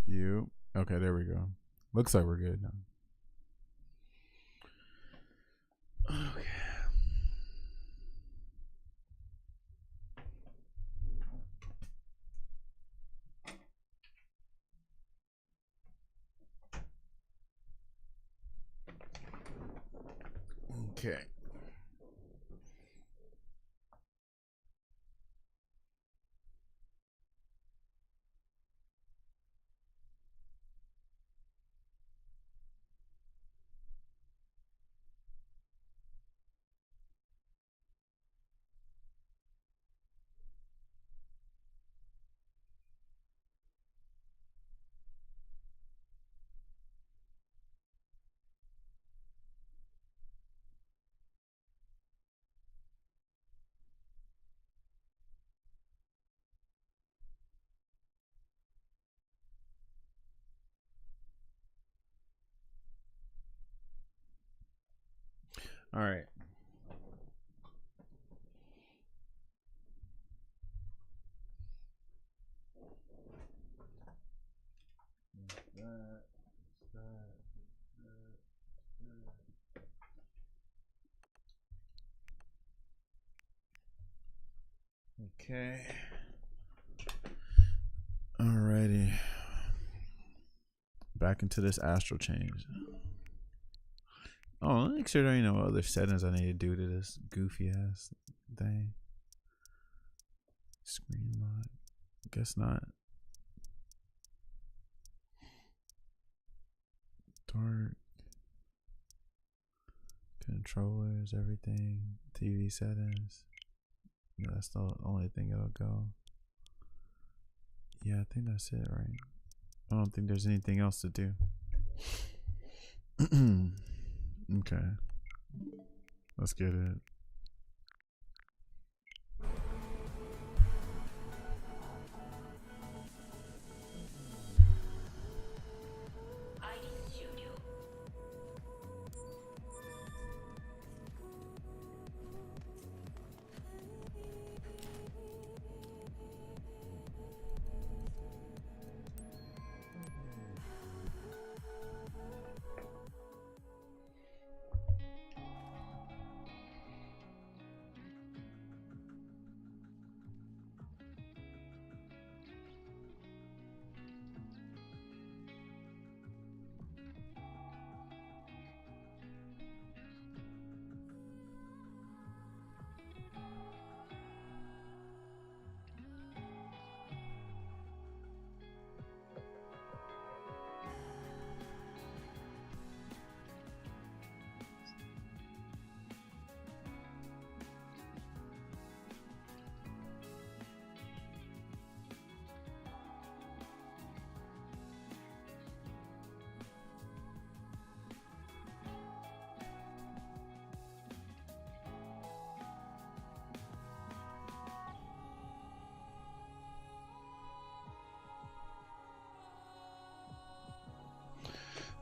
You. Okay, there we go. Looks like we're good now. Okay. Okay. All right. Okay. Alrighty. Back into this astral change. Oh, let me make sure there ain't no other settings I need to do to this goofy ass thing. Screen lock. Guess not. Dark. Controllers, everything. TV settings. Yeah, that's the only thing it'll go. Yeah, I think that's it, right? I don't think there's anything else to do. Okay. Let's get it.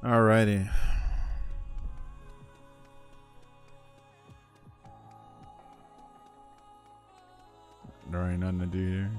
Alrighty. There ain't nothing to do here.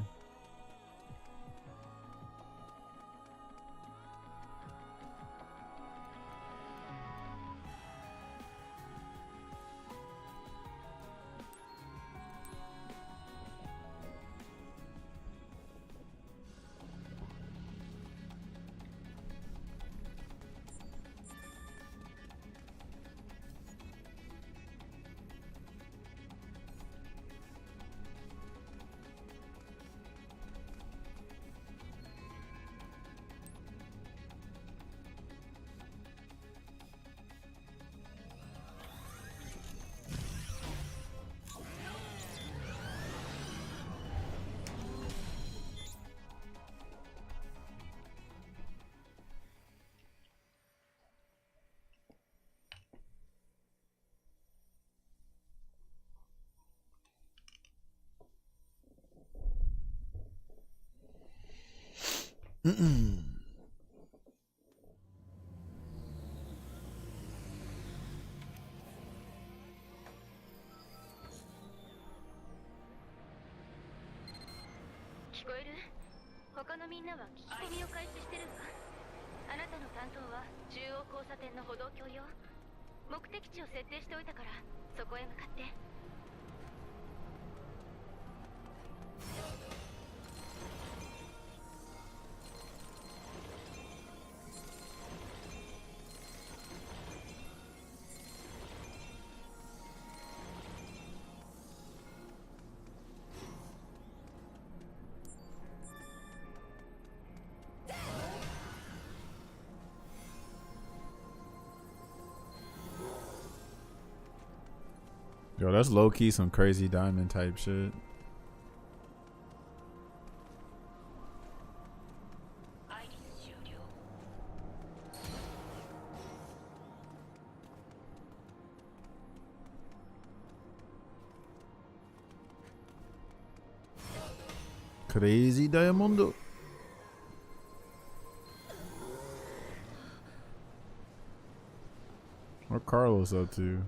Mm-mm. 他のみんなは聞き込みを開始してるわ。あなたの担当は中央交差点の歩道橋よ。目的地を設定しておいたからそこへ向かって。Yo, that's low key some crazy diamond type shit. Crazy Diamondo. What Carlos up to?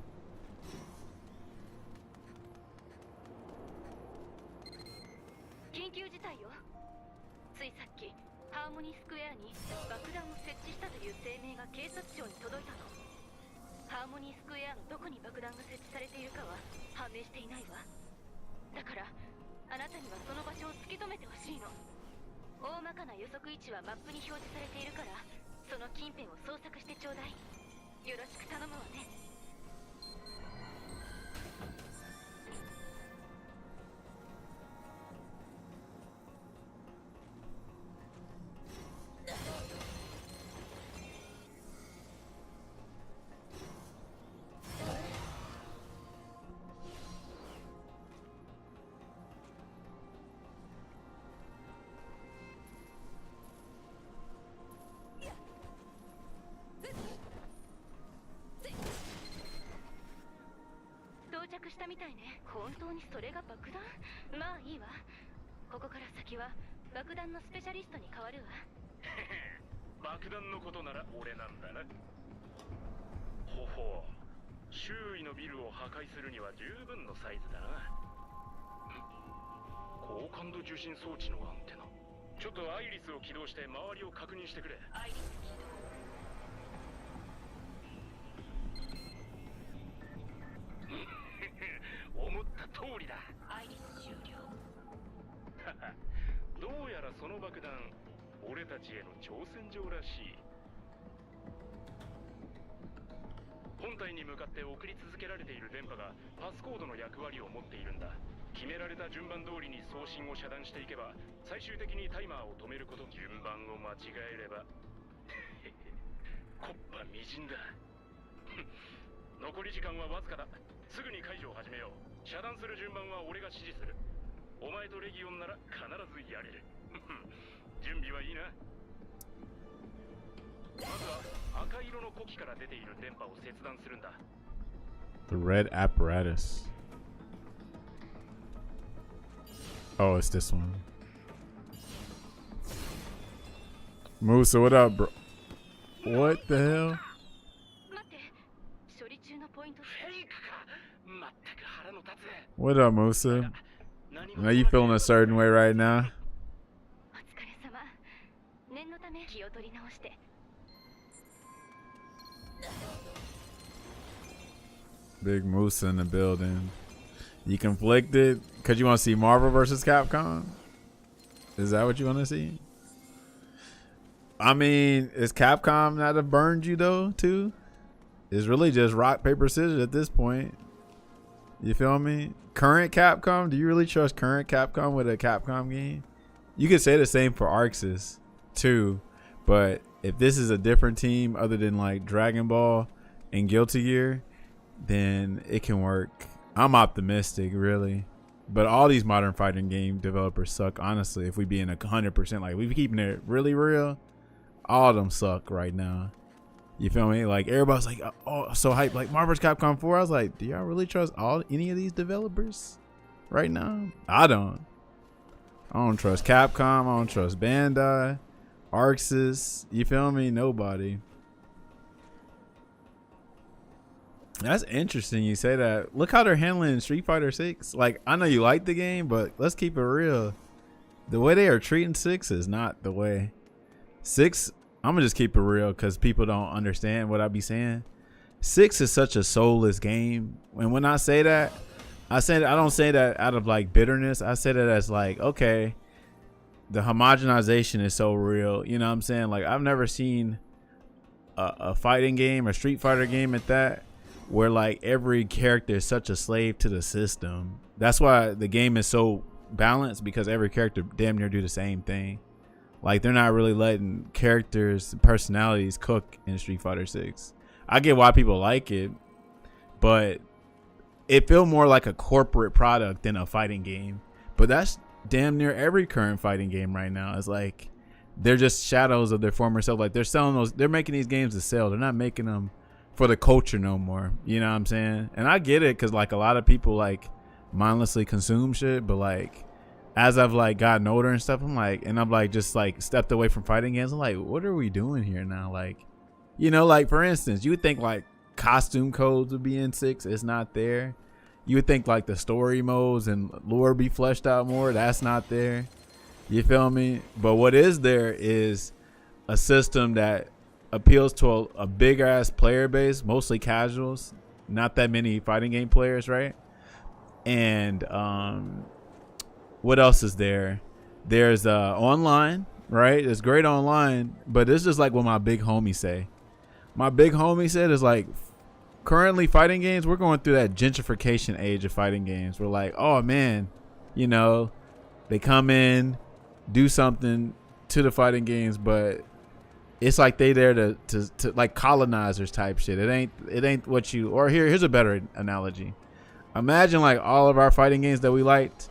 したみたいね。本当にそれが爆弾？まあいいわ。ここから先は爆弾のスペシャリストに変わるわ。爆弾のことなら俺なんだな。ほほう。周囲のビルを破壊するには十分のサイズだな。高感度受信装置のアンテナ。ちょっとアイリスを起動して周りを確認してくれ。アイリス起動。思った通りだ。アイリス終了。どうやらその爆弾、俺たちへの挑戦状らしい。本体に向かって送り続けられている電波がパスコードの役割を持っているんだ。決められた順番通りに送信を遮断していけば、最終的にタイマーを止めること。順番を間違えればコッパみじんだ。残り時間はわずかだ。すぐに解除を始めよう。遮断する順番は俺が指示する。お前とレギオンなら必ずやれる。準備はいいな。まずは赤色の呼気から出ている電波を切断するんだ。 The red apparatus. Oh, it's this one. Musa, what up, bro? What the hell? What up, Musa? I know you feeling a certain way right now. Big Musa in the building. You conflicted because you want to see Marvel versus Capcom? Is that what you want to see? I mean, is Capcom not have burned you though too? It's really just rock, paper, scissors at this point. You feel me? Current Capcom? Do you really trust current Capcom with a Capcom game? You could say the same for Arxis too, but if this is a different team other than like Dragon Ball and Guilty Gear, then it can work. I'm optimistic, really. But all these modern fighting game developers suck, honestly. If we be in 100%, like we keeping it really real, all of them suck right now. You feel me? Like everybody's like, oh, so hyped. Like Marvel's Capcom 4. I was like, do y'all really trust any of these developers right now? I don't trust Capcom. I don't trust Bandai, Arxis. You feel me? Nobody. That's interesting you say that. Look how they're handling Street Fighter 6. Like, I know you like the game, but let's keep it real. The way they are treating 6 is not the way. 6, I'm gonna just keep it real because people don't understand what I be saying. 6 is such a soulless game, and when I say that, I don't say that out of like bitterness. I say that as like, okay, the homogenization is so real. You know what I'm saying? Like, I've never seen a fighting game, a Street Fighter game at that, where like every character is such a slave to the system. That's why the game is so balanced, because every character damn near do the same thing. Like, they're not really letting characters, personalities cook in Street Fighter 6. I get why people like it, but it feel more like a corporate product than a fighting game. But that's damn near every current fighting game right now. It's like they're just shadows of their former self. Like, they're selling those, they're making these games to sell. They're not making them for the culture no more. You know what I'm saying? And I get it, because like a lot of people like mindlessly consume shit, but like as I've like gotten older and stuff, I'm like, and I'm like just like stepped away from fighting games, I'm like, what are we doing here now? Like, you know, like for instance, you would think like costume codes would be in 6. It's not there. You would think like the story modes and lore be fleshed out more. That's not there. You feel me? But what is there is a system that appeals to a big ass player base, mostly casuals, not that many fighting game players, right? And what else is there? There's online, right? It's great online, but it's just like what my big homie say. My big homie said is like, currently fighting games, we're going through that gentrification age of fighting games. We're like, oh man, you know, they come in, do something to the fighting games, but it's like they there to like colonizers type shit. It ain't what you, or here's a better analogy. Imagine like all of our fighting games that we liked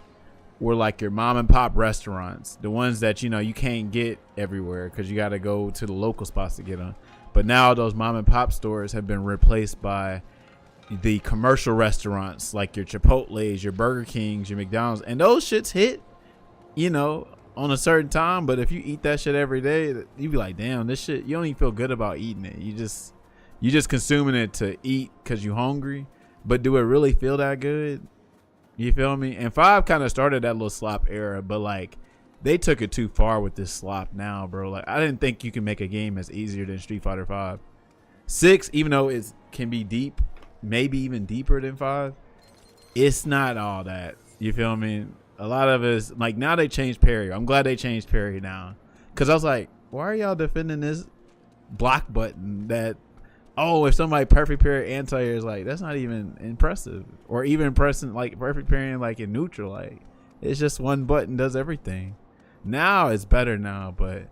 were like your mom and pop restaurants, the ones that, you know, you can't get everywhere because you got to go to the local spots to get them. But now those mom and pop stores have been replaced by the commercial restaurants like your Chipotle's, your Burger Kings, your McDonald's, and those shits hit, you know, on a certain time. But if you eat that shit every day, you be like, damn, this shit, you don't even feel good about eating it. You just consuming it to eat because you hungry. But do it really feel that good? You feel me? And 5 kind of started that little slop era, but like they took it too far with this slop now, bro. Like, I didn't think you can make a game as easier than Street Fighter 5. 6, even though it can be deep, maybe even deeper than 5, it's not all that. You feel me? A lot of it is like, now they changed parry. I'm glad they changed parry now, because I was like, why are y'all defending this block button that, oh, if somebody perfect parry anti-air is like, that's not even impressive, or even pressing like perfect parrying like in neutral, like it's just one button does everything. Now it's better now, but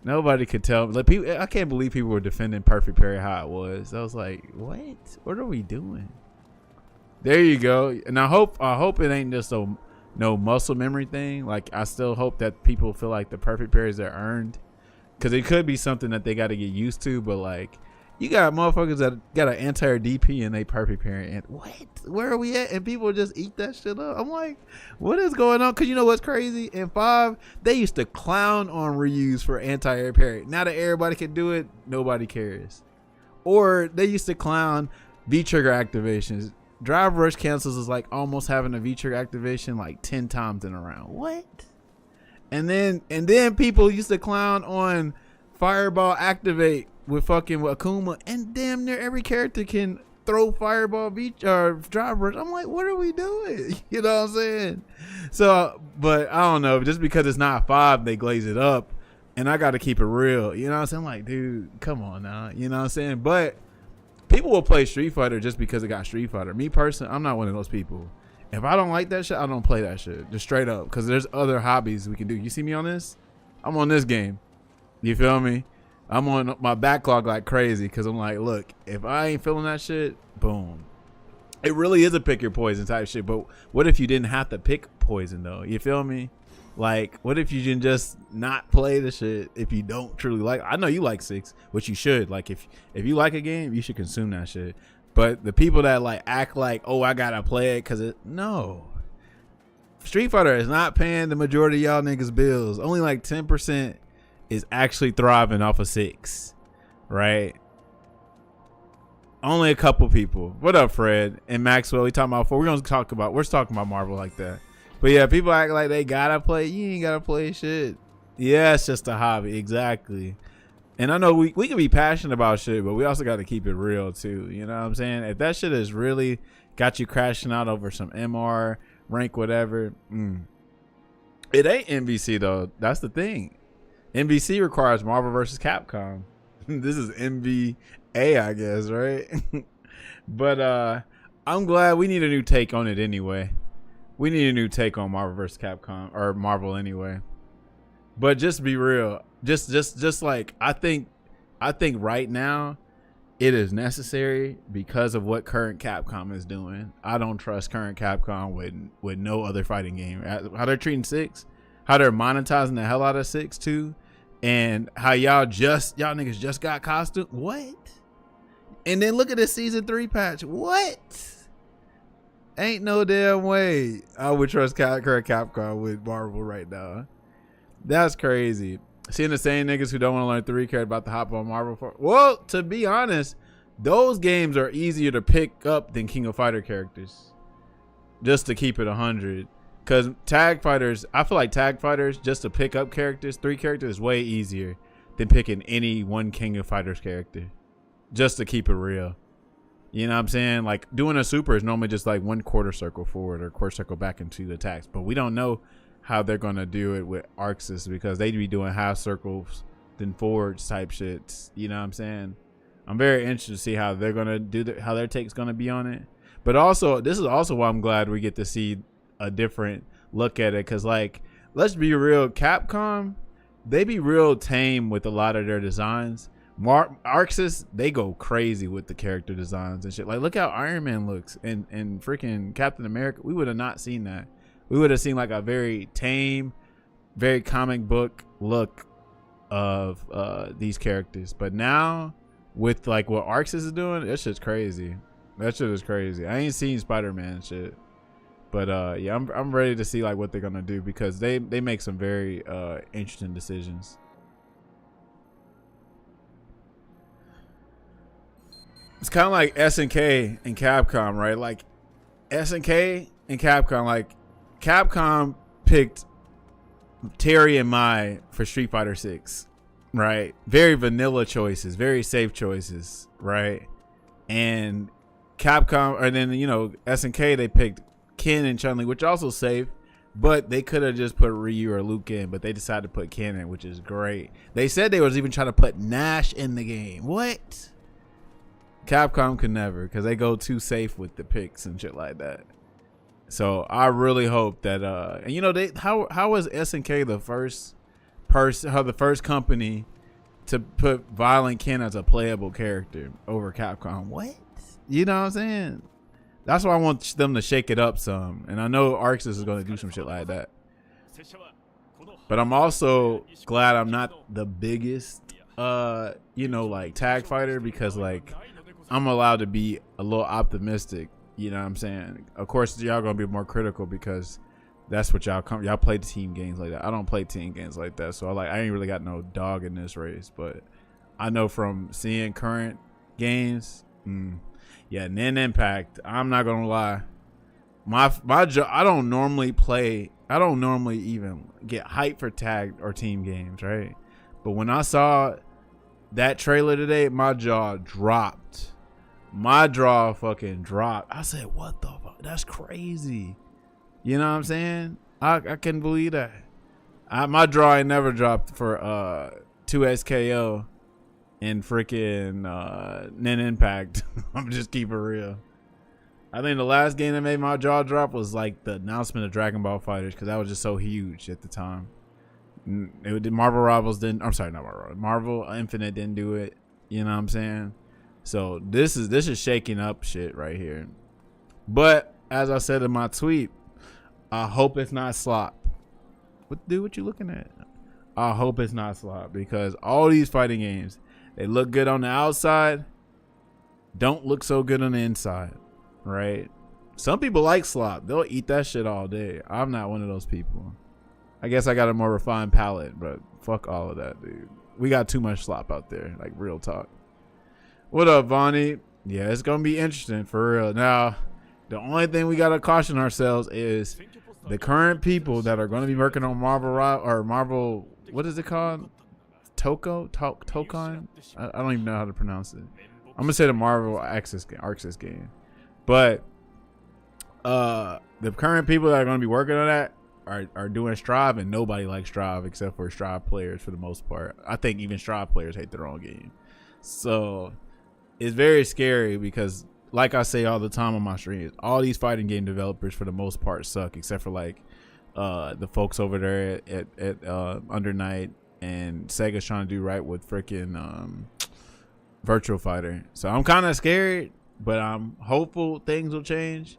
nobody could tell. Like, people, I can't believe people were defending perfect parry how it was. I was like, what are we doing? There you go. And I hope it ain't just no muscle memory thing. Like, I still hope that people feel like the perfect parries are earned, because it could be something that they got to get used to. But like, you got motherfuckers that got an anti-air DP and they perfect parry, and what? Where are we at? And people just eat that shit up. I'm like, what is going on? Because you know what's crazy? In 5, they used to clown on Ryu's for anti-air parry. Now that everybody can do it, nobody cares. Or they used to clown V-trigger activations. Drive rush cancels is like almost having a V-trigger activation like 10 times in a round. What? And then people used to clown on fireball activate with fucking Akuma, and damn near every character can throw fireball or drive rush. I'm like, what are we doing? You know what I'm saying? So, but I don't know, just because it's not 5, they glaze it up, and I got to keep it real. You know what I'm saying? I'm like, dude, come on now. You know what I'm saying? But people will play Street Fighter just because it got Street Fighter. Me personally, I'm not one of those people. If I don't like that shit, I don't play that shit. Just straight up, because there's other hobbies we can do. You see me on this? I'm on this game. You feel me? I'm on my backlog like crazy, because I'm like, look, if I ain't feeling that shit, boom. It really is a pick your poison type shit. But what if you didn't have to pick poison though? You feel me? Like, what if you can just not play the shit if you don't truly like? I know you like 6, which you should. Like, if you like a game, you should consume that shit. But the people that like act like, oh, I gotta play it because no. Street Fighter is not paying the majority of y'all niggas bills. Only like 10% is actually thriving off of 6, right? Only a couple people. What up, Fred and Maxwell? We're talking about Marvel like that. But yeah, people act like they gotta play. You ain't gotta play shit. Yeah, it's just a hobby. Exactly. And I know we can be passionate about shit, but we also got to keep it real too. You know what I'm saying? If that shit has really got you crashing out over some MR rank, whatever, it ain't NBC though. That's the thing. NBC requires Marvel versus Capcom. This is NBA, I guess, right? But I'm glad we need a new take on it anyway. We need a new take on Marvel versus Capcom or Marvel anyway. But just be real. Just like I think right now it is necessary because of what current Capcom is doing. I don't trust current Capcom with no other fighting game. How they're treating 6, how they're monetizing the hell out of 6 too, and how y'all niggas just got costume. What? And then look at the season 3 patch. What? Ain't no damn way I would trust current Capcom with Marvel right now. That's crazy. Seeing the same niggas who don't want to learn 3 care about to hop on Marvel for. Well, to be honest, those games are easier to pick up than King of Fighter characters. Just to keep it 100. Because tag fighters, I feel like tag fighters, just to pick up characters, 3 characters, is way easier than picking any one King of Fighters character. Just to keep it real. You know what I'm saying? Like, doing a super is normally just like 1 quarter circle forward or quarter circle back into the attacks. But we don't know how they're going to do it with Arxis because they'd be doing half circles then forwards type shits. You know what I'm saying? I'm very interested to see how they're going to do how their take's going to be on it. But also, this is also why I'm glad we get to see a different look at it. Because, like, let's be real. Capcom, they be real tame with a lot of their designs. Arxis, they go crazy with the character designs and shit. Like, look how Iron Man looks and freaking Captain America. We would have not seen that. We would have seen like a very tame, very comic book look of these characters. But now, with like what Arxis is doing, that shit's crazy. That shit is crazy. I ain't seen Spider-Man shit, but yeah, I'm ready to see like what they're gonna do because they make some very interesting decisions. It's kind of like SNK and Capcom, right? Like SNK and Capcom, like Capcom picked Terry and Mai for Street Fighter 6, right? Very vanilla choices, very safe choices, right? And Capcom, or then, you know, SNK, they picked Ken and Chun-Li, which also safe, but they could have just put Ryu or Luke in, but they decided to put Ken in, which is great. They said they was even trying to put Nash in the game. What? Capcom could never, because they go too safe with the picks and shit like that. So I really hope that and you know, how was SNK the first person, the first company to put Violent Ken as a playable character over Capcom? What? You know what I'm saying? That's why I want them to shake it up some. And I know Arxis is going to do some shit like that. But I'm also glad I'm not the biggest you know, like tag fighter, because like I'm allowed to be a little optimistic. You know what I'm saying? Of course, y'all gonna be more critical because that's what y'all play the team games like that. I don't play team games like that, so I ain't really got no dog in this race. But I know from seeing current games, yeah, Nen Impact. I'm not gonna lie, my job. I don't normally even get hyped for tag or team games, right? But when I saw that trailer today, my jaw dropped. My jaw fucking dropped. I said, what the fuck? That's crazy. You know what I'm saying? I couldn't believe that. My jaw ain't never dropped for 2SKO and freaking Nen Impact. I'm just keep it real. I think the last game that made my jaw drop was like the announcement of Dragon Ball FighterZ, because that was just so huge at the time. Marvel Rivals didn't. I'm sorry, not Marvel Rivals. Marvel Infinite didn't do it. You know what I'm saying? So this is shaking up shit right here. But as I said in my tweet, I hope it's not slop. What you looking at? I hope it's not slop, because all these fighting games, they look good on the outside, don't look so good on the inside, right? Some people like slop. They'll eat that shit all day. I'm not one of those people. I guess I got a more refined palate, but fuck all of that, dude. We got too much slop out there, like real talk. What up, Vonnie? Yeah, it's gonna be interesting for real. Now, the only thing we gotta caution ourselves is the current people that are going to be working on Marvel, what is it called? Tokon? I don't even know how to pronounce it. I'm gonna say the Marvel Axis game, but the current people that are going to be working on that are doing Strive, and nobody likes Strive except for Strive players for the most part. I think even Strive players hate their own game, so it's very scary because, like I say all the time on my streams, all these fighting game developers for the most part suck, except for like the folks over there at Under Night, and Sega's trying to do right with freaking Virtual Fighter. So I'm kind of scared, but I'm hopeful things will change.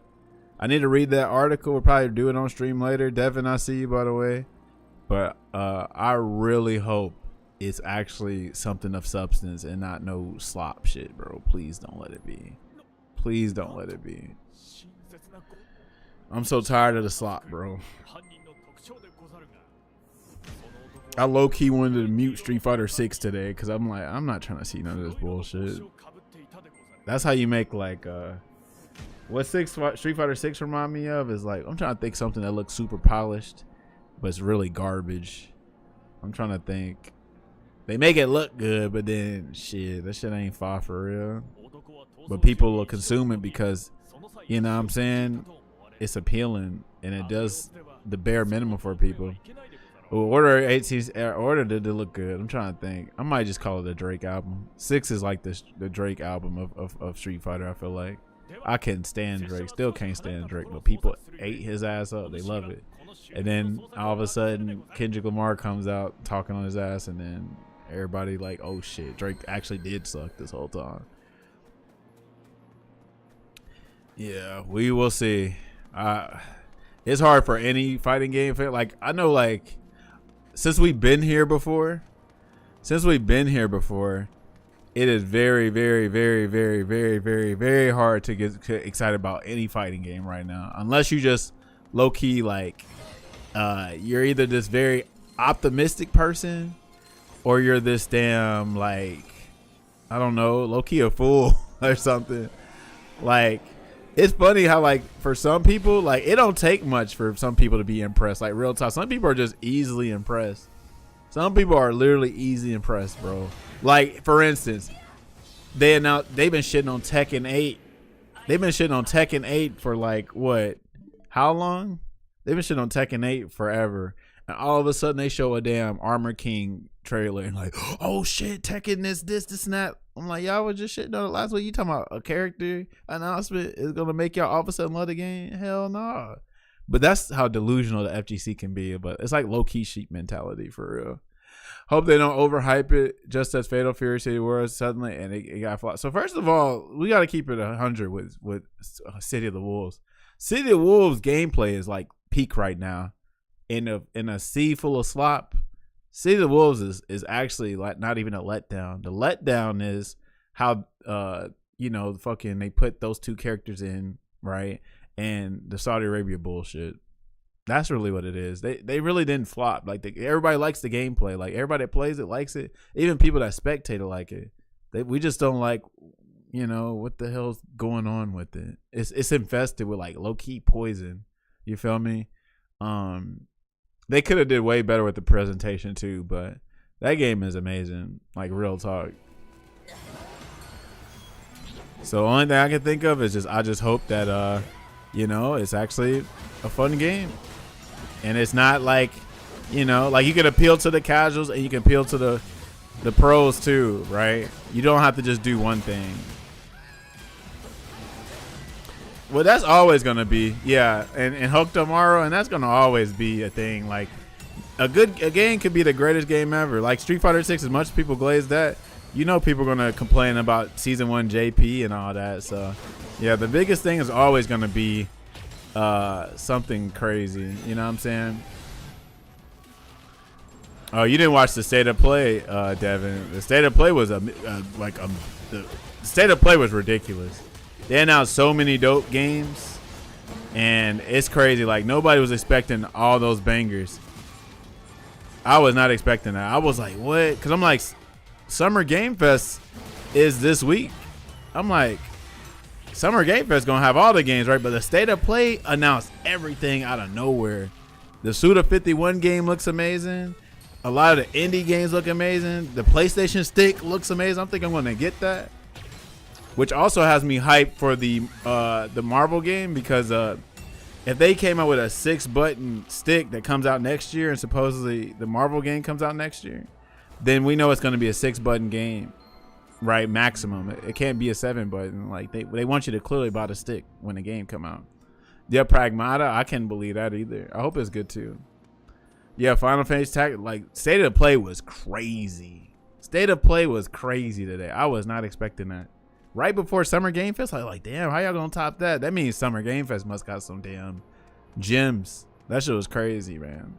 I need to read that article. We'll probably do it on stream later. Devin, I see you, by the way. But I really hope it's actually something of substance and not no slop shit, bro. Please don't let it be. Please don't let it be. I'm so tired of the slop, bro. I low-key wanted to mute Street Fighter 6 today because I'm like, I'm not trying to see none of this bullshit. That's how you make like what Street Fighter 6 remind me of is like, I'm trying to think something that looks super polished, but it's really garbage. I'm trying to think. They make it look good, but then shit, that shit ain't far for real. But people will consume it because, you know what I'm saying, it's appealing and it does the bare minimum for people. Order 18, Order did look good. I'm trying to think. I might just call it a Drake album. 6 is like the Drake album of Street Fighter, I feel like. I can't stand Drake. Still can't stand Drake, but people ate his ass up. They love it. And then all of a sudden, Kendrick Lamar comes out talking on his ass, and then everybody like, oh shit, Drake actually did suck this whole time. Yeah, we will see. It's hard for any fighting game fan. Like, I know, like, since we've been here before, it is very, very, very, very, very, very, very hard to get excited about any fighting game right now. Unless you just low-key, like, you're either this very optimistic person or you're this damn, like, I don't know, low-key a fool or something. Like, it's funny how, like, for some people, like, it don't take much for some people to be impressed. Like, real talk. Some people are just easily impressed. Some people are literally easily impressed, bro. Like, for instance, they've been shitting on Tekken 8. They've been shitting on Tekken 8 for, like, what? How long? They've been shitting on Tekken 8 forever. And all of a sudden, they show a damn Armor King trailer and like, oh, shit, Tekken this, and that. I'm like, y'all was just shitting on it last week. You talking about a character announcement is going to make y'all all of a sudden love the game? Hell no. Nah. But that's how delusional the FGC can be. But it's like low-key sheep mentality for real. Hope they don't overhype it just as Fatal Fury City was suddenly, and it got flopped. So first of all, we got to keep it 100 with City of the Wolves. City of the Wolves gameplay is like peak right now. In a sea full of slop, City of the Wolves is actually like not even a letdown. The letdown is how fucking they put those two characters in, right, and the Saudi Arabia bullshit. That's really what it is. They really didn't flop. Like everybody likes the gameplay. Like everybody that plays it likes it. Even people that spectate it like it. We just don't like, what the hell's going on with it. It's infested with like low key poison. You feel me? They could have did way better with the presentation too, but that game is amazing. Like real talk. So the only thing I can think of is I just hope that it's actually a fun game. And it's not like, like you can appeal to the casuals and you can appeal to the pros too, right? You don't have to just do one thing. Well, that's always going to be, yeah, and Hulk tomorrow, and that's going to always be a thing. Like, a game could be the greatest game ever. Like, Street Fighter 6, as much as people glaze that, people are going to complain about Season 1 JP and all that. So, yeah, the biggest thing is always going to be something crazy. You know what I'm saying? Oh, you didn't watch the State of Play, Devin. The State of Play was the State of Play was ridiculous. They announced so many dope games, and it's crazy. Like, nobody was expecting all those bangers. I was not expecting that. I was like, what? Because I'm like, Summer Game Fest is this week. I'm like, Summer Game Fest gonna have all the games, right? But the State of Play announced everything out of nowhere. The Suda 51 game looks amazing. A lot of the indie games look amazing. The PlayStation Stick looks amazing. I'm thinking I'm gonna get that, which also has me hyped for the Marvel game, because if they came out with a 6-button stick that comes out next year, and supposedly the Marvel game comes out next year, then we know it's gonna be a 6-button game, right? Maximum. It can't be a 7-button. Like they want you to clearly buy the stick when the game come out. Yeah, Pragmata, I can't believe that either. I hope it's good too. Yeah, Final Fantasy Tactics, like State of Play was crazy. State of Play was crazy today. I was not expecting that. Right before Summer Game Fest, I was like, damn, how y'all gonna top that? That means Summer Game Fest must got some damn gems. That shit was crazy, man.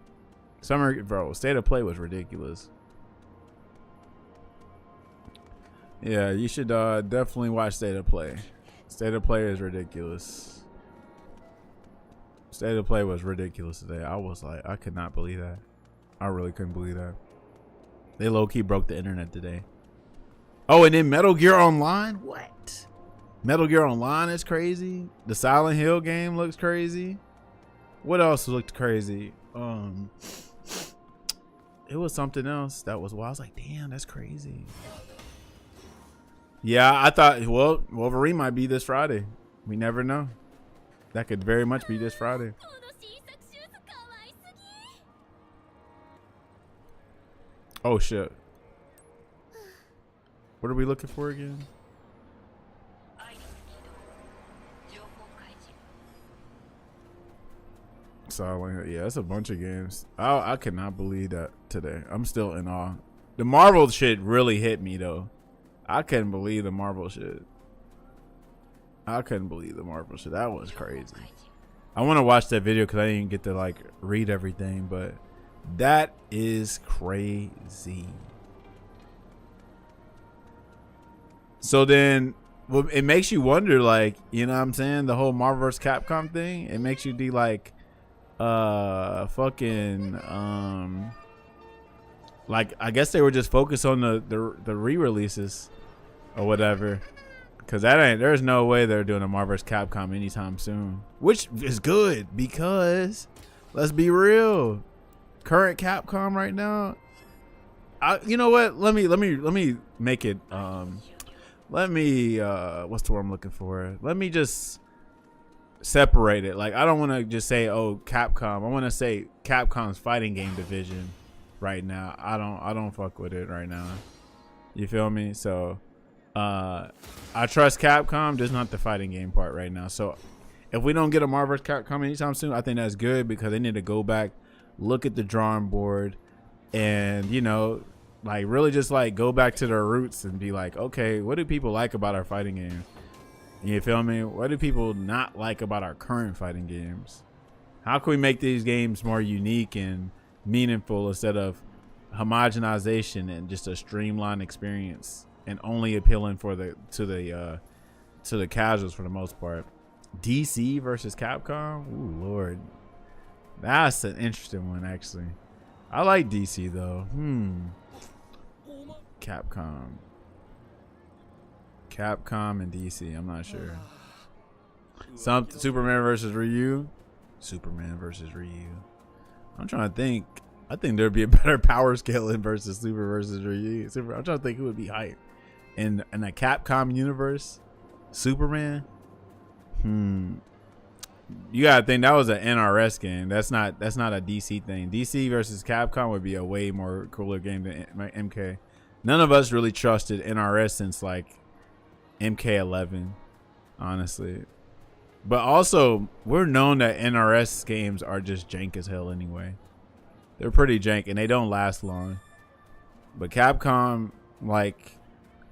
State of Play was ridiculous. Yeah, you should definitely watch State of Play. State of Play is ridiculous. State of Play was ridiculous today. I was like, I could not believe that. I really couldn't believe that. They low-key broke the internet today. Oh, and then Metal Gear Online? What? Metal Gear Online is crazy. The Silent Hill game looks crazy. What else looked crazy? It was something else that was wild. I was like, damn, that's crazy. Yeah, I thought, well, Wolverine might be this Friday. We never know. That could very much be this Friday. Oh shit. What are we looking for again? Silent Hill. Yeah, that's a bunch of games. I cannot believe that today. I'm still in awe. The Marvel shit really hit me though. I couldn't believe the Marvel shit. I couldn't believe the Marvel shit. That was crazy. I want to watch that video because I didn't get to like read everything, but that is crazy. So then, well, it makes you wonder, like, you know what I'm saying? The whole Marvel vs. Capcom thing. It makes you be like, fucking, like, I guess they were just focused on the re-releases or whatever. Cause there's no way they're doing a Marvel vs. Capcom anytime soon, which is good because let's be real, current Capcom right now. You know what? Let me make it. What's the word I'm looking for? Let me just separate it. Like I don't want to just say, oh, Capcom. I want to say Capcom's fighting game division right now. I don't fuck with it right now. You feel me? So. I trust Capcom, just not the fighting game part right now. So if we don't get a Marvel vs. Capcom anytime soon, I think that's good because they need to go back, look at the drawing board, and you know, like really just like go back to their roots and be like, okay, what do people like about our fighting games? You feel me? What do people not like about our current fighting games? How can we make these games more unique and meaningful instead of homogenization and just a streamlined experience? And only appealing to the casuals for the most part. DC versus Capcom. Ooh, Lord, that's an interesting one actually. I like DC though. Capcom and DC. I'm not sure. Superman versus Ryu. I'm trying to think. I think there'd be a better power scaling versus Super versus Ryu. I'm trying to think who would be hype. In a Capcom universe, Superman. You gotta think that was an NRS game. That's not a DC thing. DC versus Capcom would be a way more cooler game than MK. None of us really trusted NRS since like MK11, honestly. But also, we're known that NRS games are just jank as hell anyway. They're pretty jank and they don't last long. But Capcom, like.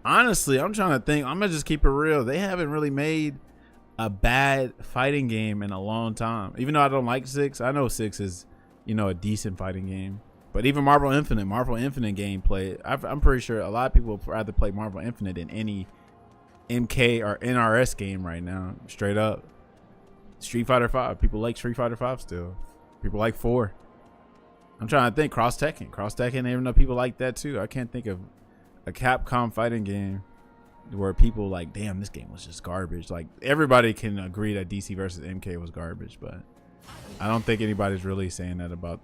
Honestly, I'm trying to think. I'm going to just keep it real. They haven't really made a bad fighting game in a long time. Even though I don't like 6. I know 6 is, you know, a decent fighting game. But even Marvel Infinite gameplay, I'm pretty sure a lot of people would rather play Marvel Infinite than any MK or NRS game right now. Straight up. Street Fighter 5. People like Street Fighter 5 still. People like 4. I'm trying to think. Cross Tekken, even though people like that too. I can't think of a Capcom fighting game where people like, damn, this game was just garbage. Like everybody can agree that DC versus MK was garbage, but I don't think anybody's really saying that about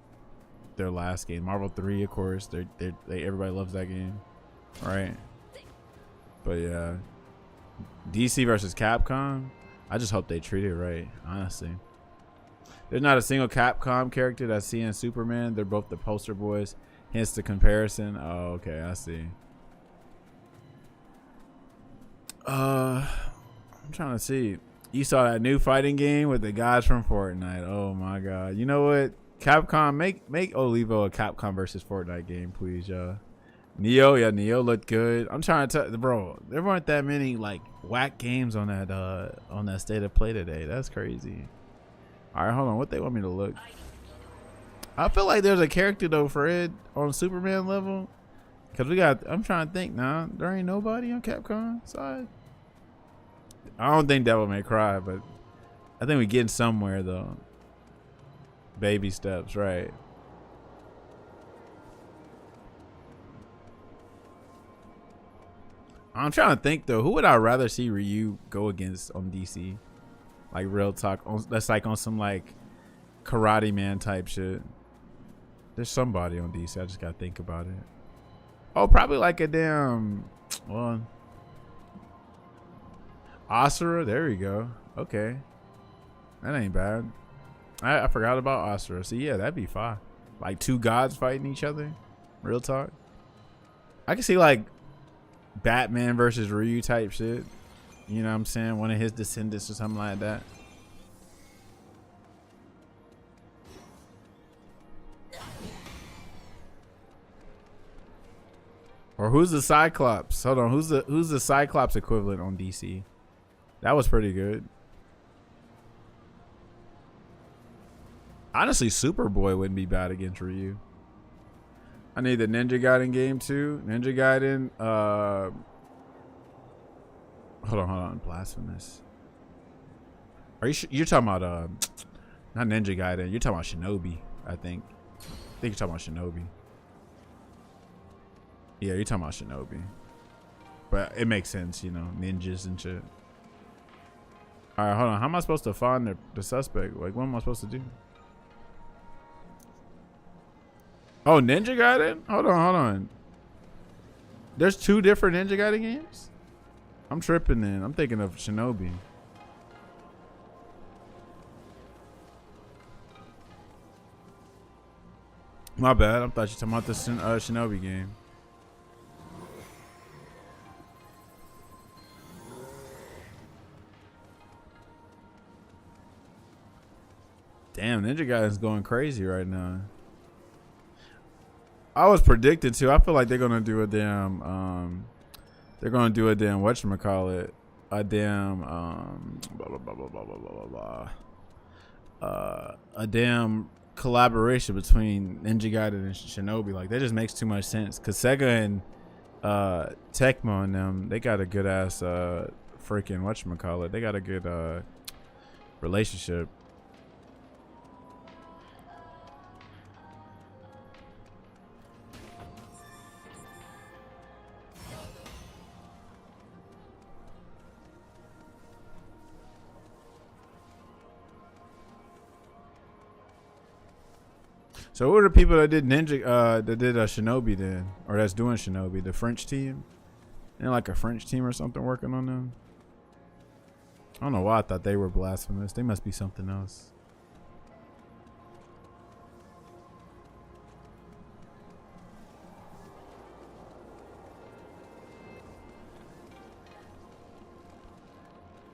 their last game. Marvel 3, of course, they everybody loves that game, right? But yeah, DC versus Capcom, I just hope they treat it right, honestly. There's not a single Capcom character that's seeing Superman. They're both the poster boys, hence the comparison. Oh, okay, I see. I'm trying to see. You saw that new fighting game with the guys from Fortnite. Oh my god. You know what? Capcom, make Olivo a Capcom versus Fortnite game, please, y'all. Neo, yeah, Neo looked good. I'm trying to tell, bro, there weren't that many like whack games on that state of play today. That's crazy. All right, hold on. What they want me to look? I feel like there's a character though, Fred, on Superman level. Cause we got, I'm trying to think now. There ain't nobody on Capcom side. I don't think Devil May Cry, but I think we getting somewhere though. Baby steps, right? I'm trying to think though. Who would I rather see Ryu go against on DC? Like real talk. That's like on some like Karate Man type shit. There's somebody on DC. I just gotta think about it. Oh, probably like a damn, well, Asura. There we go. Okay, that ain't bad. I forgot about Asura. So yeah, that'd be fine. Like two gods fighting each other. Real talk. I can see like Batman versus Ryu type shit. You know what I'm saying? One of his descendants or something like that. Or who's the Cyclops? Hold on, who's the Cyclops equivalent on DC? That was pretty good. Honestly, Superboy wouldn't be bad against Ryu. I need the Ninja Gaiden game too. Ninja Gaiden. Hold on. Blasphemous. Are you? You're talking about not Ninja Gaiden. You're talking about Shinobi. I think you're talking about Shinobi. Yeah, you're talking about Shinobi. But it makes sense, you know, ninjas and shit. All right, hold on. How am I supposed to find the suspect? Like, what am I supposed to do? Oh, Ninja Gaiden? Hold on. There's two different Ninja Gaiden games? I'm tripping then. I'm thinking of Shinobi. My bad. I thought you were talking about the Shinobi game. Damn, Ninja Gaiden's going crazy right now. I was predicted to. I feel like they're gonna do a damn whatchamacallit, a damn a damn collaboration between Ninja Gaiden and Shinobi. Like that just makes too much sense. Cause Sega and Tecmo and them, they got a good ass freaking whatchamacallit. They got a good relationship. So who are the people that did Shinobi then, or that's doing Shinobi? The French team? Ain't like a French team or something working on them? I don't know why I thought they were Blasphemous. They must be something else.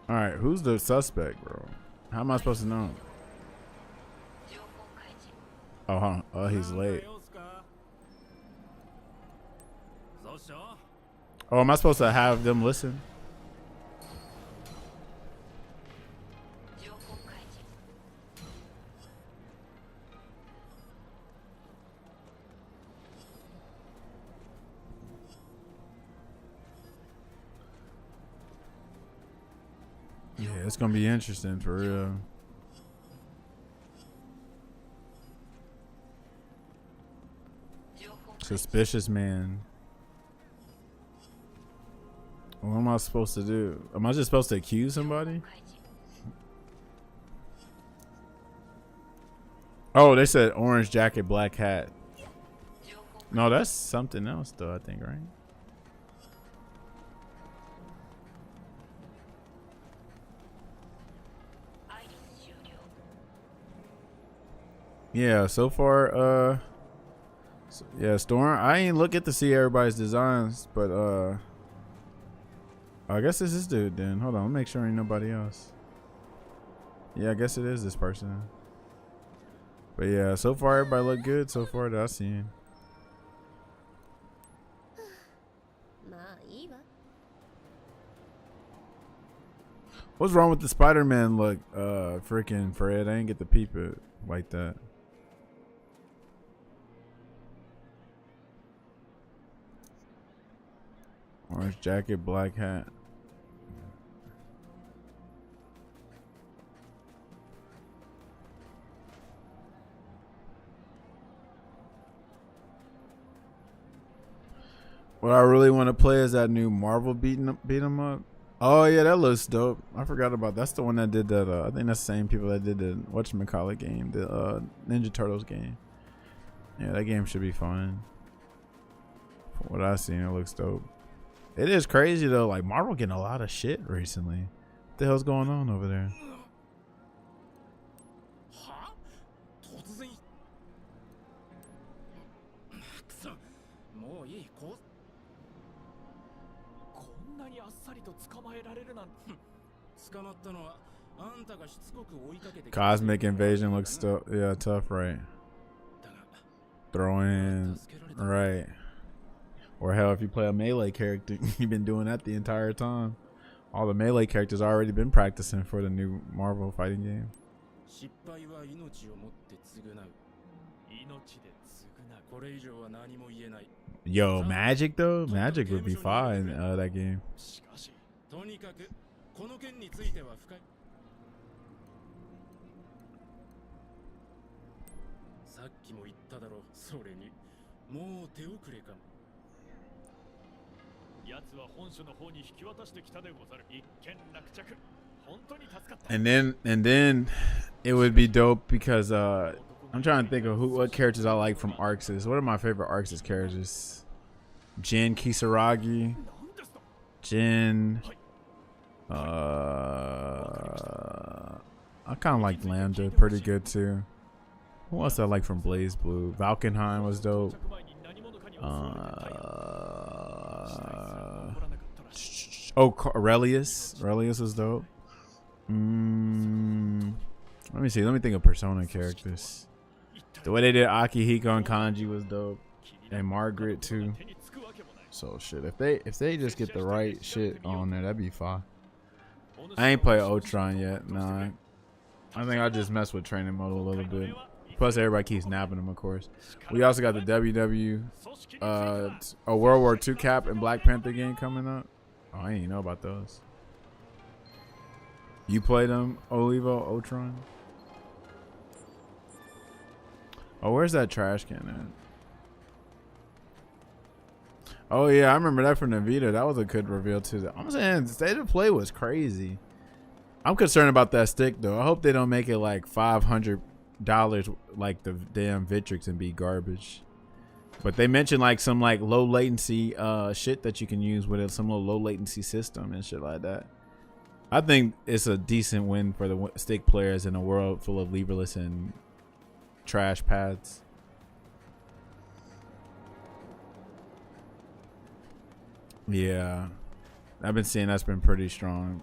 All right, who's the suspect, bro? How am I supposed to know? Oh, huh. Oh, he's late. Oh, am I supposed to have them listen? Yeah, it's gonna be interesting for real. Suspicious man. What am I supposed to do? Am I just supposed to accuse somebody? Oh, they said orange jacket, black hat. No, that's something else though, I think, right? Yeah, so far, yeah, Storm. I ain't look at to see everybody's designs, but I guess it's this dude then. Hold on, I'll make sure ain't nobody else. Yeah, I guess it is this person. But yeah, so far everybody look good so far that I've seen. What's wrong with the Spider-Man look, freaking Fred? I didn't get to peep it like that. Orange jacket, black hat. What I really want to play is that new Marvel beat 'em up. Oh yeah, that looks dope. I forgot about that's the one that did that. I think that's the same people that did the whatchamacallit game, the Ninja Turtles game. Yeah, that game should be fun. From what I've seen, it looks dope. It is crazy though. Like Marvel getting a lot of shit recently. What the hell's going on over there? Cosmic Invasion looks still, yeah, tough, right? Throw in, right? Or hell, if you play a melee character, you've been doing that the entire time. All the melee characters already been practicing for the new Marvel fighting game. Yo, Magic though? Magic would be fine, that game. And then it would be dope because I'm trying to think of what characters I like from Arxis. What are my favorite Arxis characters? Jin Kisaragi, Jin. I kind of like Lambda, pretty good too. Who else I like from Blaze Blue? Valkenheim was dope. Aurelius. Aurelius was dope. Let me see. Let me think of Persona characters. The way they did Akihiko and Kanji was dope, and Margaret too. So shit, if they just get the right shit on there, that'd be fine. I ain't play Ultron yet. Nah, I think I just mess with training mode a little bit. Plus, everybody keeps nabbing them, of course. We also got the WW, a World War II Cap and Black Panther game coming up. Oh, I didn't know about those. You played them, Olivo, Ultron? Oh, where's that trash can at? Oh, yeah, I remember that from the Vita. That was a good reveal, too. I'm saying, state of play was crazy. I'm concerned about that stick, though. I hope they don't make it like $500 like the damn Victrix and be garbage. But they mentioned like some like low latency shit that you can use with it, some little low latency system and shit like that. I think it's a decent win for the stick players in a world full of leverless and trash pads. Yeah, I've been seeing that's been pretty strong.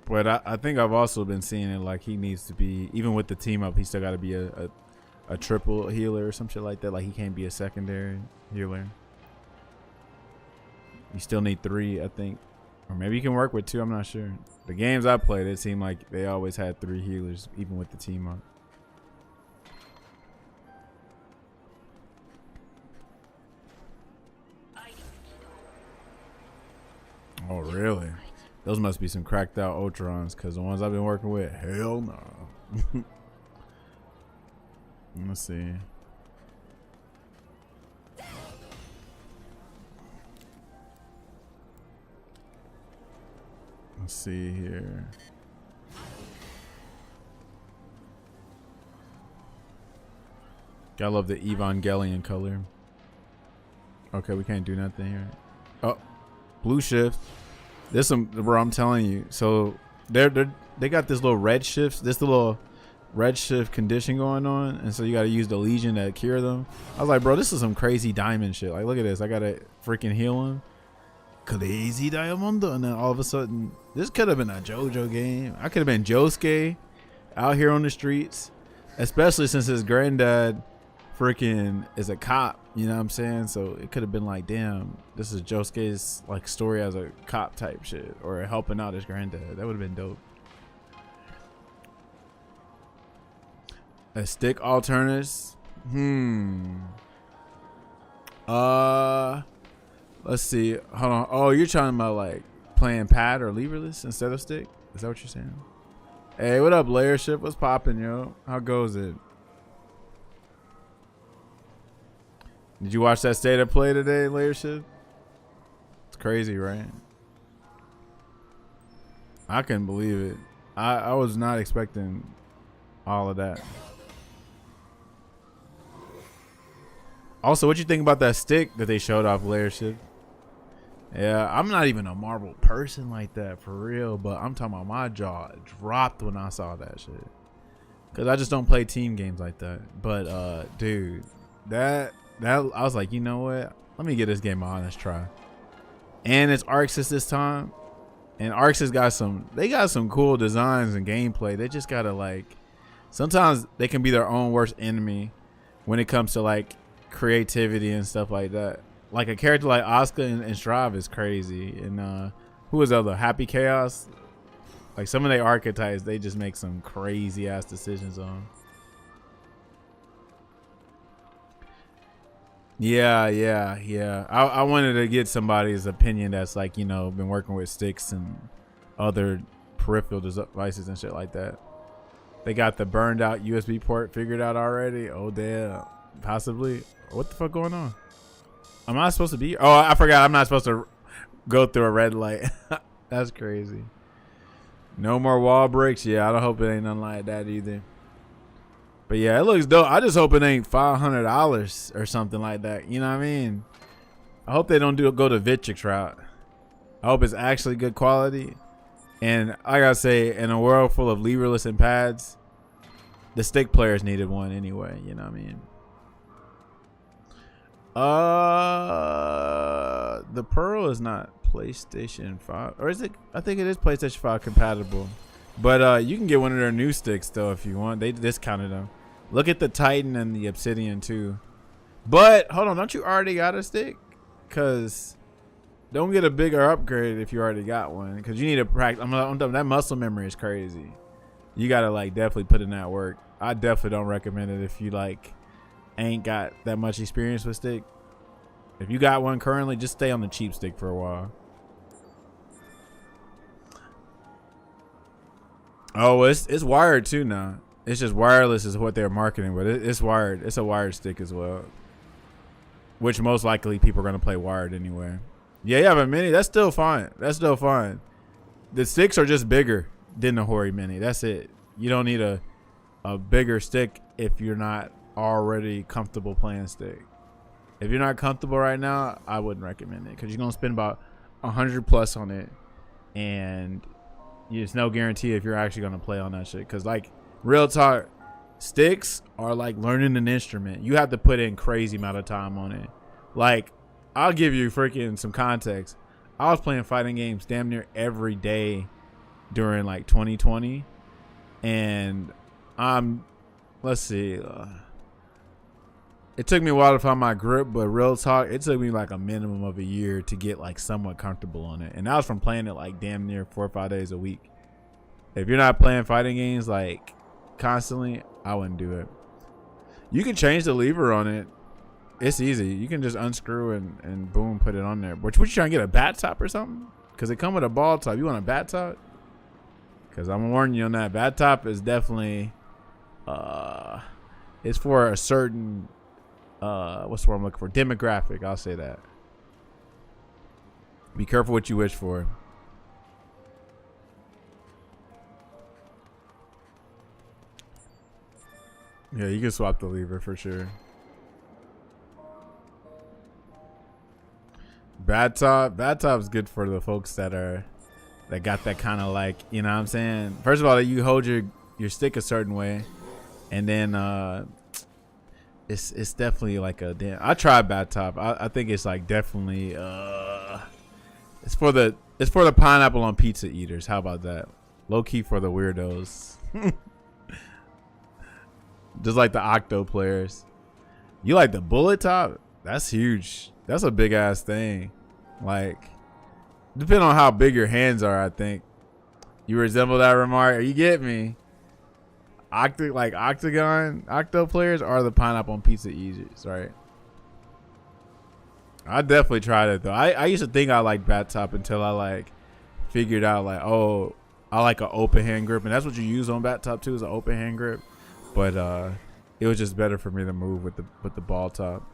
But I think I've also been seeing it like he needs to be, even with the team up, he still got to be a triple healer or some shit like that. Like he can't be a secondary healer. You still need 3, I think. Or maybe you can work with 2, I'm not sure. The games I played, it seemed like they always had 3 healers, even with the team up. Oh, really? Those must be some cracked out Ultrons, because the ones I've been working with, hell no. Let's see. Let's see here. Gotta love the Evangelion color. Okay, we can't do nothing here. Oh, blue shift. This some, bro. I'm telling you. So they got this little red shift, this little red shift condition going on, and so you got to use the Legion to cure them. I was like, bro, this is some crazy diamond shit. Like, look at this. I gotta freaking heal him. Crazy diamond, and then all of a sudden, this could have been a JoJo game. I could have been Josuke out here on the streets, especially since his granddad freaking is a cop. You know what I'm saying? So it could have been like, damn, this is Josuke's like story as a cop type shit, or helping out his granddad. That would have been dope. A stick alternatives. Let's see. Hold on. Oh, you're talking about like playing pad or leverless instead of stick? Is that what you're saying? Hey, what up, Layership? What's poppin', yo? How goes it? Did you watch that state of play today, Layership? It's crazy, right? I couldn't believe it. I was not expecting all of that. Also, what you think about that stick that they showed off, Layership? Yeah, I'm not even a Marvel person like that for real, but I'm talking about my jaw dropped when I saw that shit. Cause I just don't play team games like that. But dude, that I was like, you know what? Let me get this game an honest try. And it's Arxis this time. And Arxis got some cool designs and gameplay. They just gotta like, sometimes they can be their own worst enemy when it comes to like creativity and stuff like that. Like a character like Asuka and Strive is crazy. And who was the other? Happy Chaos. Like some of their archetypes, they just make some crazy ass decisions on. Yeah. I wanted to get somebody's opinion that's like, you know, been working with sticks and other peripheral devices and shit like that. They got the burned out USB port figured out already. Oh damn, possibly. What the fuck going on? Am I supposed to be? Oh, I forgot. I'm not supposed to go through a red light. That's crazy. No more wall breaks. Yeah, I don't hope it ain't nothing like that either. But yeah, it looks dope. I just hope it ain't $500 or something like that. You know what I mean? I hope they don't go the Vitrix route. I hope it's actually good quality. And I gotta say, in a world full of leverless and pads, the stick players needed one anyway. You know what I mean? The Pearl is not PlayStation 5, or is it? I think it is PlayStation 5 compatible. But you can get one of their new sticks though if you want. They discounted them. Look at the Titan and the Obsidian too. But hold on, don't you already got a stick? Cause don't get a bigger upgrade if you already got one. Cause you need to practice. That muscle memory is crazy. You gotta like definitely put in that work. I definitely don't recommend it if you like ain't got that much experience with stick. If you got one currently, just stay on the cheap stick for a while. Oh, it's wired too now. It's just wireless is what they're marketing, but it's wired. It's a wired stick as well, which most likely people are gonna play wired anyway. Yeah, you have a mini. That's still fine. That's still fine. The sticks are just bigger than the Hori mini. That's it. You don't need a bigger stick if you're not already comfortable playing stick. If you're not comfortable right now, I wouldn't recommend it because you're gonna spend about 100 plus on it, and there's no guarantee if you're actually gonna play on that shit. Because like real talk, sticks are like learning an instrument. You have to put in crazy amount of time on it. Like I'll give you freaking some context. I was playing fighting games damn near every day during like 2020, and let's see. It took me a while to find my grip, but real talk, it took me like a minimum of a year to get like somewhat comfortable on it. And that was from playing it like damn near 4 or 5 days a week. If you're not playing fighting games like constantly, I wouldn't do it. You can change the lever on it. It's easy. You can just unscrew and boom, put it on there. What you trying to get, a bat top or something? Because they come with a ball top. You want a bat top? Because I'm warning you on that. Bat top is definitely it's for a certain what's the word I'm looking for? Demographic. I'll say that. Be careful what you wish for. Yeah, you can swap the lever for sure. Bad top's good for the folks that got that kind of like, you know what I'm saying? First of all, you hold your stick a certain way, and then it's definitely like a damn. I tried bad top. I think it's like definitely it's for the pineapple on pizza eaters. How about that? Low key for the weirdos. Just like the octo players. You like the bullet top? That's huge. That's a big ass thing. Like, depending on how big your hands are, I think you resemble that remark. You get me? Octo players are the pineapple on pizza eaters, right? I definitely tried it though. I used to think I liked bat top until I like figured out like, oh, I like an open hand grip, and that's what you use on bat top too, is an open hand grip. But it was just better for me to move with the ball top.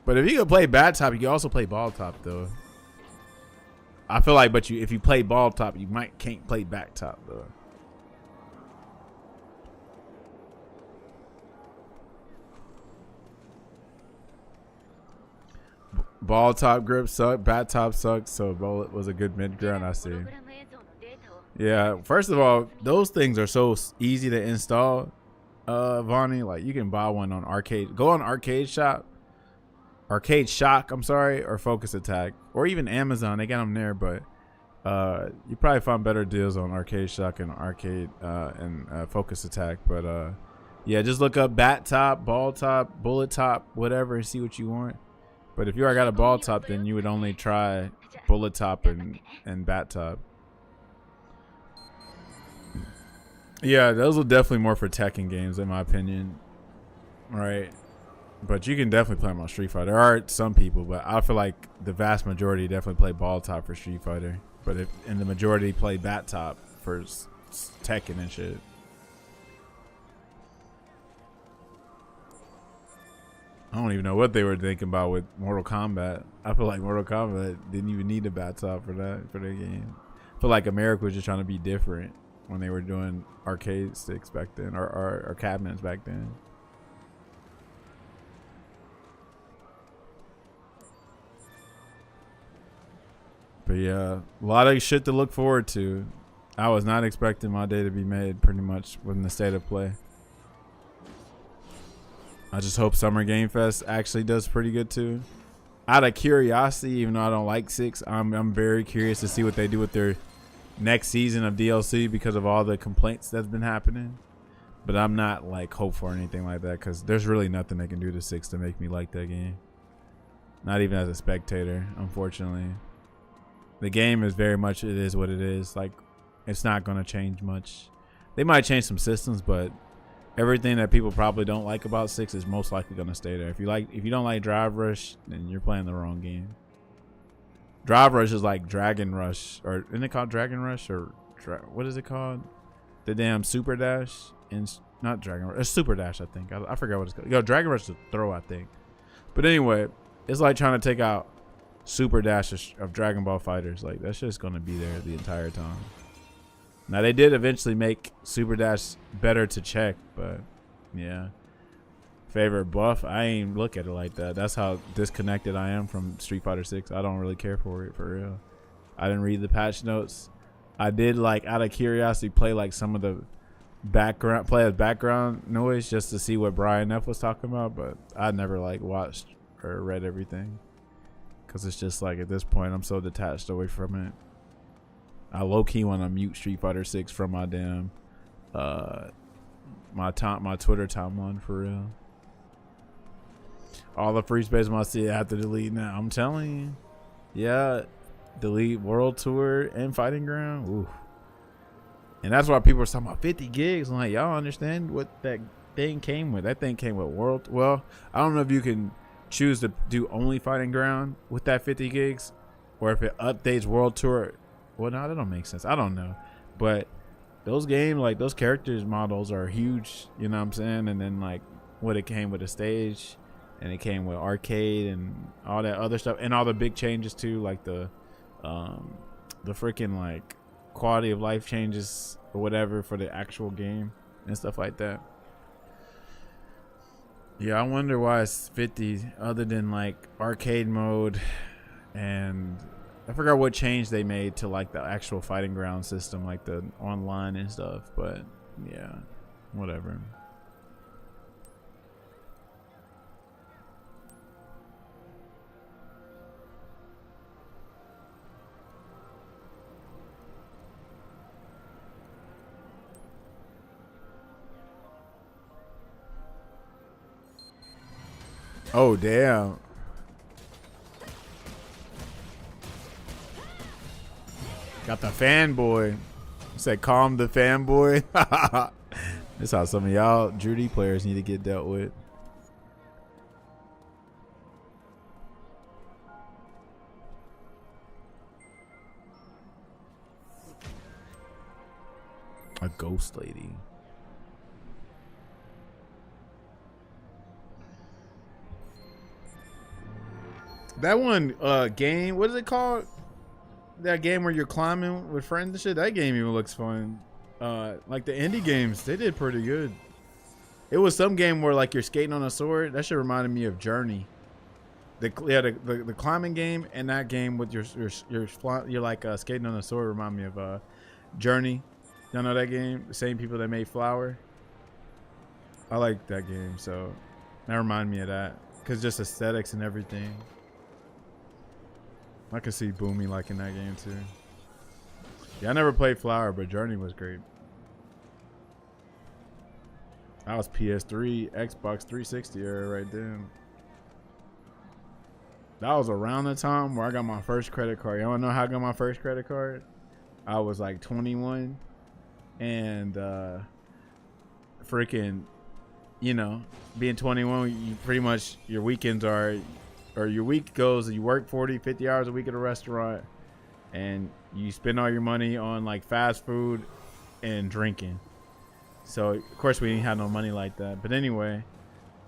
But if you can play bat top, you can also play ball top though. I feel like, but if you play ball top, you can't play back top though. Ball top grip sucked, bat top sucked, so bullet was a good mid ground. I see. Yeah, first of all, those things are so easy to install, Vonnie. Like, you can buy one on arcade. Go on Arcade Shock, I'm sorry, or Focus Attack, or even Amazon. They got them there, but you probably find better deals on Arcade Shock and Focus Attack. But yeah, just look up bat top, ball top, bullet top, whatever, and see what you want. But if you already got a ball top, then you would only try bullet top and bat top. Yeah, those are definitely more for Tekken games, in my opinion. Right. But you can definitely play them on Street Fighter. There are some people, but I feel like the vast majority definitely play ball top for Street Fighter. But and the majority play bat top for Tekken and shit. I don't even know what they were thinking about with Mortal Kombat. I feel like Mortal Kombat didn't even need a bat top for their game. I feel like America was just trying to be different when they were doing arcade sticks back then, or cabinets back then. But yeah, a lot of shit to look forward to. I was not expecting my day to be made pretty much when the state of play. I just hope Summer Game Fest actually does pretty good too. Out of curiosity, even though I don't like 6, I'm very curious to see what they do with their next season of DLC because of all the complaints that's been happening. But I'm not like hopeful or anything like that, because there's really nothing they can do to 6 to make me like that game. Not even as a spectator, unfortunately. The game is very much, it is what it is. Like, it's not going to change much. They might change some systems, but everything that people probably don't like about 6 is most likely going to stay there. If you don't like Drive Rush, then you're playing the wrong game. Drive Rush is like Dragon Rush, or isn't it called Dragon Rush, or what is it called? The damn Super Dash, and not Dragon Rush, it's Super Dash, I think. I forgot what it's called. Yo, Dragon Rush is a throw, I think. But anyway, it's like trying to take out Super Dash of Dragon Ball Fighters. Like, that's just gonna be there the entire time. Now, they did eventually make Super Dash better to check, but yeah. Favorite buff, I ain't look at it like that. That's how disconnected I am from Street Fighter 6. I don't really care for it, for real. I didn't read the patch notes. I did, like, out of curiosity, play like some of the background noise just to see what Brian F was talking about, but I never like watched or read everything, because it's just like, at this point, I'm so detached away from it. I low-key want to mute Street Fighter 6 from my damn my Twitter timeline, for real. All the free space I see I have to delete now. I'm telling you. Yeah, delete World Tour and Fighting Ground. Ooh. And that's why people are talking about 50 gigs. I'm like, y'all understand what that thing came with? That thing came with World. Well, I don't know if you can choose to do only Fighting Ground with that 50 gigs, or if it updates World Tour. Well, no, that don't make sense. I don't know. But those games, like, those characters models are huge, you know what I'm saying? And then, like, what it came with a stage, and it came with arcade and all that other stuff, and all the big changes too, like the freaking, like, quality of life changes or whatever for the actual game and stuff like that. Yeah, I wonder why it's 50 other than like arcade mode, and I forgot what change they made to like the actual fighting ground system, like the online and stuff, but yeah, whatever. Oh, damn. Got the fanboy. Said calm the fanboy. That's how some of y'all Judy players need to get dealt with. A ghost lady. That one game, what is it called? That game where you're climbing with friends and shit. That game even looks fun. Like the indie games, they did pretty good. It was some game where like you're skating on a sword. That shit reminded me of Journey. The climbing game and that game with you're like skating on a sword remind me of Journey. Y'all know that game? The same people that made Flower. I like that game, so that remind me of that. Cause just aesthetics and everything. I could see Boomy liking that game too. Yeah, I never played Flower, but Journey was great. That was PS3, Xbox 360 era right then. That was around the time where I got my first credit card. You wanna know how I got my first credit card? I was like 21 and freaking, you know, being 21, you pretty much, your weekends are, or your week goes, you work 40, 50 hours a week at a restaurant and you spend all your money on like fast food and drinking. So of course we didn't have no money like that. But anyway,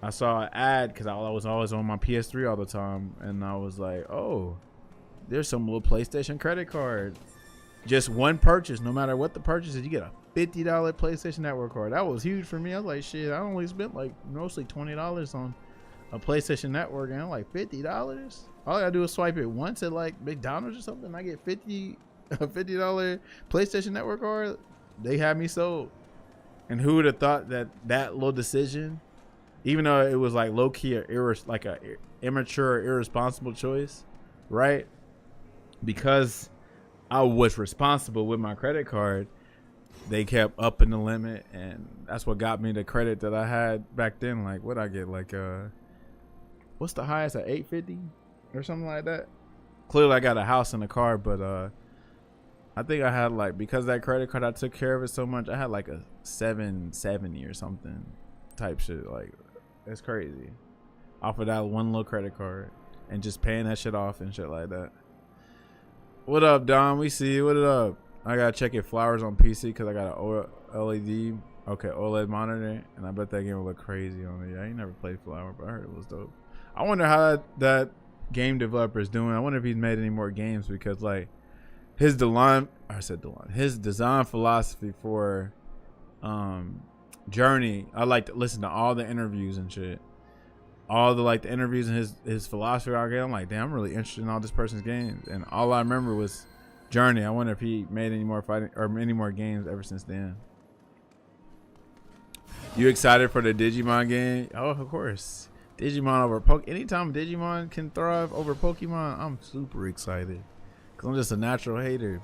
I saw an ad because I was always on my PS3 all the time. And I was like, oh, there's some little PlayStation credit card. Just one purchase, no matter what the purchase is, you get a $50 PlayStation Network card. That was huge for me. I was like, shit, I only spent like mostly $20 on a PlayStation Network, and I'm like, $50? All I gotta do is swipe it once at like McDonald's or something. I get a $50 PlayStation Network card. They had me sold. And who would have thought that that little decision, even though it was like low key like a immature, irresponsible choice, right? Because I was responsible with my credit card, they kept upping the limit, and that's what got me the credit that I had back then. Like, what I get, like what's the highest at 850 or something like that? Clearly I got a house and a car, but I think I had like, because that credit card, I took care of it so much, I had like a 770 or something type shit. Like, it's crazy off of that one little credit card and just paying that shit off and shit like that. What up, Don? We see you. What up? I gotta check if Flowers on PC because I got an LED, OLED monitor, and I bet that game will look crazy on it. Yeah, I ain't never played Flower, but I heard it was dope. I wonder how that game developer is doing. I wonder if he's made any more games, because like his design philosophy for Journey, I like to listen to all the interviews and shit. All the the interviews and his philosophy out there. I'm like, damn, I'm really interested in all this person's games. And all I remember was Journey. I wonder if he made any more fighting or any more games ever since then. You excited for the Digimon game? Oh, of course. Digimon over Pokemon. Anytime Digimon can thrive over Pokemon, I'm super excited. Cause I'm just a natural hater.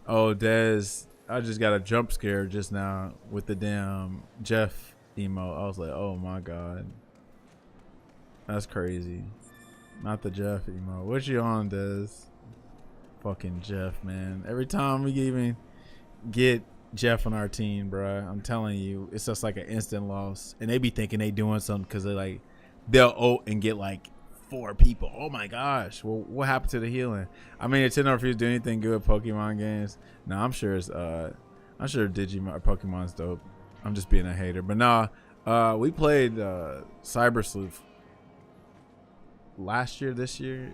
Oh, Dez, I just got a jump scare just now with the damn Jeff emo. I was like, oh my god. That's crazy. Not the Jeff emo. What you on, Dez? Fucking Jeff, man. Every time we even get Jeff on our team, bruh, I'm telling you, it's just like an instant loss. And they be thinking they doing something because they'll ult and get like 4 people. Oh my gosh. Well, what happened to the healing? I mean, Nintendo refused to do anything good with Pokemon games. No, I'm sure Digimon or Pokemon's dope. I'm just being a hater. But nah, we played Cyber Sleuth last year, this year,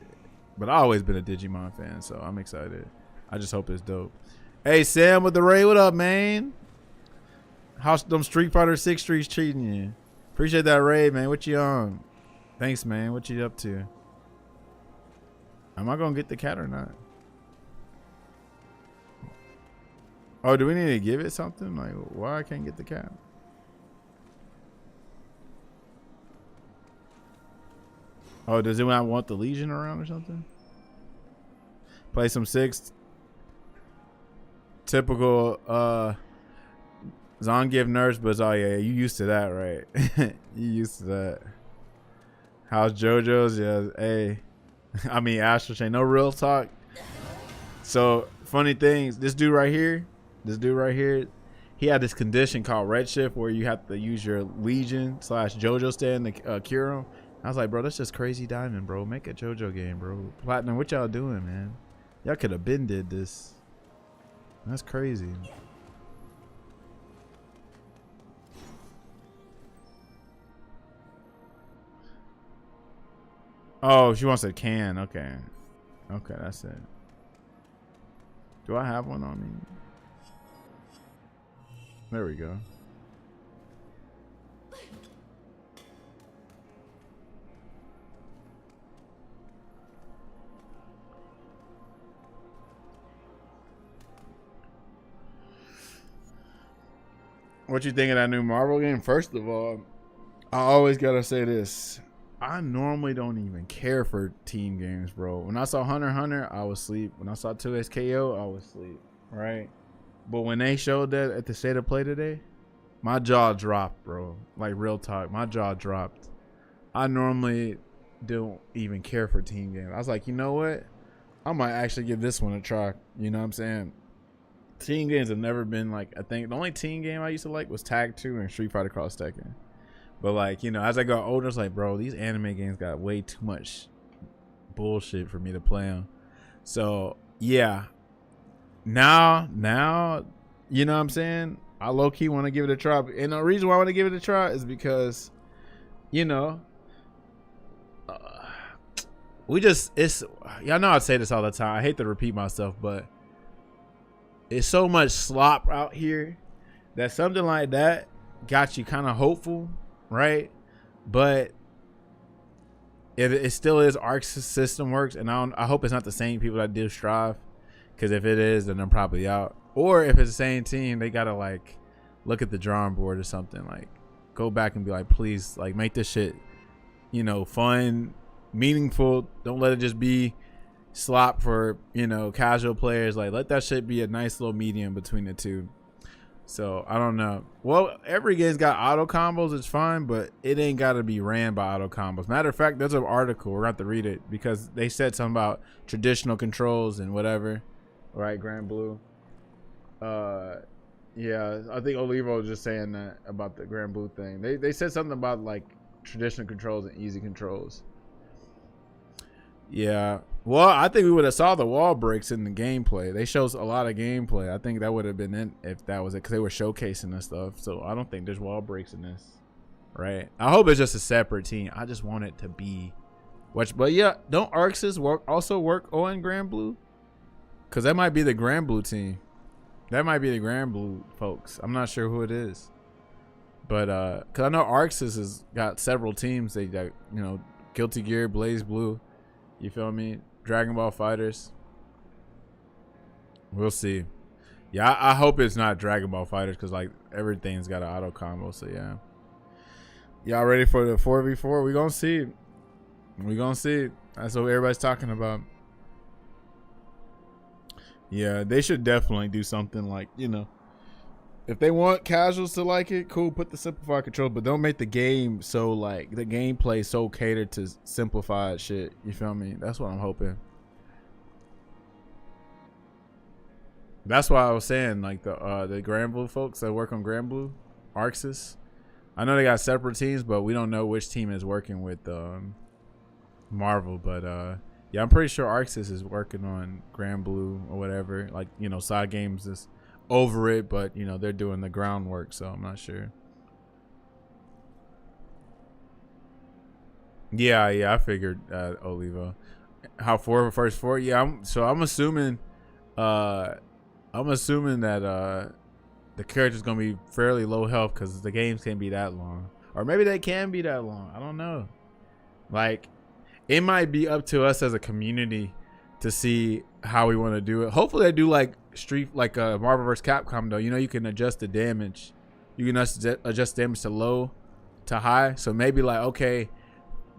but I've always been a Digimon fan, so I'm excited. I just hope it's dope. Hey, Sam with the Ray, what up, man? How's them Street Fighter 6 streets treating you? Appreciate that raid, man. What you on? Thanks, man. What you up to? Am I gonna get the cat or not? Oh, do we need to give it something? Like, why I can't get the cat? Oh, does it not want the Legion around or something? Play some 6. Typical Zangief nerfs, but oh yeah, you used to that, right? You used to that. How's JoJo's? Yeah, hey. I mean, Astral Chain. No real talk. So, funny things. This dude right here, he had this condition called Redshift where you have to use your Legion / JoJo stand to cure him. I was like, bro, that's just crazy diamond, bro. Make a JoJo game, bro. Platinum, what y'all doing, man? Y'all could have been did this. That's crazy. Oh, she wants a can. Okay. Okay, that's it. Do I have one on me? There we go. What you think of that new Marvel game? First of all, I always gotta say this. I normally don't even care for team games, bro. When I saw Hunter x Hunter, I was asleep. When I saw 2SKO, I was asleep. Right? But when they showed that at the State of Play today, my jaw dropped, bro. Like, real talk. My jaw dropped. I normally don't even care for team games. I was like, you know what? I might actually give this one a try. You know what I'm saying? Team games have never been like, I think the only team game I used to like was Tag 2 and Street Fighter Cross Tekken. But like, you know, as I got older, it's like, bro, these anime games got way too much bullshit for me to play on. So yeah, now, you know what I'm saying? I low key want to give it a try, and the reason why I want to give it a try is because, you know, y'all know I say this all the time. I hate to repeat myself, but it's so much slop out here that something like that got you kind of hopeful, right? But it still is Arc's system works, and I hope it's not the same people that did Strive, because if it is, then I'm probably out. Or if it's the same team, they gotta like look at the drawing board or something, like go back and be like, please, like, make this shit, you know, fun, meaningful. Don't let it just be slop for, you know, casual players. Like, let that shit be a nice little medium between the two. So I don't know. Well, every game's got auto combos, it's fine, but it ain't gotta be ran by auto combos. Matter of fact, there's an article, we're gonna have to read it, because they said something about traditional controls and whatever. All right, Grand Blue. Yeah, I think Olivo was just saying that about the Grand Blue thing. They said something about like traditional controls and easy controls. Yeah, well, I think we would have saw the wall breaks in the gameplay. They showed a lot of gameplay. I think that would have been in if that was it, because they were showcasing this stuff. So I don't think there's wall breaks in this, right? I hope it's just a separate team. I just want it to be, but yeah, don't Arxis also work on Grand Blue? Because that might be the Grand Blue team. That might be the Grand Blue folks. I'm not sure who it is, but because I know Arxis has got several teams. They got, you know, Guilty Gear, Blaze Blue. You feel me? Dragon Ball Fighters. We'll see. Yeah, I hope it's not Dragon Ball Fighters, because like everything's got an auto combo. So yeah. Y'all ready for the 4v4? We gonna see. We gonna see. That's what everybody's talking about. Yeah, they should definitely do something like, you know, if they want casuals to like it, cool, put the simplified control, but don't make the game so like the gameplay so catered to simplified shit. You feel me? That's what I'm hoping. That's why I was saying, like, the Grand Blue folks that work on Grand Blue, Arxis. I know they got separate teams, but we don't know which team is working with Marvel. But yeah, I'm pretty sure Arxis is working on Grand Blue or whatever. Like, you know, Side Games is over it, but you know, they're doing the groundwork, so I'm not sure. Yeah, I figured Olivo. How first four? Yeah, I'm assuming that the character's gonna be fairly low health, because the games can't be that long. or maybe they can be that long. I don't know. Like, it might be up to us as a community to see how we want to do it. Hopefully they do like Marvel vs. Capcom though. You know, you can adjust the damage. You can adjust damage to low to high. So maybe like, okay,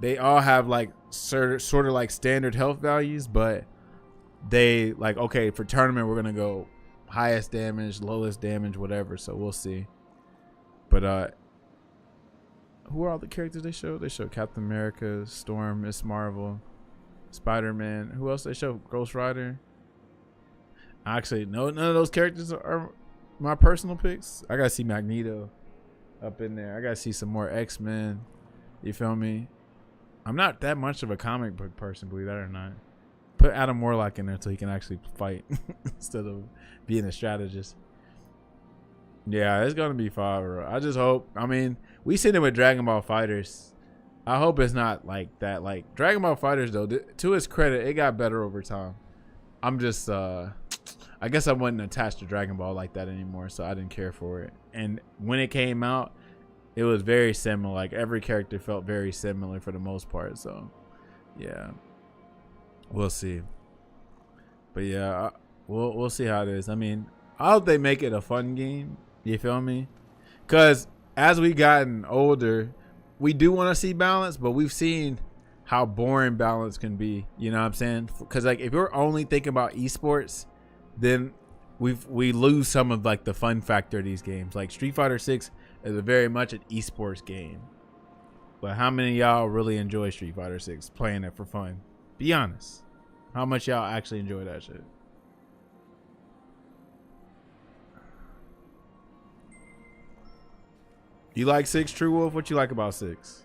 they all have like sort of like standard health values, but they like, okay, for tournament we're gonna go highest damage, lowest damage, whatever. So we'll see. But who are all the characters they show? They show Captain America, Storm, Miss Marvel, Spider-Man. Who else they show? Ghost Rider. Actually, no, none of those characters are my personal picks. I gotta see Magneto up in there. I gotta see some more X-Men. You feel me? I'm not that much of a comic book person, believe that or not. Put Adam Warlock in there so he can actually fight instead of being a strategist. Yeah, it's gonna be fire. I just hope. I mean, we seen it with Dragon Ball Fighters. I hope it's not like that. Like Dragon Ball Fighters, though, to its credit, it got better over time. I'm just, I guess I wasn't attached to Dragon Ball like that anymore, so I didn't care for it. And when it came out, it was very similar. Like every character felt very similar for the most part. So, yeah, we'll see. But yeah, we'll see how it is. I mean, I hope they make it a fun game. You feel me? Because as we gotten older, we do want to see balance, but we've seen how boring balance can be. You know what I'm saying? Because like if you're only thinking about esports, then we lose some of like the fun factor of these games. Like Street Fighter 6 is very much an esports game, but how many of y'all really enjoy Street Fighter 6 playing it for fun? Be honest. How much y'all actually enjoy that shit? You like 6, True Wolf? What you like about 6?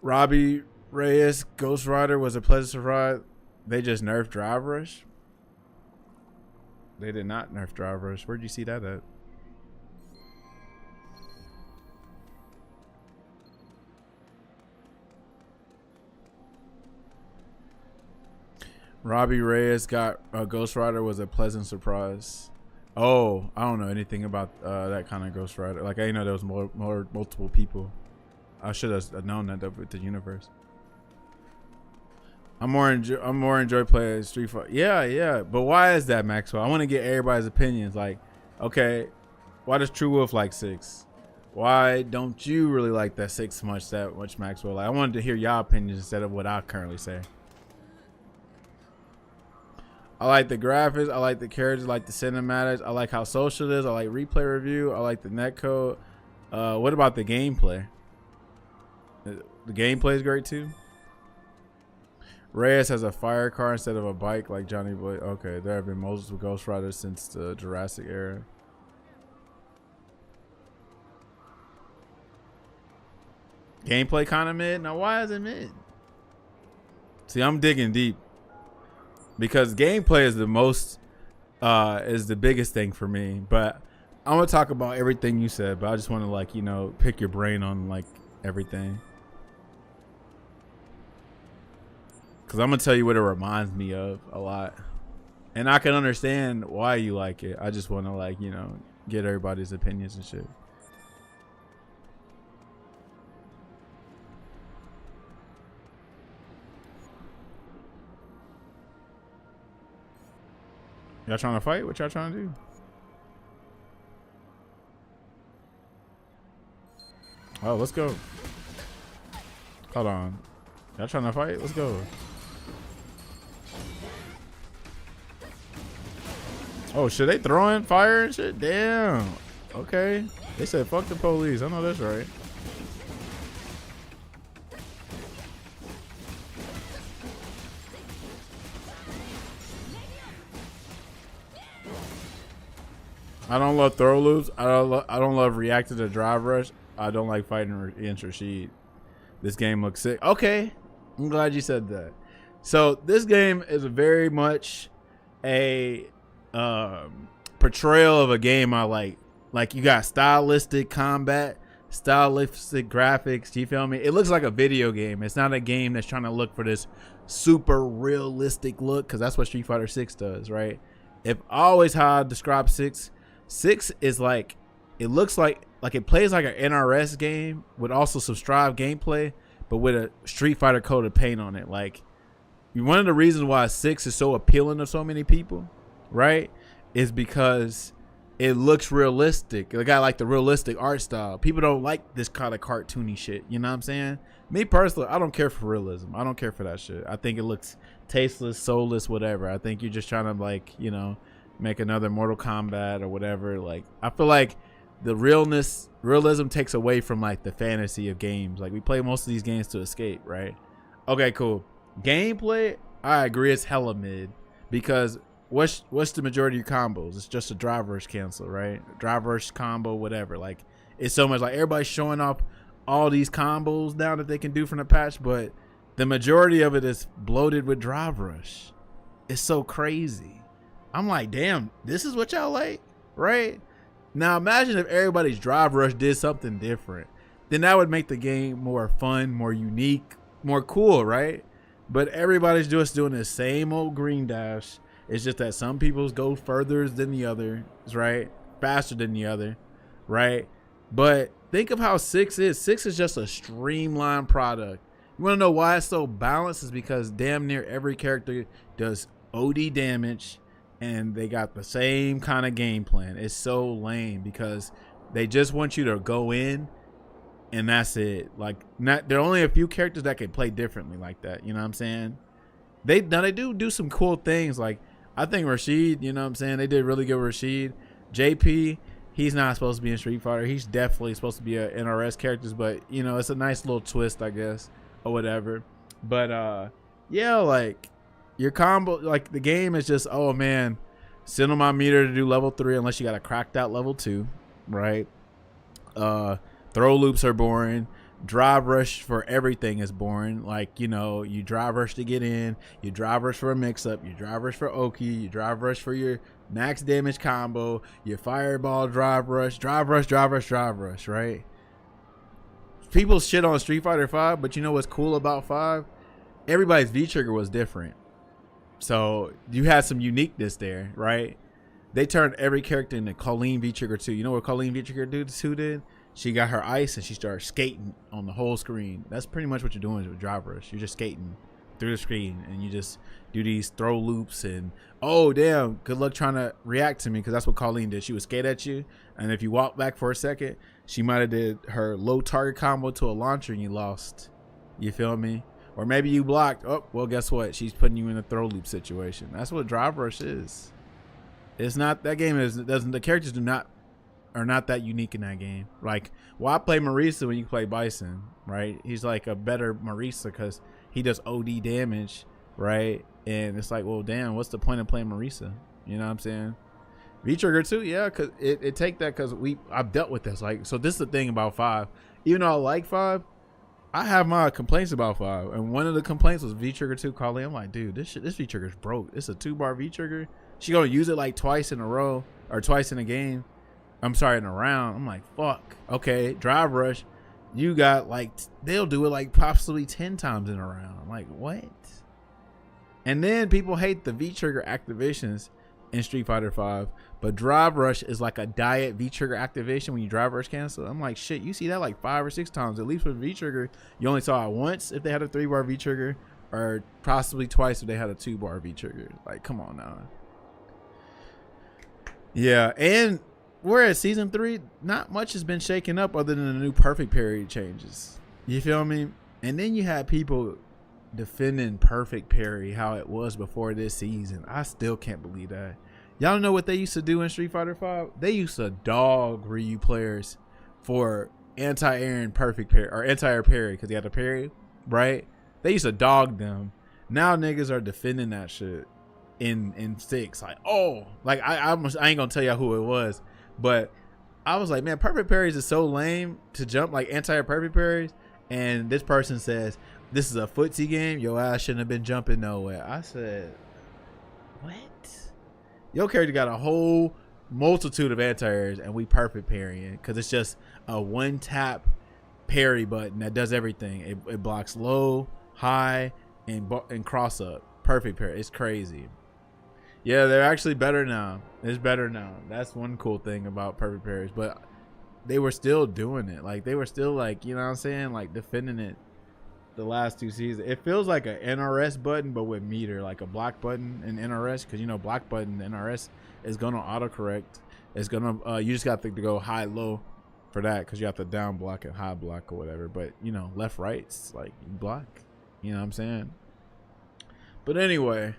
Robbie Reyes, Ghost Rider was a pleasant surprise. They just nerfed Drive Rush. They did not nerf Drive Rush. Where'd you see that at? Robbie Reyes got Ghost Rider was a pleasant surprise. Oh, I don't know anything about that kind of Ghost Rider. Like I didn't know there was multiple people. I should have known that with the universe. I'm more enjoy playing Street Fighter. Yeah. But why is that, Maxwell? I want to get everybody's opinions. Like, okay, why does True Wolf like 6? Why don't you really like that 6 that much, Maxwell? Like, I wanted to hear y'all opinions instead of what I currently say. I like the graphics. I like the characters. I like the cinematics. I like how social it is. I like replay review. I like the netcode. What about the gameplay? The gameplay is great too. Reyes has a fire car instead of a bike like Johnny Boy. Okay, there have been multiple Ghost Riders since the Jurassic era. Gameplay kind of mid. Now, why is it mid? See, I'm digging deep. Because gameplay is the biggest thing for me. But I'm gonna talk about everything you said. But I just want to like, you know, pick your brain on like everything. Cause I'm gonna tell you what it reminds me of a lot, and I can understand why you like it. I just want to like, you know, get everybody's opinions and shit. Y'all trying to fight? What y'all trying to do? Oh, let's go. Hold on. Y'all trying to fight? Let's go. Oh shit, they throwing fire and shit? Damn. Okay. They said fuck the police. I know that's right. I don't love throw loops. I don't love reacting to Drive Rush. I don't like fighting against Rashid. This game looks sick. Okay. I'm glad you said that. So this game is very much a portrayal of a game I like. Like you got stylistic combat, stylistic graphics. Do you feel me? It looks like a video game. It's not a game that's trying to look for this super realistic look, because that's what Street Fighter 6 does, right? If always how I describe 6 is like, it looks like like it plays like an NRS game with also some Strive gameplay, but with a Street Fighter coated paint on it. Like one of the reasons why 6 is so appealing to so many people, right, is because it looks realistic. It got like the realistic art style. People don't like this kind of cartoony shit. You know what I'm saying? Me personally, I don't care for realism. I don't care for that shit. I think it looks tasteless, soulless, whatever. I think you're just trying to like, you know, make another Mortal Kombat or whatever. Like I feel like the realism takes away from like the fantasy of games. Like we play most of these games to escape, right? Okay, cool. Gameplay, I agree, it's hella mid because what's the majority of your combos? It's just a drive rush cancel, right? Drive rush combo, whatever. Like it's so much like everybody's showing off all these combos now that they can do from the patch, but the majority of it is bloated with drive rush. It's so crazy. I'm like, damn, this is what y'all like, right? Now imagine if everybody's drive rush did something different. Then that would make the game more fun, more unique, more cool, right? But everybody's just doing the same old green dash. It's just that some people's go further than the others, right? Faster than the other, right? But think of how 6 is. 6 is just a streamlined product. You want to know why it's so balanced? Is because damn near every character does OD damage and they got the same kind of game plan. It's so lame because they just want you to go in and that's it. Like there are only a few characters that can play differently like that. You know what I'm saying? They do some cool things. Like I think Rashid, you know what I'm saying? They did really good with Rashid. JP, he's not supposed to be in Street Fighter. He's definitely supposed to be a NRS characters, but you know, it's a nice little twist, I guess, or whatever. But yeah, like your combo, like the game is just, oh man, send on my meter to do level 3 unless you got a cracked out level 2, right? Throw loops are boring. Drive rush for everything is boring. Like, you know, you drive rush to get in, you drive rush for a mix-up, you drive rush for Oki, you drive rush for your max damage combo, your fireball drive rush, right? People shit on Street Fighter 5, but you know what's cool about 5? Everybody's V-trigger was different. So you had some uniqueness there, right? They turned every character into Colleen V-trigger 2. You know what Colleen V-trigger 2 did? She got her ice and she started skating on the whole screen. That's pretty much what you're doing with drive rush. You're just skating through the screen and you just do these throw loops and, oh damn, good luck trying to react to me, because that's what Colleen did. She would skate at you, and if you walk back for a second, she might have did her low target combo to a launcher and you lost. You feel me? Or maybe you blocked. Oh, well, guess what? She's putting you in a throw loop situation. That's what drive rush is. It's not, that game is, doesn't, the characters are not that unique in that game. Like, why play Marisa when you play Bison, right? He's like a better Marisa because he does OD damage, right? And it's like, well, damn, what's the point of playing Marisa? You know what I'm saying? V-trigger 2, yeah, because it take that, because I've dealt with this. Like, so this is the thing about 5. Even though I like 5, I have my complaints about 5, and one of the complaints was V-trigger 2. Calling, I'm like, dude, this V-trigger is broke. It's a 2-bar V-trigger. She gonna use it like twice in a row or twice in a game. I'm sorry, in a round. I'm like, fuck. Okay, drive rush. You got like, they'll do it like possibly 10 times in a round. I'm like, what? And then people hate the V-trigger activations in Street Fighter 5, but drive rush is like a diet V-trigger activation when you drive rush cancel. I'm like, shit, you see that like 5 or 6 times. At least with V-trigger, you only saw it once if they had a 3-bar V-trigger, or possibly twice if they had a 2-bar V-trigger. Like, come on now. Yeah, and we're at season 3. Not much has been shaken up other than the new perfect parry changes. You feel me? And then you have people defending perfect parry how it was before this season. I still can't believe that. Y'all know what they used to do in Street Fighter 5? They used to dog Ryu players for anti-air and perfect parry, or anti-air parry, because they had a parry, right? They used to dog them. Now niggas are defending that shit in 6. Like, oh, like I ain't gonna tell y'all who it was, but I was like, man, perfect parries is so lame to jump, like anti-air perfect parries. And this person says, this is a footsie game, your ass shouldn't have been jumping nowhere. I said, what? Your character got a whole multitude of anti-airs and we perfect parrying, because it's just a one tap parry button that does everything. It blocks low, high, and cross up. Perfect parry. It's crazy. Yeah, they're actually better now. It's better now. That's one cool thing about perfect parries. But they were still doing it. Like they were still like, you know what I'm saying, like defending it the last 2 seasons. It feels like an NRS button, but with meter, like a block button in NRS, because you know block button NRS is gonna autocorrect. It's gonna you just got to go high low for that, because you have to down block and high block or whatever. But you know left right's like you block. You know what I'm saying? But anyway,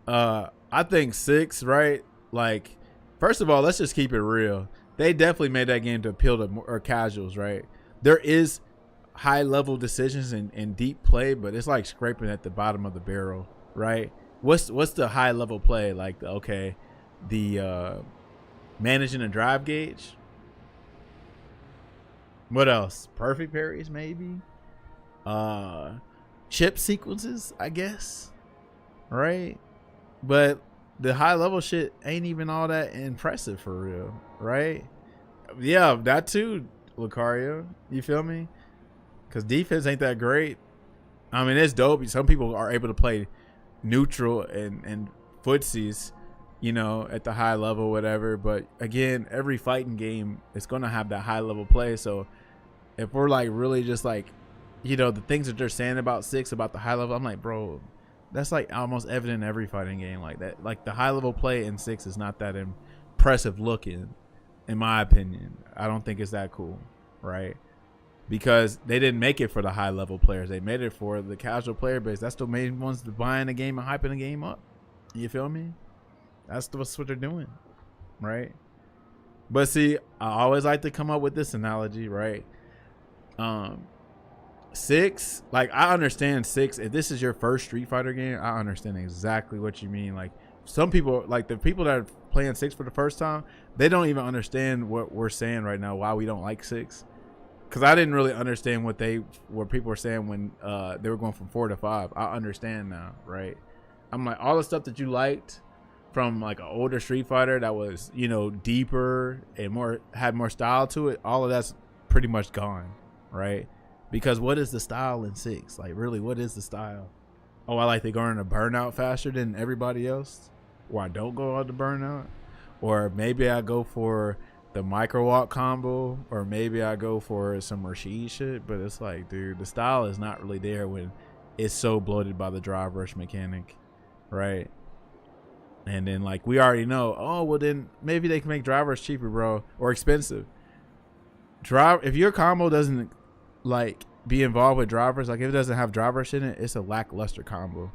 I think 6, right? Like, first of all, let's just keep it real. They definitely made that game to appeal to more casuals, right? There is high level decisions and deep play, but it's like scraping at the bottom of the barrel, right? What's the high level play? Like, okay, the managing a drive gauge. What else? Perfect parries, maybe. Chip sequences, I guess. Right? But the high level shit ain't even all that impressive for real, right? Yeah, that too, Lucario. You feel me? Because defense ain't that great. I mean, it's dope. Some people are able to play neutral and footsies, you know, at the high level, whatever. But again, every fighting game is going to have that high level play. So if we're like really just like, you know, the things that they're saying about 6, about the high level, I'm like, bro, that's like almost evident in every fighting game like that. Like the high level play in 6 is not that impressive looking, in my opinion. I don't think it's that cool, right? Because they didn't make it for the high level players. They made it for the casual player base. That's the main ones that buying the game and hyping the game up. You feel me? That's what they're doing, right? But see, I always like to come up with this analogy, right? 6, like I understand 6. If this is your first Street Fighter game, I understand exactly what you mean. Like some people, like the people that are playing 6 for the first time, they don't even understand what we're saying right now, why we don't like 6. Because I didn't really understand what people were saying when they were going from 4 to 5. I understand now, right? I'm like, all the stuff that you liked from like an older Street Fighter that was, you know, deeper and had more style to it, all of that's pretty much gone, right? Because what is the style in 6? Like, really, what is the style? Oh, I like to go into burnout faster than everybody else, or I don't go out to burnout, or maybe I go for the micro walk combo, or maybe I go for some Rashid shit. But it's like, dude, the style is not really there when it's so bloated by the drive rush mechanic, right? And then like we already know, oh well, then maybe they can make drive rush cheaper, bro, or expensive. If your combo doesn't like be involved with drivers, like if it doesn't have drive rush in it, it's a lackluster combo.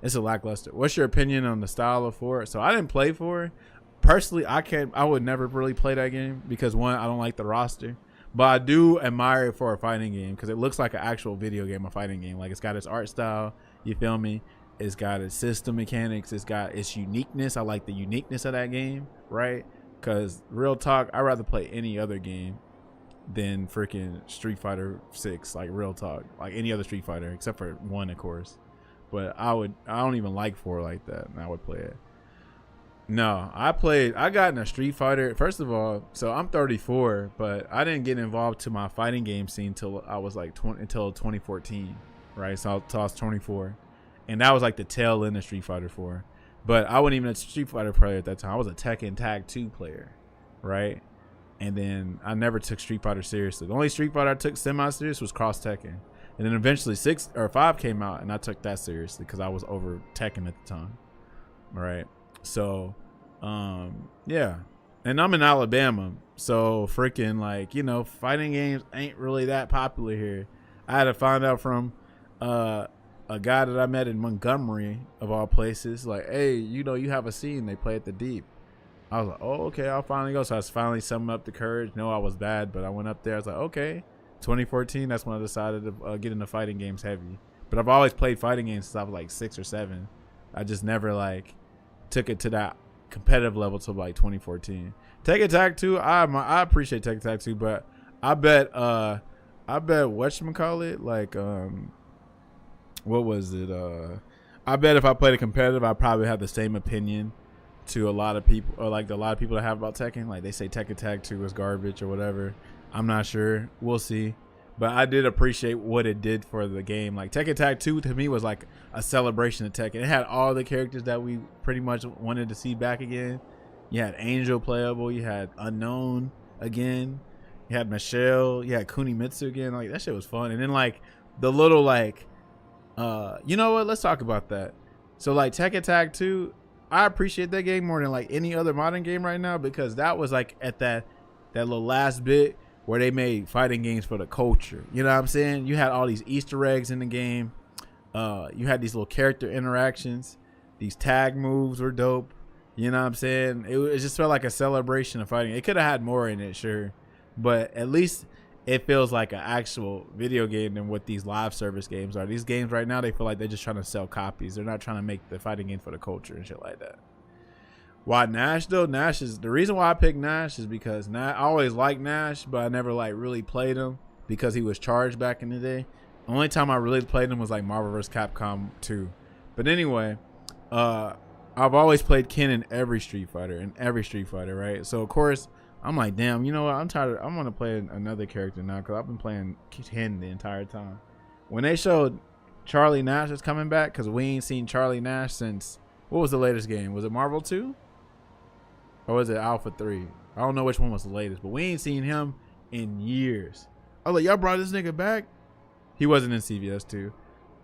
It's a lackluster. What's your opinion on the style of 4? So I didn't play 4. Personally, I would never really play that game because, one, I don't like the roster, but I do admire it for a fighting game because it looks like an actual video game, a fighting game. Like it's got its art style, you feel me? It's got its system mechanics, it's got its uniqueness. I like the uniqueness of that game, right? Because real talk, I'd rather play any other game than freaking Street Fighter 6, like real talk, like any other Street Fighter except for 1, of course. But I don't even like 4 like that, and I would play it. No, I got in a Street Fighter. First of all, so I'm 34, but I didn't get involved to my fighting game scene till I was like until 2014, right? So I was 24, and that was like the tail end of Street Fighter 4. But I wasn't even a Street Fighter player at that time. I was a Tekken Tag 2 player, right? And then I never took Street Fighter seriously. The only Street Fighter I took semi-serious was Cross Tekken, and then eventually 6 or 5 came out, and I took that seriously because I was over Tekken at the time, right? So yeah, and I'm in Alabama, so freaking like, you know, fighting games ain't really that popular here. I had to find out from a guy that I met in Montgomery, of all places, like, hey, you know, you have a scene, they play at the Deep. I was like, oh, okay, I'll finally go. So I was finally summoning up the courage. No, I was bad, but I went up there. I was like, okay. 2014, that's when I decided to get into fighting games heavy. But I've always played fighting games since I was like 6 or 7. I just never like took it to that competitive level till like 2014. Tekken Tag 2, I appreciate Tekken Tag 2, but I bet whatchamacallit, like what was it? I bet if I played a competitive, I'd probably have the same opinion to a lot of people, or like a lot of people that have about Tekken. Like they say Tekken Tag 2 is garbage or whatever. I'm not sure. We'll see. But I did appreciate what it did for the game. Like Tekken Tag 2 to me was like a celebration of Tekken. It had all the characters that we pretty much wanted to see back again. You had Angel playable. You had Unknown again. You had Michelle. You had Kunimitsu again. Like that shit was fun. And then like the little like, you know what? Let's talk about that. So like Tekken Tag 2, I appreciate that game more than like any other modern game right now because that was like at that little last bit where they made fighting games for the culture. You know what I'm saying? You had all these Easter eggs in the game. You had these little character interactions. These tag moves were dope. You know what I'm saying? It just felt like a celebration of fighting. It could have had more in it, sure. But at least it feels like an actual video game than what these live service games are. These games right now, they feel like they're just trying to sell copies. They're not trying to make the fighting game for the culture and shit like that. Why Nash though? Nash is the reason why I picked Nash is because I always liked Nash, but I never like really played him because he was charged back in the day. The only time I really played him was like Marvel vs. Capcom 2. But anyway, I've always played Ken in every Street Fighter, right? So of course I'm like, damn, you know what? I'm tired. I'm gonna play another character now because I've been playing Ken the entire time. When they showed Charlie Nash is coming back, because we ain't seen Charlie Nash since what was the latest game? Was it Marvel 2? Or was it Alpha 3? I don't know which one was the latest, but we ain't seen him in years. I was like, y'all brought this nigga back? He wasn't in CVS 2.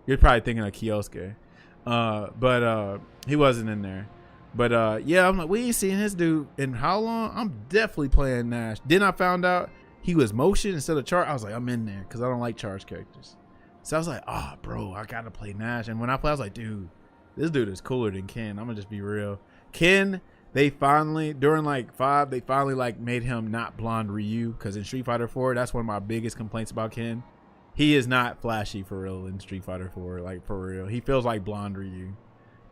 You're probably thinking of Kioske. But he wasn't in there. But yeah, I'm like, we ain't seen this dude in how long? I'm definitely playing Nash. Then I found out he was motion instead of charge. I was like, I'm in there because I don't like charge characters. So I was like, oh, bro, I gotta play Nash. And when I play, I was like, dude, this dude is cooler than Ken. I'm gonna just be real. Ken, they finally during like 5, they finally like made him not blonde Ryu, because in Street Fighter 4, that's one of my biggest complaints about Ken. He is not flashy for real in Street Fighter 4, like for real. He feels like blonde Ryu.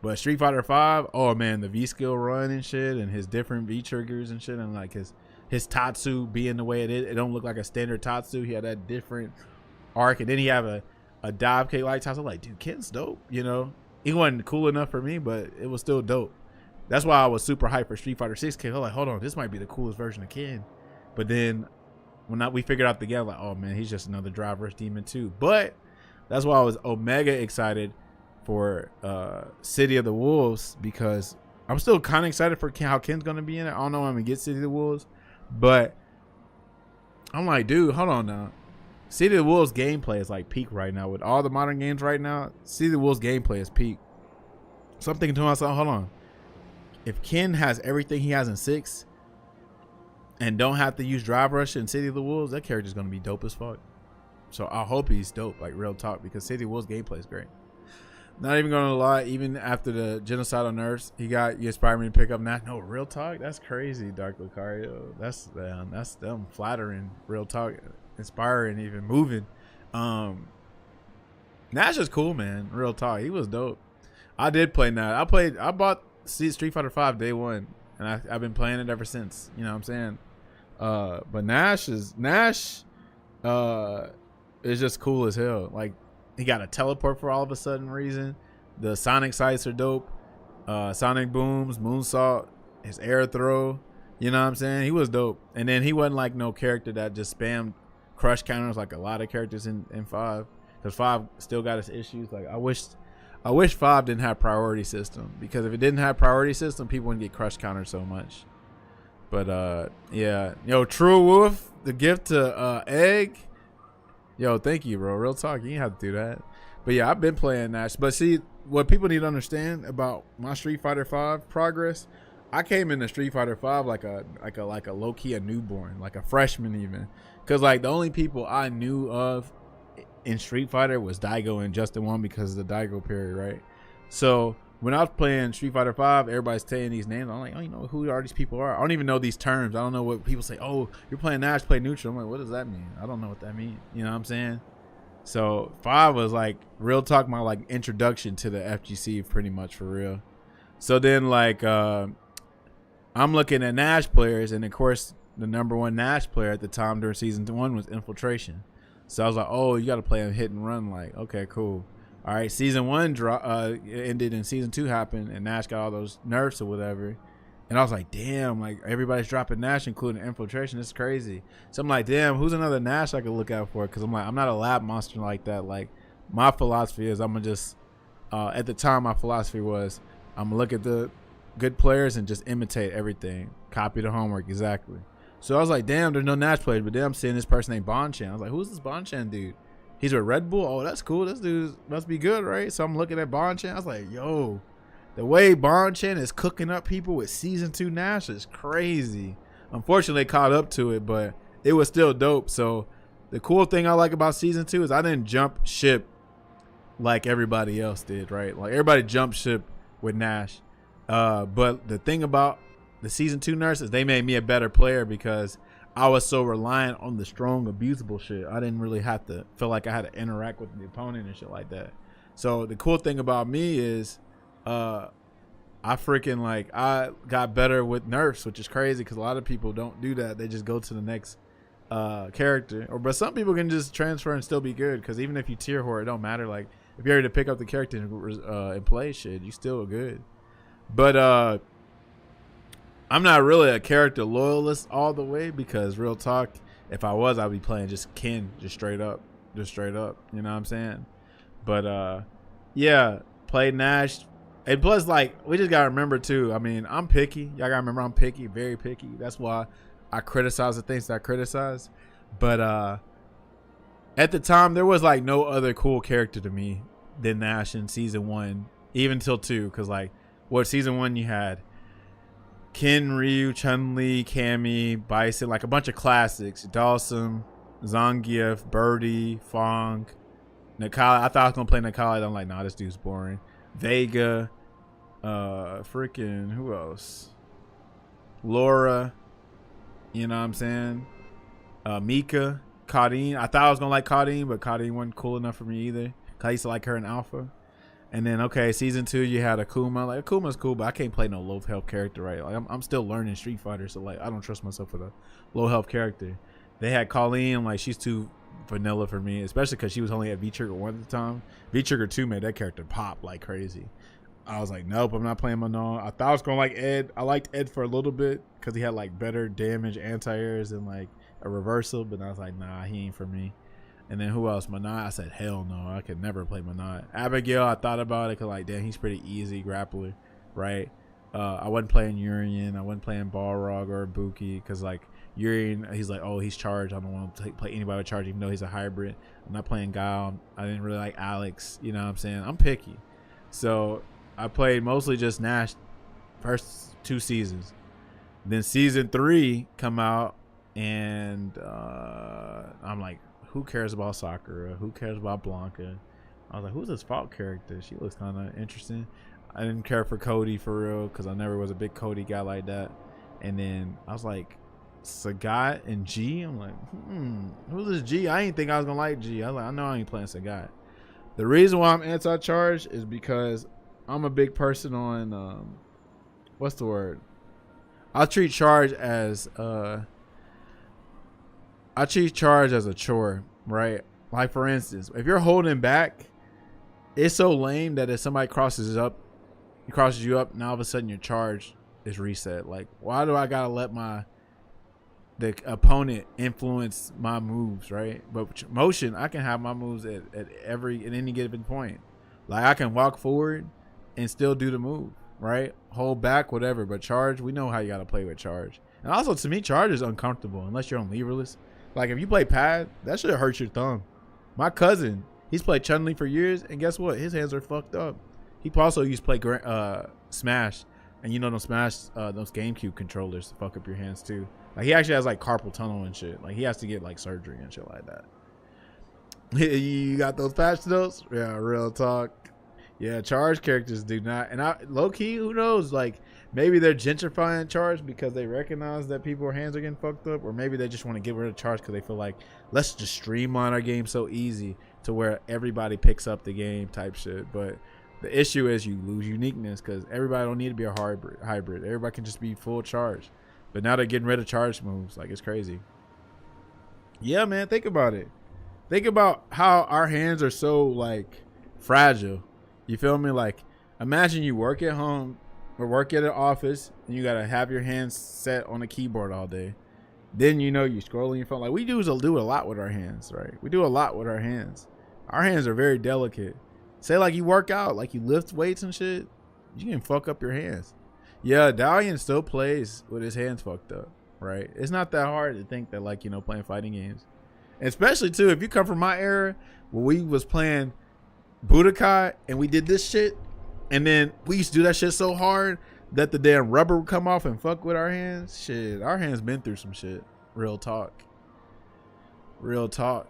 But Street Fighter 5, oh man, the V skill run and shit, and his different V triggers and shit, and like his Tatsu being the way it is, it don't look like a standard Tatsu. He had that different arc, and then he have a dive kick like Tatsu. I'm like, dude, Ken's dope. You know, he wasn't cool enough for me, but it was still dope. That's why I was super hyped for Street Fighter 6. I was like, hold on, this might be the coolest version of Ken. But then when we figured out the game, like, oh man, he's just another driver's demon too. But that's why I was omega excited for City of the Wolves, because I'm still kind of excited for how Ken's gonna be in it. I don't know when I'm gonna get City of the Wolves, but I'm like, dude, hold on now. City of the Wolves gameplay is like peak right now with all the modern games right now. City of the Wolves gameplay is peak. So I'm thinking to myself, hold on, if Ken has everything he has in 6 and don't have to use Drive Rush in City of the Wolves, that character's gonna be dope as fuck. So I hope he's dope, like real talk, because City of the Wolves gameplay is great. Not even gonna lie, even after the genocidal nerfs, he inspired me to pick up Nash. No, real talk, that's crazy, Dark Lucario. That's them flattering, real talk, inspiring, even moving. Nash is cool, man. Real talk, he was dope. I did play Nash. I bought Street Fighter 5 day one, and I've been playing it ever since. You know what I'm saying? But Nash is just cool as hell. Like, he got a teleport for all of a sudden reason. The Sonic sights are dope. Sonic booms, moonsault, his air throw. You know what I'm saying? He was dope. And then he wasn't like no character that just spammed crush counters like a lot of characters in 5. Because 5 still got its issues. Like, I wish 5 didn't have priority system, because if it didn't have priority system, people wouldn't get crush counters so much. But yeah. Yo, True Wolf, the gift to Egg. Yo, thank you, bro. Real talk, you didn't have to do that. But yeah, I've been playing Nash. But see, what people need to understand about my Street Fighter 5 progress, I came into Street Fighter 5 like a low key a newborn, like a freshman even. Cause like the only people I knew of in Street Fighter was Daigo and Justin 1 because of the Daigo period, right? So when I was playing Street Fighter 5, everybody's saying these names. I'm like, I don't even know who all these people are. I don't even know these terms. I don't know what people say. Oh, you're playing Nash, play neutral. I'm like, what does that mean? I don't know what that means. You know what I'm saying? So 5 was like real talk, my like introduction to the FGC, pretty much, for real. So then like I'm looking at Nash players, and of course the #1 Nash player at the time during season 1 was Infiltration. So I was like, oh, you got to play a hit and run. Like, okay, cool. All right, season 1 ended and season 2 happened, and Nash got all those nerfs or whatever. And I was like, damn, like everybody's dropping Nash, including Infiltration. It's crazy. So I'm like, damn, who's another Nash I could look out for? Because I'm like, I'm not a lab monster like that. Like, my philosophy is I'm going to just, at the time, my philosophy was I'm going to look at the good players and just imitate everything. Copy the homework, exactly. So I was like, damn, there's no Nash players. But then I'm seeing this person named Bonchan. I was like, who's this Bonchan dude? He's with Red Bull. Oh, that's cool. This dude must be good, right? So I'm looking at Bonchan. I was like, yo, the way Bonchan is cooking up people with season 2 Nash is crazy. Unfortunately, they caught up to it, but it was still dope. So the cool thing I like about season 2 is I didn't jump ship like everybody else did, right? Like everybody jumped ship with Nash. But the thing about the season 2 nurse is they made me a better player because I was so reliant on the strong abusable shit. I didn't really have to feel like I had to interact with the opponent and shit like that. So the cool thing about me is I got better with nerfs, which is crazy because a lot of people don't do that. They just go to the next character. But some people can just transfer and still be good because even if you tier whore, it don't matter. Like if you're ready to pick up the character and play shit, you still good. But I'm not really a character loyalist all the way because real talk, if I was, I'd be playing just Ken, just straight up. You know what I'm saying? But yeah, played Nash. And plus, like, we just gotta remember too. I mean, I'm picky. Y'all gotta remember I'm picky, very picky. That's why I criticize the things that I criticize. But at the time, there was like no other cool character to me than Nash in season 1, even till 2. Cause like, what season 1 you had Ken, Ryu, Chun-Li, Cammy, Bison, like a bunch of classics. Dawson, Zangief, Birdie, Fong, Nakali. I thought I was gonna play Nakali. I'm like, nah, this dude's boring. Vega, freaking who else? Laura, you know what I'm saying? Mika, Kadeen. I thought I was gonna like Kadeen, but Kadeen wasn't cool enough for me either. Cause I used to like her in Alpha. And then okay, season 2 you had Akuma. Like Akuma's cool, but I can't play no low health character, right? Like I'm still learning Street Fighter, so like I don't trust myself with a low health character. They had Colleen, like she's too vanilla for me, especially because she was only at V Trigger 1 at the time. V Trigger 2 made that character pop like crazy. I was like, nope, I'm not playing Manon. I thought I was gonna like Ed. I liked Ed for a little bit because he had like better damage, anti-airs, and like a reversal. But I was like, nah, he ain't for me. And then who else? Manon. I said, hell no, I could never play Manon. Abigail, I thought about it because like, damn, he's pretty easy grappler, right? I wasn't playing Urian. I wasn't playing Balrog or Buki because like Urian, he's like, oh, he's charged. I don't want to play anybody with charge, even though he's a hybrid. I'm not playing Guile. I didn't really like Alex. You know what I'm saying? I'm picky. So I played mostly just Nash first 2 seasons. Then season 3 come out, and I'm like, who cares about Sakura? Who cares about Blanca? I was like, who's this Fault character? She looks kind of interesting. I didn't care for Cody for real because I never was a big Cody guy like that. And then I was like, Sagat and G. I'm like, who's this G? I didn't think I was gonna like G. I was like, I know I ain't playing Sagat. The reason why I'm anti-charge is because I'm a big person on what's the word? I treat charge as a chore, right? Like for instance, if you're holding back, it's so lame that if somebody crosses you up, now all of a sudden your charge is reset. Like, why do I gotta let the opponent influence my moves, right? But motion, I can have my moves at any given point. Like I can walk forward and still do the move, right? Hold back, whatever. But charge, we know how you gotta play with charge. And also, to me, charge is uncomfortable unless you're on leverless. Like if you play pad, that should hurt your thumb. My cousin, he's played Chun-Li for years, and guess what? His hands are fucked up. He also used to play Smash, and you know those Smash, those GameCube controllers to fuck up your hands too. Like he actually has like carpal tunnel and shit. Like he has to get like surgery and shit like that. You got those patch notes? Yeah, real talk. Yeah, charge characters do not. And low key, who knows? Like maybe they're gentrifying charge because they recognize that people's hands are getting fucked up, or maybe they just want to get rid of charge because they feel like let's just streamline our game so easy to where everybody picks up the game type shit. But the issue is you lose uniqueness because everybody don't need to be a hybrid. Everybody can just be full charge. But now they're getting rid of charge moves. Like, it's crazy. Yeah, man, think about it. Think about how our hands are so, like, fragile. You feel me? Like, imagine you work at home or work at an office and you got to have your hands set on a keyboard all day. Then, you know, you scroll on your phone. Like, we do a lot with our hands, right? We do a lot with our hands. Our hands are very delicate. Say, like, you work out, like, you lift weights and shit, you can fuck up your hands. Yeah, Dalian still plays with his hands fucked up. right? It's not that hard to think that, like, you know, playing fighting games, especially too if you come from my era where we was playing Budokai and we did this shit, and then we used to do that shit so hard that the damn rubber would come off and fuck with our hands. Shit, our hands been through some shit. Real talk. Real talk.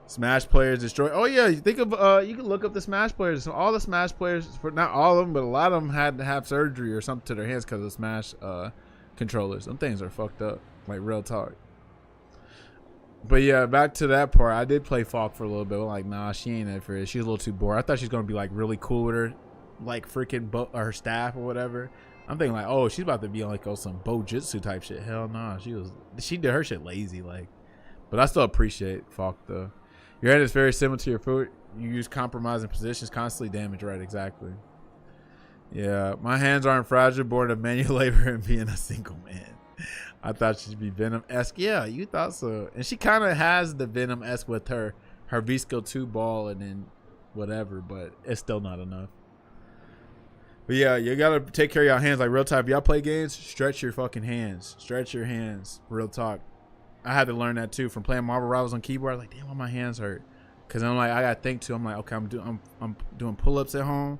Smash players destroy. Oh yeah, you think of you can look up the Smash players. So all the Smash players, for not all of them, but a lot of them had to have surgery or something to their hands because of Smash controllers. Some things are fucked up, like real talk. But yeah, back to that part. I did play Falk for a little bit. I'm like, nah, she ain't it for it. She was a little too bored. I thought she was gonna be like really cool with her, like freaking her staff or whatever. I'm thinking like, oh, she's about to be on like some Bojutsu type shit. Hell nah, she did her shit lazy like. But I still appreciate Falk though. Your hand is very similar to your foot. You use compromising positions, constantly damage. Right, exactly. Yeah, my hands aren't fragile, born of manual labor and being a single man. I thought she'd be Venom-esque. Yeah, you thought so. And she kind of has the Venom-esque with her Visco 2 ball and then whatever, but it's still not enough. But yeah, you gotta take care of your hands like real time. If y'all play games, stretch your fucking hands. Stretch your hands. Real talk. I had to learn that too from playing Marvel Rivals on keyboard. I was like, damn, why my hands hurt? Cause I'm like, I gotta think too. I'm like, okay, I'm doing pull-ups at home.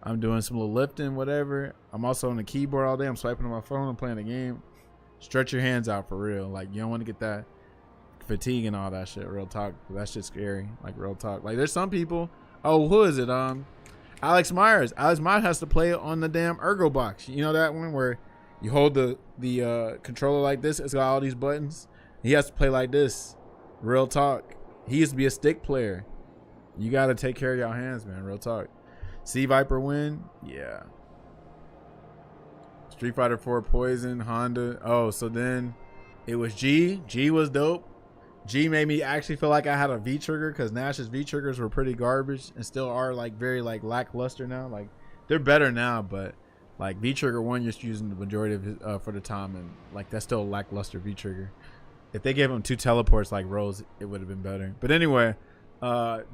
I'm doing some little lifting, whatever. I'm also on the keyboard all day. I'm swiping on my phone. I'm playing a game. Stretch your hands out for real. Like, you don't want to get that fatigue and all that shit. Real talk. That shit's scary. Like, real talk. Like, there's some people. Oh, who is it? Alex Myers. Alex Myers has to play it on the damn Ergo box. You know that one where you hold the controller like this. It's got all these buttons. He has to play like this. Real talk. He used to be a stick player. You got to take care of your hands, man. Real talk. Sea Viper win? Yeah. Street Fighter 4 Poison, Honda. Oh, so then it was G. G was dope. G made me actually feel like I had a V-trigger because Nash's V-triggers were pretty garbage and still are like very like lackluster now. Like they're better now, but like V-trigger 1 you're using the majority of it for the time, and like that's still a lackluster V-trigger. If they gave him 2 teleports like Rose, it would have been better. But anyway,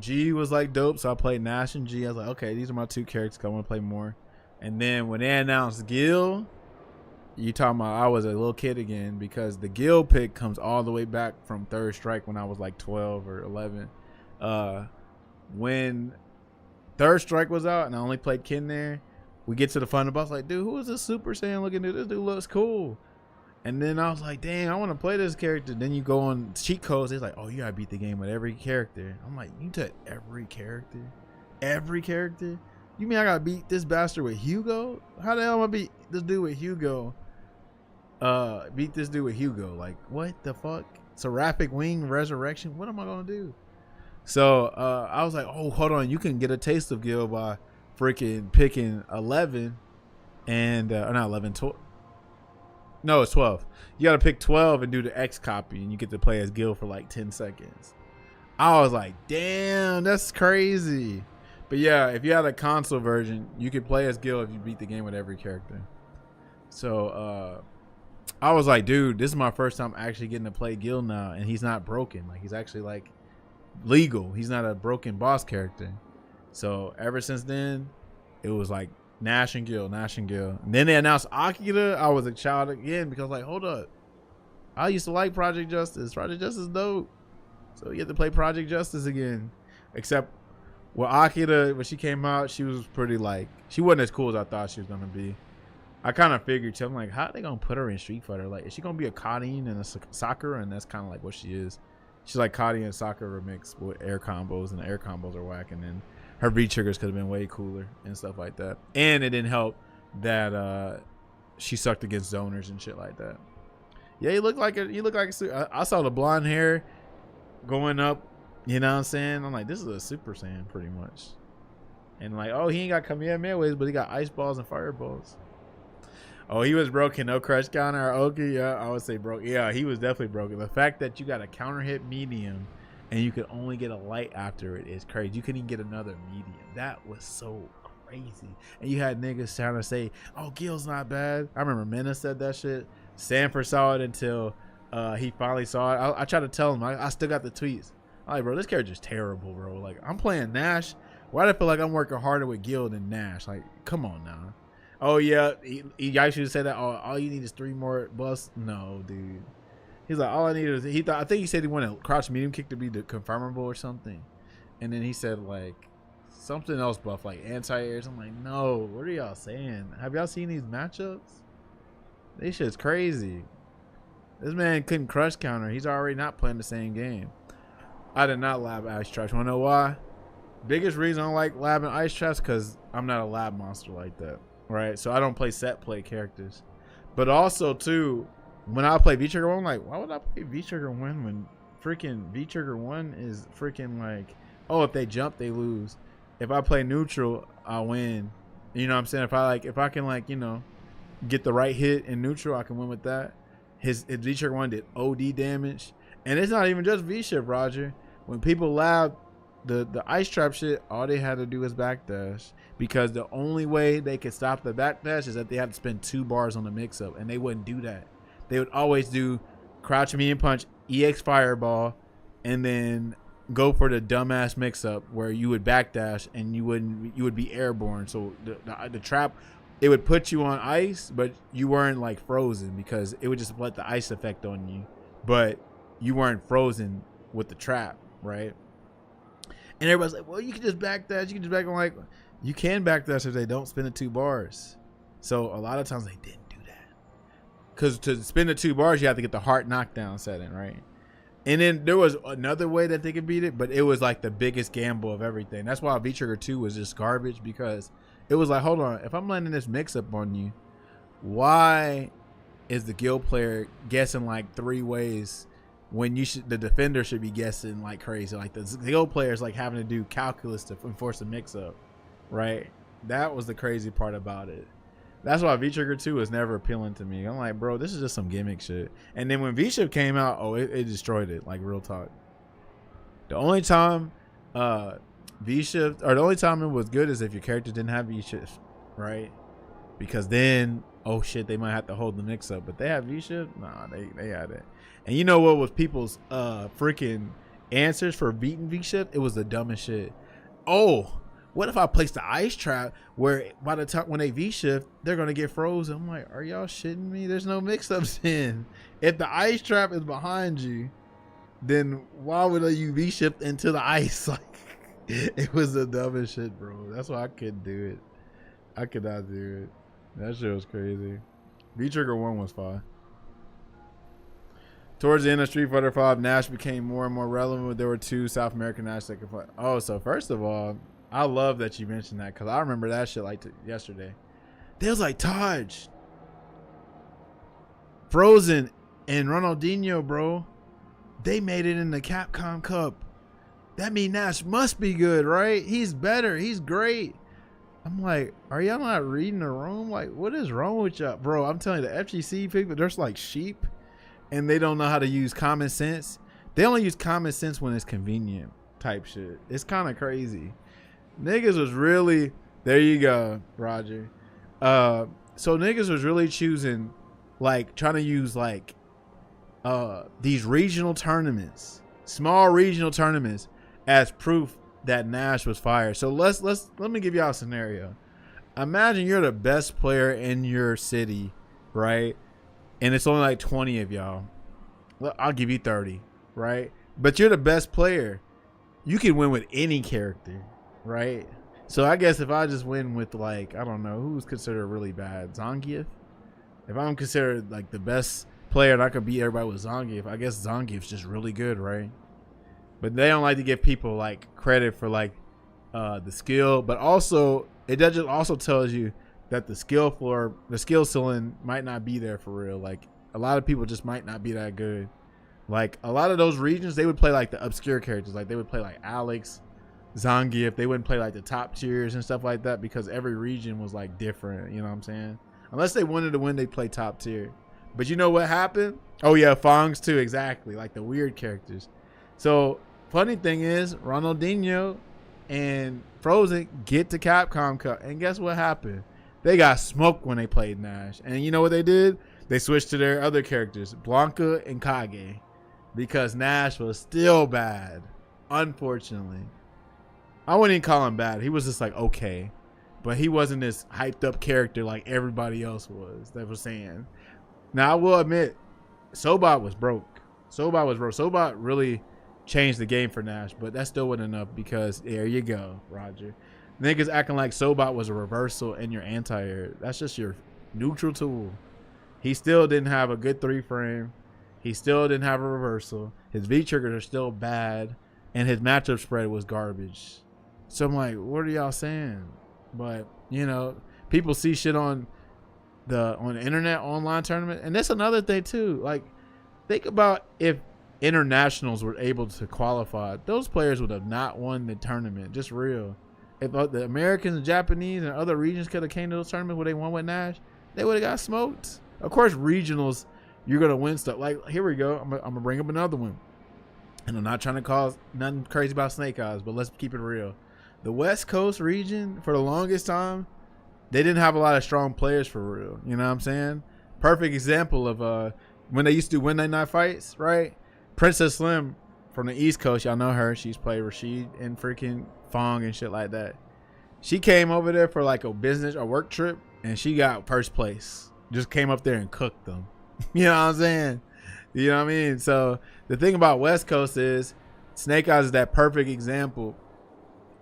G was like dope, so I played Nash and G. I was like, okay, these are my 2 characters. I want to play more. And then when they announced Gil, you talking about I was a little kid again, because the Gil pick comes all the way back from Third Strike when I was like 12 or 11. When Third Strike was out and I only played Ken there, we get to the fun boss like, dude, who is this Super Saiyan looking dude? This dude looks cool. And then I was like, dang, I want to play this character. Then you go on cheat codes. It's like, oh, you got to beat the game with every character. I'm like, you took every character? Every character? You mean I got to beat this bastard with Hugo? How the hell am I beat this dude with Hugo? Beat this dude with Hugo. Like, what the fuck? Seraphic Wing Resurrection? What am I going to do? So I was like, oh, hold on. You can get a taste of Gil by freaking picking 11 and, or not 11, 12. No, it's 12. You got to pick 12 and do the X copy, and you get to play as Gil for like 10 seconds. I was like, damn, that's crazy. But yeah, if you had a console version, you could play as Gil if you beat the game with every character. So I was like, dude, this is my first time actually getting to play Gil now, and he's not broken. Like, he's actually like legal. He's not a broken boss character. So ever since then, it was like Nash and Gil, Nash and Gil. And then they announced Akira. I was a child again because like, hold up. I used to like Project Justice. Project Justice is dope. So you have to play Project Justice again. Except with Akira, when she came out, she was pretty like, she wasn't as cool as I thought she was going to be. I kind of figured, too. I'm like, how are they going to put her in Street Fighter? Like, is she going to be a Kadin and a Sakura? And that's kind of like what she is. She's like Kadin and Sakura mixed with air combos, and the air combos are whack. And then her V triggers could have been way cooler and stuff like that. And it didn't help that she sucked against zoners and shit like that. Yeah, you look like I saw the blonde hair going up. You know what I'm saying? I'm like, this is a Super Saiyan pretty much. And like, oh, he ain't got Kamehameha waves, but he got ice balls and fireballs. Oh, he was broken. No crush counter. Okay, yeah, I would say broke. Yeah, he was definitely broken. The fact that you got a counter hit medium and you could only get a light after it is crazy. You couldn't even get another medium. That was so crazy. And you had niggas trying to say, oh, Gil's not bad. I remember Mena said that shit. Sanford saw it until he finally saw it. I tried to tell him. I still got the tweets. I'm like, bro, this character's terrible, bro. Like, I'm playing Nash. Why do I feel like I'm working harder with Gil than Nash? Like, come on now. Oh yeah, he actually said that. Oh, all you need is 3 more buffs. No, dude. He's like, all I need is he thought. I think he said he wanted crouch medium kick to be the confirmable or something, and then he said like something else buff like anti-airs. I'm like, no, what are y'all saying? Have y'all seen these matchups? This shit's crazy. This man couldn't crush counter. He's already not playing the same game. I did not lab ice traps. Wanna know why? Biggest reason I don't like labbing ice traps because I'm not a lab monster like that, right? So I don't play set play characters. But also too, when I play V Trigger 1, I'm like, why would I play V Trigger 1 when freaking V Trigger 1 is freaking like, oh, if they jump, they lose. If I play neutral, I win. You know what I'm saying? If I can like, you know, get the right hit in neutral, I can win with that. His V Trigger 1 did OD damage. And it's not even just V-Shift, Roger. When people lab the ice trap shit, all they had to do was backdash. Because the only way they could stop the backdash is that they had to spend 2 bars on the mix-up. And they wouldn't do that. They would always do crouch medium punch, EX fireball, and then go for the dumbass mix-up where you would backdash and you would be airborne. So the trap, it would put you on ice, but you weren't like frozen because it would just let the ice effect on you. But you weren't frozen with the trap, right? And everybody's like, well, you can just backdash. You can just back. I'm like, you can backdash if they don't spin the 2 bars. So a lot of times they didn't do that. Because to spin the 2 bars, you have to get the heart knockdown setting, right? And then there was another way that they could beat it, but it was like the biggest gamble of everything. That's why V-Trigger 2 was just garbage, because it was like, hold on, if I'm landing this mix-up on you, why is the guild player guessing like 3 ways when the defender should be guessing like crazy? Like the guild player is like having to do calculus to enforce a mix-up, right? That was the crazy part about it. That's why V-Trigger 2 was never appealing to me. I'm like, bro, this is just some gimmick shit. And then when V-Shift came out, oh, it destroyed it, like real talk. The only time V-Shift, or the only time it was good is if your character didn't have V-Shift, right? Because then, oh shit, they might have to hold the mix up. But they have V-Shift? Nah, they had it. And you know what was people's freaking answers for beating V-Shift? It was the dumbest shit. Oh, what if I place the ice trap where by the time when they V-Shift, they're going to get frozen? I'm like, are y'all shitting me? There's no mix-ups in. If the ice trap is behind you, then why would you V-Shift into the ice? Like, it was the dumbest shit, bro. That's why I couldn't do it. I could not do it. That shit was crazy. V-Trigger 1 was fine. Towards the end of Street Fighter 5, Nash became more and more relevant. There were 2 South American Nash that could play. Oh, so first of all, I love that you mentioned that, because I remember that shit like yesterday. They was like, Taj, Frozen, and Ronaldinho, bro, they made it in the Capcom Cup. That means Nash must be good, right? He's better. He's great. I'm like, are y'all not reading the room? Like, what is wrong with y'all? Bro, I'm telling you, the FGC people, they're like sheep, and they don't know how to use common sense. They only use common sense when it's convenient type shit. It's kind of crazy. Niggas was really, there you go, Roger. So niggas was really choosing, like, trying to use like these regional tournaments, small regional tournaments, as proof that Nash was fired. So let me give y'all a scenario. Imagine you're the best player in your city, right? And it's only like 20 of y'all. Well, I'll give you 30, right? But you're the best player. You can win with any character, right? So I guess if I just win with, like, I don't know, who's considered really bad? Zangief? If I'm considered like the best player and I could beat everybody with Zangief, I guess Zangief's just really good, right? But they don't like to give people like credit for like the skill, but also it does just also tells you that the skill floor, the skill ceiling might not be there for real. Like a lot of people just might not be that good. Like a lot of those regions, they would play like the obscure characters. Like they would play like Alex, Zangief. They wouldn't play like the top tiers and stuff like that because every region was like different. You know what I'm saying? Unless they wanted to win, they play top tier. But you know what happened? Oh yeah, Fongs too, exactly. Like the weird characters. So funny thing is, Ronaldinho and Frozen get to Capcom Cup, and guess what happened? They got smoked when they played Nash. And you know what they did? They switched to their other characters, Blanca and Kage, because Nash was still bad, unfortunately. I wouldn't even call him bad. He was just like okay. but he wasn't this hyped up character like everybody else was that was saying. Now I will admit, Sobot was broke. Sobot really changed the game for Nash, but that still wasn't enough because there you go, Roger. Niggas acting like Sobot was a reversal and your anti-air. That's just your neutral tool. He still didn't have a good 3-frame. He still didn't have a reversal. His V-triggers are still bad, and his matchup spread was garbage. So I'm like, what are y'all saying? But, you know, people see shit on the internet, online tournament. And that's another thing, too. Like, think about if internationals were able to qualify. Those players would have not won the tournament. Just real. If the Americans and Japanese and other regions could have came to those tournaments where they won with Nash, they would have got smoked. Of course, regionals, you're going to win stuff. Like, here we go. I'm going to bring up another one. And I'm not trying to cause nothing crazy about Snake Eyes, but let's keep it real. The West Coast region, for the longest time, they didn't have a lot of strong players for real. You know what I'm saying? Perfect example of when they used to do Wednesday night fights, right? Princess Slim from the East Coast, y'all know her. She's played Rashid and freaking Fong and shit like that. She came over there for like a business or work trip, and she got first place. Just came up there and cooked them. You know what I'm saying? You know what I mean? So the thing about West Coast is Snake Eyes is that perfect example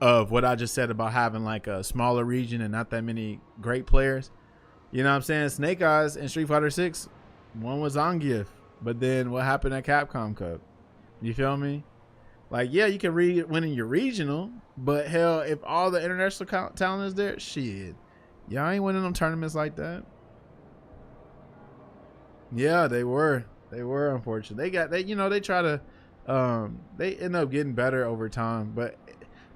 of what I just said about having like a smaller region and not that many great players. You know what I'm saying? Snake Eyes in Street Fighter 6, one was Zangief, but then what happened at Capcom Cup? You feel me? Like, yeah, you can win in your regional, but hell, if all the international talent is there, shit, y'all ain't winning them tournaments like that. Yeah, they were unfortunate. They try to they end up getting better over time, but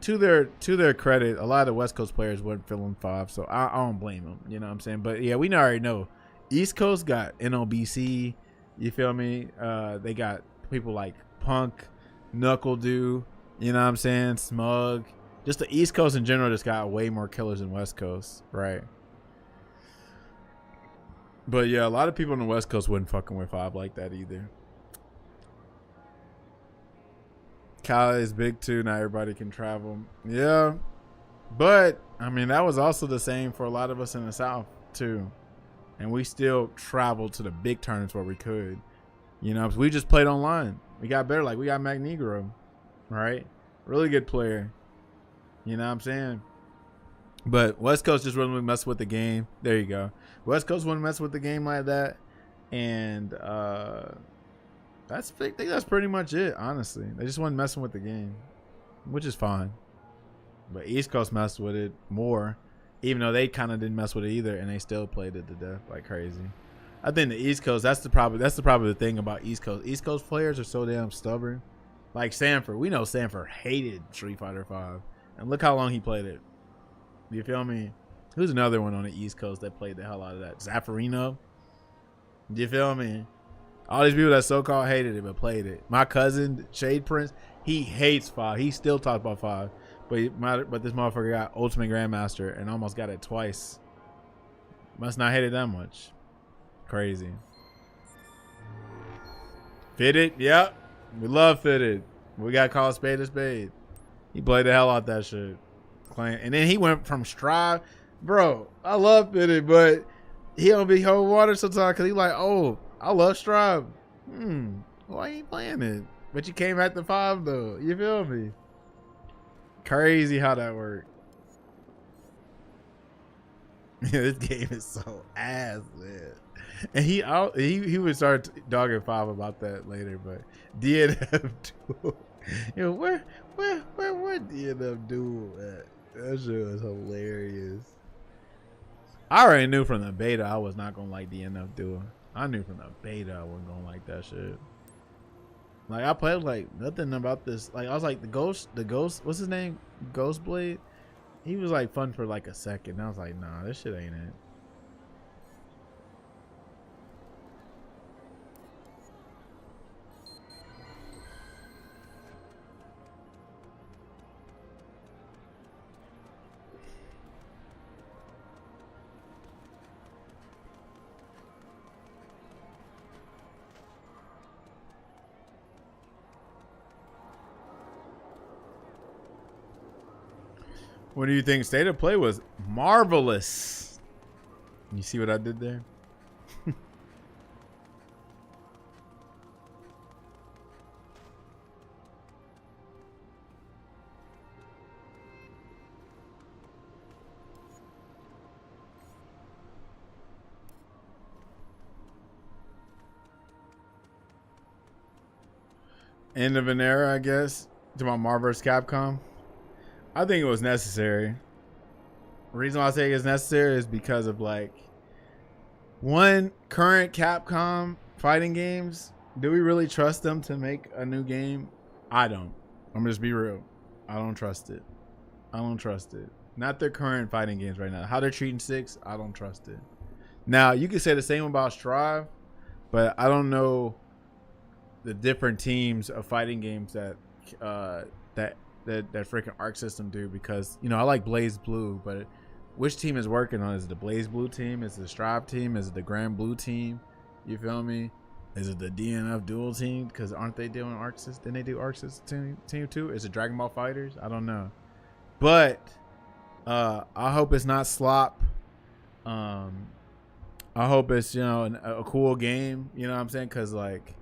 to their credit, a lot of the West Coast players weren't feeling 5, so I don't blame them. You know what I'm saying? But yeah, we already know East Coast got NOBC. You feel me? They got people like Punk, Knuckle Dew. You know what I'm saying? Smug. Just the East Coast in general just got way more killers than West Coast, right? But yeah, a lot of people on the West Coast wouldn't fucking with 5 like that either. Cali is big too. Now everybody can travel. Yeah. But, I mean, that was also the same for a lot of us in the South too. And we still traveled to the big tournaments where we could. You know, we just played online. We got better. Like, we got Magnegro, right? Really good player. You know what I'm saying? But West Coast just wouldn't mess with the game. There you go. West Coast wouldn't mess with the game like that. And I think that's pretty much it, honestly. They just wasn't messing with the game, which is fine. But East Coast messed with it more, even though they kind of didn't mess with it either, and they still played it to death like crazy. I think the East Coast, that's probably the thing about East Coast. East Coast players are so damn stubborn. Like Sanford. We know Sanford hated Street Fighter 5. And look how long he played it. You feel me? Who's another one on the East Coast that played the hell out of that? Zaffarino. You feel me? All these people that so-called hated it but played it. My cousin, Shade Prince, he hates 5. He still talks about 5. But this motherfucker got Ultimate Grandmaster and almost got it twice. Must not hate it that much. Crazy. Fitted, yep. We love Fitted. We got to call a spade a spade. He played the hell out that shit. And then he went from Strive. Bro, I love Fitted, but he don't be holding water sometimes because he like, oh, I love Strive. Why ain't playing it? But you came at the 5 though. You feel me? Crazy how that worked. This game is so ass, man. And he would start dogging 5 about that later, but DNF duel. Where DNF duel at? That shit was hilarious. I already knew from the beta I was not gonna like DNF duel. I knew from the beta I wasn't gonna like that shit. Like, I played like nothing about this. Like, I was like the ghost, what's his name? Ghostblade. He was like fun for like a second. I was like, nah, this shit ain't it. What do you think? State of Play was marvelous. You see what I did there? End of an era, I guess. To my Marvel vs. Capcom. I think it was necessary. The reason why I say it's necessary is because of like one, current Capcom fighting games. Do we really trust them to make a new game? I don't. I'm gonna just be real. I don't trust it. I don't trust it. Not their current fighting games right now. How they're treating 6, I don't trust it. Now you could say the same about Strive, but I don't know the different teams of fighting games that that freaking Arc System do, because you know I like Blaze Blue, but which team is working on it? Is it the Blaze Blue team? Is it the Strive team? Is it the Grand Blue team? You feel me? Is it the DNF Duel team? Because aren't they doing Arc System? Didn't they do Arc System team too? Is it Dragon Ball Fighters? I don't know, but I hope it's not slop. I hope it's, you know, a cool game. You know what I'm saying? Because like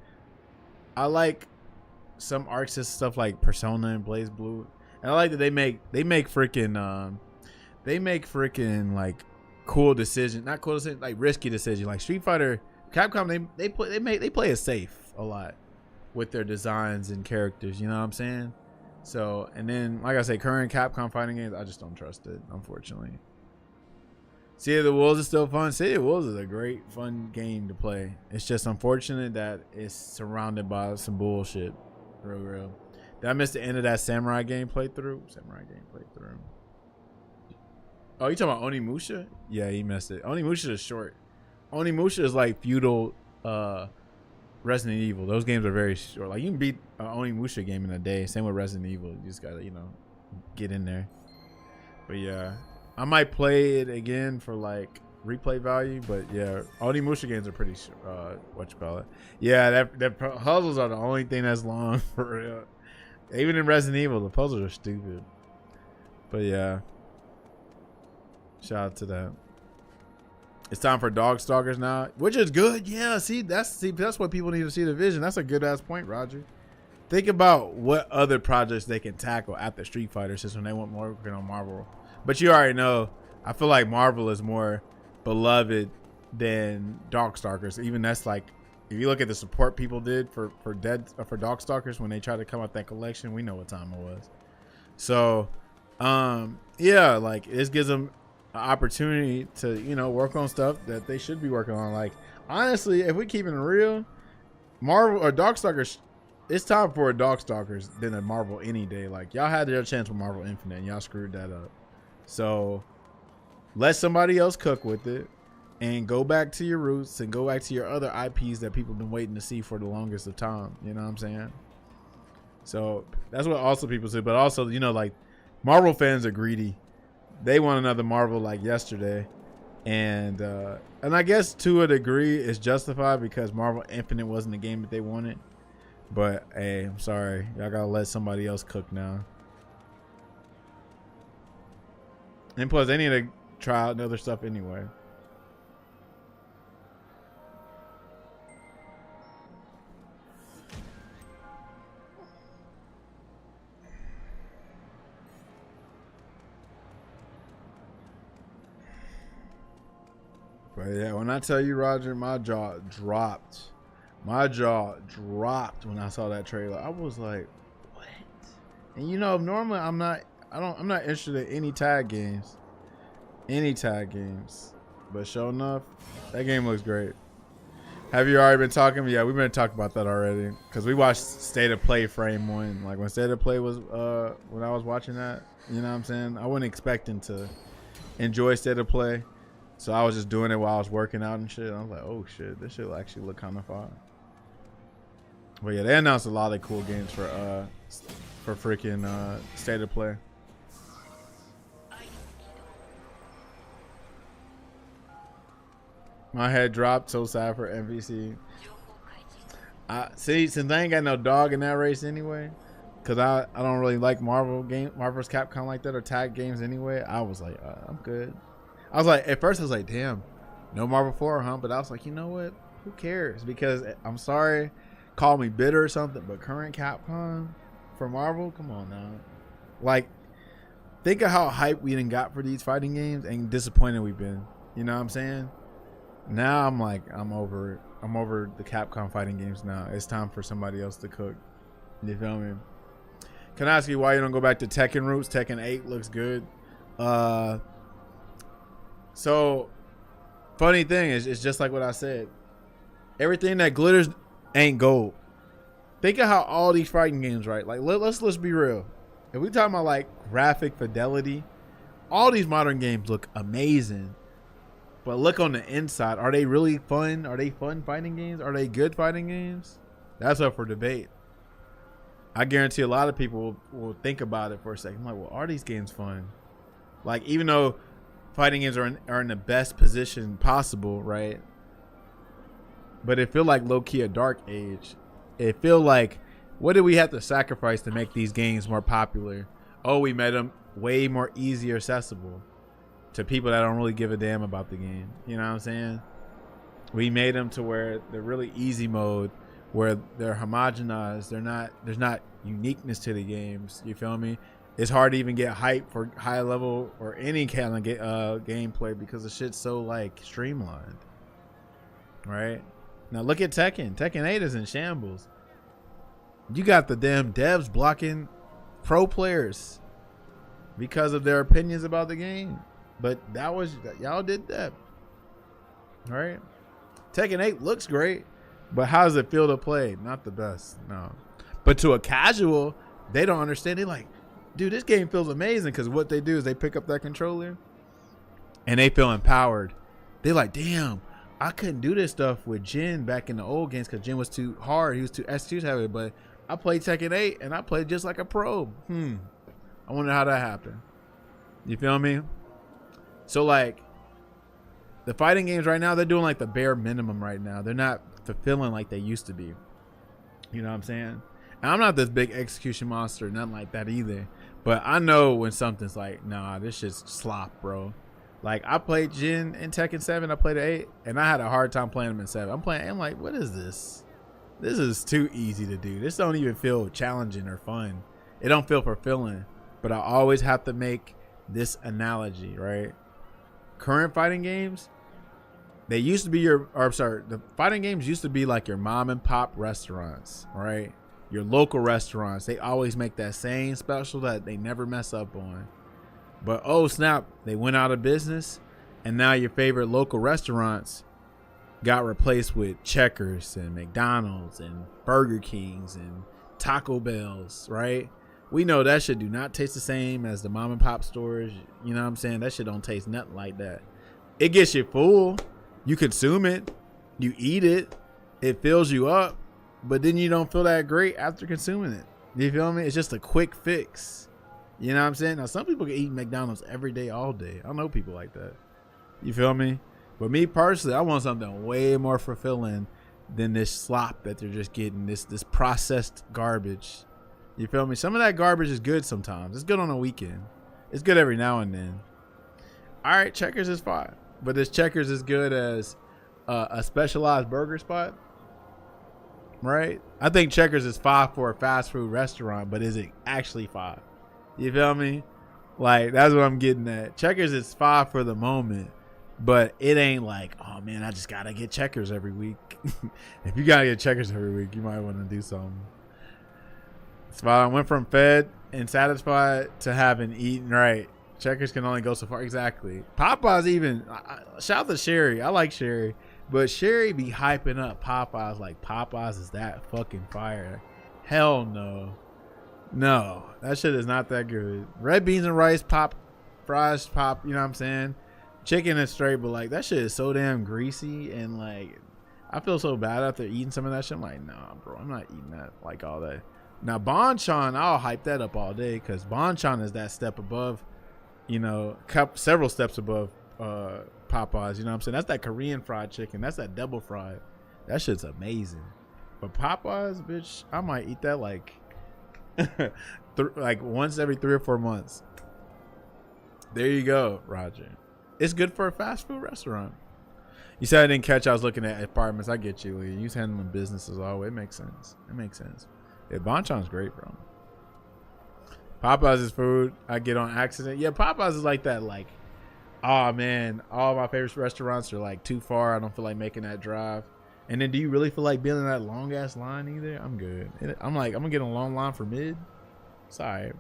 I like some Arc System stuff like Persona and Blaze Blue, and I like that they make freaking like cool decisions, not cool decisions, like risky decisions. Like Street Fighter, Capcom, they play it safe a lot with their designs and characters. You know what I'm saying? So, and then like I say, current Capcom fighting games, I just don't trust it, unfortunately. City of the Wolves is still fun. City of the Wolves is a great, fun game to play. It's just unfortunate that it's surrounded by some bullshit. Real. Did I miss the end of that Samurai game playthrough? Oh, you talking about Onimusha? Yeah, he missed it. Onimusha is short. Onimusha is like feudal Resident Evil. Those games are very short. Like you can beat an Onimusha game in a day. Same with Resident Evil. You just gotta, you know, get in there. But yeah, I might play it again for like replay value. But yeah, Onimusha games are pretty what you call it. Yeah, that puzzles are the only thing that's long for real. Even in Resident Evil, the puzzles are stupid. But yeah, shout out to that. It's time for Darkstalkers now, which is good. Yeah, that's what people need to see the vision. That's a good ass point, Roger. Think about what other projects they can tackle after Street Fighter, since when they want more working on Marvel. But you already know, I feel like Marvel is more beloved than Darkstalkers. Even that's like, if you look at the support people did for Darkstalkers when they tried to come out that collection, we know what time it was. So, yeah, like this gives them opportunity to, you know, work on stuff that they should be working on. Like honestly, if we keeping it real, Marvel or Darkstalkers, it's time for a Darkstalkers than a Marvel any day. Like y'all had their chance with Marvel Infinite and y'all screwed that up. So let somebody else cook with it and go back to your roots and go back to your other IPs that people have been waiting to see for the longest of time. You know what I'm saying? So that's what also people say. But also, you know, like Marvel fans are greedy. They want another Marvel like yesterday, and I guess to a degree it's justified because Marvel Infinite wasn't the game that they wanted. But hey, I'm sorry, y'all gotta let somebody else cook now. And plus, they need to try out other stuff anyway. But yeah, when I tell you, Roger, my jaw dropped. My jaw dropped when I saw that trailer. I was like, what? And you know, normally I'm not interested in any tag games. But sure enough, that game looks great. Have you already been talking? Yeah, we've been talking about that already. Because we watched State of Play Frame 1. Like when State of Play was, when I was watching that, you know what I'm saying? I wasn't expecting to enjoy State of Play. So I was just doing it while I was working out and shit. I was like, oh shit, this shit will actually look kind of fun. But yeah, they announced a lot of cool games for freaking State of Play. My head dropped, so sad for MVC. See, since I ain't got no dog in that race anyway, Cause I don't really like Marvel's Capcom like that or tag games anyway. I was like, I'm good. I was like, at first I was like, damn, no Marvel 4, huh? But I was like, you know what? Who cares? Because I'm sorry, call me bitter or something, but current Capcom for Marvel, come on now. Like, think of how hyped we done got for these fighting games and disappointed we've been. You know what I'm saying? Now I'm like, I'm over it. I'm over the Capcom fighting games now. It's time for somebody else to cook. You feel me? Can I ask you why you don't go back to Tekken roots? Tekken 8 looks good. So, funny thing is, it's just like what I said. Everything that glitters ain't gold. Think of how all these fighting games, right? Like, let's be real. If we talking about like graphic fidelity, all these modern games look amazing. But look on the inside. Are they really fun? Are they fun fighting games? Are they good fighting games? That's up for debate. I guarantee a lot of people will think about it for a second. I'm like, well, are these games fun? Like, even though fighting games are in the best position possible, right? But it feel like low-key a dark age. It feel like, what did we have to sacrifice to make these games more popular? Oh, we made them way more easier accessible to people that don't really give a damn about the game. You know what I'm saying? We made them to where they're really easy mode, where they're homogenized. There's not uniqueness to the games. You feel me? It's hard to even get hype for high level or any kind of gameplay because the shit's so like streamlined. Right? Now look at Tekken. Tekken 8 is in shambles. You got the damn devs blocking pro players because of their opinions about the game. But y'all did that. All right? Tekken 8 looks great, but how does it feel to play? Not the best. No. But to a casual, they don't understand. They're like, dude, this game feels amazing, because what they do is they pick up that controller and they feel empowered. They're like, damn, I couldn't do this stuff with Jin back in the old games because Jin was too hard. He was too execute heavy. But I played Tekken 8 and I played just like a pro. I wonder how that happened. You feel me? So like the fighting games right now, they're doing like the bare minimum right now. They're not fulfilling like they used to be. You know what I'm saying? And I'm not this big execution monster, nothing like that either. But I know when something's like, nah, this shit's slop, bro. Like, I played Jin in Tekken 7, I played 8, and I had a hard time playing him in 7. I'm like, what is this? This is too easy to do. This don't even feel challenging or fun. It don't feel fulfilling. But I always have to make this analogy, right? Current fighting games, they used to be the fighting games used to be like your mom and pop restaurants, right? Your local restaurants. They always make that same special that they never mess up on. But oh snap, they went out of business, and now your favorite local restaurants got replaced with Checkers and McDonald's and Burger Kings and Taco Bells, right? We know that shit do not taste the same as the mom and pop stores. You know what I'm saying? That shit don't taste nothing like that. It gets you full. You consume it. You eat it. It fills you up. But then you don't feel that great after consuming it. You feel me? It's just a quick fix. You know what I'm saying? Now, some people can eat McDonald's every day, all day. I know people like that. You feel me? But me personally, I want something way more fulfilling than this slop that they're just getting, this processed garbage. You feel me? Some of that garbage is good sometimes. It's good on a weekend. It's good every now and then. All right, Checkers is fine. But is Checkers as good as a specialized burger spot? Right? I think Checkers is 5 for a fast food restaurant, but is it actually 5? You feel me? Like, that's what I'm getting at. Checkers is 5 for the moment, but it ain't like, oh man, I just gotta get Checkers every week. If you gotta get Checkers every week, you might want to do something. So I went from fed and satisfied to having eaten right. Checkers can only go so far. Exactly. Popeyes even, shout out to Sherry. I like Sherry. But Sherry be hyping up Popeyes like Popeyes is that fucking fire. Hell no. No, that shit is not that good. Red beans and rice, pop, fries, pop, you know what I'm saying? Chicken is straight, but like that shit is so damn greasy, and like I feel so bad after eating some of that shit. I'm like, nah, bro, I'm not eating that, like all that. Now, Bonchon, I'll hype that up all day, because Bonchon is that step above, you know, several steps above Popeyes, you know what I'm saying? That's that Korean fried chicken. That's that double fried. That shit's amazing. But Popeyes, bitch, I might eat that like Like once every 3 or 4 months. There you go, Roger. It's good for a fast food restaurant. You said I didn't catch. I was looking at apartments. I get you, Lee. You was handling businesses all. It makes sense. It makes sense. Yeah, Bonchon's great, bro. Popeyes is food I get on accident. Yeah, Popeyes is like that. Like, oh man, all my favorite restaurants are like too far. I don't feel like making that drive. And then, do you really feel like being in that long ass line either? I'm good. I'm like, I'm gonna get a long line for mid. It's all right.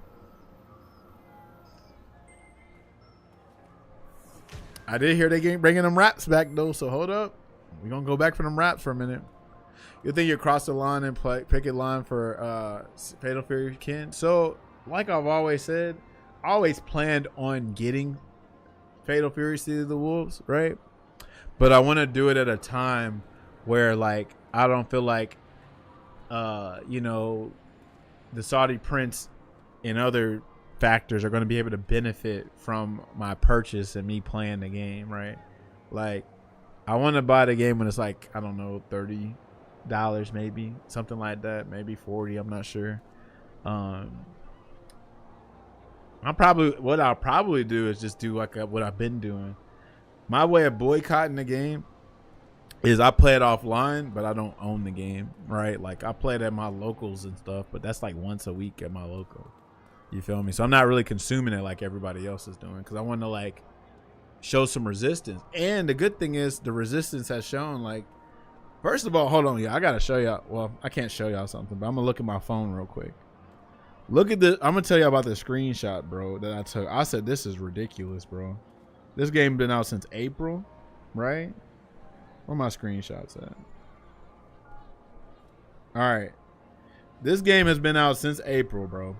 I did hear they bringing them wraps back though, so hold up. We're gonna go back for them wraps for a minute. You think you cross the line and picket line for Fatal Fury Ken? So, like I've always said, I always planned on getting Fatal Fury City of the Wolves, right? But I want to do it at a time where, like, I don't feel like, you know, the Saudi Prince and other factors are going to be able to benefit from my purchase and me playing the game, right? Like, I want to buy the game when it's like, I don't know, $30 maybe, something like that, maybe 40, I'm not sure. What I'll probably do is just do like what I've been doing. My way of boycotting the game is I play it offline, but I don't own the game, right? Like, I play it at my locals and stuff, but that's like once a week at my local. You feel me? So I'm not really consuming it like everybody else is doing, because I want to like show some resistance. And the good thing is the resistance has shown, like, first of all, hold on, yeah, I gotta show y'all. Well, I can't show y'all something, but I'm gonna look at my phone real quick. Look at this. I'm gonna tell you about the screenshot, bro, that I took. I said this is ridiculous, bro. This game been out since April, right? Where my screenshots at? All right, this game has been out since April, bro.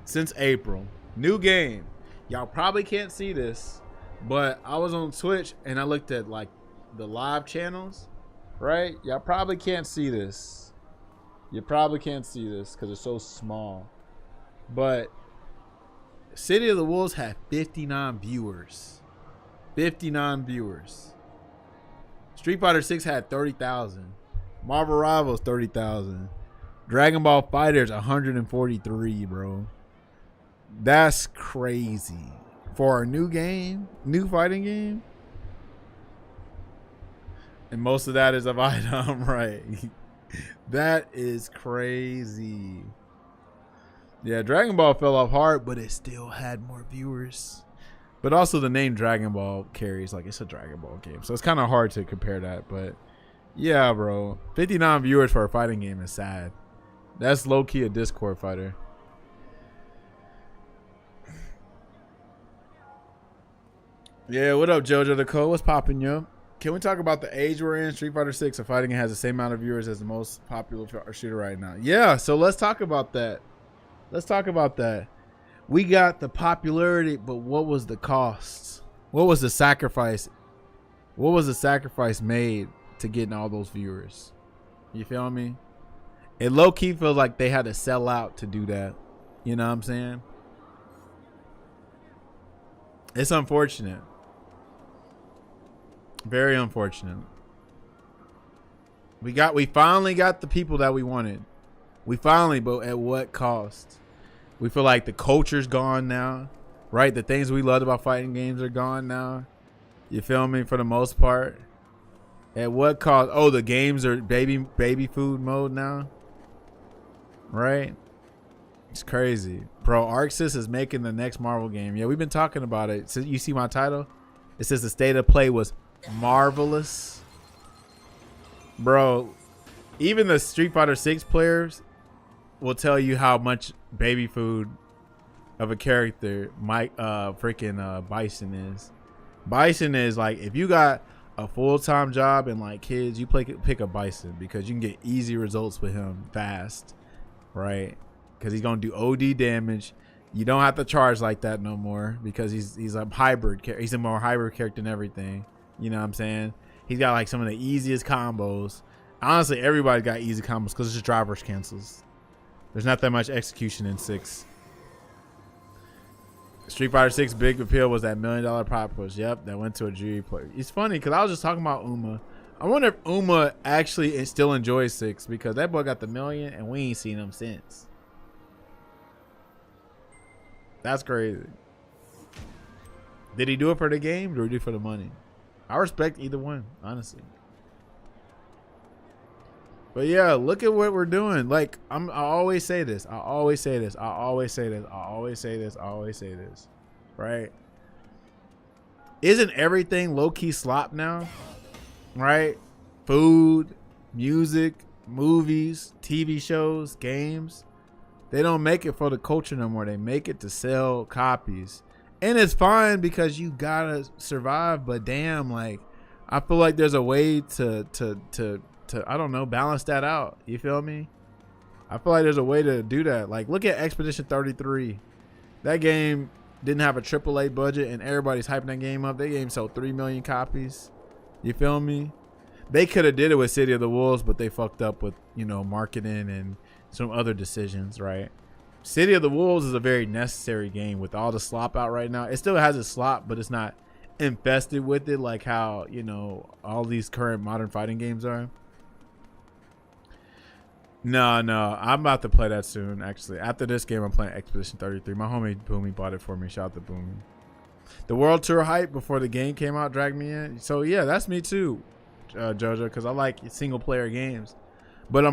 Since April. New game. Y'all probably can't see this, but I was on Twitch and I looked at like the live channels, right? Y'all probably can't see this. You probably can't see this because it's so small. But City of the Wolves had 59 viewers. 59 viewers. Street Fighter 6 had 30,000. Marvel Rivals 30,000. Dragon Ball FighterZ 143, bro. That's crazy for a new game, new fighting game. And most of that is of item, right? That is crazy. Yeah, Dragon Ball fell off hard, but it still had more viewers. But also the name Dragon Ball carries, like, it's a Dragon Ball game. So it's kind of hard to compare that. But yeah, bro. 59 viewers for a fighting game is sad. That's low-key a Discord fighter. Yeah, what up, JoJo the Code? What's poppin', yo? Can we talk about the age we're in? Street Fighter 6, a fighting game, has the same amount of viewers as the most popular shooter right now. Yeah, so let's talk about that. Let's talk about that. We got the popularity, but what was the cost? What was the sacrifice? What was the sacrifice made to getting all those viewers? You feel me? It low-key feels like they had to sell out to do that. You know what I'm saying? It's unfortunate. Very unfortunate. We finally got the people that we wanted. We finally, but at what cost? We feel like the culture's gone now, right? The things we loved about fighting games are gone now. You feel me? For the most part. At what cost? Oh, the games are baby food mode now. Right? It's crazy. Bro, ArcSys is making the next Marvel game. Yeah, we've been talking about it. So you see my title? It says the state of play was marvelous. Bro, even the Street Fighter 6 players will tell you how much baby food of a character freaking Bison is. Bison is like, if you got a full-time job and like kids, you pick a Bison because you can get easy results with him fast, right? Because he's gonna do OD damage. You don't have to charge like that no more because he's a hybrid. He's a more hybrid character than everything. You know what I'm saying? He's got like some of the easiest combos. Honestly, everybody's got easy combos because it's just drivers cancels. There's not that much execution in 6. Street Fighter 6 big appeal was that $1 million pop push. Yep, that went to a GE player. It's funny because I was just talking about Uma. I wonder if Uma actually still enjoys 6 because that boy got the million and we ain't seen him since. That's crazy. Did he do it for the game or did he do it for the money? I respect either one, honestly. But yeah, look at what we're doing. Like I always say this. I always say this. I always say this. I always say this. I always say this. Right? Isn't everything low-key slop now? Right? Food, music, movies, TV shows, games. They don't make it for the culture no more. They make it to sell copies. And it's fine because you gotta survive, but damn, like I feel like there's a way to I don't know, balance that out. You feel me? I feel like there's a way to do that. Like look at Expedition 33. That game didn't have a AAA budget and everybody's hyping that game up. That game sold 3 million copies. You feel me? They could have did it with City of the Wolves, but they fucked up with, you know, marketing and some other decisions, right? City of the Wolves is a very necessary game with all the slop out right now. It still has a slop, but it's not infested with it like how, you know, all these current modern fighting games are. No, I'm about to play that soon, actually. After this game, I'm playing Expedition 33. My homie Boomy bought it for me. Shout out to Boomy. The World Tour hype before the game came out dragged me in. So, yeah, that's me too, JoJo, because I like single-player games. But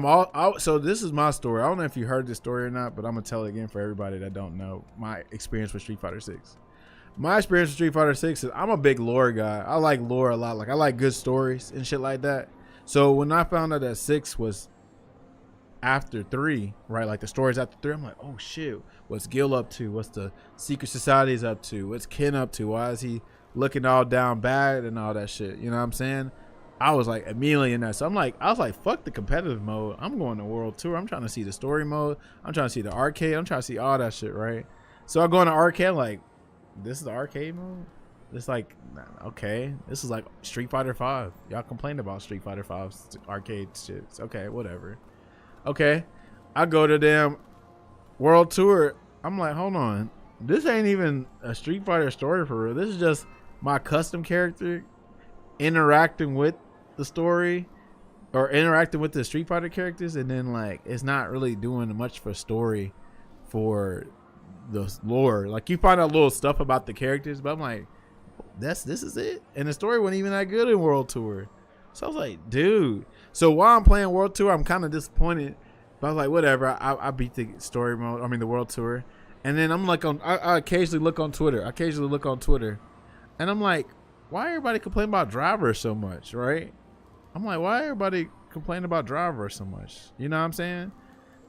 so this is my story. I don't know if you heard this story or not, but I'm going to tell it again for everybody that don't know my experience with Street Fighter 6. My experience with Street Fighter 6 is I'm a big lore guy. I like lore a lot. Like, I like good stories and shit like that. So, when I found out that 6 was after 3, right, like the stories after 3, I'm like, oh shit, what's Gil up to? What's the secret societies up to? What's Ken up to? Why is he looking all down bad and all that shit? You know what I'm saying? I was like immediately in that. So I was like, fuck the competitive mode. I'm going to World Tour. I'm trying to see the story mode. I'm trying to see the arcade. I'm trying to see all that shit, right? So I go into arcade, like, this is the arcade mode? It's like, okay, this is like Street Fighter 5. Y'all complained about Street Fighter 5's arcade shit. Okay, whatever. Okay, I go to damn World Tour. I'm like, hold on, this ain't even a Street Fighter story for real. This is just my custom character interacting with the story or interacting with the Street Fighter characters, and then like it's not really doing much for story for the lore. Like you find out little stuff about the characters, but I'm like, this is it. And the story wasn't even that good in World Tour. So I was like, dude. So while I'm playing World Tour, I'm kind of disappointed. But I was like, whatever. I beat the story mode. I mean, the World Tour. And then I'm like, I occasionally look on Twitter. And I'm like, why everybody complaining about drivers so much, right? I'm like, why everybody complaining about drivers so much? You know what I'm saying?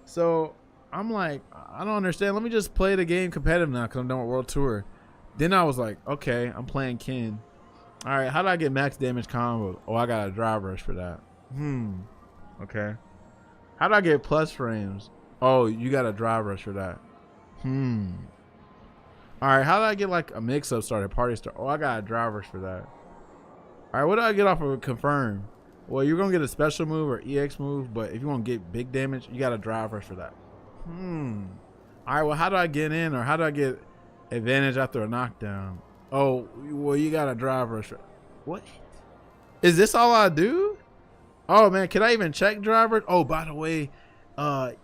So I'm like, I don't understand. Let me just play the game competitive now because I'm done with World Tour. Then I was like, okay, I'm playing Ken. All right, how do I get max damage combo? Oh, I got a drive rush for that. Okay. How do I get plus frames? Oh, you got a drive rush for that. All right, how do I get like a mix-up starter, party start? Oh, I got a drive rush for that. All right, what do I get off of a confirm? Well, you're going to get a special move or EX move, but if you want to get big damage, you got a drive rush for that. All right, well, how do I get in or how do I get advantage after a knockdown? Oh, well, you got a drive rush. What? Is this all I do? Oh, man, can I even check drive rush? Oh, by the way, to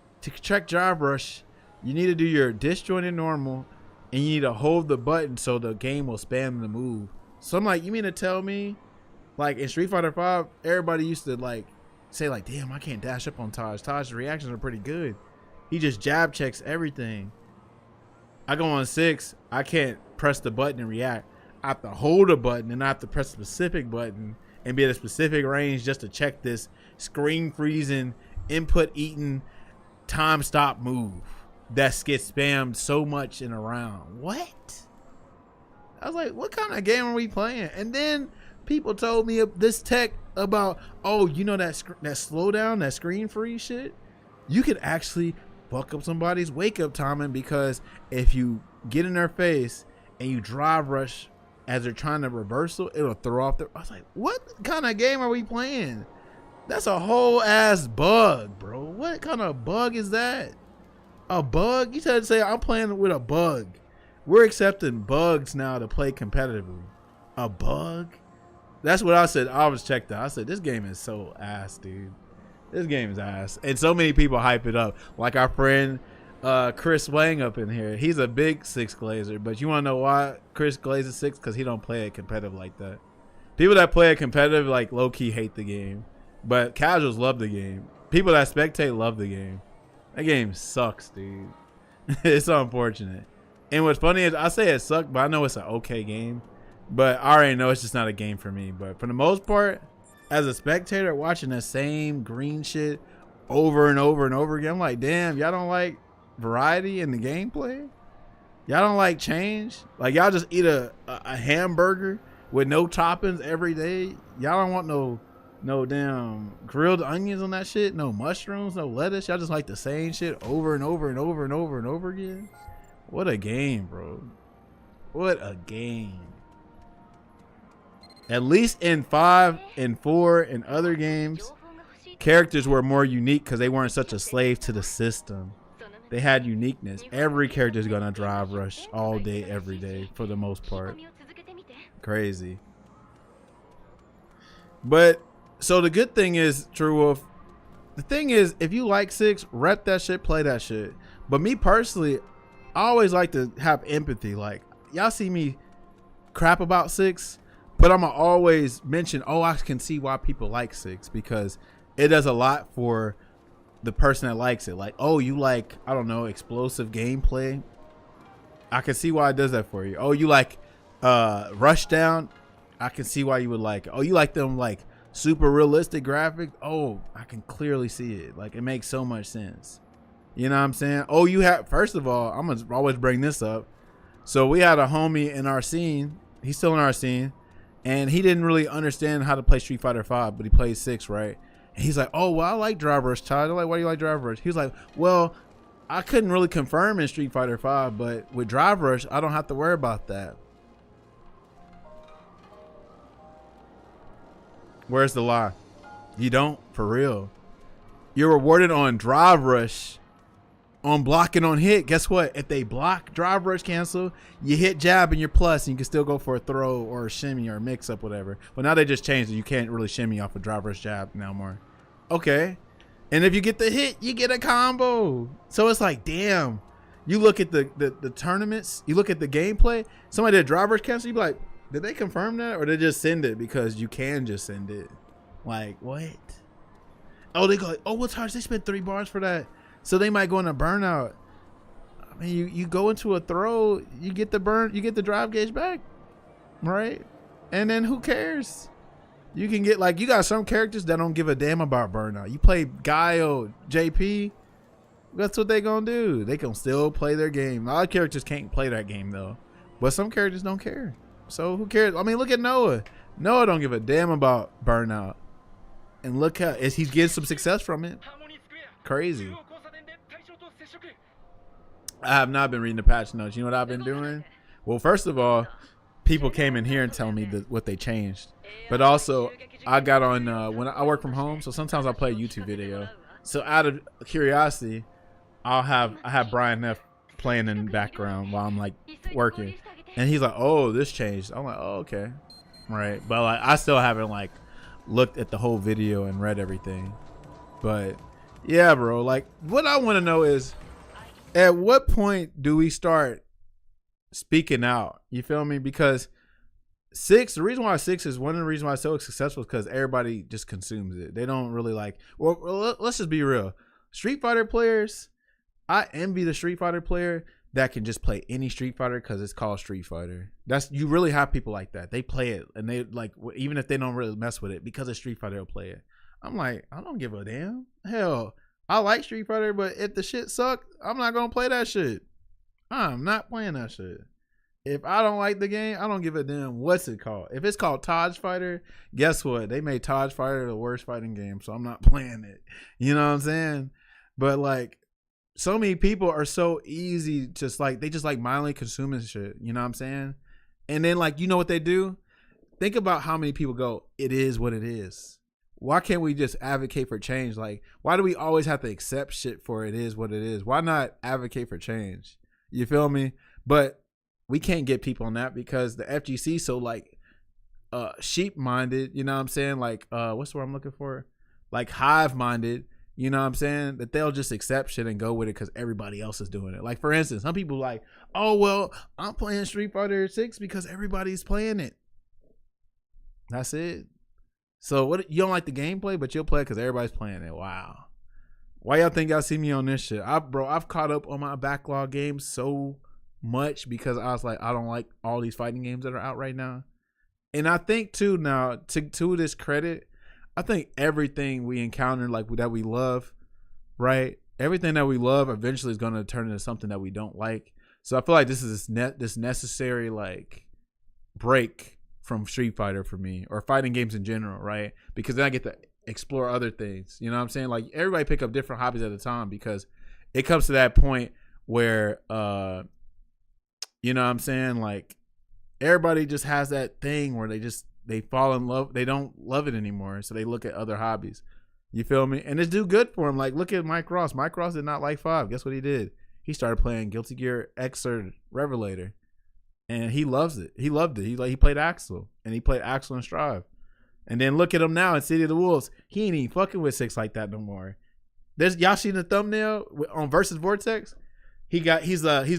check drive rush, you need to do your disjointed normal, and you need to hold the button so the game will spam the move. So I'm like, you mean to tell me, like in Street Fighter 5, everybody used to like say like, damn, I can't dash up on Taj. Taj's reactions are pretty good. He just jab checks everything. I go on 6, I can't press the button and react. I have to hold a button and I have to press a specific button and be at a specific range just to check this screen freezing, input eating, time stop move that gets spammed so much in a round. What? I was like, what kind of game are we playing? And then people told me this tech about, oh, you know that slowdown, that screen freeze shit? You could actually fuck up somebody's wake up timing because if you get in their face and you drive rush as they're trying to reversal, it'll throw off their. I was like, what kind of game are we playing? That's a whole ass bug, bro. What kind of bug is that? A bug? You tried to say I'm playing with a bug. We're accepting bugs now to play competitively. A bug? That's what I said. I was checked out. I said, this game is so ass, dude. This game is ass. And so many people hype it up. Like our friend Chris Wang up in here. He's a big Six glazer, but you want to know why Chris glazes Six? Because he don't play it competitive like that. People that play it competitive, like low key, hate the game, but casuals love the game. People that spectate love the game. That game sucks, dude. It's so unfortunate. And what's funny is I say it sucked, but I know it's an okay game. But I already know it's just not a game for me. But for the most part, as a spectator watching the same green shit over and over and over again, I'm like, damn, y'all don't like variety in the gameplay? Y'all don't like change? Like y'all just eat a hamburger with no toppings every day? Y'all don't want no damn grilled onions on that shit? No mushrooms, no lettuce? Y'all just like the same shit over and over and over and over and over again? What a game, bro. What a game. At least in 5 and 4 and other games, characters were more unique because they weren't such a slave to the system. They had uniqueness. Every character is gonna drive rush all day, every day, for the most part. Crazy. But so the good thing is, True Wolf, the thing is, if you like Six, rep that shit, play that shit. But me personally, I always like to have empathy. Like, y'all see me crap about Six, but I'm gonna always mention, oh, I can see why people like Six, because it does a lot for the person that likes it. Like, oh, you like, I don't know, explosive gameplay. I can see why it does that for you. Oh, you like Rushdown. I can see why you would like it. Oh, you like them like super realistic graphics. Oh, I can clearly see it. Like, it makes so much sense. You know what I'm saying? Oh, you have, first of all, I'm gonna always bring this up. So we had a homie in our scene. He's still in our scene, and he didn't really understand how to play Street Fighter 5, but he plays 6, right? And he's like, oh, well, I like Drive Rush, Todd. I'm like, why do you like Drive Rush? He was like, well, I couldn't really confirm in Street Fighter 5, but with Drive Rush, I don't have to worry about that. Where's the lie? You don't, for real. You're rewarded on Drive Rush, on block and on hit. Guess what? If they block, Drive Rush cancel, you hit jab and you're plus, and you can still go for a throw or a shimmy or a mix up, whatever. But now they just changed it. You can't really shimmy off a Drive Rush jab now more. Okay. And if you get the hit, you get a combo. So it's like, damn. You look at the tournaments, you look at the gameplay, somebody did Drive Rush cancel, you be like, did they confirm that, or did they just send it because you can just send it? Like, what? Oh, they go, oh, what's hard? They spent 3 bars for that. So they might go into burnout. I mean, you go into a throw, you get the burn, you get the drive gauge back, right? And then who cares? You can get, like, you got some characters that don't give a damn about burnout. You play Guile, JP, that's what they gonna do. They can still play their game. A lot of characters can't play that game though, but some characters don't care. So who cares? I mean, look at Noah. Noah don't give a damn about burnout, and look how he's getting some success from it. Crazy. I have not been reading the patch notes. You know what I've been doing? Well, first of all, people came in here and telling me what they changed. But also, I got on when I work from home, so sometimes I'll play a YouTube video. So out of curiosity, I have Brian Neff playing in the background while I'm like working, and he's like, "Oh, this changed." I'm like, "Oh, okay, right." But like, I still haven't like looked at the whole video and read everything. But yeah, bro. Like, what I want to know is, at what point do we start speaking out? You feel me? Because Six, the reason why Six is one of the reasons why it's so successful is because everybody just consumes it. They don't really like, well, let's just be real. Street Fighter players, I envy the Street Fighter player that can just play any Street Fighter because it's called Street Fighter. You really have people like that. They play it, and they like, even if they don't really mess with it, because it's Street Fighter, they'll play it. I'm like, I don't give a damn. Hell, I like Street Fighter, but if the shit suck, I'm not gonna play that shit. I'm not playing that shit. If I don't like the game, I don't give a damn what's it called. If it's called Taj Fighter, guess what? They made Taj Fighter the worst fighting game, so I'm not playing it. You know what I'm saying? But like, so many people are so easy, just like, they just like mindlessly consuming shit. You know what I'm saying? And then like, you know what they do? Think about how many people go, it is what it is. Why can't we just advocate for change? Like, why do we always have to accept shit for it is what it is? Why not advocate for change? You feel me? But we can't get people on that because the FGC so like sheep minded, you know what I'm saying? Like what's the word I'm looking for? Like hive minded, You know what I'm saying? That they'll just accept shit and go with it because everybody else is doing it. Like, for instance, some people like, oh, well, I'm playing Street Fighter 6 because everybody's playing it. That's it. So what? You don't like the gameplay, but you'll play it because everybody's playing it. Wow. Why y'all think y'all see me on this shit? I've caught up on my backlog games so much because I was like, I don't like all these fighting games that are out right now. And I think too now, to this credit, I think everything we encounter like that we love, right? Everything that we love eventually is going to turn into something that we don't like. So I feel like this is this necessary like break from Street Fighter for me, or fighting games in general, right? Because then I get to explore other things. You know what I'm saying? Like everybody pick up different hobbies at a time because it comes to that point where you know what I'm saying? Like everybody just has that thing where they fall in love. They don't love it anymore. So they look at other hobbies. You feel me? And it's do good for him. Like look at Mike Ross. Mike Ross did not like 5. Guess what he did? He started playing Guilty Gear Xrd Revelator. And he loves it. He loved it. He played Axel. And he played Axel and Strive. And then look at him now in City of the Wolves. He ain't even fucking with 6 like that no more. Y'all seen the thumbnail on Versus Vortex? He's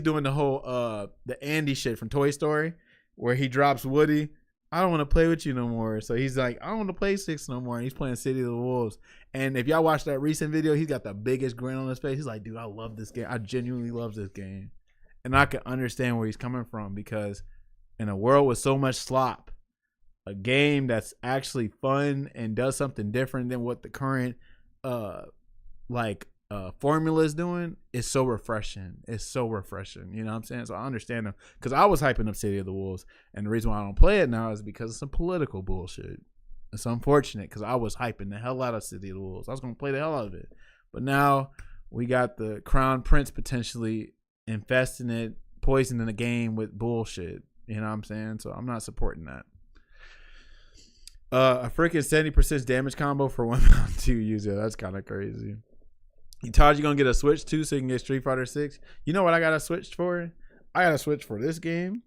doing the whole the Andy shit from Toy Story where he drops Woody. I don't want to play with you no more. So he's like, I don't want to play 6 no more. And he's playing City of the Wolves. And if y'all watch that recent video, he's got the biggest grin on his face. He's like, dude, I love this game. I genuinely love this game. And I can understand where he's coming from because in a world with so much slop, a game that's actually fun and does something different than what the current formula is doing is so refreshing. It's so refreshing. You know what I'm saying? So I understand them because I was hyping up City of the Wolves, and the reason why I don't play it now is because of some political bullshit. It's unfortunate because I was hyping the hell out of City of the Wolves. I was gonna play the hell out of it, but now we got the Crown Prince potentially infesting it, poisoning the game with bullshit. You know what I'm saying? So I'm not supporting that. A freaking 70% damage combo for 1 user. That's kind of crazy. You told you gonna get a Switch too so you can get Street Fighter 6. You know what I got a Switch for? I got a Switch for this game,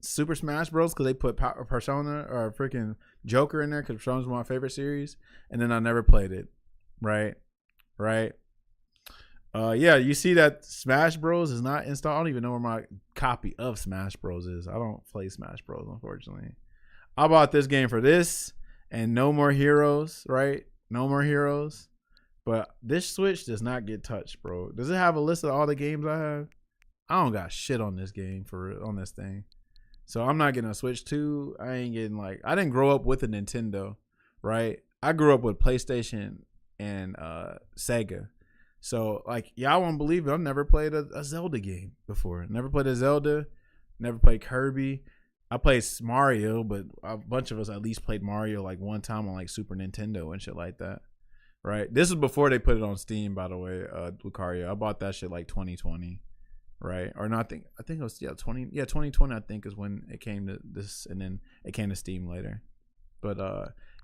Super Smash Bros. Because they put Persona or freaking Joker in there because Persona's one of my favorite series, and then I never played it. Right. Yeah, you see that Smash Bros is not installed. I don't even know where my copy of Smash Bros is. I don't play Smash Bros, unfortunately. I bought this game for this and No More Heroes, right? No More Heroes. But this Switch does not get touched, bro. Does it have a list of all the games I have? I don't got shit on this game on this thing. So I'm not getting a Switch 2. I ain't getting I didn't grow up with a Nintendo, right? I grew up with PlayStation and Sega. So y'all won't believe it. I've never played a Zelda game before. Never played a Zelda. Never played Kirby. I played Mario, but a bunch of us at least played Mario one time on Super Nintendo and shit like that. Right. This is before they put it on Steam, by the way, Lucario. I bought that shit 2020. Right. Or no, I think it was 2020 I think is when it came to this, and then it came to Steam later. But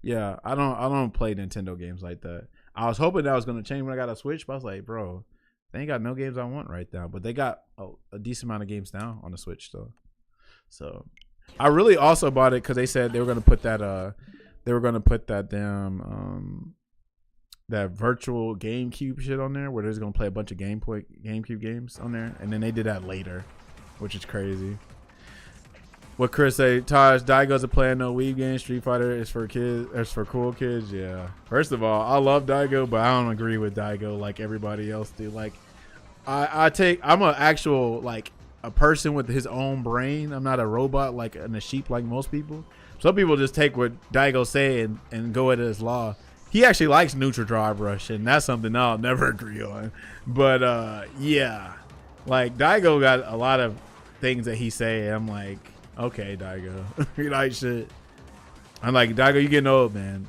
yeah, I don't play Nintendo games like that. I was hoping that was gonna change when I got a Switch, but I was like, bro, they ain't got no games I want right now. But they got a decent amount of games now on the Switch though. So I really also bought it because they said they were gonna put that damn that virtual GameCube shit on there where they're gonna play a bunch of GameCube games on there, and then they did that later, which is crazy. What Chris say? Taj, Daigo's a player, no Wii game. Street Fighter is for kids. It's for cool kids. Yeah. First of all, I love Daigo, but I don't agree with Daigo like everybody else do. I'm an actual a person with his own brain. I'm not a robot and a sheep like most people. Some people just take what Daigo say and go at his law. He actually likes neutral drive rush, and that's something I'll never agree on. But yeah, Daigo got a lot of things that he say, and I'm like, okay, Daigo, you like shit. I'm like, Daigo, you getting old, man.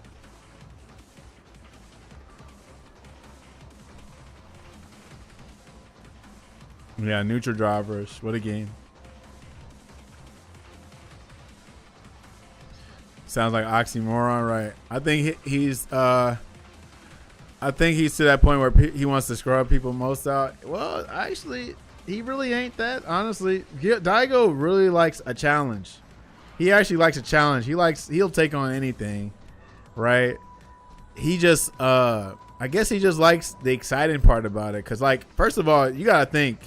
Yeah, neutral drive rush. What a game. Sounds like oxymoron, right? I think he's to that point where he wants to scrub people most out. Well, actually, he really ain't that. Honestly, Daigo really likes a challenge. He actually likes a challenge. He'll take on anything, right? He just I guess he just likes the exciting part about it. Cause like, first of all, you gotta think,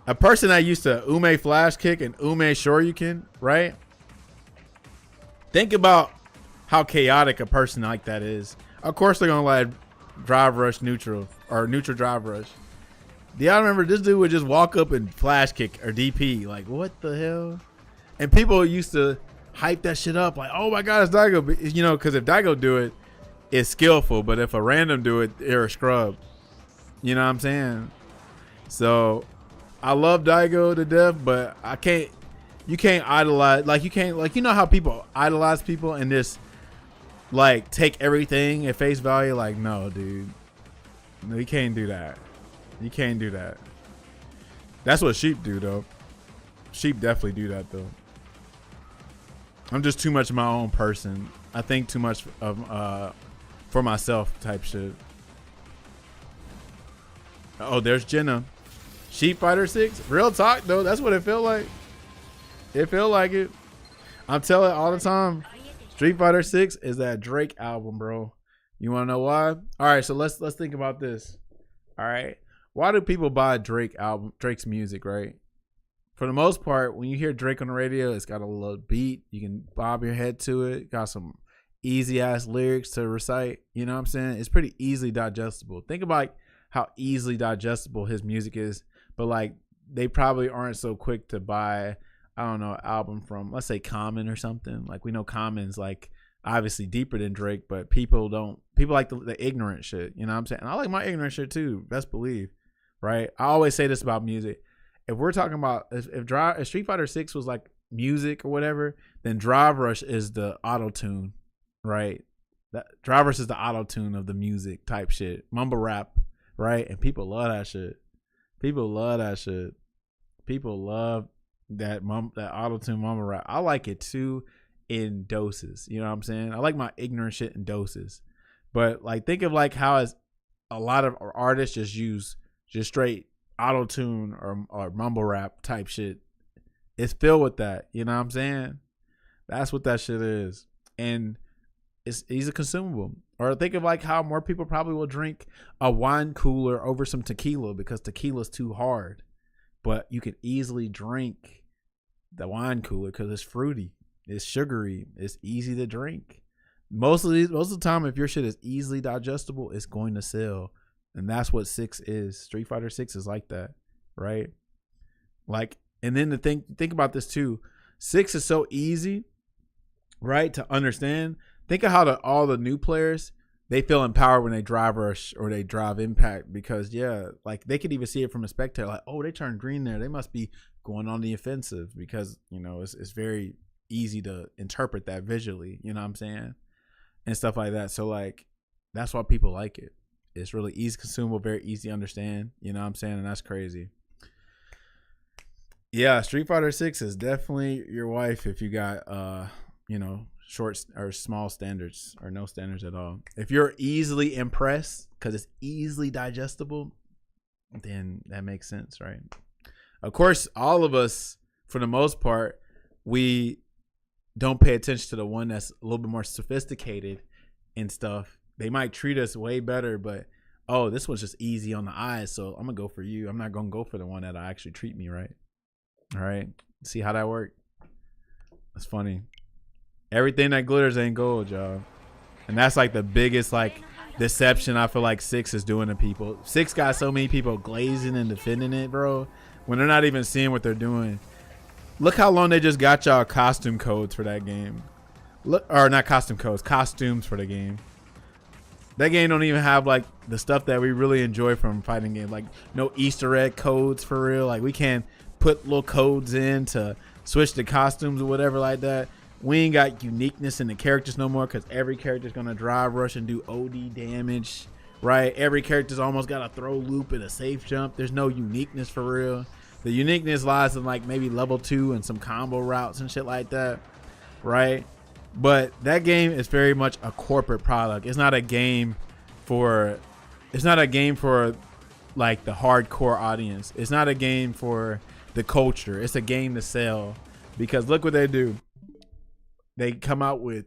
a person that used to Ume flash kick and Ume Shoryuken, right? Think about how chaotic a person like that is. Of course they're gonna let drive rush neutral or neutral drive rush. Do y'all remember this dude would just walk up and flash kick or DP? Like, what the hell? And people used to hype that shit up like, oh my god, it's Daigo. You know, because if Daigo do it, it's skillful. But if a random do it, they're a scrub. You know what I'm saying? So I love Daigo to death, but I can't. You can't idolize, like you can't, like, you know how people idolize people and just like take everything at face value. Like, no, dude, no, you can't do that. You can't do that. That's what sheep do, though. Sheep definitely do that, though. I'm just too much my own person. I think too much of for myself type shit. Oh, there's Jenna. Sheep Fighter 6. Real talk, though. That's what it felt like. It felt like it. I'm telling all the time. Street Fighter 6 is that Drake album, bro. You want to know why? All right, so let's think about this. All right. Why do people buy Drake's music, right? For the most part, when you hear Drake on the radio, it's got a little beat. You can bob your head to it. Got some easy ass lyrics to recite. You know what I'm saying? It's pretty easily digestible. Think about how easily digestible his music is. But like, they probably aren't so quick to buy, I don't know, an album from, let's say, Common or something. Like, we know Common's like obviously deeper than Drake, but people like the ignorant shit. You know what I'm saying? And I like my ignorant shit too. Best believe, right? I always say this about music. If we're talking about if Street Fighter 6 was like music or whatever, then Drive Rush is the auto tune, right? That Drive Rush is the auto tune of the music type shit, mumble rap, right? And people love that shit. People love that shit. People love that auto tune mumble rap. I like it too in doses. You know what I'm saying? I like my ignorant shit in doses. But like, think of like how a lot of artists just use just straight auto tune or mumble rap type shit. It's filled with that. You know what I'm saying? That's what that shit is. And it's easy consumable. Or think of like how more people probably will drink a wine cooler over some tequila because tequila's too hard. But you can easily drink the wine cooler because it's fruity, it's sugary, it's easy to drink. Most of the time, if your shit is easily digestible, it's going to sell. And that's what 6 is. Street Fighter 6 is like that, right? Like, and then to think about this too. 6 is so easy, right, to understand. Think of how all the new players, they feel empowered when they drive rush or they drive impact because, yeah, like they could even see it from a spectator. Like, oh, they turned green there. They must be going on the offensive because, you know, it's very easy to interpret that visually. You know what I'm saying? And stuff like that. So, like, that's why people like it. It's really easy consumable, very easy to understand. You know what I'm saying? And that's crazy. Yeah, Street Fighter 6 is definitely your wife if you got, you know, short or small standards or no standards at all. If you're easily impressed because it's easily digestible, then that makes sense, right? Of course, all of us, for the most part, we don't pay attention to the one that's a little bit more sophisticated and stuff. They might treat us way better, but oh, this one's just easy on the eyes, so I'm gonna go for you. I'm not gonna go for the one that'll actually treat me right. All right, see how that worked? That's funny. Everything that glitters ain't gold, y'all. And that's like the biggest like deception I feel like 6 is doing to people. 6 got so many people glazing and defending it, bro, when they're not even seeing what they're doing. Look how long they just got y'all costume codes for that game. Look, or not costume codes, costumes for the game. That game don't even have like the stuff that we really enjoy from fighting games. Like no Easter egg codes for real. Like we can't put little codes in to switch the costumes or whatever like that. We ain't got uniqueness in the characters no more because every character's gonna drive rush and do OD damage, right? Every character's almost got a throw loop and a safe jump. There's no uniqueness for real. The uniqueness lies in like maybe level 2 and some combo routes and shit like that, right? But that game is very much a corporate product. It's not a game for like the hardcore audience. It's not a game for the culture. It's a game to sell because look what they do. They come out with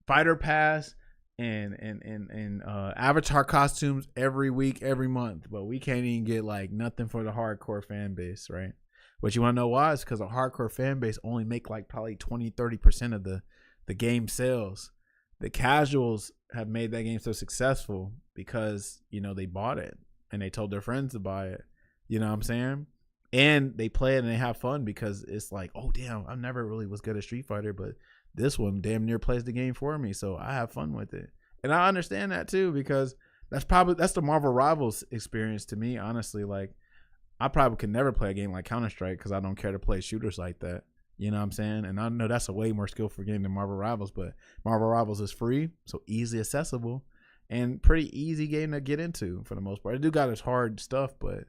Fighter Pass and avatar costumes every week, every month, but we can't even get like nothing for the hardcore fan base, right? But you want to know why? It's because a hardcore fan base only make like probably 20-30% of the game sales. The casuals have made that game so successful because, you know, they bought it and they told their friends to buy it. You know what I'm saying? And they play it and they have fun because it's like, oh damn, I never really was good at Street Fighter, but this one damn near plays the game for me, so I have fun with it. And I understand that too, because that's the Marvel Rivals experience to me, honestly. Like, I probably could never play a game like Counter-Strike because I don't care to play shooters like that. You know what I'm saying? And I know that's a way more skillful game than Marvel Rivals, but Marvel Rivals is free, so easily accessible, and pretty easy game to get into for the most part. It do got its hard stuff, but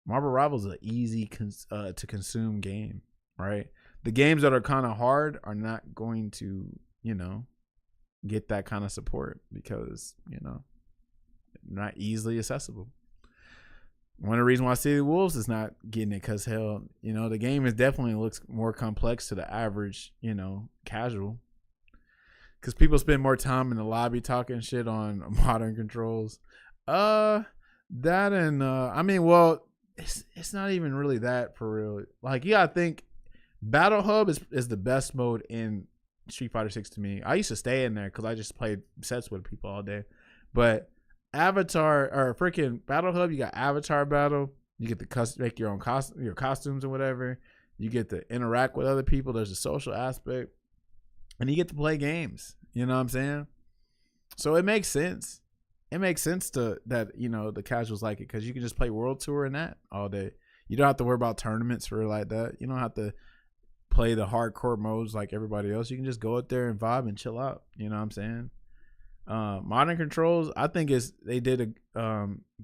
Marvel Rivals is an easy to consume game, right? The games that are kind of hard are not going to, you know, get that kind of support because, you know, not easily accessible. One of the reasons why City Wolves is not getting it, because hell, you know, the game is definitely looks more complex to the average, you know, casual. Because people spend more time in the lobby talking shit on modern controls. That and I mean, well, it's not even really that for real. Like, you gotta think, Battle Hub is the best mode in Street Fighter 6 to me. I used to stay in there because I just played sets with people all day. But Avatar or freaking Battle Hub, you got Avatar Battle. You get to make your own costumes or whatever. You get to interact with other people. There's a social aspect, and you get to play games. You know what I'm saying? So it makes sense. It makes sense that you know the casuals like it because you can just play World Tour and that all day. You don't have to worry about tournaments for like that. You don't have to play the hardcore modes like everybody else. You can just go out there and vibe and chill out. You know what I'm saying? Modern controls, I think they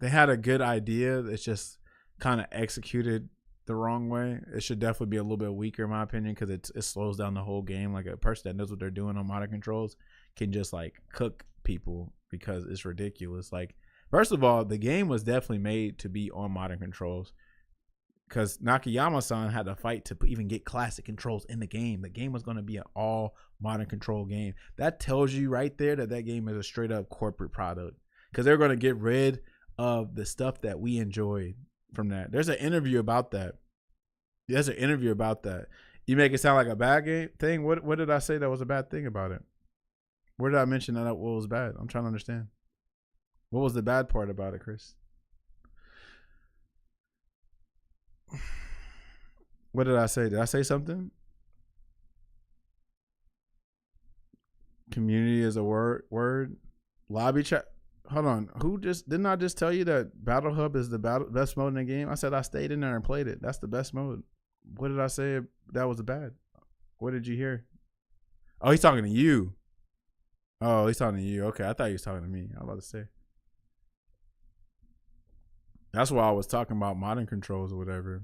had a good idea. It's just kind of executed the wrong way. It should definitely be a little bit weaker in my opinion because it slows down the whole game. Like a person that knows what they're doing on modern controls can just like cook people because it's ridiculous. Like, first of all, the game was definitely made to be on modern controls because Nakayama-san had to fight to even get classic controls in the game. The game was going to be an all modern control game. That tells you right there that game is a straight up corporate product because they're going to get rid of the stuff that we enjoyed from that. There's an interview about that. You make it sound like a bad game thing. What did I say that was a bad thing about it? Where did I mention that what was bad? I'm trying to understand. What was the bad part about it, Chris? What did I say? Did I say something? Community is a word. Lobby chat. Hold on. Didn't I just tell you that Battle Hub is the best mode in the game? I said I stayed in there and played it. That's the best mode. What did I say that was bad? What did you hear? Oh, he's talking to you. Oh, he's talking to you. Okay, I thought he was talking to me. I was about to say. That's why I was talking about modern controls or whatever.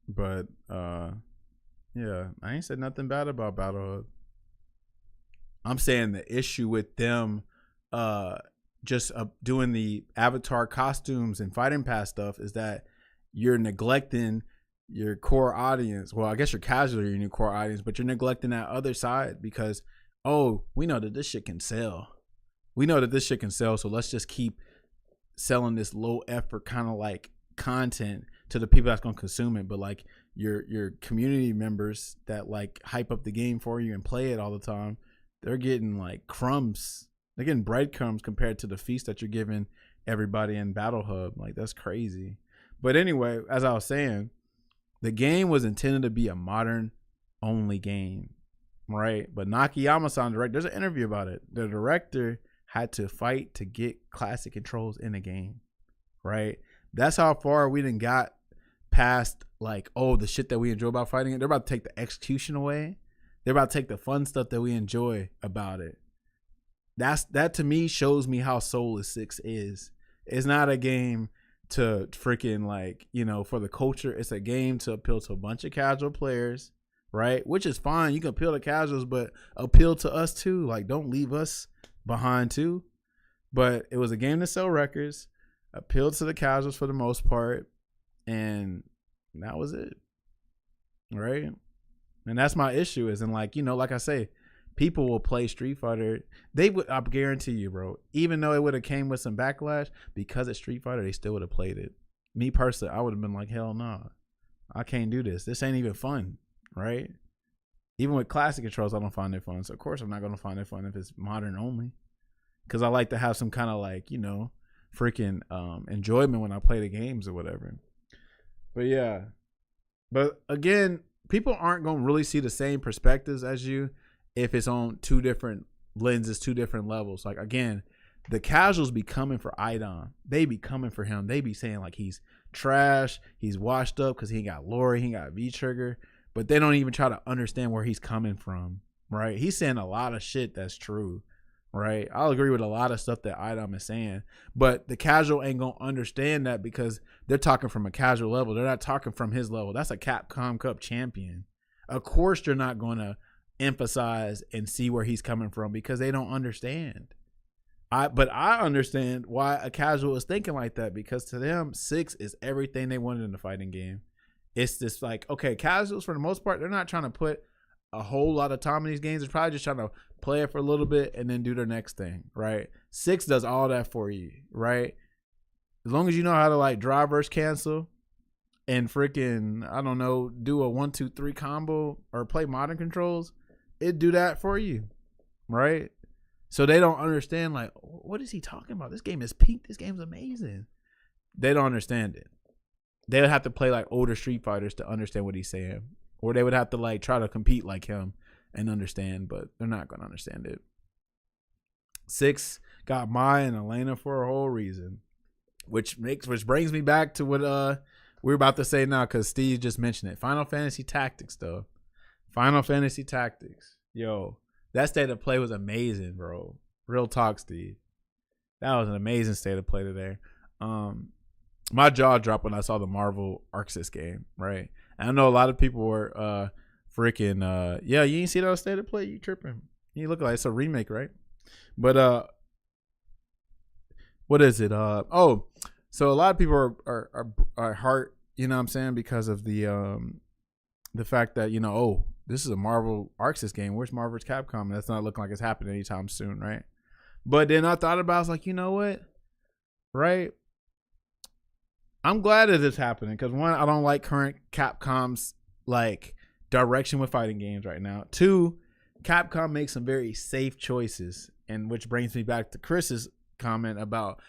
But yeah, I ain't said nothing bad about Battle Hub. I'm saying the issue with them just doing the avatar costumes and fighting pass stuff is that you're neglecting your core audience. Well, I guess you're casually your new core audience, but you're neglecting that other side because, oh, we know that this shit can sell. So let's just keep selling this low effort kind of like content to the people that's going to consume it. But like your community members that like hype up the game for you and play it all the time, they're getting like crumbs. They're getting breadcrumbs compared to the feast that you're giving everybody in Battle Hub. Like, that's crazy. But anyway, as I was saying, the game was intended to be a modern only game, right? But Nakayama-san director, there's an interview about it. The director had to fight to get classic controls in the game, right? That's how far we done got past like, oh, the shit that we enjoy about fighting it. They're about to take the execution away. They're about to take the fun stuff that we enjoy about it. That to me shows me how soulless 6 is. It's not a game to freaking like, you know, for the culture. It's a game to appeal to a bunch of casual players, right? Which is fine. You can appeal to casuals, but appeal to us too. Like, don't leave us behind too. But it was a game to sell records, appealed to the casuals for the most part, and that was it, right? And that's my issue is, and like, you know, like I say, people will play Street Fighter. They would, I guarantee you, bro. Even though it would have came with some backlash, because it's Street Fighter, they still would have played it. Me personally, I would have been like, hell no, I can't do this. This ain't even fun, right? Even with classic controls, I don't find it fun. So of course, I'm not gonna find it fun if it's modern only, because I like to have some kind of like, you know, freaking enjoyment when I play the games or whatever. But yeah, but again, people aren't gonna really see the same perspectives as you if it's on two different lenses, two different levels. Like again, the casuals be coming for Idon. They be coming for him. They be saying like he's trash, he's washed up because he ain't got Lori, he ain't got V-Trigger. But they don't even try to understand where he's coming from, right? He's saying a lot of shit that's true, right? I'll agree with a lot of stuff that Idom is saying, but the casual ain't gonna understand that because they're talking from a casual level. They're not talking from his level. That's a Capcom Cup champion. Of course, you're not gonna emphasize and see where he's coming from because they don't understand. But I understand why a casual is thinking like that, because to them, 6 is everything they wanted in the fighting game. It's just like, okay, casuals for the most part, they're not trying to put a whole lot of time in these games. They're probably just trying to play it for a little bit and then do their next thing, right? 6 does all that for you, right? As long as you know how to like drive versus cancel and freaking, I don't know, do a 1-2-3 combo or play modern controls, it do that for you, right? So they don't understand like, what is he talking about? This game is peak. This game's amazing. They don't understand it. They would have to play like older Street Fighters to understand what he's saying, or they would have to like try to compete like him and understand, but they're not going to understand it. 6 got Maya and Elena for a whole reason, which brings me back to what we're about to say now, because Steve just mentioned it. Final Fantasy Tactics, though. Final Fantasy Tactics, yo, that state of play was amazing, bro. Real talk, Steve. That was an amazing state of play today. My jaw dropped when I saw the Marvel Arxis game, right? And I know a lot of people were freaking yeah, you ain't see that state of play, you tripping. You look like it's a remake, right? But what is it? Oh, so a lot of people are hurt, you know what I'm saying, because of the fact that, you know, oh, this is a Marvel Arxis game. Where's Marvel's Capcom? That's not looking like it's happening anytime soon, right? But then I thought about it, I was like, you know what? Right? I'm glad that it's happening because, one, I don't like current Capcom's like direction with fighting games right now. 2, Capcom makes some very safe choices, and which brings me back to Chris's comment about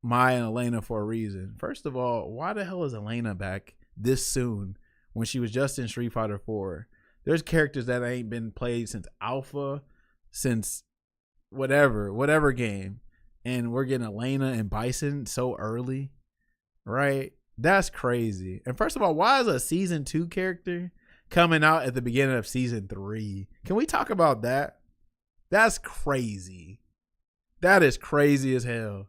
Maya and Elena for a reason. First of all, why the hell is Elena back this soon when she was just in Street Fighter 4? There's characters that ain't been played since Alpha, since whatever game, and we're getting Elena and Bison so early. Right? That's crazy. And first of all, why is a season 2 character coming out at the beginning of season 3? Can we talk about that? That's crazy. That is crazy as hell.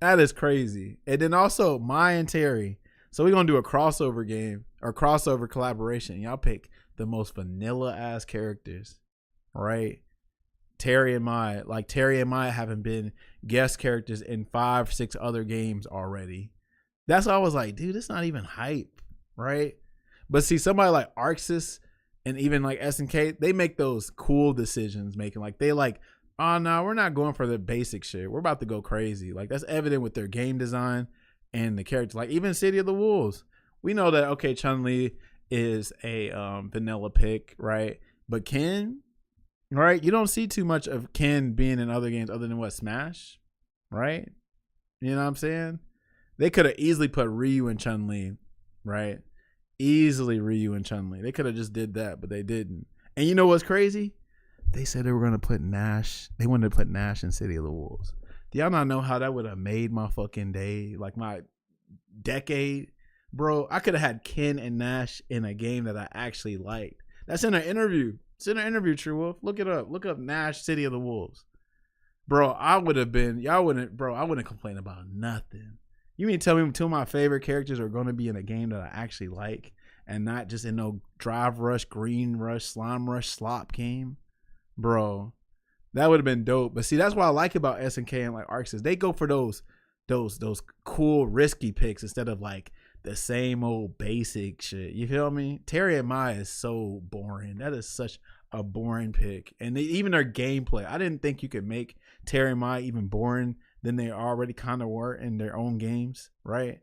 That is crazy. And then also Maya and Terry. So we're going to do a crossover game or crossover collaboration. Y'all pick the most vanilla ass characters, right? Terry and Maya, like Terry and Maya haven't been guest characters in 5-6 other games already. That's why I was like, dude, it's not even hype, right? But see, somebody like Arxis and even like SNK, they make those cool decisions, making like they like, oh no, we're not going for the basic shit. We're about to go crazy. Like that's evident with their game design and the characters. Like even City of the Wolves, we know that okay, Chun-Li is a vanilla pick, right? But Ken, right? You don't see too much of Ken being in other games other than what, Smash, right? You know what I'm saying? They could have easily put Ryu and Chun-Li, right? Easily Ryu and Chun-Li. They could have just did that, but they didn't. And you know what's crazy? They said they were going to put Nash. They wanted to put Nash in City of the Wolves. Do y'all not know how that would have made my fucking day? Like my decade? Bro, I could have had Ken and Nash in a game that I actually liked. That's in an interview. It's in an interview, True Wolf. Look it up. Look up Nash City of the Wolves. Bro, I would have been, y'all wouldn't, bro, I wouldn't complain about nothing. You mean tell me 2 of my favorite characters are going to be in a game that I actually like and not just in no Drive Rush, Green Rush, Slime Rush, Slop game? Bro, that would have been dope. But see, that's what I like about SNK and like Arxis. They go for those cool, risky picks instead of like the same old basic shit. You feel me? Terry and Maya is so boring. That is such a boring pick. And even their gameplay, I didn't think you could make Terry and Mai even boring than they already kind of were in their own games, right?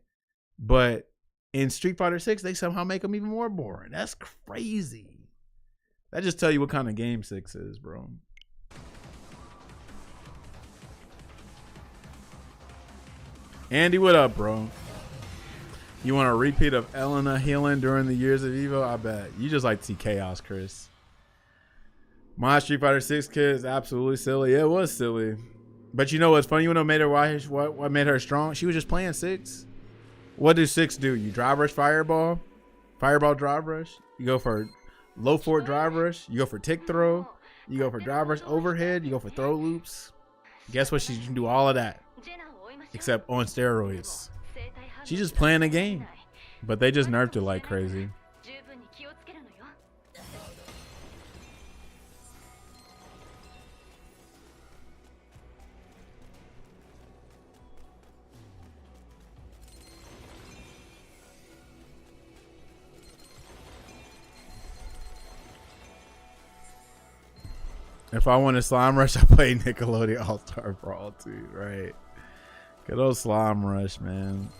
But in Street Fighter 6, they somehow make them even more boring. That's crazy. That just tell you what kind of game 6 is, bro. Andy, what up, bro? You want a repeat of Elena healing during the years of Evo? I bet. You just like to see chaos, Chris. My Street Fighter 6 kid is absolutely silly. Yeah, it was silly. But you know what's funny? You know what made her what made her strong? She was just playing 6. What does 6 do? You drive rush fireball? Fireball drive rush? You go for low fort drive rush? You go for tick throw? You go for drive rush overhead? You go for throw loops? Guess what? She can do all of that. Except on steroids. She's just playing a game. But they just nerfed it like crazy. If I want a slime rush, I play Nickelodeon All-Star Brawl too, right? Good old slime rush, man.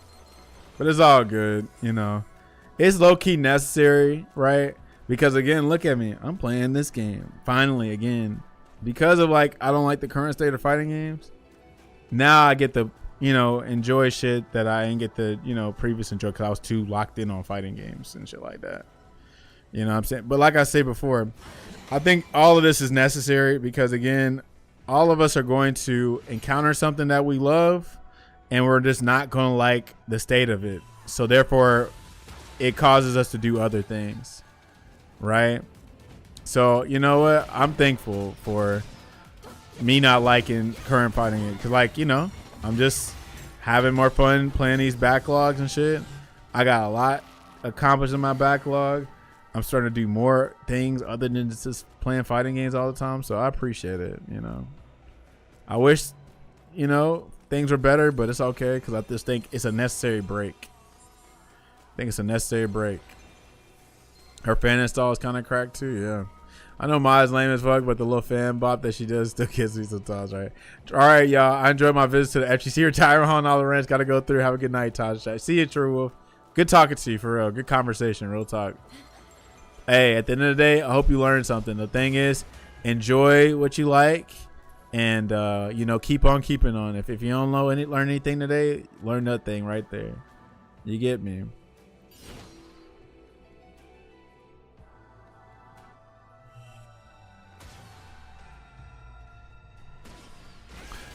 But it's all good, you know. It's low-key necessary, right? Because again, look at me. I'm playing this game. Finally, again. Because of like, I don't like the current state of fighting games. Now I get to, you know, enjoy shit that I didn't get to, you know, previous enjoy because I was too locked in on fighting games and shit like that. You know what I'm saying? But like I said before, I think all of this is necessary because again, all of us are going to encounter something that we love and we're just not going to like the state of it. So therefore it causes us to do other things. Right? So, you know what? I'm thankful for me not liking current fighting games. Cause like, you know, I'm just having more fun playing these backlogs and shit. I got a lot accomplished in my backlog. I'm starting to do more things other than just playing fighting games all the time. So I appreciate it, you know. I wish, you know, things were better, but it's okay because I just think it's a necessary break. I think it's a necessary break. Her fan install is kind of cracked too, yeah. I know Maya's lame as fuck, but the little fan bop that she does still gets me sometimes, right? All right, y'all. I enjoyed my visit to the FGC retirement hall and all the rants. Got to go through. Have a good night, Taj. See you, True Wolf. Good talking to you, for real. Good conversation, real talk. Hey, at the end of the day, I hope you learned something. The thing is, enjoy what you like and, you know, keep on keeping on. If you don't know learn anything today, learn that thing right there. You get me?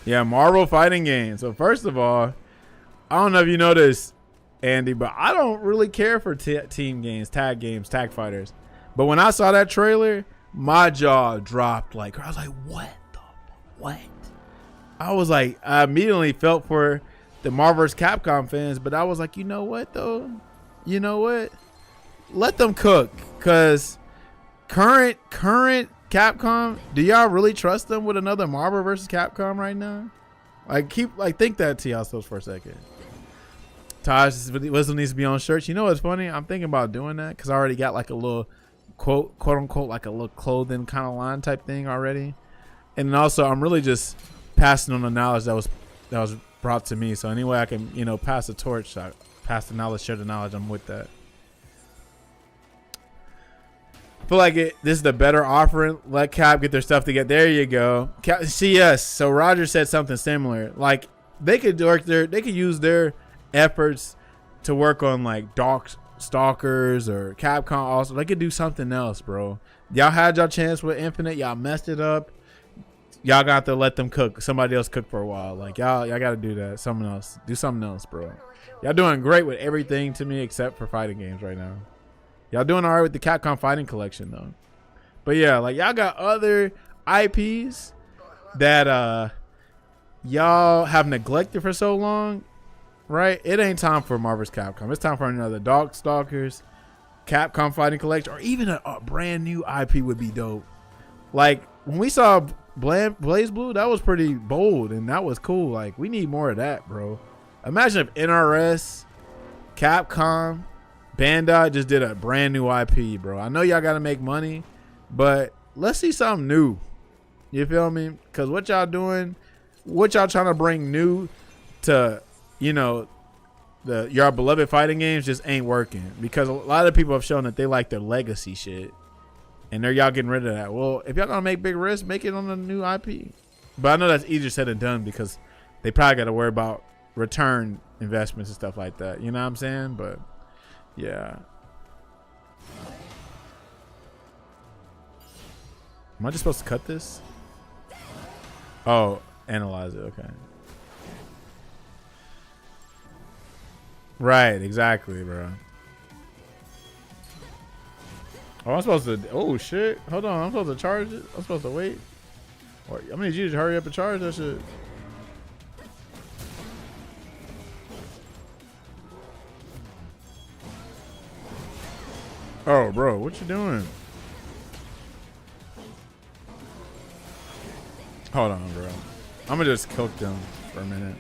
Yeah, Marvel fighting games. So first of all, I don't know if you know this, Andy, but I don't really care for team games, tag fighters. But when I saw that trailer, my jaw dropped. Like, I was like, what? I was like, I immediately felt for the Marvel vs. Capcom fans, but I was like, you know what, though? You know what? Let them cook. Because current Capcom, do y'all really trust them with another Marvel vs. Capcom right now? Think that to yourselves for a second. Taj, Wisdom needs to be on shirts. You know what's funny? I'm thinking about doing that because I already got like a little quote unquote like a little clothing kind of line type thing already. And then also I'm really just passing on the knowledge that was brought to me. So any way I can, you know, pass the torch, pass the knowledge, share the knowledge, I'm with that. I feel like this is the better offering. Let Cap get their stuff together. There you go. CS. So Roger said something similar. Like they could use their efforts to work on like Dark Stalkers or Capcom. Also, they could do something else, bro. Y'all had y'all chance with Infinite. Y'all messed it up. Y'all got to let them cook. Somebody else cook for a while. Like y'all got to do that. Someone else. Do something else, bro. Y'all doing great with everything to me except for fighting games right now. Y'all doing all right with the Capcom Fighting Collection though. But yeah, like y'all got other IPs that y'all have neglected for so long, right? It ain't time for Marvel's Capcom. It's time for another Dark Stalkers, Capcom Fighting Collection, or even a brand new IP would be dope. Like when we saw Blaze Blue, that was pretty bold and that was cool. Like we need more of that, bro. Imagine if NRS, Capcom, Bandai just did a brand new IP, bro. I know y'all got to make money, but let's see something new. You feel me? Because what y'all doing, what y'all trying to bring new to, you know, your beloved fighting games just ain't working. Because a lot of people have shown that they like their legacy shit. And y'all getting rid of that. Well, if y'all gonna make big risks, make it on a new IP. But I know that's easier said than done because they probably got to worry about return investments and stuff like that. You know what I'm saying? But yeah. Am I just supposed to cut this? Oh, analyze it. Okay. Right, exactly, bro. Oh, I'm supposed to. Oh shit! Hold on, I'm supposed to charge it. I'm supposed to wait. I'm gonna need you to hurry up and charge that shit. Oh, bro, what you doing? Hold on, bro. I'm gonna just cook them for a minute.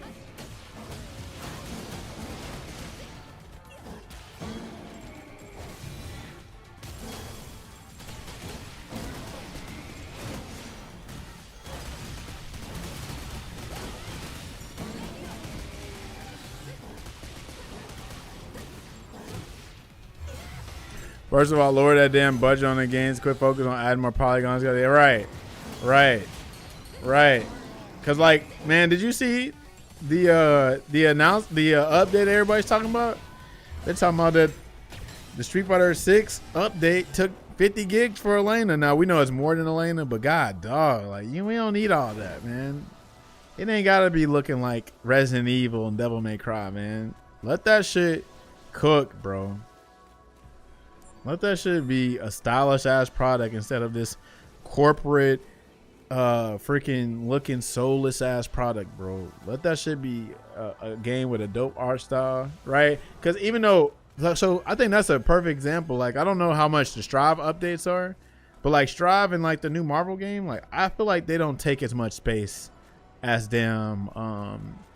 First of all, lower that damn budget on the games. Quit focus on adding more polygons. Yeah, right. Cause like, man, did you see the update everybody's talking about? They're talking about that the Street Fighter 6 update took 50 gigs for Elena. Now we know it's more than Elena, but god dog, like we don't need all that, man. It ain't gotta be looking like Resident Evil and Devil May Cry, man. Let that shit cook, bro. Let that shit be a stylish ass product instead of this corporate freaking looking soulless ass product, bro. Let that shit be a game with a dope art style, right? Because even though, so I think that's a perfect example. Like, I don't know how much the Strive updates are, but like Strive and like the new Marvel game, like I feel like they don't take as much space as damn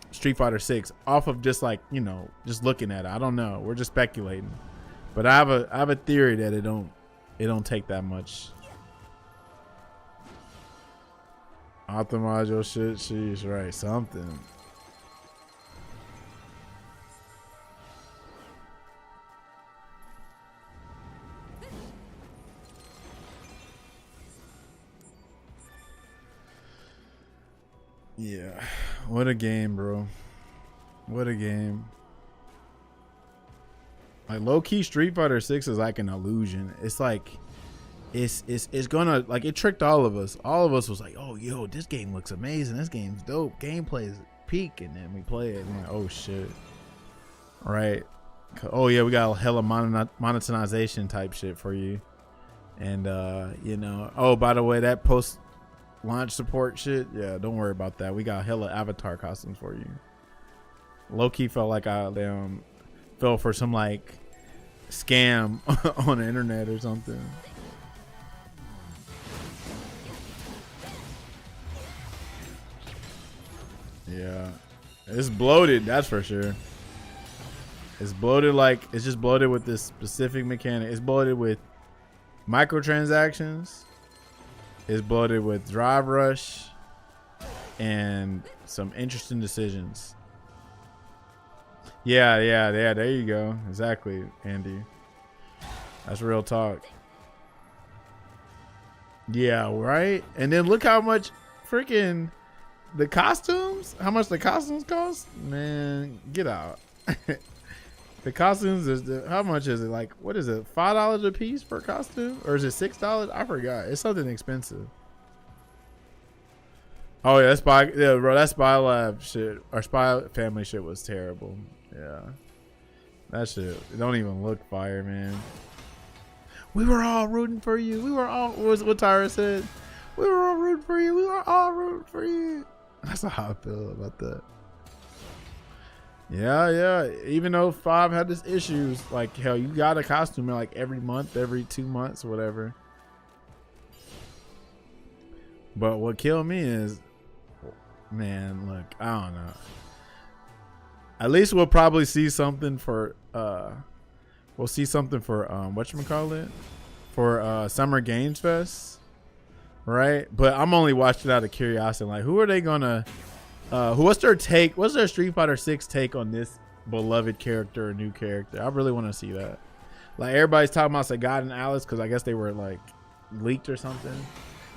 Street Fighter 6 off of just like, you know, just looking at it. I don't know. We're just speculating. But I have a theory that it don't take that much. Optimize your shit, she's right. Something. Yeah. What a game, bro. What a game. Like low-key Street Fighter 6 is like an illusion. It's like it's gonna, like, it tricked all of us. All of us was like, oh yo, this game looks amazing. This game's dope. Gameplay is peak, and then we play it and we're like, oh shit. Right. Oh yeah, we got a hella monetization type shit for you. And you know, oh by the way, that post launch support shit, yeah, don't worry about that. We got hella avatar costumes for you. Low-key felt like I fell for some like scam on the internet or something. Yeah, it's bloated, that's for sure. It's bloated, like it's just bloated with this specific mechanic. It's bloated with microtransactions. It's bloated with drive rush and some interesting decisions. Yeah, there you go. Exactly, Andy. That's real talk. Yeah, right? And then look how much freaking the costumes, how much the costumes cost? Man, get out. The costumes is how much is it? Like, what is it? $5 a piece per costume? Or is it $6? I forgot. It's something expensive. Oh yeah, bro, that Spy Lab shit or Spy Family shit was terrible. Yeah, that shit, it don't even look fire, man. We were all rooting for you. We were all, what Tyra said? We were all rooting for you. We were all rooting for you. That's how I feel about that. Yeah. Even though 5 had this issues, like hell, you got a costume like every month, every 2 months, whatever. But what killed me is, man, look, I don't know. At least we'll probably see something for whatchamacallit, for Summer Games Fest. right? But I'm only watching out of curiosity. Like, who are they gonna? What's their take? What's their Street Fighter 6 take on this beloved character or new character? I really want to see that. Like, everybody's talking about Sagat and Alice because I guess they were like leaked or something.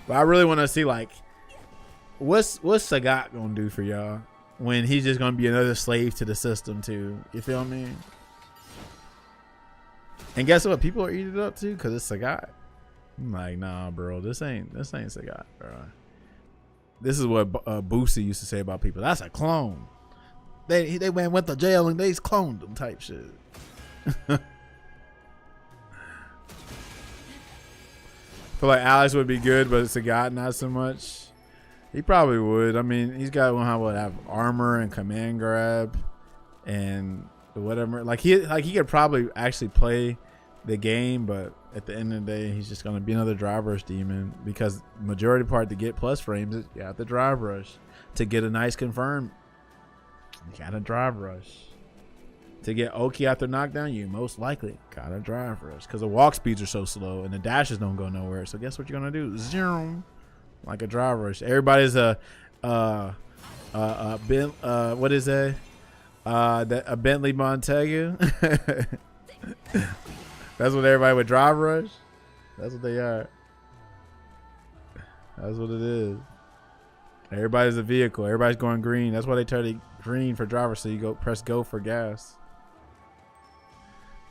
But I really want to see like what's Sagat gonna do for y'all when he's just gonna be another slave to the system too. You feel me? And guess what? People are eating it up too because it's Sagat. I'm like, nah, bro, this ain't Sagat, bro. This is what Boosie used to say about people. That's a clone. They went to jail and they cloned them type shit. Feel like Alex would be good, but Sagat not so much. He probably would. I mean, he's got to have armor and command grab and whatever. Like he could probably actually play the game, but at the end of the day, he's just gonna be another drive rush demon because majority part to get plus frames is you have to drive rush to get a nice confirm. You gotta drive rush to get Oki after knockdown. You most likely gotta drive rush because the walk speeds are so slow and the dashes don't go nowhere. So guess what you're gonna do? Zoom, like a drive rush. Everybody's what is that? A Bentley Montega. That's what everybody would drive rush. That's what they are. That's what it is. Everybody's a vehicle. Everybody's going green. That's why they turn it green for driver. So you go press go for gas.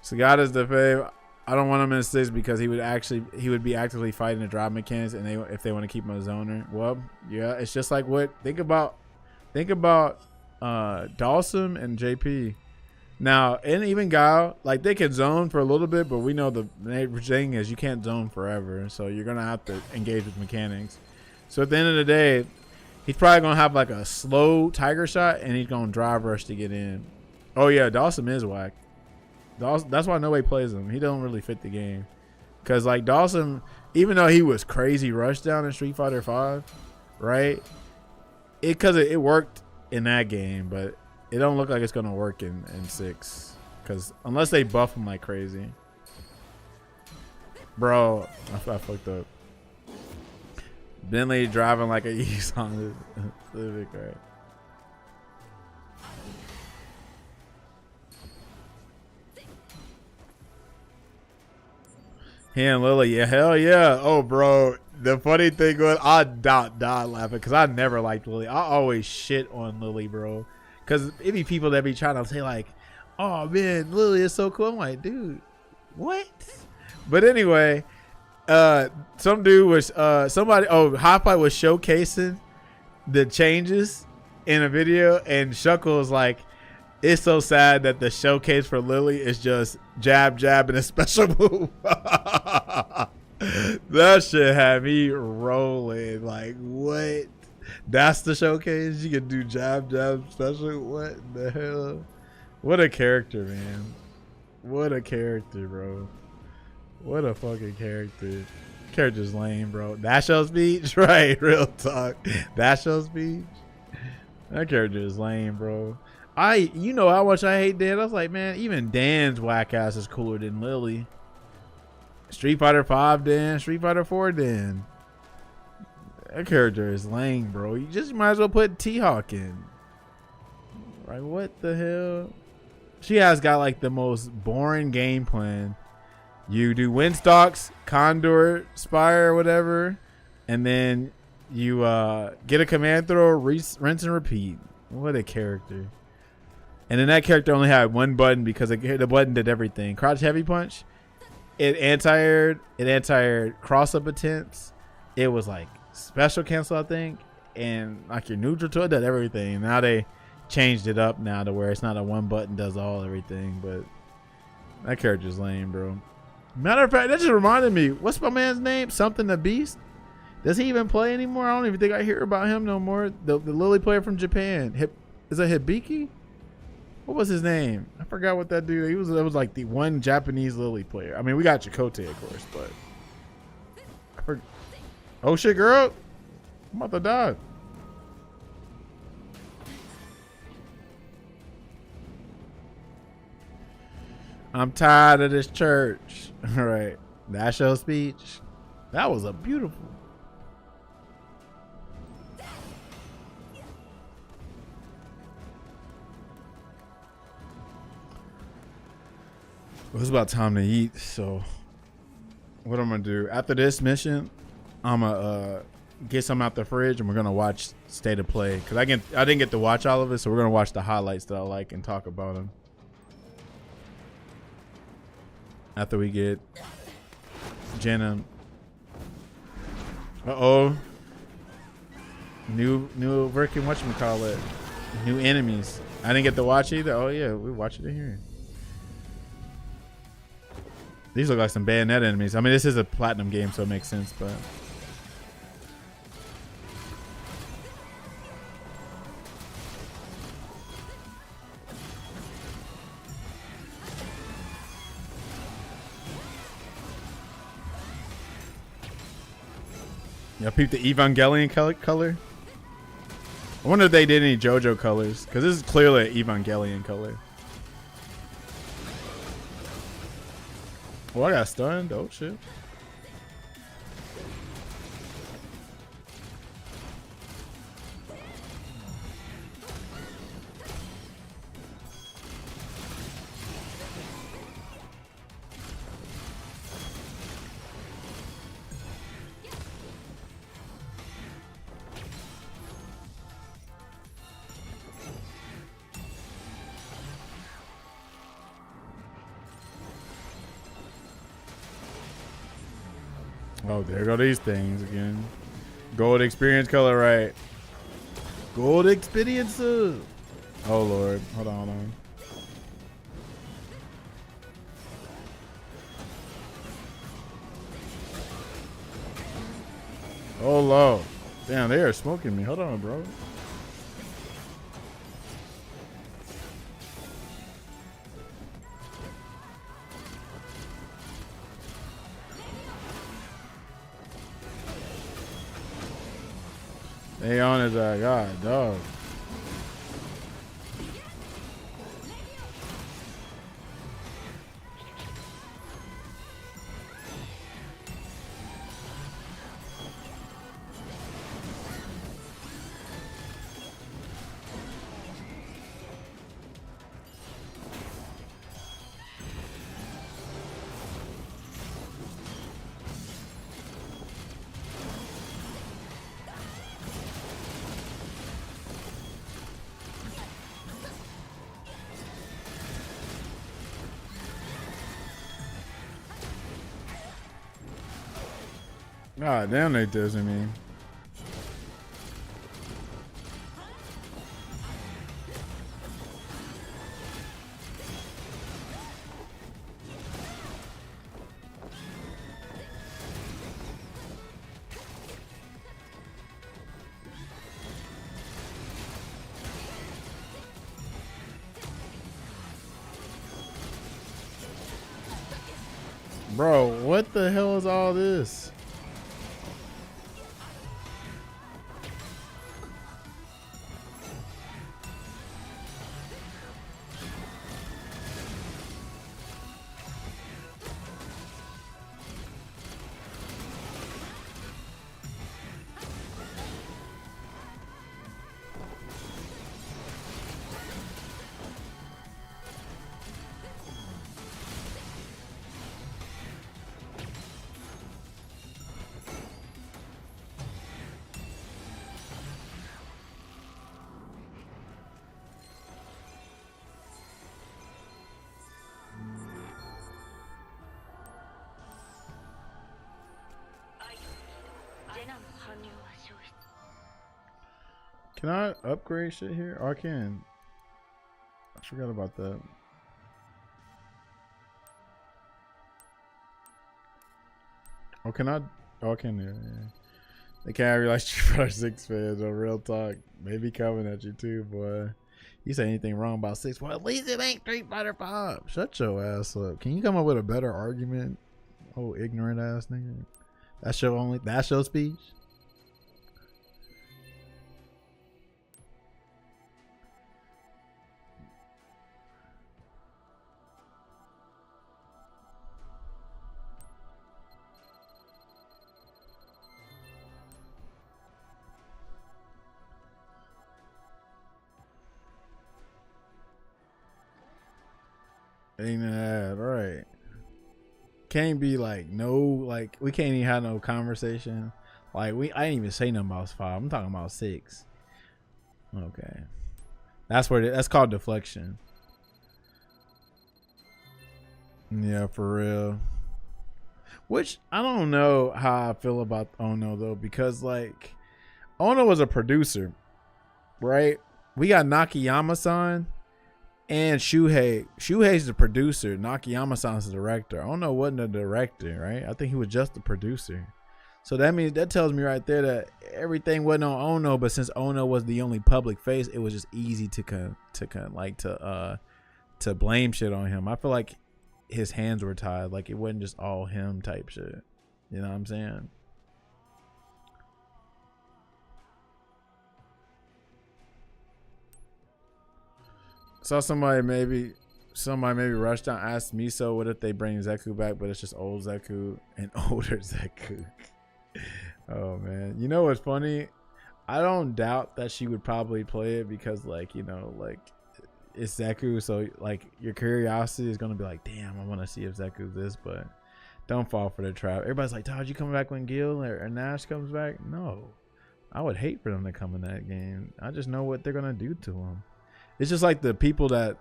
Sagat is the fave. I don't want him in 6 because he would be actively fighting the drive mechanics, and if they want to keep him a zoner. Well, yeah, it's just like what think about Dawson and JP. Now, and even Guile, like they can zone for a little bit, but we know the thing is you can't zone forever, so you're gonna have to engage with mechanics. So at the end of the day, he's probably gonna have like a slow tiger shot, and he's gonna drive rush to get in. Oh yeah, Dawson is whack. That's why nobody plays him. He don't really fit the game, cause like Dawson, even though he was crazy rush down in Street Fighter 5, right? It worked in that game, but it don't look like it's gonna work in 6, cause unless they buff him like crazy, bro. I fucked up. Bentley driving like a East Honda Civic, right? He and Lily, yeah, hell yeah. Oh, bro. The funny thing was, I died laughing because I never liked Lily. I always shit on Lily, bro. Because it be people that be trying to say like, oh man, Lily is so cool. I'm like, dude, what? But anyway, some dude was Hot Pipe was showcasing the changes in a video, and Shuckle was like, it's so sad that the showcase for Lily is just jab and a special move. That shit had me rolling. Like, what? That's the showcase? You can do jab special? What the hell? What a character, man. What a character, bro. What a fucking character. Character's lame, bro. That show speech? Right, real talk. That show speech? That character is lame, bro. You know how much I hate Dan. I was like, man, even Dan's whack ass is cooler than Lily. Street Fighter 5 Dan, Street Fighter 4 Dan. That character is lame, bro. You just might as well put T-Hawk in. Like, what the hell? She has got like the most boring game plan. You do Windstalks, Condor, Spire, whatever, and then you get a command throw, rinse and repeat. What a character. And then that character only had one button because the button did everything. Crouch heavy punch. It anti-aired cross-up attempts. It was like special cancel, I think. And like your neutral to it did everything. Now they changed it up now to where it's not a one button does everything. But that character's lame, bro. Matter of fact, that just reminded me. What's my man's name? Something the Beast? Does he even play anymore? I don't even think I hear about him no more. The Lily player from Japan. Is it Hibiki? What was his name? I forgot what that dude. It was like the one Japanese Lily player. I mean, we got Chakotay, of course, but oh shit, girl! I'm about to die. I'm tired of this church. All right, that show speech. That was a beautiful. Well, it's about time to eat, so what I'm gonna do after this mission, I'm gonna get some out the fridge and we're gonna watch State of Play because I didn't get to watch all of it, so we're gonna watch the highlights that I like and talk about them after we get Jenna. New working whatchamacallit. New enemies. I didn't get to watch either. Oh yeah, we watched it here. These look like some Bayonet enemies. I mean, this is a platinum game, so it makes sense, but y'all peep the Evangelion color? I wonder if they did any JoJo colors, because this is clearly an Evangelion color. Oh, I got stunned. Oh, shit. Oh, there go these things again. Gold experience color, right? Gold experience. Oh, Lord. Hold on. Oh, Lord. Damn, they are smoking me. Hold on, bro. They on his God, dog. God damn, they dizzy me. Bro, what the hell is all this? Can I upgrade shit here? Oh, I can. I forgot about that. Oh, can I? Oh, I can. Yeah. They can't realize Street Fighter 6 fans on real talk. They be coming at you too, boy. You say anything wrong about 6? Well, at least it ain't Street Fighter 5. Shut your ass up. Can you come up with a better argument? Oh, ignorant ass nigga. That's your speech? Ain't that right? Can't be like no, like we can't even have no conversation. Like I didn't even say nothing about 5. I'm talking about 6. Okay, that's called deflection. Yeah, for real. Which I don't know how I feel about Ono though, because like Ono was a producer, right? We got Nakayama-san and Shuhei. Shuhei's the producer. Nakayama-san's the director. Ono wasn't a director, right? I think he was just the producer. So that tells me right there that everything wasn't on Ono, but since Ono was the only public face, it was just easy to blame shit on him. I feel like his hands were tied, like it wasn't just all him type shit. You know what I'm saying? Saw somebody maybe rushed down, asked Miso what if they bring Zeku back, but it's just old Zeku and older Zeku. Oh man, you know what's funny? I don't doubt that she would probably play it because like, you know, like it's Zeku, so like your curiosity is gonna be like, damn, I want to see if Zeku's this, but don't fall for the trap. Everybody's like, Todd, you coming back when Gil or Nash comes back? No, I would hate for them to come in that game. I just know what they're gonna do to them. It's just like the people that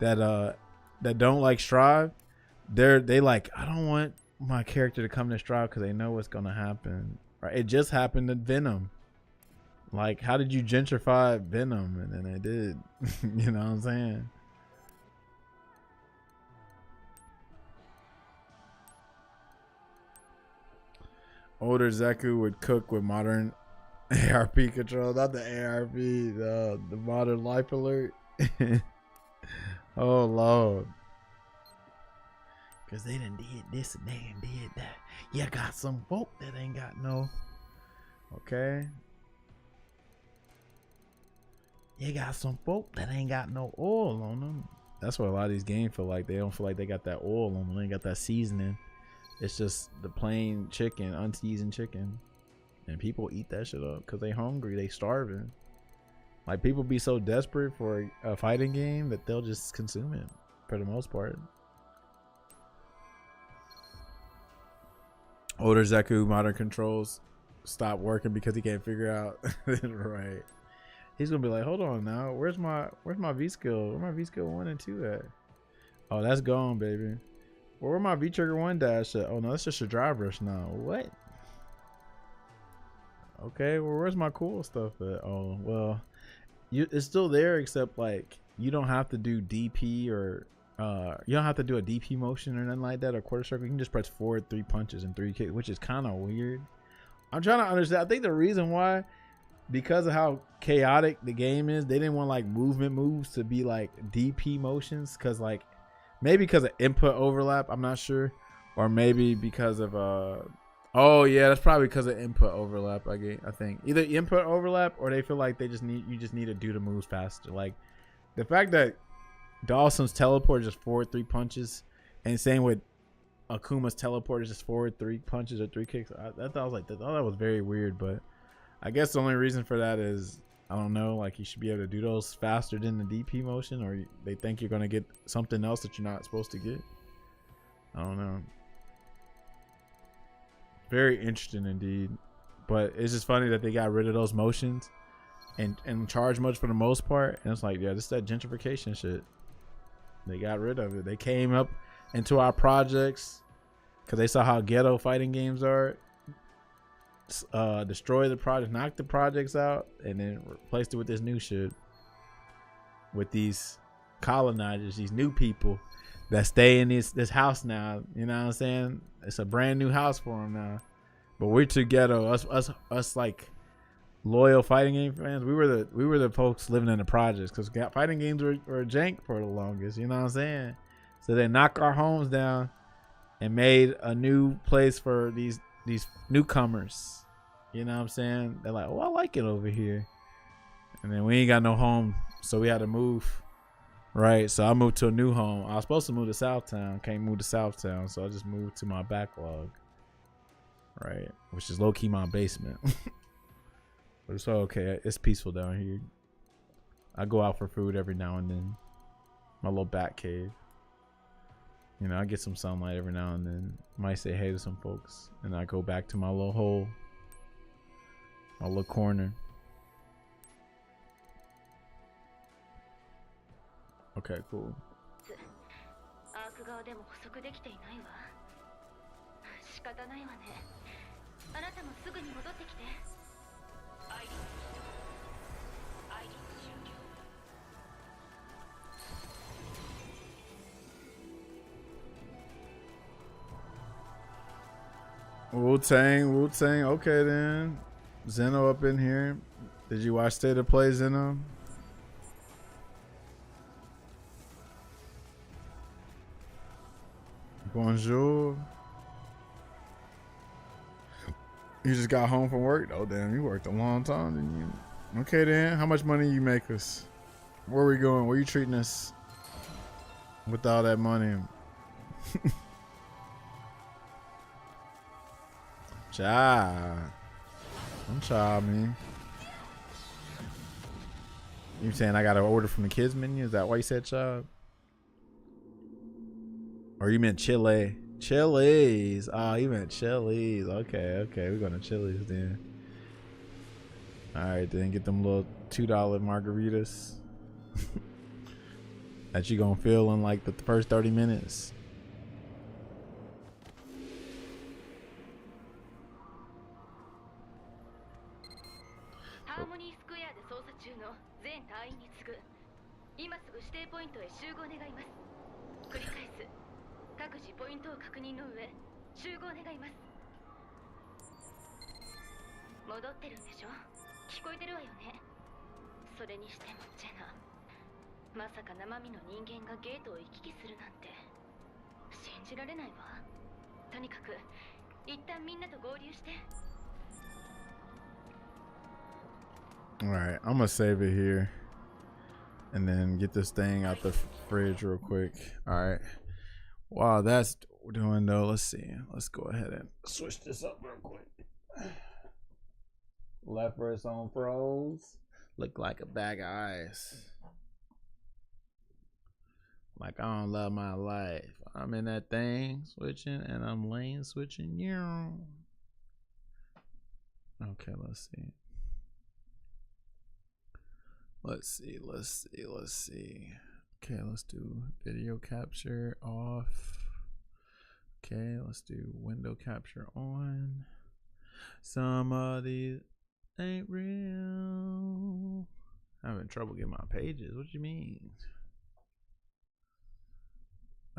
don't like Strive. They like, I don't want my character to come to Strive because they know what's gonna happen. Right? It just happened to Venom. Like, how did you gentrify Venom? And then they did. You know what I'm saying? Older Zeku would cook with modern ARP control. Not the ARP, the modern life alert. Oh, Lord. Because they done did this and they done did that. You got some folk that ain't got no. Okay. You got some folk that ain't got no oil on them. That's what a lot of these games feel like. They don't feel like they got that oil on them. They ain't got that seasoning. It's just the plain chicken, unseasoned chicken. And people eat that shit up because they hungry. They starving. Like, people be so desperate for a fighting game that they'll just consume it for the most part. Older Zeku modern controls stop working because he can't figure out. Right. He's gonna be like, hold on now, where's my V skill? Where my V skill 1 and 2 at? Oh, that's gone, baby. Where my V trigger 1 dash at? Oh no, that's just a drive rush now. What? Okay, well, where's my cool stuff at? Oh well, it's still there, except like you don't have to do DP or you don't have to do a DP motion or nothing like that, or quarter circle. You can just press forward 3 punches and 3 kicks, which is kind of weird. I'm trying to understand. I think the reason why, because of how chaotic the game is, they didn't want like movement moves to be like DP motions, because like maybe because of input overlap, I'm not sure, or maybe because of oh yeah, that's probably because of input overlap. I think either input overlap or they feel like you just need to do the moves faster. Like the fact that Dawson's teleport is just forward 3 punches, and same with Akuma's teleport is just forward 3 punches or 3 kicks. I thought that was very weird, but I guess the only reason for that is, I don't know, like you should be able to do those faster than the DP motion, or they think you're going to get something else that you're not supposed to get. I don't know. Very interesting indeed. But it's just funny that they got rid of those motions and charge much for the most part. And it's like, yeah, this is that gentrification shit. They got rid of it. They came up into our projects because they saw how ghetto fighting games are. Destroy the project, knock the projects out, and then replaced it with this new shit, with these colonizers, these new people that stay in this house now. You know what I'm saying? It's a brand new house for them now. But we're too ghetto. Us like loyal fighting game fans. We were the folks living in the projects, because fighting games were jank for the longest. You know what I'm saying? So they knocked our homes down and made a new place for these newcomers. You know what I'm saying? They're like, oh, I like it over here. And then we ain't got no home, so we had to move. Right, so I moved to a new home. I was supposed to move to Southtown. Can't move to Southtown, so I just moved to my backlog. Right, which is low-key my basement. But it's okay. It's peaceful down here. I go out for food every now and then. My little bat cave. You know, I get some sunlight every now and then. Might say hey to some folks, and I go back to my little hole, my little corner. Okay, cool. アーク側でも補足できていないわ。仕方ないわね。あなたもすぐに戻ってきて。アイリス終了。Wu-Tang, Wu-Tang. Okay then. Zeno up in here. Did you watch State of Play, Zeno? Bonjour. You just got home from work? Oh damn, you worked a long time, didn't you? Okay then. How much money you make us? Where we going? Where you treating us with all that money? Child. Don't child me. You saying I got to order from the kids menu? Is that why you said child? Or you meant Chile? Chili's. Oh, you meant Chili's. Okay, okay. We're going to Chili's then. Alright, then get them little $2 margaritas that you gonna feel in like the first 30 minutes. ハーモニースクエアで捜査中の全隊員に次ぐ。今すぐ指定ポイントへ集合願います。繰り返す。各自ポイントを確認の上、集合願います。戻ってるんでしょ？聞こえてるわよね。それにしてもジェナ、まさか生身の人間がゲートを行き来するなんて信じられないわ。とにかく一旦みんなと合流して。 Alright, I'm gonna save it here and then get this thing out the fridge real quick. Alright. Wow, that's what we're doing though. Let's see. Let's go ahead and switch this up real quick. Left wrist on froze. Look like a bag of ice. Like I don't love my life. I'm in that thing switching and I'm lane switching. Yeah. Okay, let's see. Let's see. Okay, let's do video capture off. Okay, let's do window capture on. Some of these ain't real. I'm having trouble getting my pages. What you mean?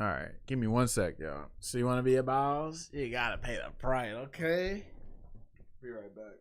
Alright, give me 1 sec, y'all. So you want to be a boss? You gotta pay the price, okay? Be right back.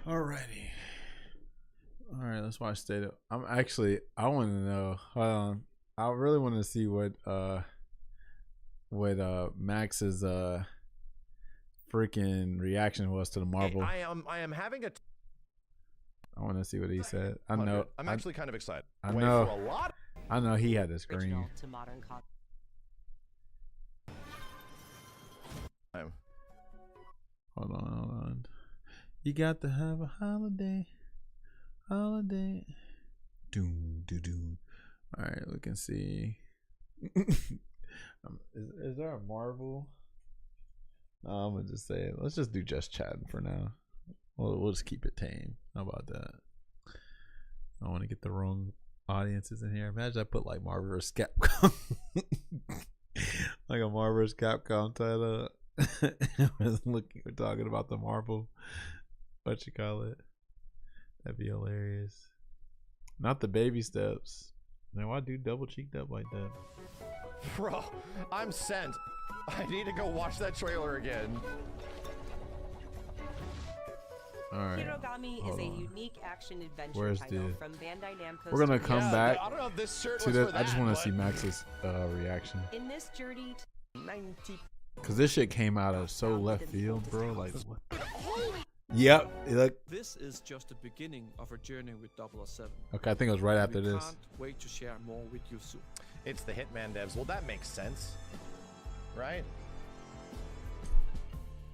Alrighty. All right, let's watch State of. I want to know. Hold on. I really want to see what Max's freaking reaction was to the Marvel. I am having a. I want to see what he said. I know. I'm actually kind of excited. I Wait know. for a lot. I know he had to scream. To modern Hold on. You got to have a holiday. Doom, doo, doo. All right, we can see. Is there a Marvel? No, I'm gonna just say it. Let's just do just chatting for now. We'll just keep it tame. How about that? I don't want to get the wrong audiences in here. Imagine I put like Marvel vs. Capcom, like a Marvel vs. Capcom title. We're talking about the Marvel. What you call it? That'd be hilarious. Not the baby steps. Man, why do double cheeked up like that? Bro, I'm sent. I need to go watch that trailer again. All right. Hirogami is a unique action adventure Where's title the- from Bandai Namco. We're gonna Studios. come back I don't know if this shirt to was that. for I just that, want but- to see Max's reaction. In this journey, 90 Cause this shit came out of so left field, bro. Like, what? Yep. Like, This is just the beginning of our journey with 007. okay, I think it was right after We this. can't wait to share more with you soon. It's the Hitman devs. Well, that makes sense, right?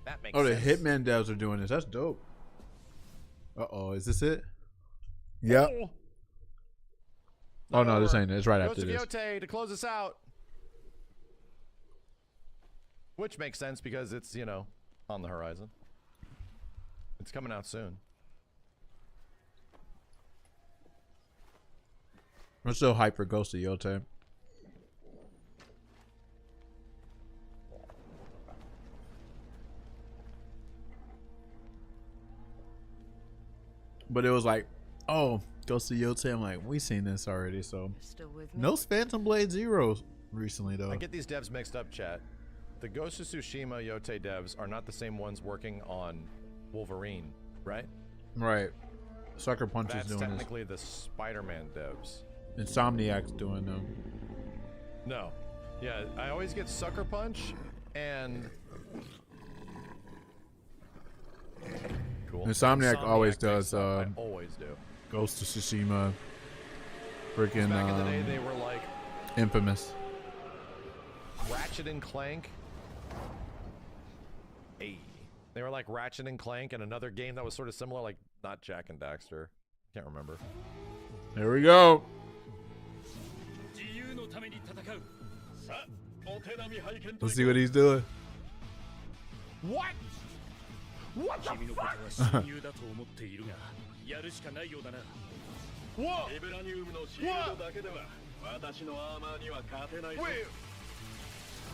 That makes Oh, the sense. Hitman devs are doing this. That's dope. Uh-oh, is this it? Yep. Oh no, this ain't it. It's right Ghost after of this. Yote to close us out. Which makes sense because it's, you know, on the horizon. It's coming out soon. I'm so hyped for Ghost of Yote. But it was like, oh, Ghost of Yote. I'm like, we seen this already. So still with me. no Phantom Blade Zero recently though. I get these devs mixed up, chat. The Ghost of Tsushima Yote devs are not the same ones working on Wolverine, right? Right. Sucker Punch is That's doing this. technically the Spider-Man devs. Insomniac's doing them. No. Yeah, I always get Sucker Punch and... Cool. Insomniac always makes does, stuff. I always do. Ghost of Tsushima. Freaking Back in the day, they were like Infamous. Ratchet and Clank. Hey. They were like Ratchet and Clank and another game that was sort of similar, like not Jack and Daxter. Can't remember. There we go. Let's see what he's doing. What? What the fuck? Whoa! Wait.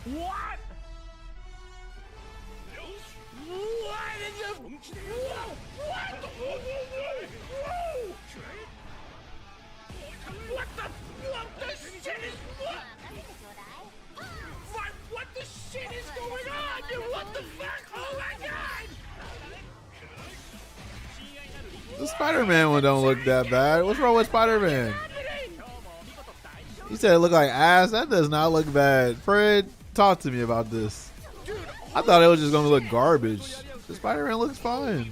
What? What in the... Whoa! What? What the... What the shit is... What the shit is going on, dude? What the fuck? Oh my god! The Spider-Man one don't look that bad. What's wrong with Spider-Man? He said it looked like ass. That does not look bad. Fred, talk to me about this. I thought it was just gonna look garbage. The Spider-Man looks fine.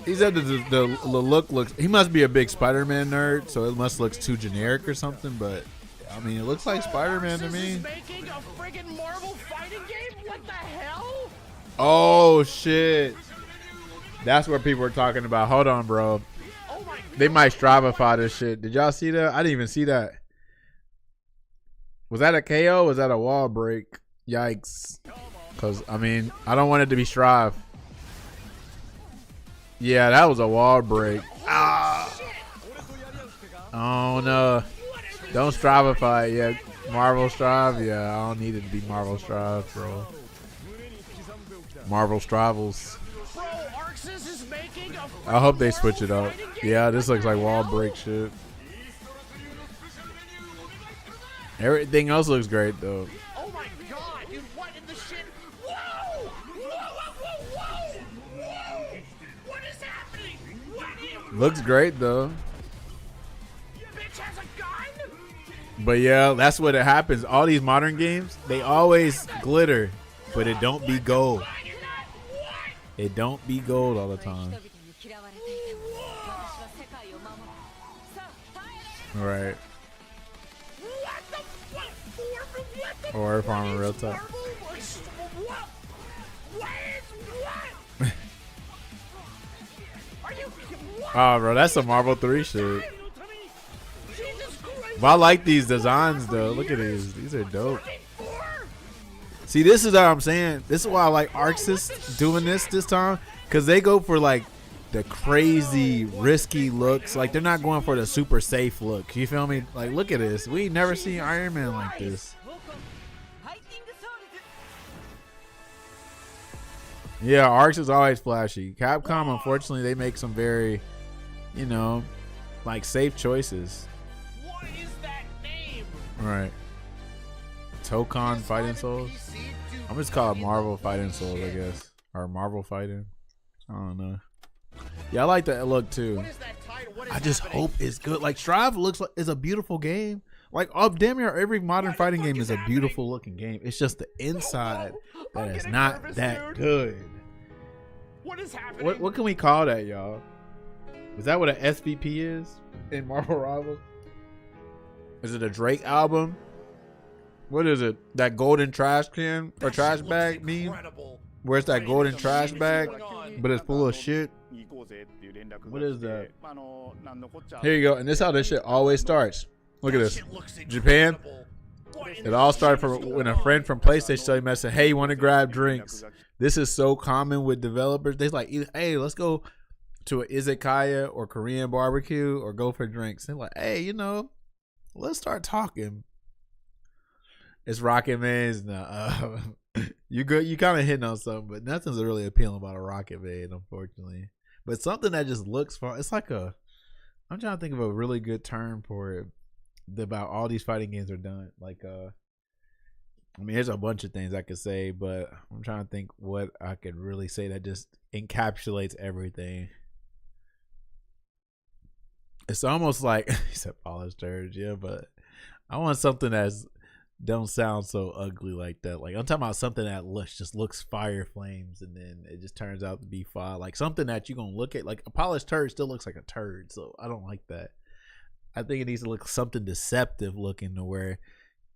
He said that the look looks. He must be a big Spider-Man nerd, so it must look too generic or something. But I mean, it looks like Spider-Man to me. Making a friggin' Marvel fighting game? What the hell? Oh shit! That's what people were talking about. Hold on, bro. Oh my They might Stravify this shit. Did y'all see that? I didn't even see that. Was that a KO? Was that a wall break? Yikes. Because, I mean, I don't want it to be Strive. Yeah, that was a wall break. Ah. Oh, no. Don't Stravify it yet. Marvel Strive? Yeah, I don't need it to be Marvel Strive, bro. Marvel Strivels. Bro, Arxis is making a I hope they switch it Marvel up. fighting game? Yeah, this What looks the like wall hell? break shit. Everything else looks great, though. Oh my god, dude, what in the shit? Whoa! Whoa, whoa, whoa, whoa! Looks great though. But yeah, that's what it happens. All these modern games, they always glitter, but it don't be gold. It don't be gold all the time. Right. Or if I'm a real tough. Oh, bro, that's a Marvel 3 shit. But I like these designs, though. Look at these. These are dope. See, this is what I'm saying. This is why I like Arxis doing this time. Because they go for, like, the crazy, risky looks. Like, they're not going for the super safe look. You feel me? Like, look at this. We ain't never seen Iron Man like this. Yeah, Arx is always flashy. Capcom, unfortunately, they make some very, you know, like safe choices. What is that name? Right. Tokon Fighting Souls. I'm just call it Marvel Fighting Souls, I guess. Or Marvel Fighting. I don't know. Yeah, I like that look too. I just hope it's good. Like Strive looks like is a beautiful game. Like damn near every modern fighting game is a beautiful looking game. It's just the inside that is not that good. What is happening? What can we call that, y'all? Is that what an SVP is in Marvel Rivals? Is it a Drake album? What is it? That golden trash can or trash bag meme? Where it's that golden trash bag, but it's full of shit. What is that? Here you go. And this is how this shit always starts. Look at this. Japan. It all started from when a friend from PlayStation started messaging, hey, you want to grab drinks? This is so common with developers. They're like, hey, let's go to an izakaya or Korean barbecue or go for drinks. They're like, hey, you know, let's start talking. It's Rocket Maze. No, you good? You kind of hitting on something, but nothing's really appealing about a Rocket Maze, unfortunately. But something that just looks fun. It's like a. I'm trying to think of a really good term for it. About all these fighting games are done. Like, I mean, there's a bunch of things I could say, but I'm trying to think what I could really say that just encapsulates everything. It's almost like he said polished turds, yeah, but I want something that's don't sound so ugly like that. Like I'm talking about something that just looks fire flames and then it just turns out to be fire. Like something that you're gonna look at, like a polished turd still looks like a turd, so I don't like that. I think it needs to look something deceptive looking to where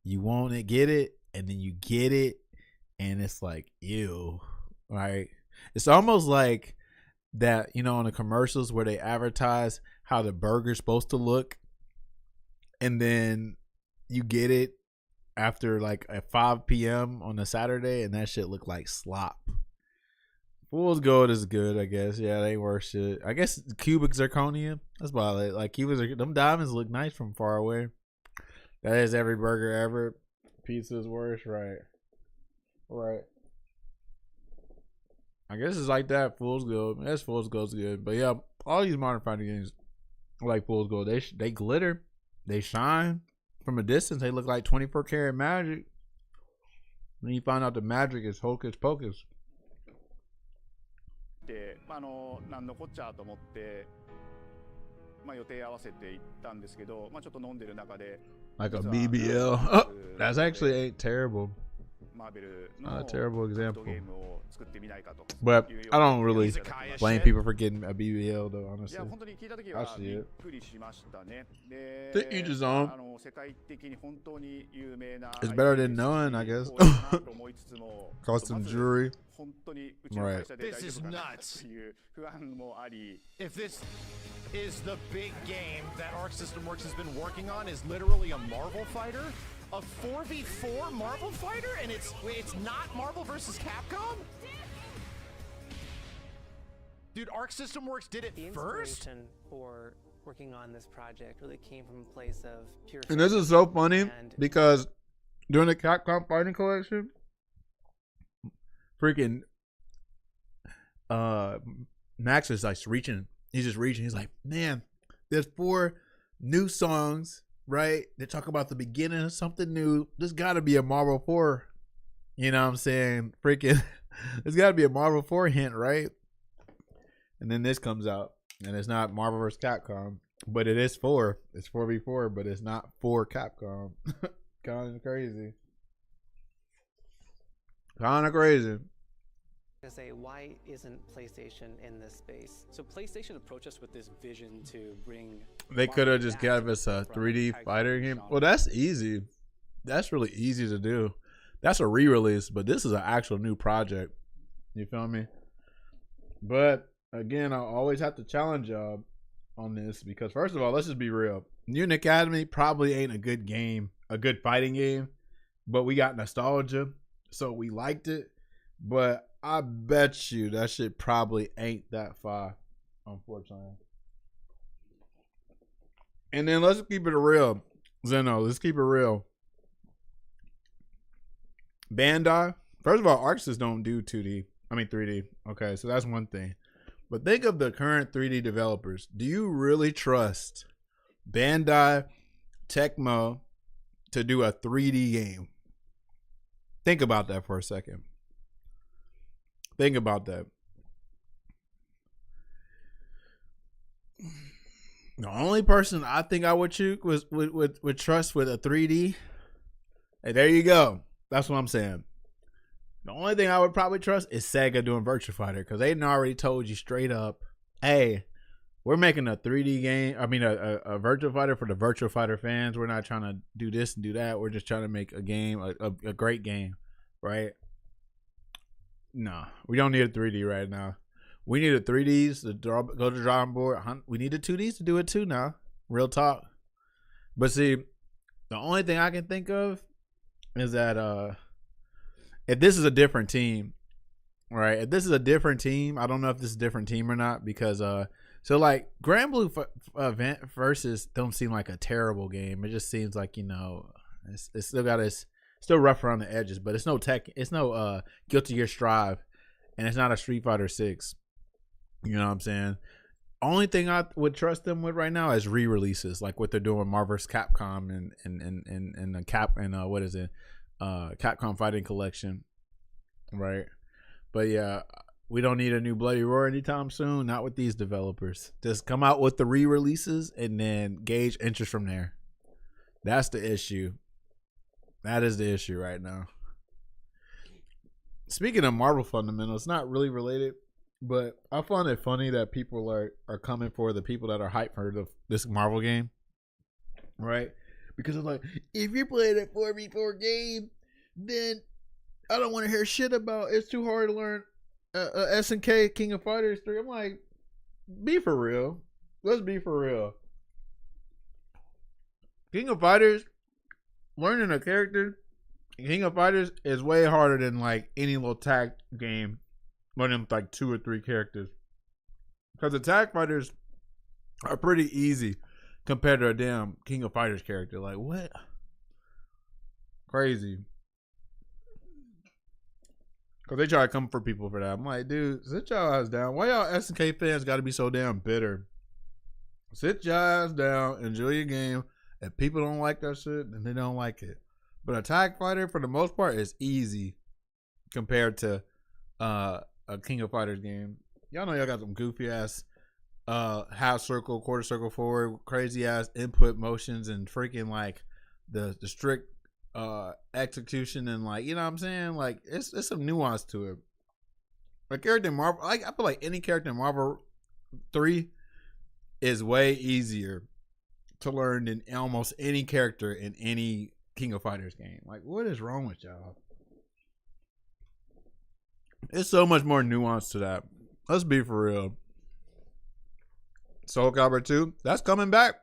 you want to get it and then you get it and it's like, ew, right? It's almost like that, you know, on the commercials where they advertise how the burger's supposed to look and then you get it after like at 5 p.m. on a Saturday and that shit look like slop. Fool's Gold is good, I guess. Yeah, they worth shit. I guess cubic zirconia. That's about it. Like them diamonds look nice from far away. That is every burger ever. Pizza's worse, right? Right. I guess it's like that. Fool's Gold. That's Fool's Gold's good. But yeah, all these modern fighting games like Fool's Gold. They glitter. They shine. From a distance, they look like 24 karat magic. Then you find out the magic is hocus pocus. なんのこっちゃと思って、予定合わせて行ったんですけど、ちょっと飲んでる中で Like a BBL. Oh, that's actually ain't terrible. マーベル Not a の terrible ゲ example. ームを作ってみないかと。 But I don't really blame people for getting a BBL though, い honestly. や本当に聞いた時 I は see びっ it. くりしましたね。で、 To each his own. 世界的に本当に有名な It's better than none, I guess. そうだなと思いつつも Cost some jewelry. 本当にうちの会社で Right. 大丈夫かなっていう不安もあり。 If this is the big game that Arc System Works has been working on, is literally a Marvel fighter, a 4v4 Marvel fighter, and it's not Marvel versus Capcom? Dude, Arc System Works did it The first? inspiration for working on this project really came from a place of pure. And this is so funny And- because during the Capcom Fighting Collection, freaking Max is like reaching. He's just reaching. He's like, man, there's 4 new songs, right? They talk about the beginning of something new. There's got to be a Marvel 4. You know what I'm saying? Freaking, there's got to be a Marvel 4 hint, right? And then this comes out. and it's not Marvel vs. Capcom, but it is 4. It's 4v4, but it's not for Capcom. Kind of crazy. Kind of crazy. To say, why isn't PlayStation in this space? So PlayStation approached us with this vision to bring. They could have just gave us a 3D fighter game. Well, that's easy. That's really easy to do. That's a re-release, but this is an actual new project. You feel me? But again, I always have to challenge y'all on this because first of all, let's just be real. Mutant Academy probably ain't a good game, a good fighting game, but we got nostalgia, so we liked it. But I bet you that shit probably ain't that far, unfortunately. And then let's keep it real, Zeno. Let's keep it real. Bandai, first of all, Arxis don't do 3D. Okay, so that's one thing. But think of the current 3D developers. Do you really trust Bandai, Tecmo to do a 3D game? Think about that for a second. Think about that. The only person I think I would choose would trust with a 3D. Hey, there you go. That's what I'm saying. The only thing I would probably trust is Sega doing Virtua Fighter because they already told you straight up, hey, we're making a 3D game. I mean, a Virtua Fighter for the Virtua Fighter fans. We're not trying to do this and do that. We're just trying to make a game, a great game, right? No, we don't need a 3D right now. We need a 3Ds to go to the drawing board. We need a 2Ds to do it too now. Real talk. But see, the only thing I can think of is that if this is a different team, right? If this is a different team, I don't know if this is a different team or not because so like Grand Blue versus don't seem like a terrible game. It just seems like it's still got its still rough around the edges, but it's no Guilty Gear Strive, and it's not a Street Fighter 6. You know what I'm saying? Only thing I would trust them with right now is re-releases, like what they're doing with Marvel vs. Capcom and the what is it? Capcom Fighting Collection, right? But yeah, we don't need a new Bloody Roar anytime soon. Not with these developers. Just come out with the re-releases and then gauge interest from there. That's the issue. That is the issue right now. Speaking of Marvel fundamentals, not really related, but I find it funny that people are coming for the people that are hyped for this Marvel game, right? Because it's like, if you're playing a 4v4 game, then I don't want to hear shit about it's too hard to learn SNK King of Fighters 3. I'm like, be for real. Let's be for real. King of Fighters, learning a character, King of Fighters is way harder than like any little tag game, learning like 2 or 3 characters. Because the tag fighters are pretty easy compared to a damn King of Fighters character. Like, what? Crazy. Because they try to come for people for that. I'm like, dude, sit y'all ass down. Why y'all SNK fans got to be so damn bitter? Sit y'all ass down. Enjoy your game. If people don't like that shit, then they don't like it. But a tag fighter, for the most part, is easy compared to a King of Fighters game. Y'all know y'all got some goofy ass half circle, quarter circle forward, crazy ass input motions, and freaking like the strict execution, and like, you know what I'm saying? Like it's some nuance to it. A character in Marvel, I feel like any character in Marvel 3 is way easier to learn than almost any character in any King of Fighters game. Like, what is wrong with y'all? There's so much more nuance to that. Let's be for real. Soul Calibur 2, that's coming back.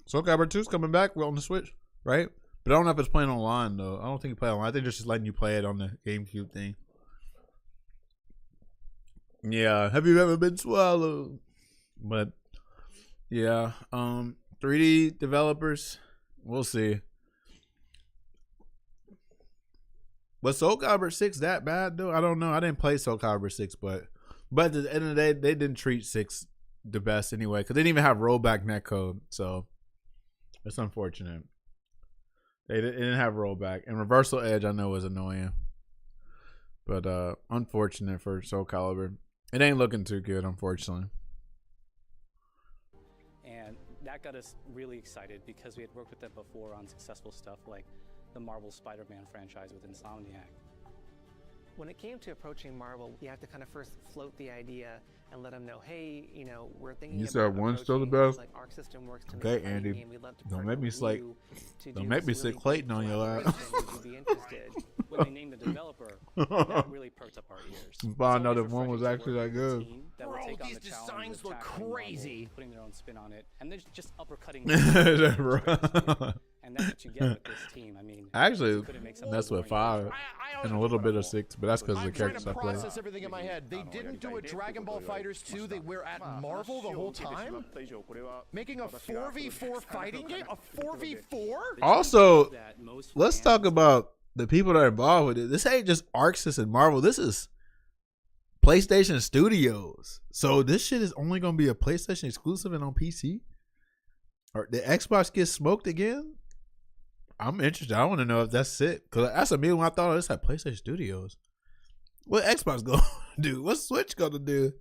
Soul Calibur 2 is coming back. We're on the Switch, right? But I don't know if it's playing online, though. I don't think you play online. I think they're just letting you play it on the GameCube thing. Yeah, have you ever been swallowed? But, yeah, 3D developers, we'll see. Was Soul Calibur 6 that bad, though? I don't know. I didn't play Soul Calibur 6, but at the end of the day, they didn't treat 6 the best anyway, because they didn't even have rollback netcode, so it's unfortunate. They didn't have rollback. And Reversal Edge, I know, was annoying. But unfortunate for Soul Calibur. It ain't looking too good, unfortunately. that got us really excited because we had worked with them before on successful stuff like the Marvel Spider-Man franchise with Insomniac. When it came to approaching Marvel, you have to kind of first float the idea and let them know, hey, you know, we're thinking You about said one's still the approaching best? like Arc System Works to Okay, make a fighting Andy. game. We'd love to Don't partner make me with slay- you to don't do make this me sit really Clayton big on your lap. collaboration. Would you be interested? When they named the developer, that really perked up our ears. You find out It's if one always was actually refreshing to that work with a good. team that will Bro, take on these the challenge designs of look tackling Marvel, crazy. putting their own spin on it, and then just uppercutting. Bro. And that's what you get with this team. I mean, Actually, you couldn't make something that's more with 5 I and a little bit of 6, but that's because of the I'm trying characters to I play. process everything in my head. They didn't do a Dragon Ball Fighters 2. They were at Marvel the whole time, making a 4v4 fighting game. A 4v4. Also, that most let's fans- talk about the people that are involved with it. This ain't just Arxis and Marvel. This is PlayStation Studios. So this shit is only going to be a PlayStation exclusive and on PC? Or the Xbox get smoked again? I'm interested. I want to know if that's it. Because that's a meal when I thought, oh, this had PlayStation Studios. What Xbox going to do? What's Switch going to do?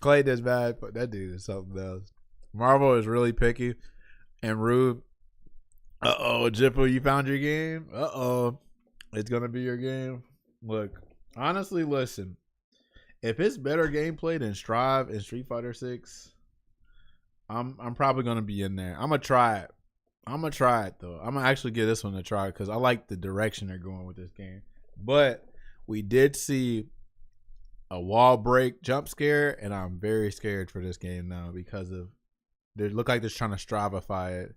Clay does bad, but that dude is something else. Marvel is really picky and rude. Uh-oh, Jippo, you found your game? Uh-oh. It's going to be your game. Look, honestly, listen. If it's better gameplay than Strive and Street Fighter 6, I'm probably going to be in there. I'm going to try it. I'm going to try it, though. I'm going to actually give this one a try because I like the direction they're going with this game. But we did see a wall break jump scare, and I'm very scared for this game now because of they look like they're trying to Strivify it.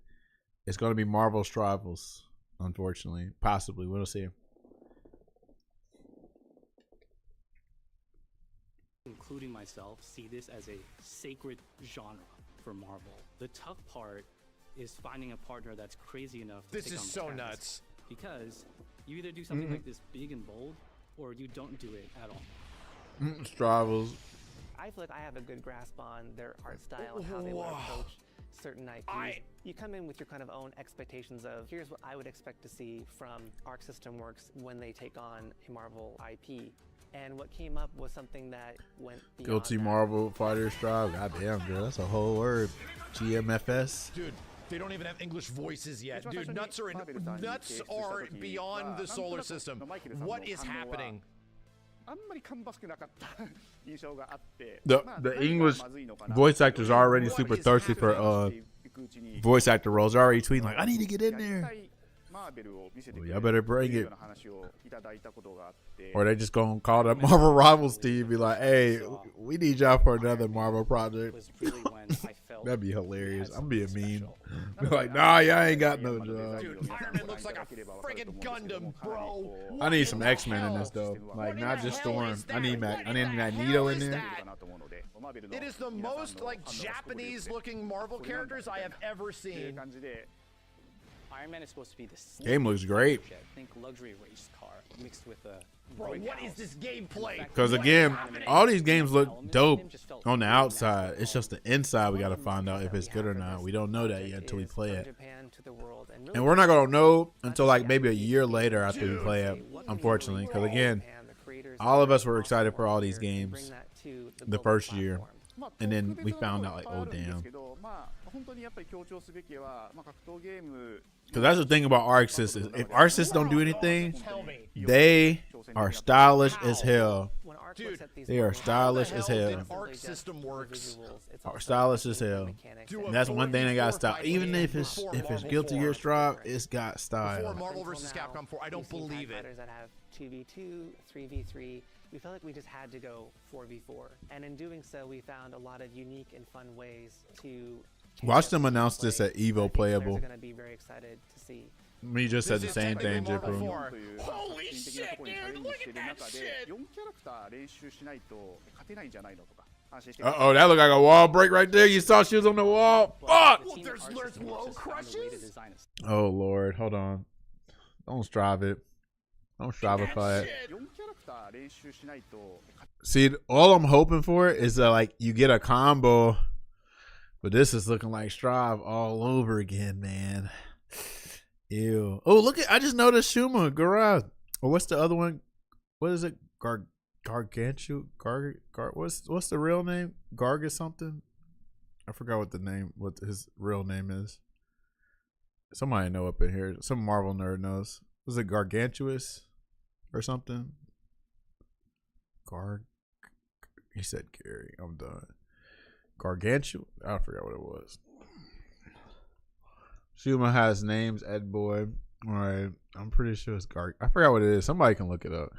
It's going to be Marvel Strivals, unfortunately. Possibly. We'll see. including myself, see this as a sacred genre for Marvel. The tough part is finding a partner that's crazy enough to This take is on the so task. nuts. Because you either do something like this big and bold, or you don't do it at all. Strivals. I feel like I have a good grasp on their art style and how they would approach certain IPs. You come in with your kind of own expectations of, here's what I would expect to see from Arc System Works when they take on a Marvel IP. And what came up was something that went beyond Guilty that. Marvel Fighter Strive. God damn, girl. That's a whole word. GMFS. Dude, they don't even have English voices yet. Dude, nuts are beyond the solar system. What is happening? The English voice actors are already super thirsty for voice actor roles. They're already tweeting like, I need to get in there. Well, y'all better bring it. Or they just gonna call the Marvel Rivals team, be like, hey, we need y'all for another Marvel project. Was really when I felt That'd be we hilarious. had I'm being something mean. special. Be like, nah, y'all ain't got no job. Dude, Iron Man looks like a friggin' Gundam, bro. I need some X-Men in this though. Like not just Storm. I need Magneto in there. It is the most like Japanese-looking Marvel characters I have ever seen. Iron Man is supposed to be the Game looks great. think luxury race car mixed with a Bro, what is this gameplay? Because again, all these games look dope on the outside. It's just the inside we got to find out if it's good or not. We don't know that yet until we play it. And we're not going to know until like maybe a year later after we play it, unfortunately. Because again, all of us were excited for all these games the first year. And then we found out like, oh damn. Because that's the thing about Arxis is if Arxis don't do anything, they are stylish as hell. Dude, They are stylish as hell. Arc System Works. Are stylish as hell. And that's one thing they got style. Even if it's Guilty Gear Strive, it's got Before style. Marvel vs. Capcom 4, I don't believe it. That have 2v2, 3v3. We felt like we just had to go 4v4. And in doing so, we found a lot of unique and fun ways to Watch them announce this at Evo I think Playable. players are going to be very excited to see. Me just said the same thing, Marvel Jipro. 4. Holy shit, dude! Look at that shit! Uh-oh, that looked like a wall break right there. You saw she was on the wall. Fuck! The team at there's Arc System low Works has found a way to crushes? design a Oh, Lord. Hold on. Don't strive it. Don't strivify it. See, all I'm hoping for is that, like, you get a combo. But this is looking like Strive all over again, man. Ew. Oh, look at, I just noticed Shuma, Garage. Or what's the other one? What is it? Gargantua? What's the real name? Garga something? I forgot what his real name is. Somebody know up in here. Some Marvel nerd knows. Was it Gargantuous or something? He said Gary. I'm done. Gargantuous? I forgot what it was. Shuma has names, Ed Boy. All right. I'm pretty sure it's I forgot what it is. Somebody can look it up.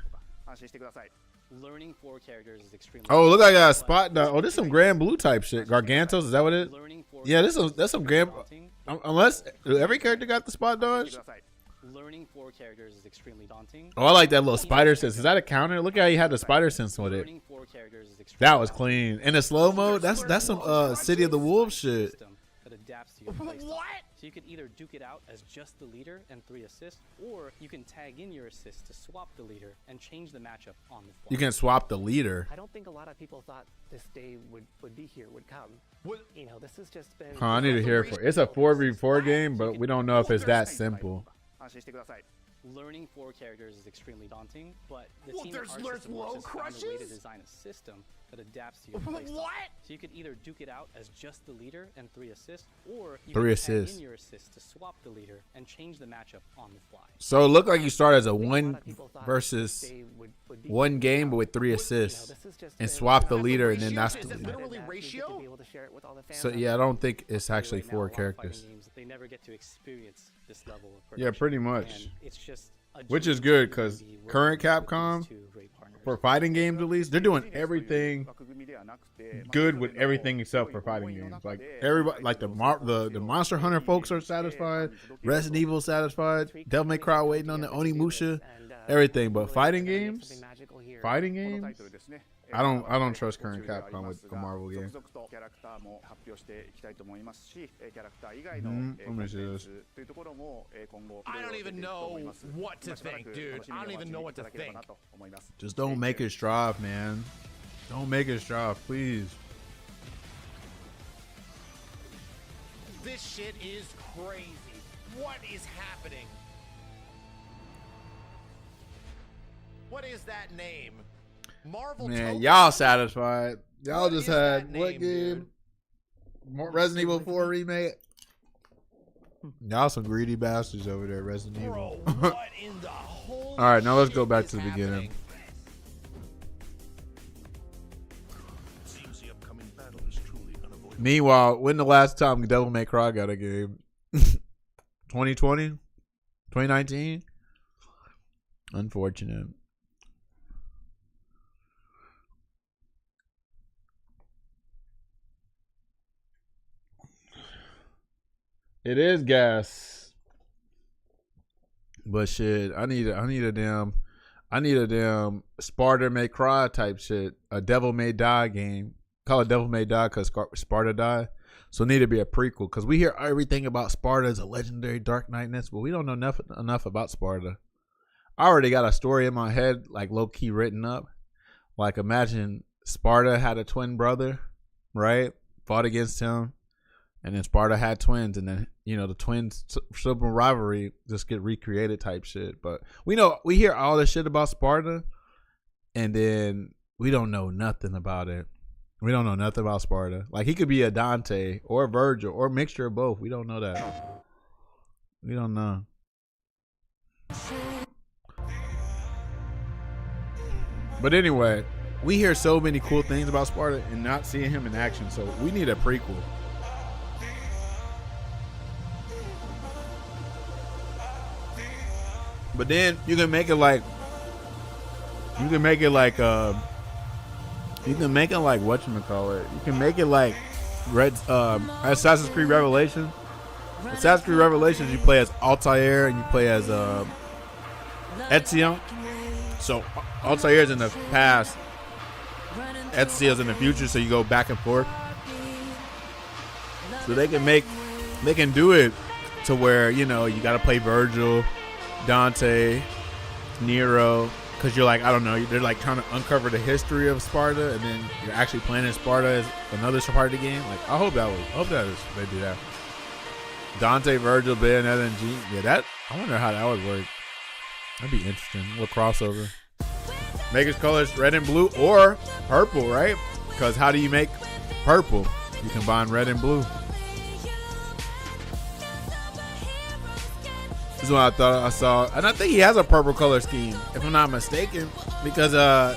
Learning 4 characters is extremely. Oh, look like a spot. Oh, this is some Grand Blue type shit. Gargantos, is that what it is? Yeah, that's some Grand. Unless every character got the spot dodge. Learning 4 characters is extremely daunting. Oh, I like that little spider sense. Is that a counter? Look how he had the spider sense with it. That was clean. In the slow mode, that's some City of the Wolves shit. That adapts to your playstyle. So you can either duke it out as just the leader and 3 assists, or you can tag in your assists to swap the leader and change the matchup on the fly. You can swap the leader. I don't think a lot of people thought this day would be here, would come. You know, this has just been. I need to hear it. It's a 4v4 game, but we don't know if it's that simple. Learning 4 characters is extremely daunting, but the team at Arc System Works has found a way to design a system that adapts to your playstyle. So you could either duke it out as just the leader and 3 assists, or you can tag in your assists to swap the leader and change the matchup on the fly. So it looked like you start as a 1 versus 1 game, but with 3 assists, and swap the leader, and then that's the leader. So yeah, I don't think it's actually 4 characters. They never get to experience this level of yeah, pretty much. And it's just which is good because current Capcom, for fighting games at least, they're doing everything good with everything except for fighting games. Like everybody, like the Monster Hunter folks are satisfied, Resident Evil satisfied, Devil May Cry waiting on the Onimusha, everything. But fighting games. I don't trust current Capcom with a Marvel game. Let me see this. I don't even know what to think, dude. I don't even know what to think. Just don't make it Strive, man. Don't make it Strive, please. This shit is crazy. What is happening? What is that name? Marvel. Man, y'all satisfied. Y'all just had what game? Resident Evil 4 remake. Y'all some greedy bastards over there, Resident Evil. What in the whole all right, now let's go back to the beginning. Meanwhile, when the last time Devil May Cry got a game? 2020? 2019? Unfortunate. It is gas, but shit, I need a damn Sparta May Cry type shit. A Devil May Die game. Call it Devil May Die because Sparta died. So it need to be a prequel because we hear everything about Sparta as a legendary Dark Knightness, but we don't know enough about Sparta. I already got a story in my head, like low key written up. Like imagine Sparta had a twin brother, right? Fought against him. And then Sparta had twins, and then the twins sibling rivalry just get recreated type shit. But we hear all this shit about Sparta, and then we don't know nothing about it. We don't know nothing about Sparta. Like he could be a Dante or a Virgil or a mixture of both. We don't know that. We don't know. But anyway, we hear so many cool things about Sparta and not seeing him in action. So we need a prequel. But then you can make it like whatchamacallit. You can make it like Assassin's Creed Revelations. Assassin's Creed Revelations, you play as Altair and you play as Ezio. So Altair is in the past, Ezio is in the future. So you go back and forth. So they can do it to where you got to play Virgil, Dante, Nero, because you're like, I don't know, they're like trying to uncover the history of Sparta, and then you're actually playing in Sparta as another part of the game. Like, I hope they do that. Dante, Virgil, Bayonetta, and G. Yeah, I wonder how that would work. That'd be interesting. A little crossover. Make his colors red and blue or purple, right? Because how do you make purple? You combine red and blue. This is what I thought I saw, and I think he has a purple color scheme, if I'm not mistaken. Because yeah,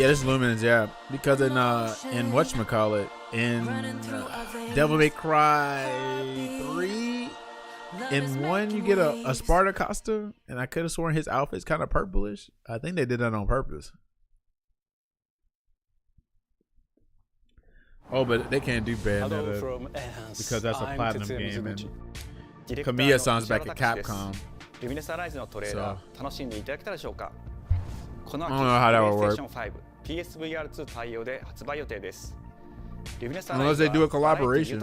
this is Luminance, yeah. Because in whatchamacallit, in Devil May Cry 3, in 1 you get a Sparta costume, and I could have sworn his outfit's kind of purplish. I think they did that on purpose. Oh, but they can't do Bayonetta because that's a platinum game, and Kamiya sounds back at Capcom. ルミネスアライズのトレーラー楽しんでいただけたでしょうか。この秋 PlayStation 5 PSVR2 対応で発売予定です。ルミネスアライズは豊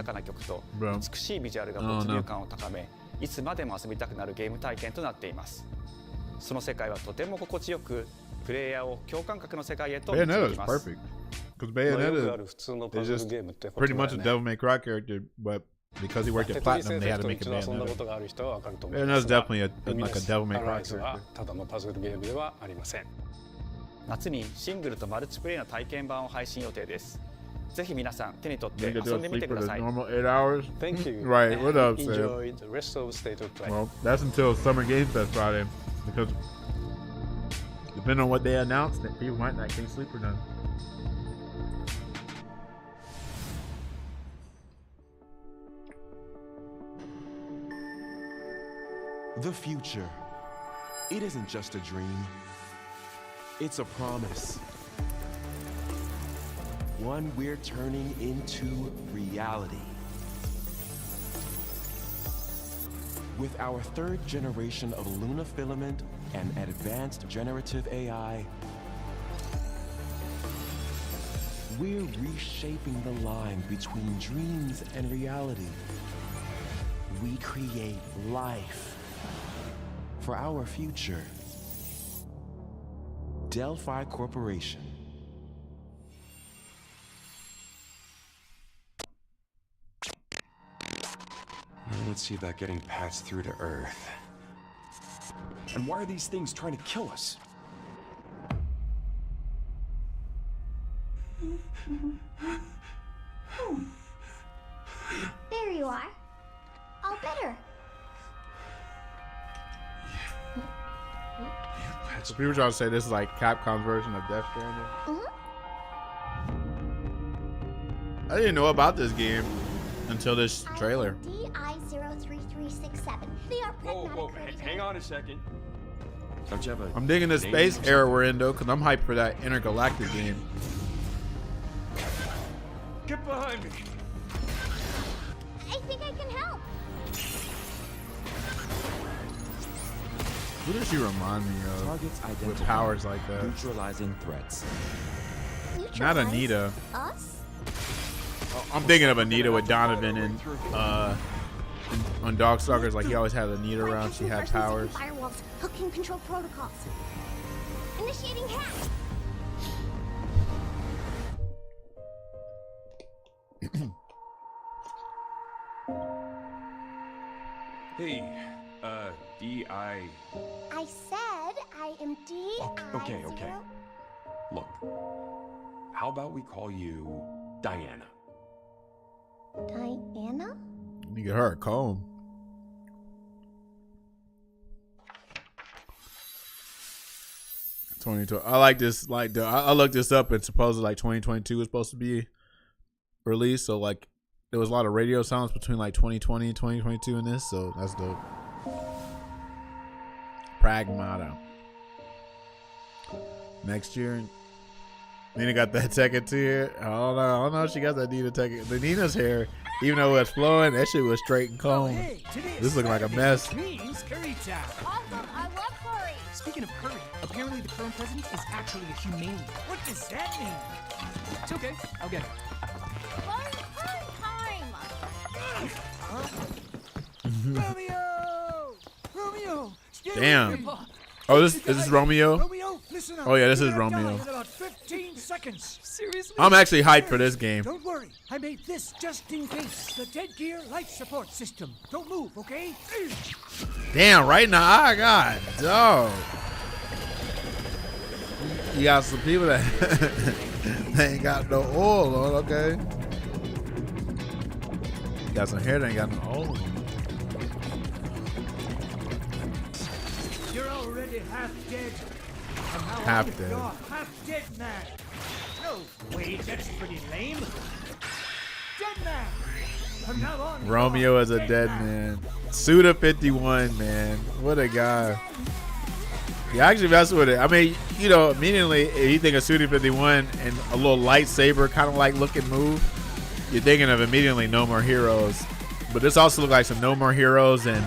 かな曲と美しいビジュアルが没入感を高め、いつまでも遊びたくなるゲーム体験となっています。その世界はとても心地よく、プレイヤーを共感覚の世界へと導きます。Because Bayonetta is just pretty much a Devil May Cry character, but because he worked at Platinum, they had to make it Bayonetta. Bayonetta's definitely like a Devil May Cry character. 夏にシングルとマルチプレイの体験版を配信予定です。ぜひ皆さん手に取って遊んでみてください。Normal 8 hours? Thank you. Right, what up, Sam? Enjoy the rest of State of Play. Well, that's until Summer Game Fest Friday, because depending on what they announce, that people might not can't sleep or nothing. The future. It isn't just a dream. It's a promise. One we're turning into reality. With our third generation of Luna filament and advanced generative AI, we're reshaping the line between dreams and reality. We create life for our future. Delphi Corporation. Let's see about getting passed through to Earth. And why are these things trying to kill us? There you are. All better. So people trying to say this is like Capcom's version of Death Stranding. I didn't know about this game until this trailer. DI03367. They are Whoa, hang on a second. Don't you have a I'm digging the space era we're in though, because I'm hyped for that intergalactic game. Get behind me. I think I can help. Who does she remind me of with powers like that? Neutralizing threats. Not Anita. Us? I'm thinking of Anita with Donovan and on Darkstalkers, like he always had Anita around. She had powers. Firewalls, hooking control protocols. Initiating hack. Hey, D.I. I said I am D.I. Okay. Look, how about we call you Diana? Diana? You get her a comb. I like this. Like I looked this up, and supposedly like 2022 was supposed to be released. So like there was a lot of radio silence between like 2020 and 2022 in this. So that's dope. Pragmata. Next year, Nina got that Tekken hair. I don't know if she got that Nina Tekken. The Nina's hair, even though it was flowing, that shit was straight and combed. This looking like a mess. Means curry time. Awesome, I love curry. Speaking of curry, apparently the current president is actually a humane. What does that mean? It's okay, I'll get it. Fun time. Romeo! Damn. Oh, is this Romeo? Romeo, listen up. Oh yeah, this is You're Romeo. in about 15 seconds. Seriously? I'm actually hyped for this game. Don't worry, I made this just in case. The Dead Gear life support system. Don't move, okay? Damn, right now, I got dog. You got some people that they ain't got no oil on, okay? Got some hair, they ain't got no. Oh. You're already half dead. And how Half are you? dead. You're half dead man. No, wait, that's pretty lame. Dead man. From now on, Romeo is a dead man. Suda 51, man. What a guy. He actually messed with it. I mean, you know, immediately, if you think of Suda 51 and a little lightsaber kind of like looking move, you're thinking of immediately No More Heroes. But this also looked like some No More Heroes and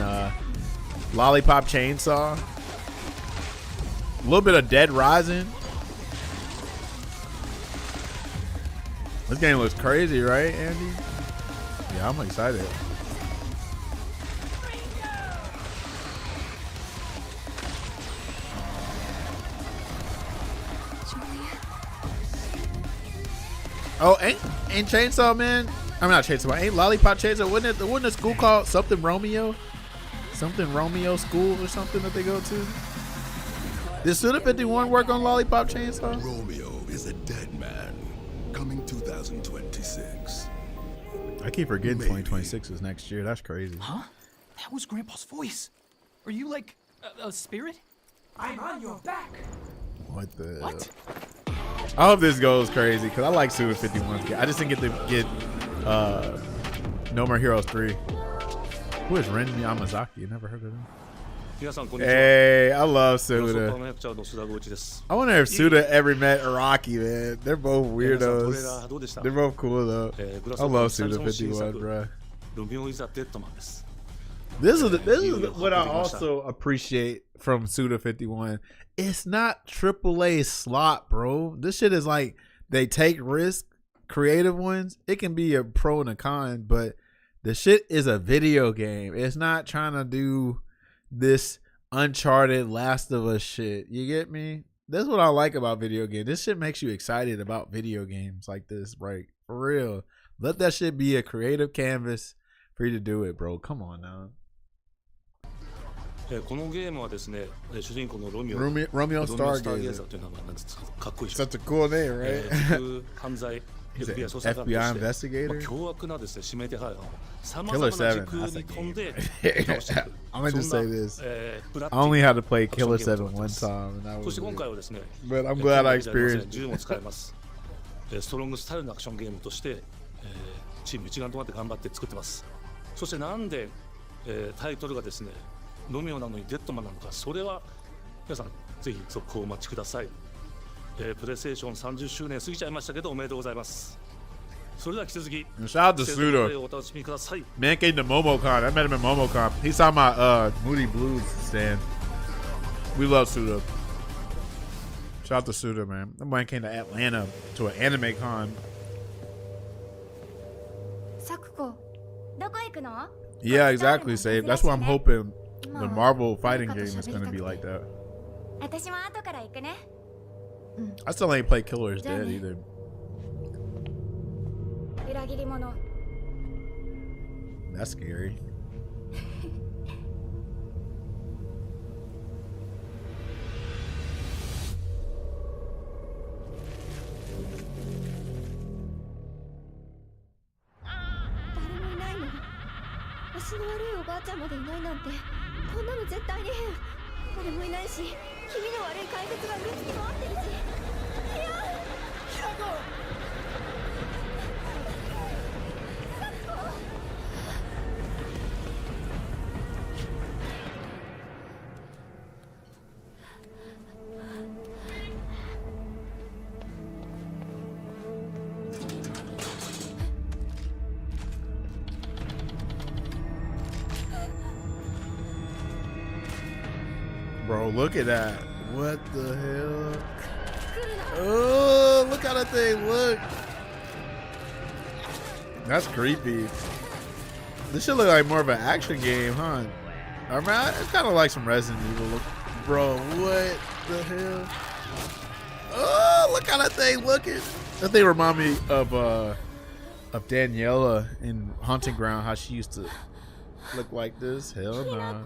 Lollipop Chainsaw. A little bit of Dead Rising. This game looks crazy, right, Andy? Yeah, I'm excited. Oh, ain't Chainsaw Man? I'm not Chainsaw Man. Ain't Lollipop Chainsaw? Wasn't the school called something Romeo? Something Romeo School or something that they go to? Did Suda 51 work on Lollipop Chainsaw? Romeo is a dead man. Coming 2026. I keep forgetting 2026 is next year. That's crazy. Huh? That was Grandpa's voice. Are you like a spirit? I'm on your back. What the? What? I hope this goes crazy because I like Suda 51. I just didn't get to get No More Heroes 3. Who is Ren Yamazaki? Never heard of him. Hey, I love Suda. I wonder if Suda ever met Araki, man. They're both weirdos. They're both cool though. I love Suda 51, bro. This is what I also appreciate from Suda 51. It's not AAA slot, bro. This shit is like they take risks, creative ones. It can be a pro and a con, but the shit is a video game. It's not trying to do this Uncharted Last of Us shit. You get me? That's what I like about video games. This shit makes you excited about video games like this, right? For real. Let that shit be a creative canvas for you to do it, bro. Come on now. このゲームはですね、主人公のロミオ Romeo Stargazer というのはかっこいい。 Such a cool name, right? 犯罪 FBI investigator. 凶悪なですね、指名手配犯を様 Killer 々な 7. 時空 That's に a 飛んで game. 倒していく。 I'm gonna just say this. ブラッ I only had to play アクション Killer ゲームと 7 なって one ます time, and that そ was して今 it. 回はですね、 But I'm glad I 銃 experienced も使えます。ストロングスタイルのアクションゲームとして、チーム一丸となって頑張って作ってます。そしてなんで、タイトルがですね、ロミオなのにデッドマンなのか、それは皆さんぜひ続報をお待ちください。プレイステーション30周年過ぎちゃいましたけどおめでとうございます。それでは引き続き Shout out to Suda. お楽しみください。 Man came to MomoCon. I met him at MomoCon. He saw my Moody Blues stand. We love Suda. Shout out to Suda, man. That man came to Atlanta to an anime con. サクコ、どこ行くの? Yeah, exactly, Save. That's what I'm hoping the Marvel fighting game is going to be like that. 私も後から行くね。 I still ain't played Killer's Dead either. 裏切り者。 That's scary. Bro, look at that. What the hell? Oh, look how that thing look. That's creepy. This should look like more of an action game, huh? I mean, it's kind of like some Resident Evil look. Bro, what the hell? Oh, look how that thing looking. That thing remind me of Daniela in Haunting Ground, how she used to look like this. Hell no. Nah.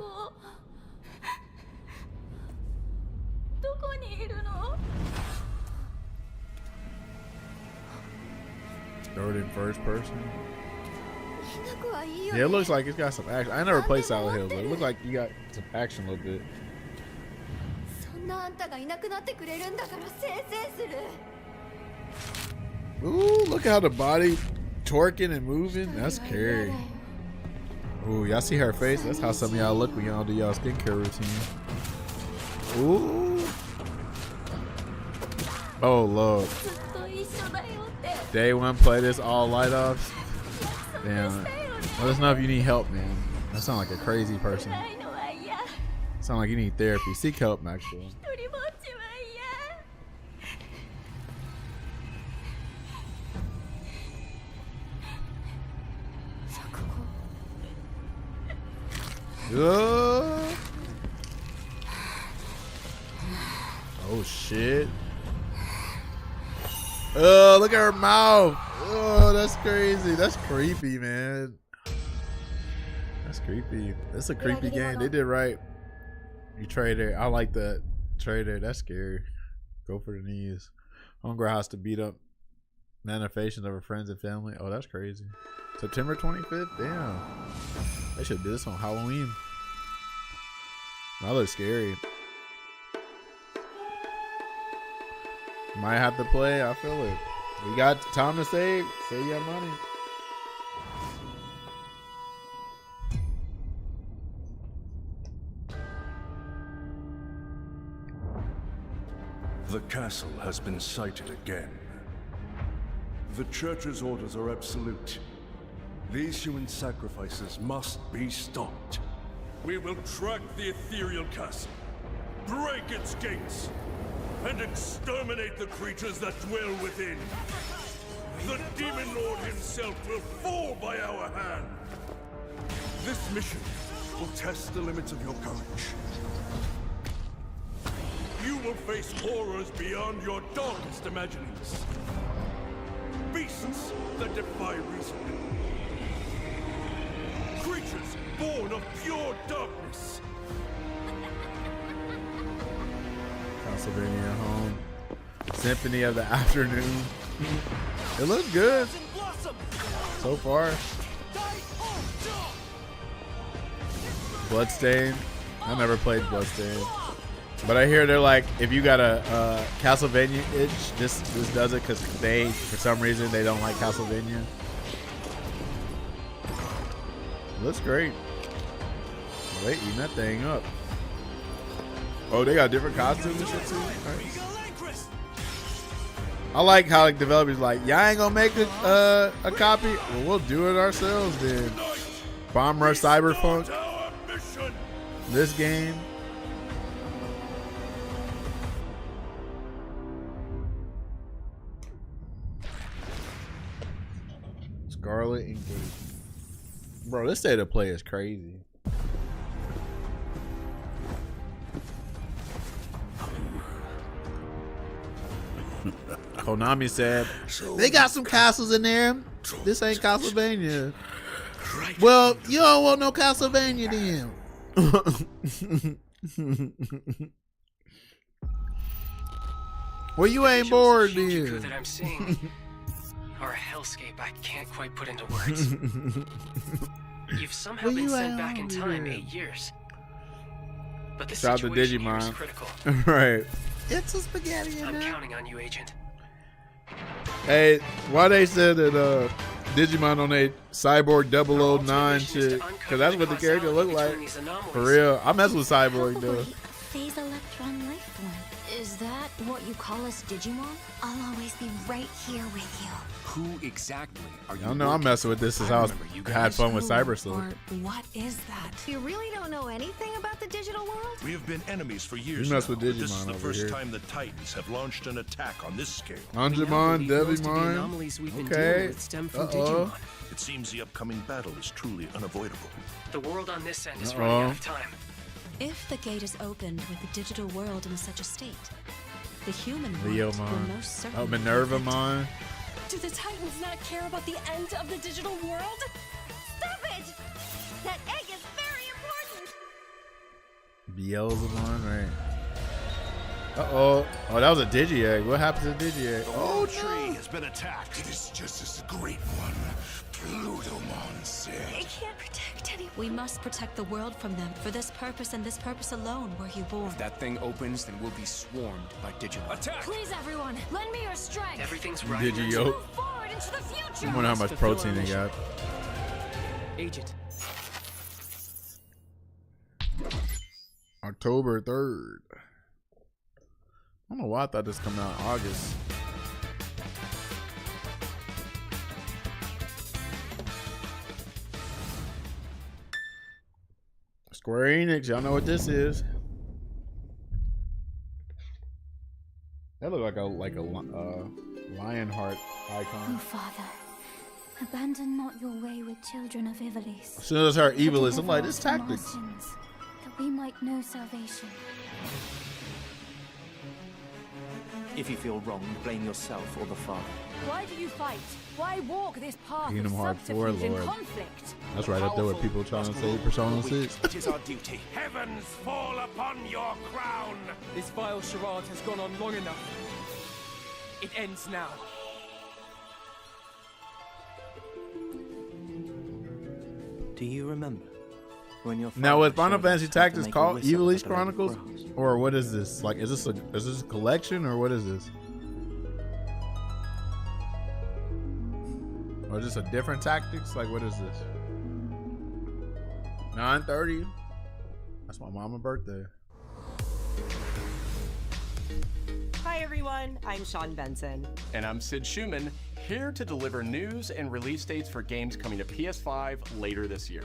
Throw it in first person. Yeah, it looks like it's got some action. I never played Silent Hill, but it looks like you got some action a little bit. Ooh, look how the body twerking and moving. That's scary. Ooh, y'all see her face? That's how some of y'all look when y'all do y'all skincare routine. Ooh. Oh, Lord. Day one, play this all light offs. Damn. Let us know if you need help, man. That sound like a crazy person. Sound like you need therapy. Seek help, Maxwell. Oh shit. Oh, look at her mouth. Oh, that's crazy. That's creepy, man. That's creepy. That's a creepy game. They did right. You trader. I like that. Trader. That's scary. Go for the knees. Homegirl has to beat up manifestations of her friends and family. Oh, that's crazy. September 25th? Damn. They should do this on Halloween. That looks scary. Might have to play. I feel it. We got time to save. Save your money. The castle has been sighted again. The Church's orders are absolute. These human sacrifices must be stopped. We will track the ethereal castle, break its gates, and exterminate the creatures that dwell within. The Demon Lord himself will fall by our hand. This mission will test the limits of your courage. You will face horrors beyond your darkest imaginings. Beasts that defy reason. Creatures born of pure darkness. Castlevania home. Symphony of the Afternoon. It looks good so far. Bloodstained. I never played Bloodstained, but I hear they're like, if you got a Castlevania itch, this does it because they, for some reason, they don't like Castlevania. Looks great. Oh, they eating that thing up. Oh, they got different costumes and shit too. Nice. I like how the developers like, y'all ain't gonna make a copy. Well, we'll do it ourselves then. Bomb Rush Cyberpunk. This game. Scarlet and Gate. Bro, this state of play is crazy. Konami said, they got some castles in there. This ain't Castlevania. Well, you don't want no Castlevania then. Well, you ain't bored then. That I'm seeing, or a hellscape I can't quite put into words. You've somehow been sent back in time 8 years. But the situation here is critical. Right. It's a spaghetti. I'm counting on you, Agent. Hey, why they said that Digimon on a Cyborg 009 shit? Because that's what the character looked like. For real. I mess with Cyborg though. Phase electron life form. Is that what you call us, Digimon? I'll always be right here with you. Who exactly are you? Y'all know I'm messing with this since I had fun with Cybersleuth. What is that? You really don't know anything about the digital world? We have been enemies for years You mess with now, but Digimon this is the over first here. time the Titans have launched an attack on this scale. Angemon, Devimon. Okay. Uh-oh. It seems the upcoming battle is truly unavoidable. The world on this end is running out of time. If the gate is opened with the digital world in such a state, the human world will most certainly be Minervamon. Do the Titans not care about the end of the digital world? Stop it! That egg is very important! Beelzemon, right? Uh-oh. Oh, that was a Digi-Egg. What happened to Digi-Egg? Oh, tree has been attacked. It is just as the Great One, Plutomon, said. It can't protect anyone. We must protect the world from them. For this purpose and this purpose alone were you born. If that thing opens, then we'll be swarmed by Digimon. Attack! Please, everyone, lend me your strength. Everything's right. Digi-Yo. Move forward into the future. I wonder how much protein they got. Agent. October 3rd. I don't know why I thought this come out in August. Square Enix, y'all know what this is. That look like a Lionheart icon. Oh, Father, abandon not your wayward children of Ivalice. As soon as I heard But Ivalice, I'm like, deliver this us from our tactics. sins, that we might know salvation. If you feel wronged, blame yourself or the Father. Why do you fight? Why walk this path Kingdom of Hearts 4, subterfuge and Lord. conflict? That's right up there with people trying to say Persona 6. It is our duty. Heavens fall upon your crown! This vile charade has gone on long enough. It ends now. Do you remember when your Now, father is Final showed us Fantasy how to Tactics make a called whistle Ivalice at the Lake Chronicles, Grass? or what is this? Like, is this a collection, or what is this? Or is this a different tactics? Like, what is this? 9:30. That's my mama's birthday. Hi everyone, I'm Sean Benson. And I'm Sid Schumann, here to deliver news and release dates for games coming to PS5 later this year.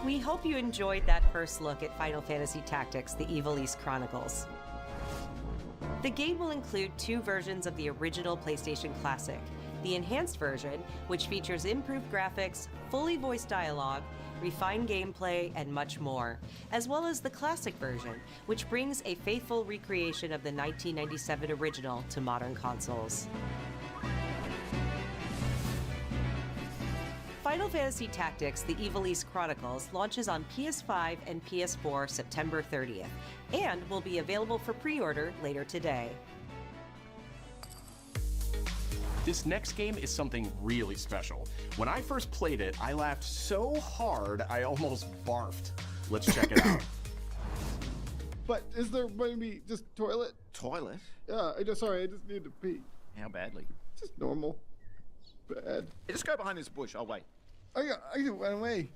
We hope you enjoyed that first look at Final Fantasy Tactics, the Ivalice Chronicles. The game will include 2 versions of the original PlayStation Classic. The enhanced version, which features improved graphics, fully voiced dialogue, refined gameplay, and much more, as well as the classic version, which brings a faithful recreation of the 1997 original to modern consoles. Final Fantasy Tactics, the Ivalice Chronicles, launches on PS5 and PS4 September 30th, and will be available for pre-order later today. This next game is something really special. When I first played it, I laughed so hard I almost barfed. Let's check it out. But is there maybe just toilet? Toilet? Yeah, I just need to pee. How badly? Just normal. Bad. Hey, just go behind this bush. I'll wait. I can run away.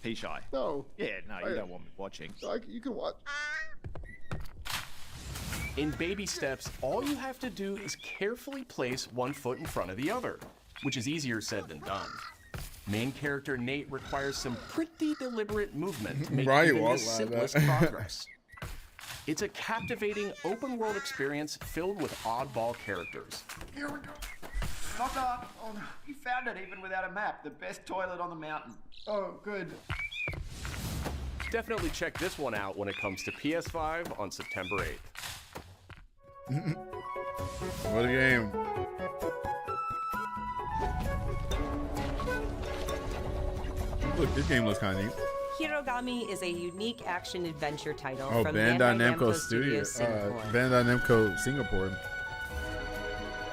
Pee shy. No. Yeah, no, you don't want me watching. You can watch. In baby steps, all you have to do is carefully place one foot in front of the other, which is easier said than done. Main character Nate requires some pretty deliberate movement to make even the simplest progress. It's a captivating open-world experience filled with oddball characters. Here we go. Knock on. Oh, no. You found it even without a map. The best toilet on the mountain. Oh, good. Definitely check this one out when it comes to PS5 on September 8th. What a game. Look, this game looks kind of neat. Hirogami is a unique action-adventure title Oh, from Bandai Namco Studios Singapore. Bandai Namco Singapore.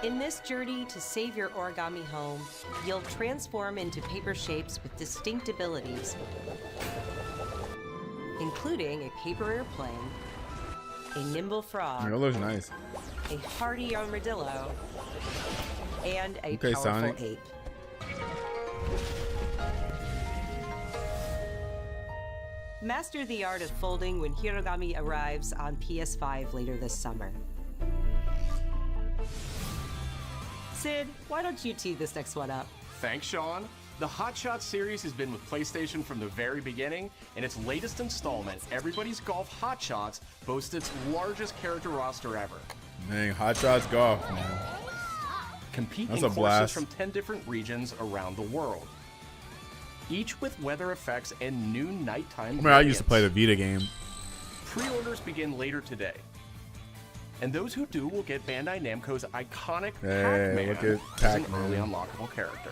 In this journey to save your origami home, you'll transform into paper shapes with distinct abilities, including a paper airplane, a nimble frog, That looks nice. a hardy armadillo, and a Okay, powerful Sonic. ape. Master the art of folding when Hirogami arrives on PS5 later this summer. Sid, why don't you tee this next one up? Thanks, Sean. The Hot Shots series has been with PlayStation from the very beginning, and its latest installment, Everybody's Golf Hot Shots, boasts its largest character roster ever. Dang, Hot Shots Golf, man. Compete That's in a courses blast. from 10 different regions around the world, each with weather effects and new nighttime. I mean, I used to play the Vita game. Pre-orders begin later today. And those who do will get Bandai Namco's iconic Hey, Pac-Man look at as an Pac-Man. early unlockable character.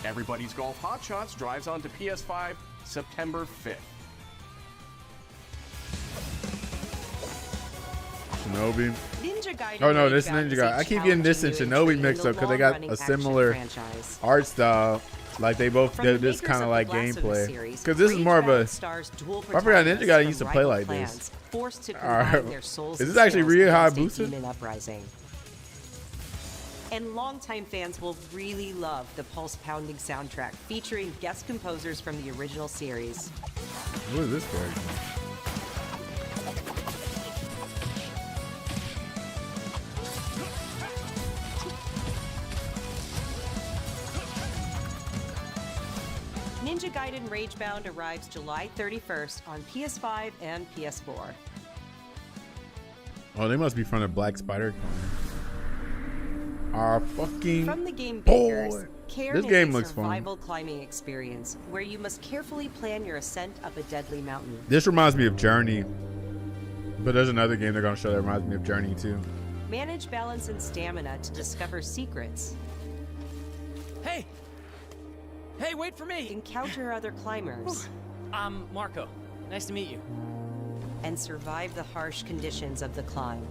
Everybody's Golf Hot Shots drives onto PS5 September 5th. Shinobi. Ninja Gaiden Oh no, this Rage Ninja Bound Gaiden. I keep getting this and Shinobi mixed up because they got a similar art style. Like they both did this kind of like gameplay. Because this is more of a. I forgot Ninja Gaiden used to play like this. Forced to combine their souls Is this actually Ryu Hayabusa? Demon Uprising. And longtime fans will really love the pulse-pounding soundtrack featuring guest composers from the original series. Who is this character? Ninja Gaiden Rage Bound arrives July 31st on PS5 and PS4. Oh, they must be from the Black Spider Con. Our fucking From the game makers, boy. Cairn This is game a looks fun. survival climbing experience where you must carefully plan your ascent up a deadly mountain. This reminds me of Journey. But there's another game they're going to show that reminds me of Journey too. Manage balance and stamina to discover secrets. Hey! Hey, wait for me! Encounter other climbers. I'm Marco. Nice to meet you. And survive the harsh conditions of the climb.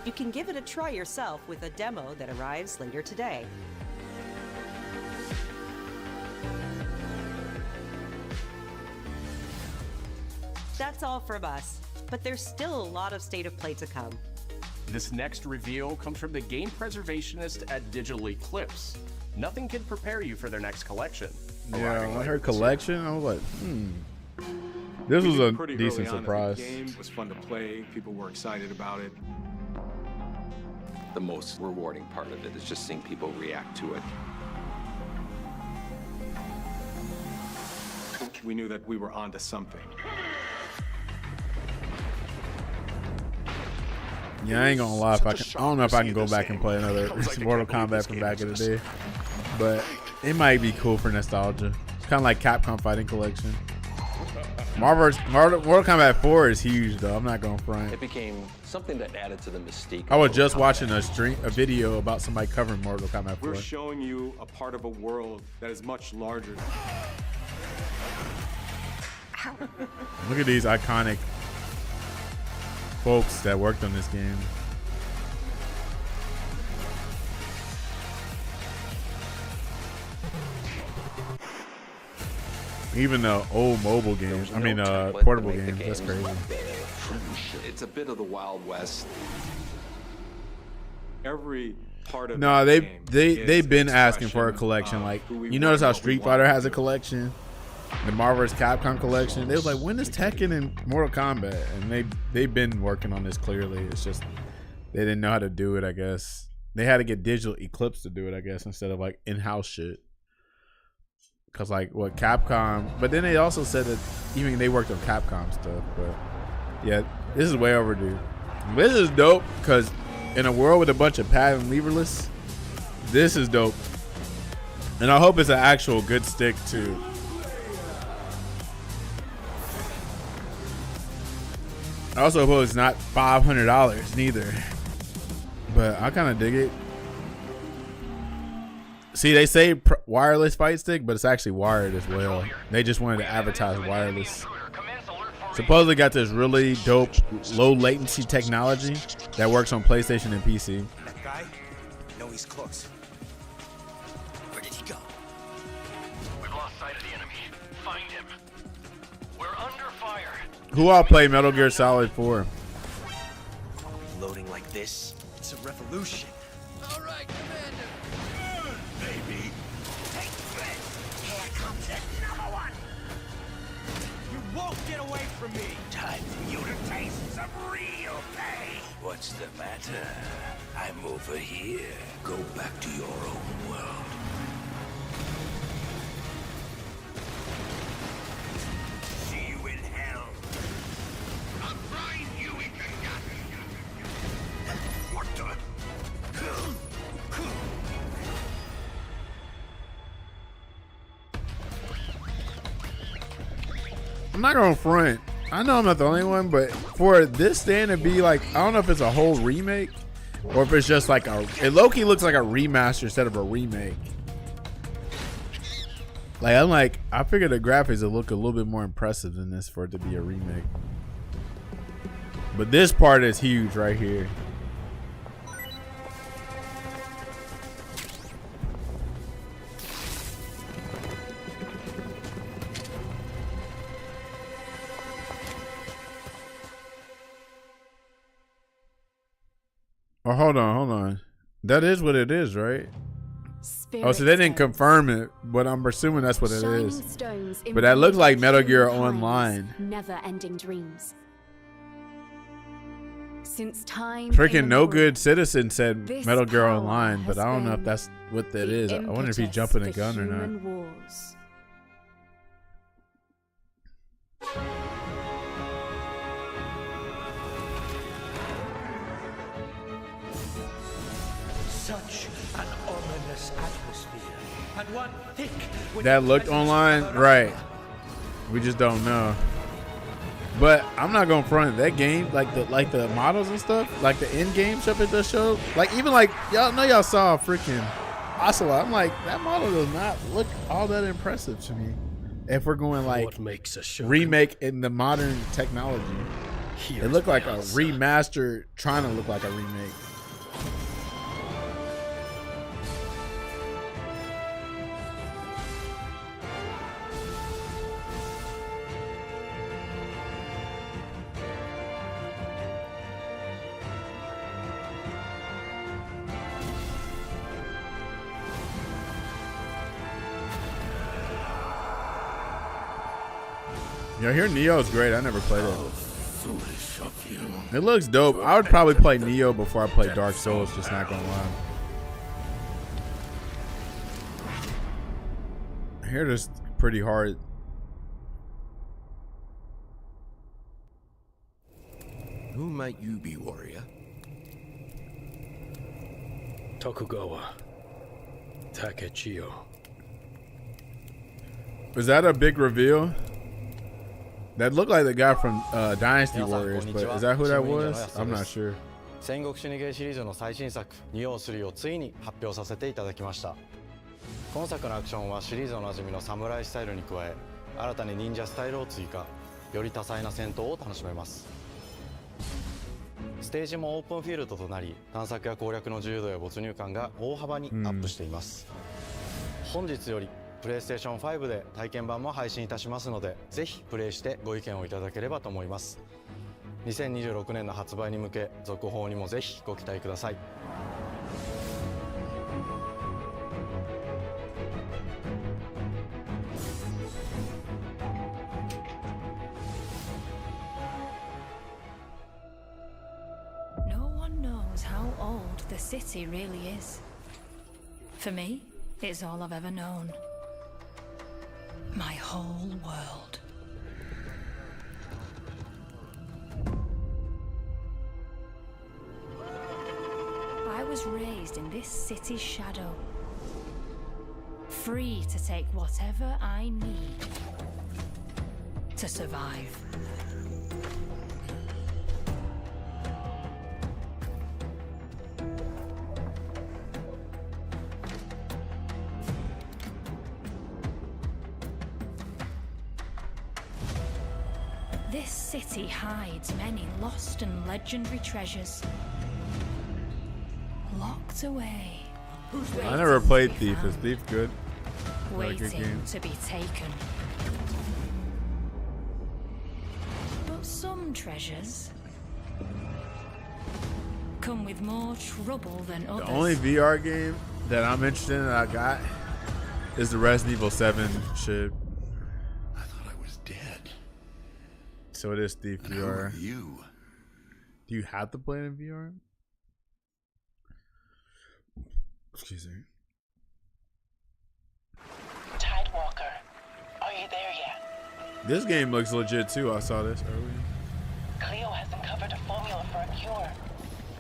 You can give it a try yourself with a demo that arrives later today. That's all from us, but there's still a lot of State of Play to come. This next reveal comes from the game preservationist at Digital Eclipse. Nothing can prepare you for their next collection. Yeah, when I heard collection, I was like, This was a decent surprise. The game was fun to play. People were excited about it. The most rewarding part of it is just seeing people react to it. We knew that we were onto something. Yeah, I ain't gonna lie. I don't know if I can go back and play another Mortal Kombat from back in the day, but it might be cool for nostalgia. It's kind of like Capcom Fighting Collection. Mortal Kombat 4 is huge though. I'm not gonna front. It became something that added to the mystique. I was just watching a video about somebody covering Mortal Kombat 4. We're showing you a part of a world that is much larger. Look at these iconic folks that worked on this game. Even the old mobile games, portable games, that's crazy. It's a bit of the Wild West. Every part of they've been asking for a collection. Like, you notice how Street Fighter has a collection, the Marvel vs. Capcom collection. They was like, when is Tekken and Mortal Kombat? And they've been working on this clearly. It's just they didn't know how to do it. I guess they had to get Digital Eclipse to do it. I guess instead of like in-house shit. Cause like what Capcom, but then they also said that even they worked on Capcom stuff. But yeah, this is way overdue. This is dope because in a world with a bunch of pad and leverless, this is dope. And I hope it's an actual good stick too. I also hope it's not $500 neither. But I kind of dig it. See, they say wireless fight stick, but it's actually wired as well. They just wanted to advertise wireless. Supposedly got this really dope low latency technology that works on PlayStation and PC. That guy? No, he's close. Where did he go? We've lost sight of the enemy. Find him. We're under fire. Who all play Metal Gear Solid 4? Loading like this? It's a revolution. All right, Commander. Baby. Take this. Here comes another one. You won't get away from me. Time for you to taste some real pain. What's the matter? I'm over here. Go back to your own world. See you in hell. I'll grind you into What the? I'm not gonna front. I know I'm not the only one, but for this stand to be like, I don't know if it's a whole remake or if it's just like it low-key looks like a remaster instead of a remake. Like I figured the graphics would look a little bit more impressive than this for it to be a remake. But this part is huge right here. Oh, hold on. That is what it is, right? Oh, so they didn't confirm it, but I'm assuming that's what it is. But that looks like Metal Gear Online. Never-ending dreams. Since time Freaking No Good Citizen said Metal Gear Online, but I don't know if that's what that is. I wonder if he's jumping a gun or not. Wars. Such an ominous atmosphere, and one thick with That looked online, right? We just don't know. But I'm not gonna front that game, like the models and stuff, like the end game stuff it does show. Like even like y'all know y'all saw freaking Ocelot. I'm like, that model does not look all that impressive to me. If we're going like what makes a remake in the modern technology, it looked like a remaster trying to look like a remake. Yeah, I hear Neo's great. I never played it. Foolish of you. It looks dope. I would probably play Neo before I play Dark Souls, just not gonna lie. I hear this pretty hard. Who might you be, warrior? Tokugawa Takechiyo. Was that a big reveal? That looked like the guy from Dynasty Warriors, but is that who that was? I'm not sure. 戦国死にゲーシリーズの最新作ニオ3をついに発表させていただきました。今作のアクションはシリーズおなじみのサムライスタイルに加え、新たに忍者スタイルを追加、より多彩な戦闘を楽しめます。ステージもオープンフィールドとなり、探索や攻略の自由度や没入感が大幅にアップしています。本日よりプレイステーション5で体験版も配信いたしますので、ぜひプレイしてご意見をいただければと思います。2026年の発売に向け、続報にもぜひご期待ください。No one knows how old the city really is. For me, it's all I've ever known. My whole world. I was raised in this city's shadow, free to take whatever I need to survive. This city hides many lost and legendary treasures. Locked away. I never played Thief. Is Thief good? Waiting to be taken. But some treasures come with more trouble than others. The only VR game that I'm interested in that I got is the Resident Evil 7 shit. I thought I was dead. So it is Thief And VR. who are you? Do you have to play it in VR? Excuse me. Tidewalker, are you there yet? This game looks legit too. I saw this earlier. Cleo has uncovered a formula for a cure,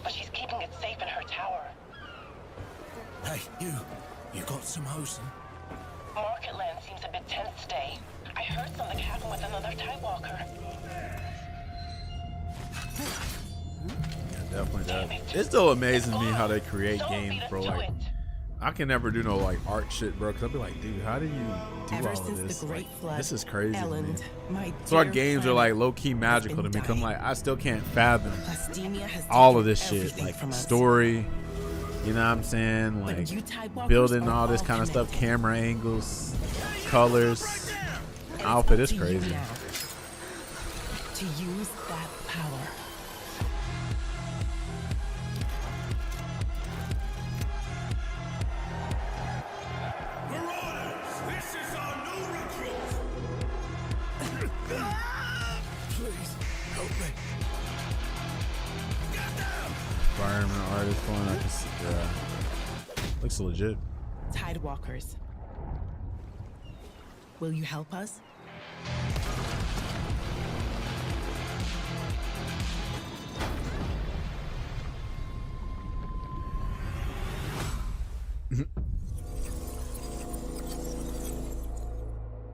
but she's keeping it safe in her tower. Hey, you got some hosen? Market Land seems a bit tense today. I heard something happen with another Tidewalker. Yeah, definitely does. It's still amazing to me how they create games, bro. Like, I can never do no like art shit, bro. Cause I'll be like, dude, how do you do all of this? Like, this is crazy, man. So our games are like low key magical to me. I'm like, I still can't fathom all of this shit, like story. You know what I'm saying? Like building all this kind of stuff, camera angles, colors, outfit. It's crazy. To use that power. Environment artist going, I can see, looks legit. Tidewalkers, will you help us?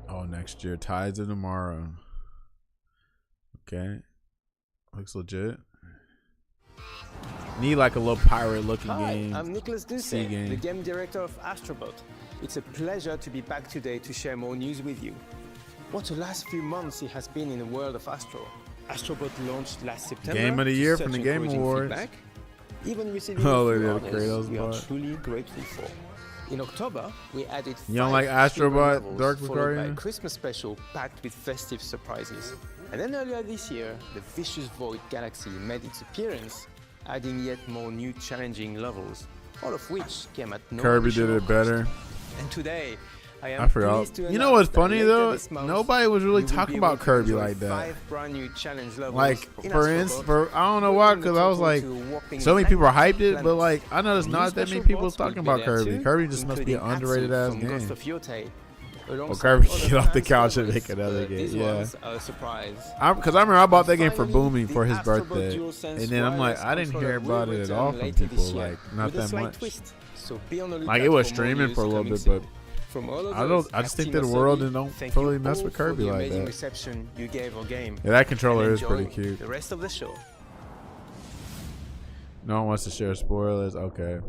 Oh, next year, Tides of Tomorrow. Okay, looks legit. Need like a little pirate-looking game. I'm Nicholas Duce, the game director of Astrobot. It's a pleasure to be back today to share more news with you. What a last few months it has been in the world of Astro. Astrobot launched last September. Game of the year from the Game Awards. Even receiving Kratos we are truly grateful for. In October, we added you don't like Astrobot Dark followed by a Victorian? Christmas special packed with festive surprises. And then earlier this year, the Vicious Void Galaxy made its appearance, adding yet more new challenging levels, all of which came at no Kirby did it better. And today, I forgot. You know what's funny though? Nobody was really talking about Kirby like that. Like for instance, I don't know why, because I was like, so many people hyped it, but like I noticed not that many people talking about Kirby. Kirby just must be an underrated ass game. Well, Kirby can get off the couch and make another game. Yeah. Because I remember I bought that game for Booming for his birthday, and then I'm like, I didn't hear about it at all from people. Like not that much. Like it was streaming for a little bit, but I just think that the world don't fully mess with Kirby like that. Yeah, that controller is pretty cute. The rest of the show. No one wants to share spoilers. Okay.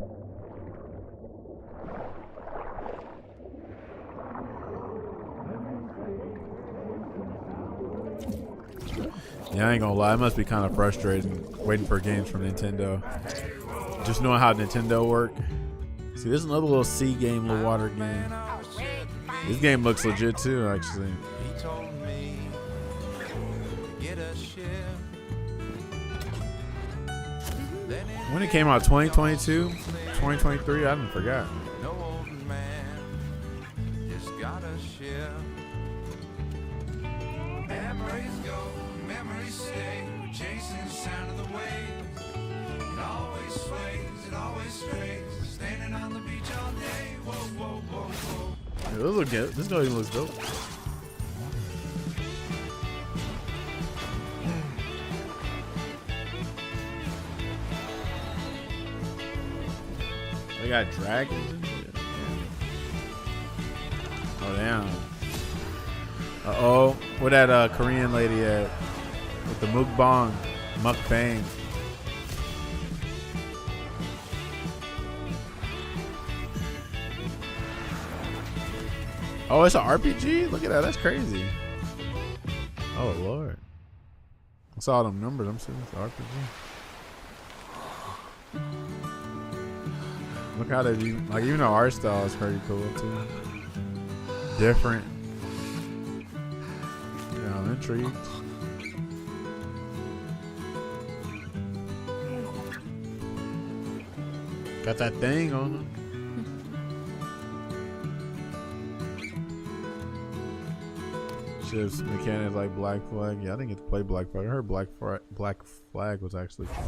Yeah, I ain't gonna lie. It must be kind of frustrating waiting for games from Nintendo. Just knowing how Nintendo work. See, this is another little sea game, little water game. This game looks legit too, actually. When it came out, 2022, 2023, I didn't forget. Memories go, memories stay, chasing the sound of the waves. It always sways, it always strays, standing on the beach all day. Whoa, whoa, whoa, whoa. Yeah, this look good. This game looks dope. They got dragons and shit. Oh damn. Uh-oh. Where that Korean lady at? With the mukbang. Mukbang. Oh, it's an RPG? Look at that. That's crazy. Oh, Lord. I saw them numbers. I'm saying it's an RPG. Look how they do. Like, even the art style is pretty cool, too. Different. Yeah, I'm intrigued. Got that thing on them. Shifts mechanics like Black Flag. Yeah, I didn't get to play Black Flag. I heard Black Flag was actually cool.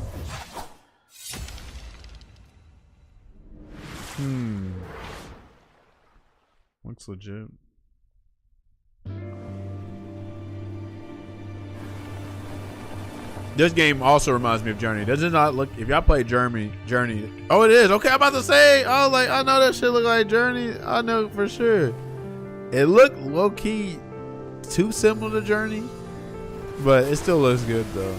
Looks legit. This game also reminds me of Journey. Does it not look? If y'all play Journey. Oh, it is. Okay, I'm about to say. Oh, like I know that shit look like Journey. I know for sure. It looked low key too similar to Journey, but it still looks good though.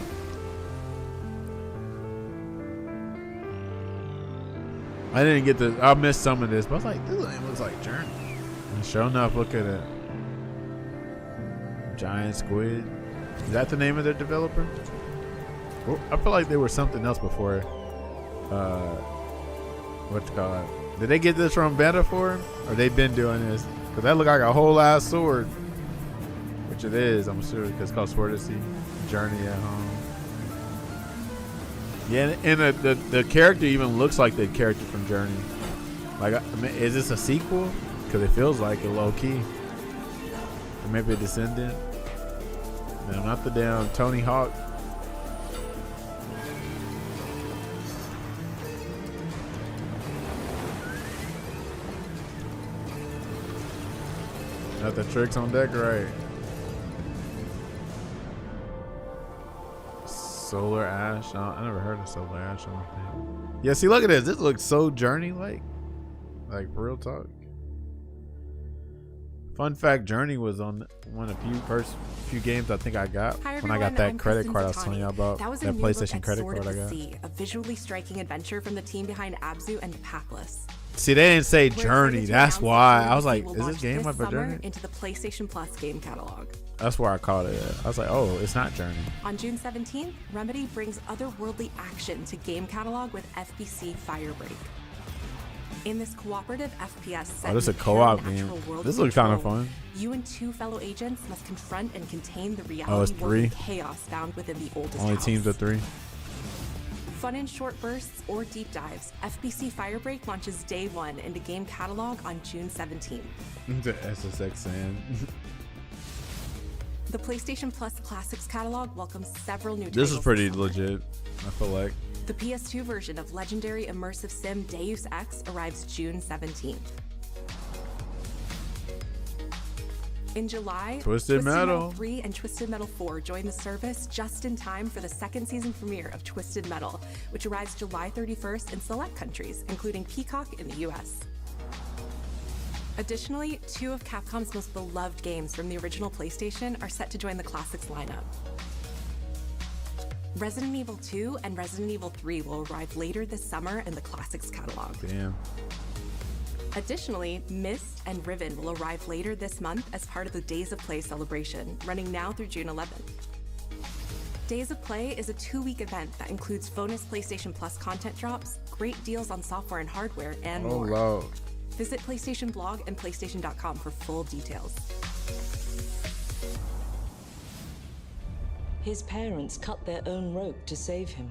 I didn't get the. I missed some of this, but I was like, this game looks like Journey. And sure enough, look at it. Giant Squid. Is that the name of their developer? Well, I feel like they were something else before. What's it called? Did they get this from Metaphor? Or they been doing this? Because that look like a whole ass sword. Which it is, I'm sure, because it's called Sword Sea. Journey at Home. Yeah, and the character even looks like the character from Journey. Like, I mean, is this a sequel? Because it feels like it low key. Or maybe a descendant. No, not the damn Tony Hawk. Got the tricks on deck, right? Solar Ash. I never heard of Solar Ash. I don't think. Yeah, see, look at this. This looks so Journey-like. Like, real talk. Fun fact, Journey was on one of the first few games I think I got when I got that credit card I was telling you about. That was that PlayStation credit card I got. A visually striking adventure from the team behind Abzu and Papless. See, they didn't say Journey. That's why I was like, is this game about Journey? Into the PlayStation Plus game catalog. That's where I caught it at. I was like, oh, it's not Journey. On June 17th, Remedy brings otherworldly action to game catalog with FBC Firebreak. In this cooperative FPS set, oh, this is a co-op game. This looks kind of fun. You and two fellow agents must confront and contain the reality world chaos found within the oldest Only house. teams of 3. Fun in short bursts or deep dives, FBC Firebreak launches day 1 into game catalog on June 17th. The SSX Sand. The PlayStation Plus Classics catalog welcomes several new This titles. is pretty legit, I feel like. The PS2 version of legendary immersive sim Deus Ex arrives June 17th. In July, Twisted Metal 3 and Twisted Metal 4 join the service just in time for the second season premiere of Twisted Metal, which arrives July 31st in select countries, including Peacock in the US. Additionally, 2 of Capcom's most beloved games from the original PlayStation are set to join the Classics lineup. Resident Evil 2 and Resident Evil 3 will arrive later this summer in the Classics catalog. Damn. Additionally, Myst and Riven will arrive later this month as part of the Days of Play celebration, running now through June 11th. Days of Play is a 2-week event that includes bonus PlayStation Plus content drops, great deals on software and hardware, and more. Lord. Visit PlayStation Blog and PlayStation.com for full details. His parents cut their own rope to save him.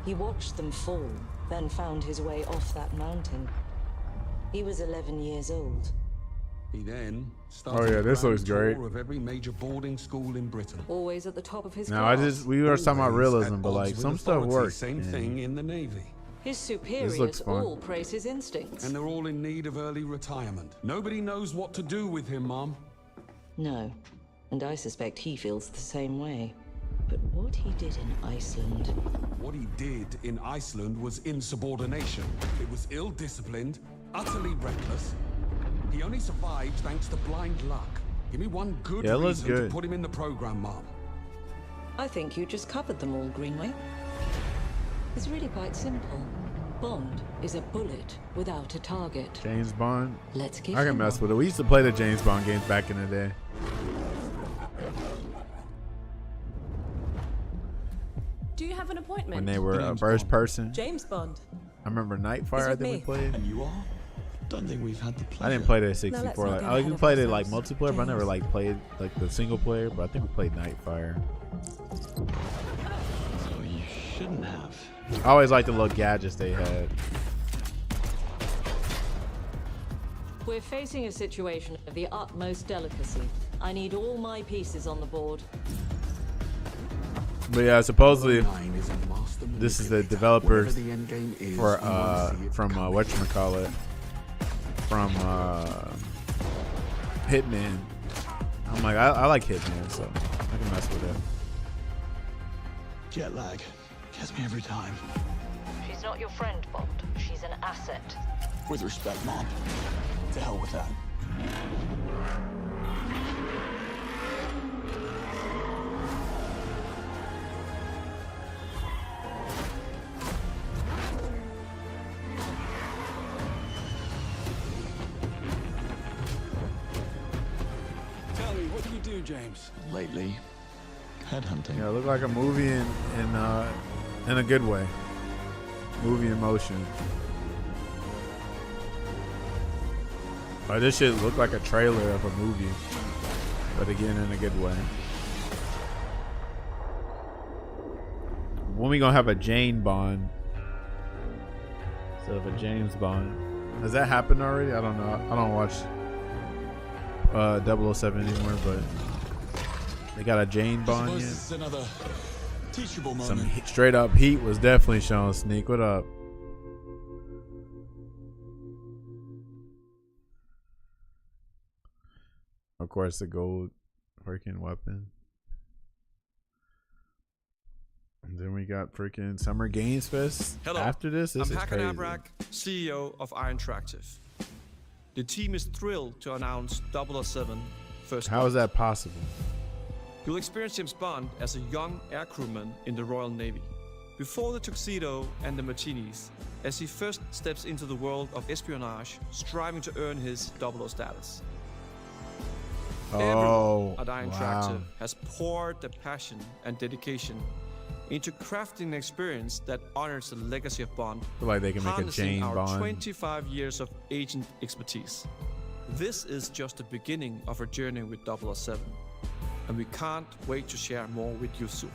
He watched them fall, then found his way off that mountain. He was 11 years old. He then Oh yeah, this looks great. of every major boarding school in Britain. Always at the top of his Now class. we were talking about Always realism, at but like odds some with stuff authority. works. Same thing in the Navy. His superiors looks fun. all praise his instincts. And they're all in need of early retirement. Nobody knows what to do with him, Mom. No, and I suspect he feels the same way. But what he did in Iceland... What he did in Iceland was insubordination. It was ill-disciplined, utterly reckless. He only survived thanks to blind luck. Give me one good Yeah, it looks reason good. to put him in the program, Mom. I think you just covered them all, Greenway. It's really quite simple. Bond is a bullet without a target. James Bond. Let's give I can him mess one. with it. We used to play the James Bond games back in the day. Do you have an appointment? When they were first person. James Bond. I remember Nightfire. I think we played. And you are? Don't think we've had the pleasure. I didn't play that let's 64. not Like, get I like ahead we of played it like ourselves. multiplayer, but I never like played like the single player. But I think we played Nightfire. So you shouldn't have. I always liked the little gadgets they had. We're facing a situation of the utmost delicacy. I need all my pieces on the board. But yeah, supposedly Nine is a master this is the manipulator. developers Whatever the end game is, for you won't see it from coming. whatchamacallit, from Hitman. I'm like I like Hitman, so I can mess with it. Jet lag gets me every time. She's not your friend, Bond. She's an asset. With respect, Mom. To hell with that. James? Lately, headhunting. Yeah, it looked like a movie in a good way. Movie in motion. Like, this shit looked like a trailer of a movie, but again in a good way. When we gonna have a Jane Bond instead of a James Bond? Has that happened already? I don't know. I don't watch 007 anymore, but they got a Jane Bond yet. This is another teachable moment. Some straight up heat was definitely showing. Sneak, what up? Of course, the gold freaking weapon. And then we got freaking Summer Games Fest. Hello, after this I'm is Hakan crazy. Abrak, CEO of Iron Interactive. The team is thrilled to announce 007 First How Blood. is that possible? You'll experience James Bond as a young air crewman in the Royal Navy. Before the tuxedo and the martinis, as he first steps into the world of espionage, striving to earn his 00 status. Everyone at Iron Interactive has poured their passion and dedication into crafting an experience that honors the legacy of Bond, Feel like they can make a harnessing Jane our Bond. 25 years of agent expertise. This is just the beginning of our journey with 007, and we can't wait to share more with you soon.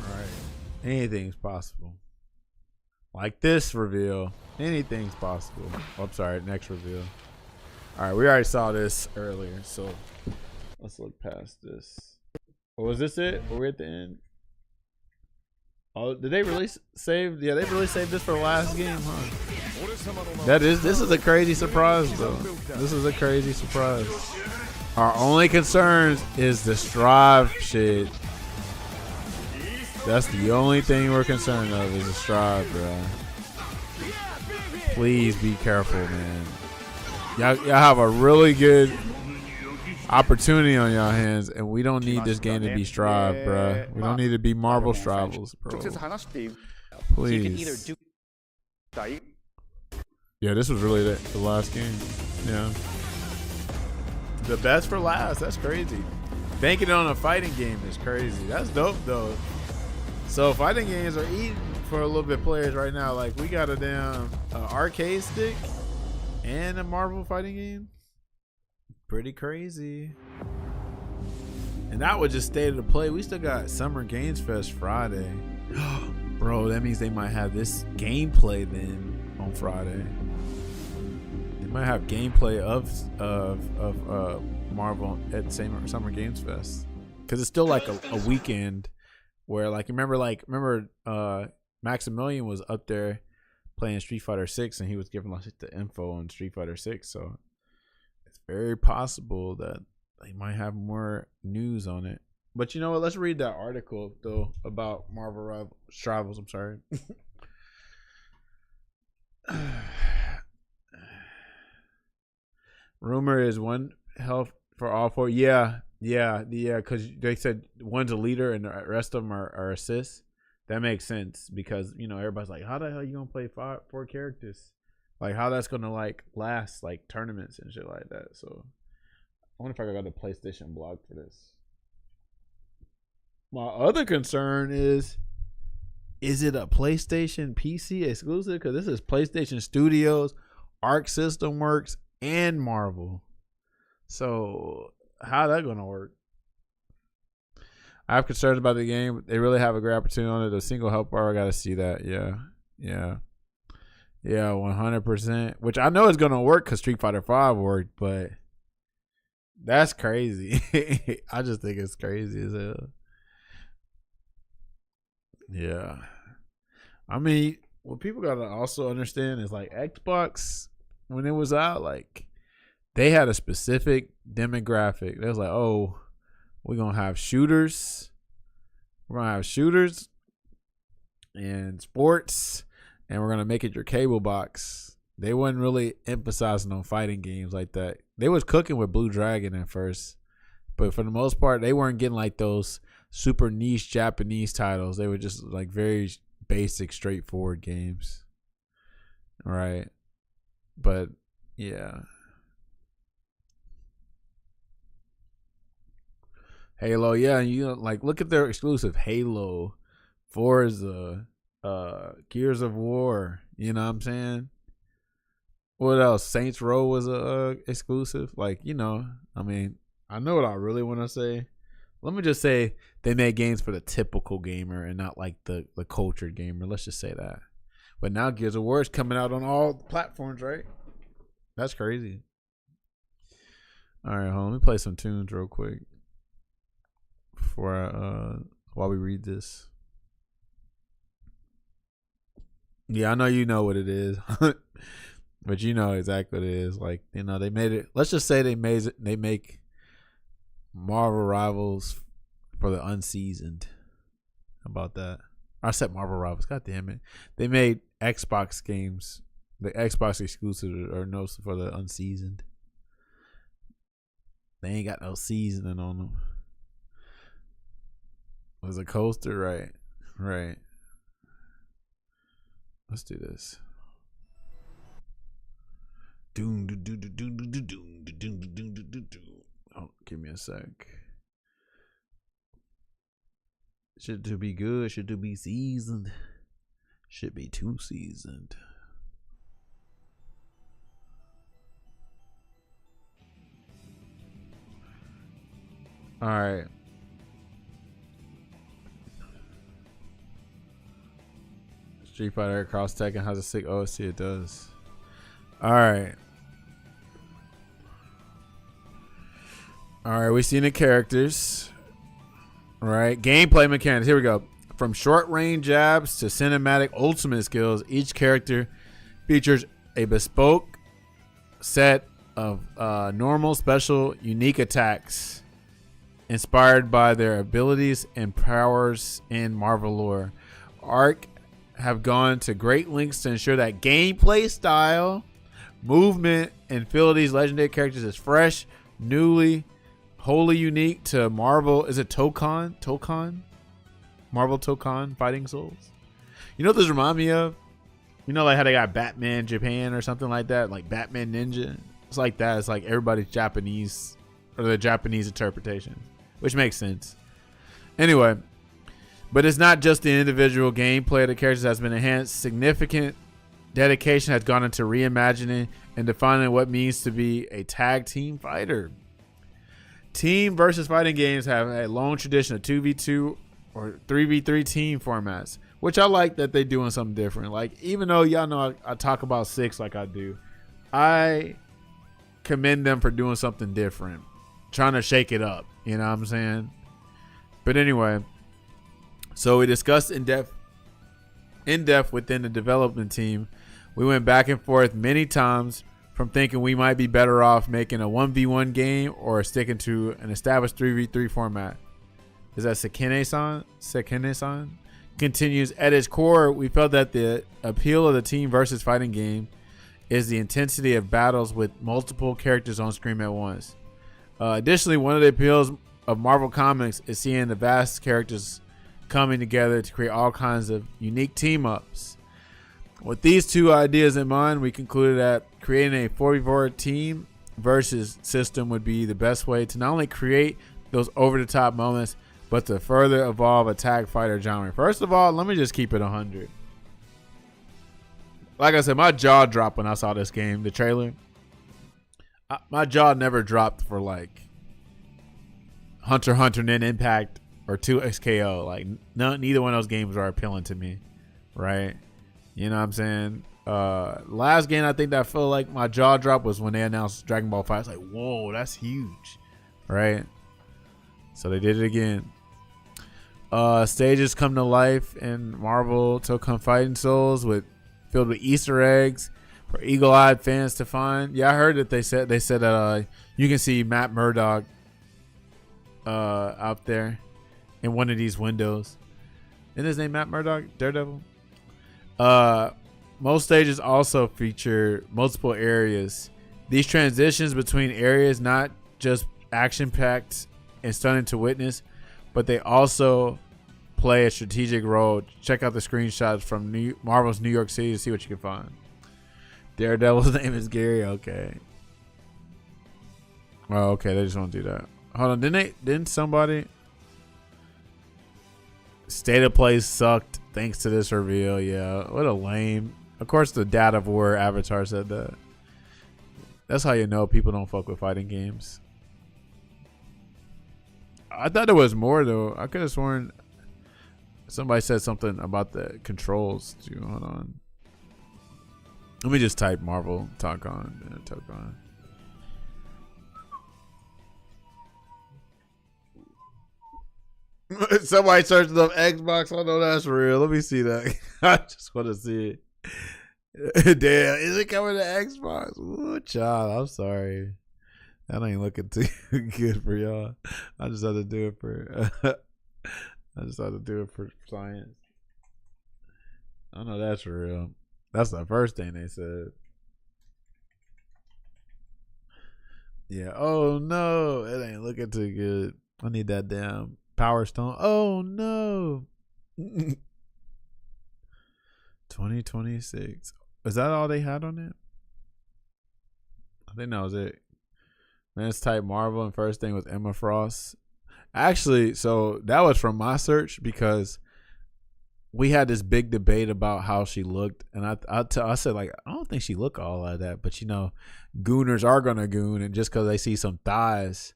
Right. Anything's possible. Like this reveal, anything's possible. Oh, I'm sorry, next reveal. All right, we already saw this earlier, so let's look past this. Oh, was this it? Were we at the end? Oh, did they release save? Yeah, they really saved this for the last game, huh? This is a crazy surprise, though. This is a crazy surprise. Our only concerns is the strive shit. That's the only thing we're concerned of is the strive, bro. Please be careful, man. Y'all have a really good opportunity on y'all hands, and we don't need this game to be strive, bro. We don't need to be Marvel Strivals, bro. Please. Yeah, this was really the last game. Yeah. The best for last. That's crazy. Banking on a fighting game is crazy. That's dope, though. So fighting games are eating for a little bit players right now. Like, we got a damn arcade stick and a Marvel fighting game. Pretty crazy. And that would just state of the play. We still got Summer Games Fest Friday. Bro, that means they might have this gameplay then on Friday. They might have gameplay of Marvel at Summer Games Fest. Because it's still like a weekend where, like, remember Maximilian was up there playing Street Fighter 6 and he was giving like the info on Street Fighter 6, so it's very possible that they might have more news on it. But you know what? Let's read that article though about Marvel Rivals. I'm sorry. Rumor is one health for all four. Yeah, because they said one's a leader and the rest of them are assists. That makes sense because, you know, everybody's like, how the hell are you gonna play 4 characters? Like, how that's gonna like last like tournaments and shit like that. So I wonder if I got a PlayStation blog for this. My other concern is it a PlayStation PC exclusive? Because this is PlayStation Studios, Arc System Works, and Marvel. So how that gonna work? I have concerns about the game. They really have a great opportunity on it. The single health bar, I gotta see that. Yeah, 100%. Which I know is gonna work because Street Fighter 5 worked, but that's crazy. I just think it's crazy as hell. Yeah, I mean, what people gotta also understand is like Xbox when it was out, like they had a specific demographic. They was like, oh, we're gonna have shooters. We're gonna have shooters and sports, and we're gonna make it your cable box. They wasn't really emphasizing on fighting games like that. They was cooking with Blue Dragon at first, but for the most part, they weren't getting like those super niche Japanese titles. They were just like very basic, straightforward games. right? But yeah. Halo, yeah, you know, like look at their exclusive Halo, Forza, Gears of War. You know what I'm saying? What else? Saints Row was a exclusive. Like, you know, I mean, I know what I really want to say. Let me just say they made games for the typical gamer and not like the cultured gamer. Let's just say that. But now Gears of War is coming out on all platforms, right? That's crazy. All right, hold on. Let me play some tunes real quick before while we read this. Yeah, I know you know what it is, but you know exactly what it is. Like, you know, they made it. Let's just say they make Marvel Rivals for the unseasoned. How about that? I said Marvel Rivals. God damn it! They made Xbox games. The Xbox exclusives are no for the unseasoned. They ain't got no seasoning on them. Was a coaster, right? Right. Let's do this. Oh, give me a sec. Should to be good, should to be seasoned. Should be too seasoned. All right. Street Fighter Cross Tekken has a sick OST. It does. All right. All right. We've seen the characters. All right. Gameplay mechanics. Here we go. From short range jabs to cinematic ultimate skills, each character features a bespoke set of normal, special, unique attacks inspired by their abilities and powers in Marvel lore. Arc have gone to great lengths to ensure that gameplay style, movement, and feel of these legendary characters is fresh, newly, wholly unique to Marvel. Is it Tokon? Marvel Tokon Fighting Souls? You know what this remind me of? You know, like how they got Batman Japan or something like that, like Batman Ninja. It's like that. It's like everybody's Japanese, or the Japanese interpretation, which makes sense. Anyway, but it's not just the individual gameplay of the characters that's been enhanced. Significant dedication has gone into reimagining and defining what it means to be a tag team fighter. Team versus fighting games have a long tradition of 2v2 or 3v3 team formats, which I like that they're doing something different. Like, even though y'all know I talk about 6 like I do, I commend them for doing something different, trying to shake it up. You know what I'm saying? But anyway, so we discussed in depth within the development team. We went back and forth many times from thinking we might be better off making a 1v1 game or sticking to an established 3v3 format. Is that Sekine-san? Sekine-san? Continues, at its core, we felt that the appeal of the team versus fighting game is the intensity of battles with multiple characters on screen at once. Additionally, one of the appeals of Marvel Comics is seeing the vast characters coming together to create all kinds of unique team-ups. With these two ideas in mind, we concluded that creating a 4v4 team versus system would be the best way to not only create those over-the-top moments, but to further evolve a tag fighter genre. First of all, let me just keep it 100. Like I said, my jaw dropped when I saw this game, the trailer. My jaw never dropped for like Hunter x Hunter and then Impact or 2XKO. Like neither one of those games are appealing to me, right? You know what I'm saying? Last game I think that I felt like my jaw dropped was when they announced Dragon Ball 5. I was like, whoa, that's huge, right? So they did it again. Stages come to life in Marvel Tokon Fighting Souls filled with Easter eggs for eagle-eyed fans to find. Yeah, I heard that they said that you can see Matt Murdock out there in one of these windows. Isn't his name Matt Murdock? Daredevil? Most stages also feature multiple areas. These transitions between areas not just action-packed and stunning to witness, but they also play a strategic role. Check out the screenshots from Marvel's New York City to see what you can find. Daredevil's name is Gary. Okay. Oh, okay. They just want to do that. Hold on. Didn't somebody? State of Play sucked thanks to this reveal. Yeah. What a lame. Of course, the Dad of War avatar said that. That's how you know people don't fuck with fighting games. I thought there was more though. I could have sworn somebody said something about the controls too. Hold on. Let me just type Marvel talk on. Talk on. Somebody searched up Xbox. I know that's real. Let me see that. I just want to see it. Damn, is it coming to Xbox? Ooh, child, I'm sorry. That ain't looking too good for y'all. I just had to do it for science. I know that's real. That's the first thing they said. Yeah. Oh no, it ain't looking too good. I need that damn Power Stone. Oh no. 2026. Is that all they had on it? I think that was it. Let's type Marvel, and first thing was Emma Frost. Actually, so that was from my search because we had this big debate about how she looked, and I said, like, I don't think she looked all like that, but you know, gooners are gonna goon, and just because they see some thighs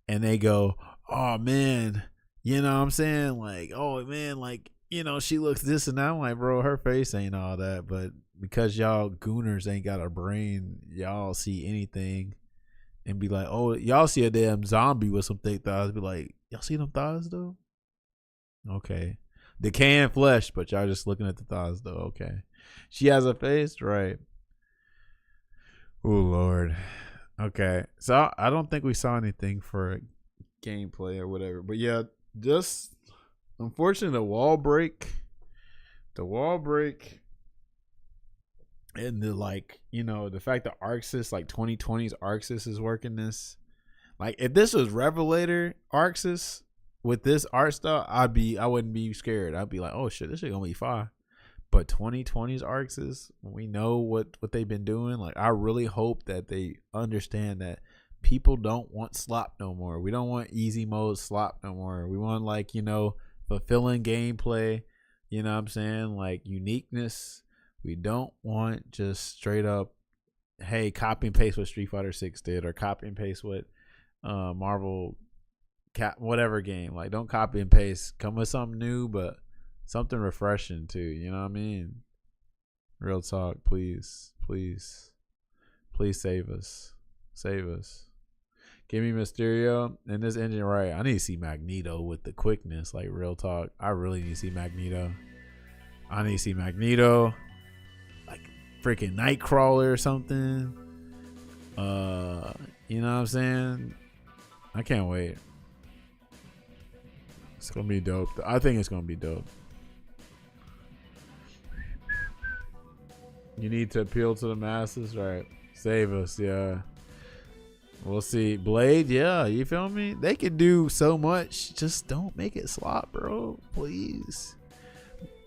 and they go, oh man, you know what I'm saying, like, oh man, like, you know, she looks this and that. I'm like, bro, her face ain't all that, but because y'all gooners ain't got a brain, y'all see anything and be like, oh, y'all see a damn zombie with some thick thighs, be like, y'all see them thighs though? Okay. Decaying flesh, but y'all just looking at the thighs though. Okay. She has a face, right? Oh Lord. Okay. So I don't think we saw anything for gameplay or whatever. But yeah, just unfortunately the wall break. And the, like, you know, the fact that Arxis, like 2020's Arxis is working this. Like, if this was Revelator Arxis with this art style, I wouldn't be scared. I'd be like, oh shit, this shit gonna be fire. But 2020's Arxis, we know what they've been doing. Like, I really hope that they understand that people don't want slop no more. We don't want easy mode slop no more. We want, like, you know, fulfilling gameplay. You know what I'm saying? Like, uniqueness. We don't want just straight up, hey, copy and paste what Street Fighter 6 did, or copy and paste what Marvel whatever game. Like, don't copy and paste. Come with something new, but something refreshing too. You know what I mean? Real talk, please, please, please save us. Save us. Give me Mysterio and this engine right. I need to see Magneto with the quickness. Like, real talk. I really need to see Magneto. Like freaking Nightcrawler or something. You know what I'm saying? I can't wait. It's gonna be dope. I think it's gonna be dope. You need to appeal to the masses, right? Save us, yeah. We'll see. Blade, yeah, you feel me? They can do so much. Just don't make it slop, bro. Please.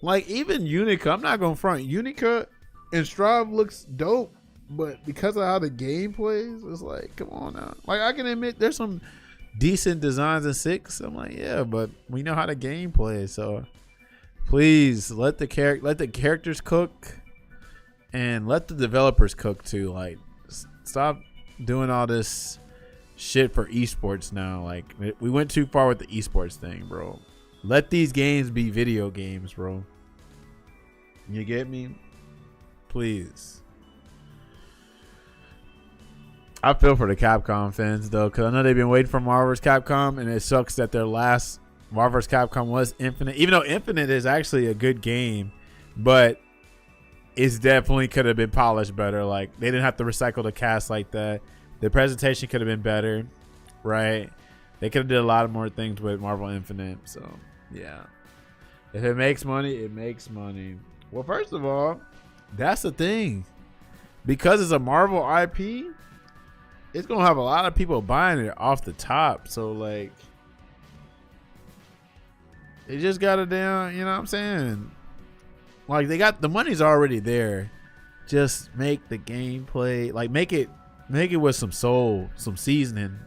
Like, even Unica, I'm not gonna front. Unica and Strive looks dope, but because of how the game plays, it's like, come on now. Like, I can admit there's some decent designs in 6. I'm like, yeah, but we know how the game plays, so please let the characters cook and let the developers cook too. Like, stop doing all this shit for esports now. Like, we went too far with the esports thing, bro. Let these games be video games, bro. You get me? Please. I feel for the Capcom fans though, because I know they've been waiting for Marvel vs. Capcom, and it sucks that their last Marvel vs. Capcom was Infinite. Even though Infinite is actually a good game, but it's definitely could have been polished better. Like, they didn't have to recycle the cast like that. The presentation could have been better, right? They could have did a lot of more things with Marvel Infinite. So yeah, if it makes money, it makes money. Well, first of all, that's the thing. Because it's a Marvel IP, it's going to have a lot of people buying it off the top. So, like, they just got it down, you know what I'm saying? Like, they got the money's already there. Just make the gameplay like make it with some soul, some seasoning.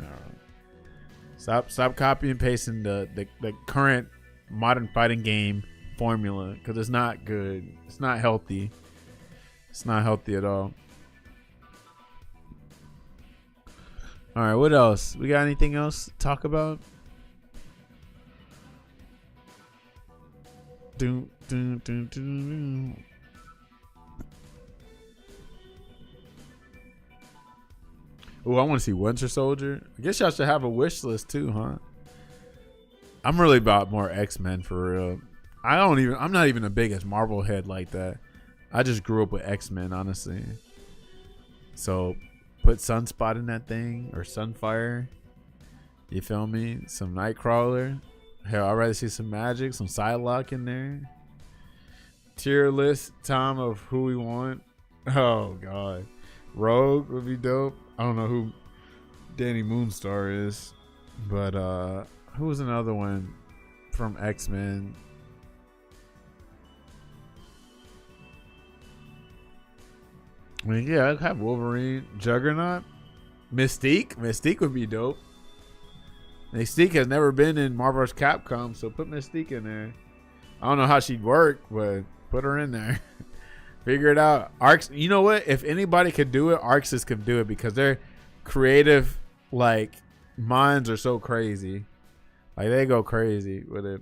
Stop copying and pasting the current modern fighting game formula, because it's not good. It's not healthy. It's not healthy at all. All right, what else? We got anything else to talk about? Oh, I want to see Winter Soldier. I guess y'all should have a wish list too, huh? I'm really about more X-Men for real. I'm not even the biggest Marvel head like that. I just grew up with X-Men, honestly. So put Sunspot in that thing, or Sunfire. You feel me? Some Nightcrawler. Hell, I'd rather see some Magic, some Psylocke in there. Tier list time of who we want. Oh god, Rogue would be dope. I don't know who Danny Moonstar is, but who was another one from X-Men? I mean, yeah, I'd have Wolverine, Juggernaut, Mystique. Mystique would be dope. Mystique has never been in Marvel vs. Capcom, so put Mystique in there. I don't know how she'd work, but put her in there. Figure it out. Arcs, you know what? If anybody could do it, Arxis could do it, because their creative, like, minds are so crazy. Like, they go crazy with it.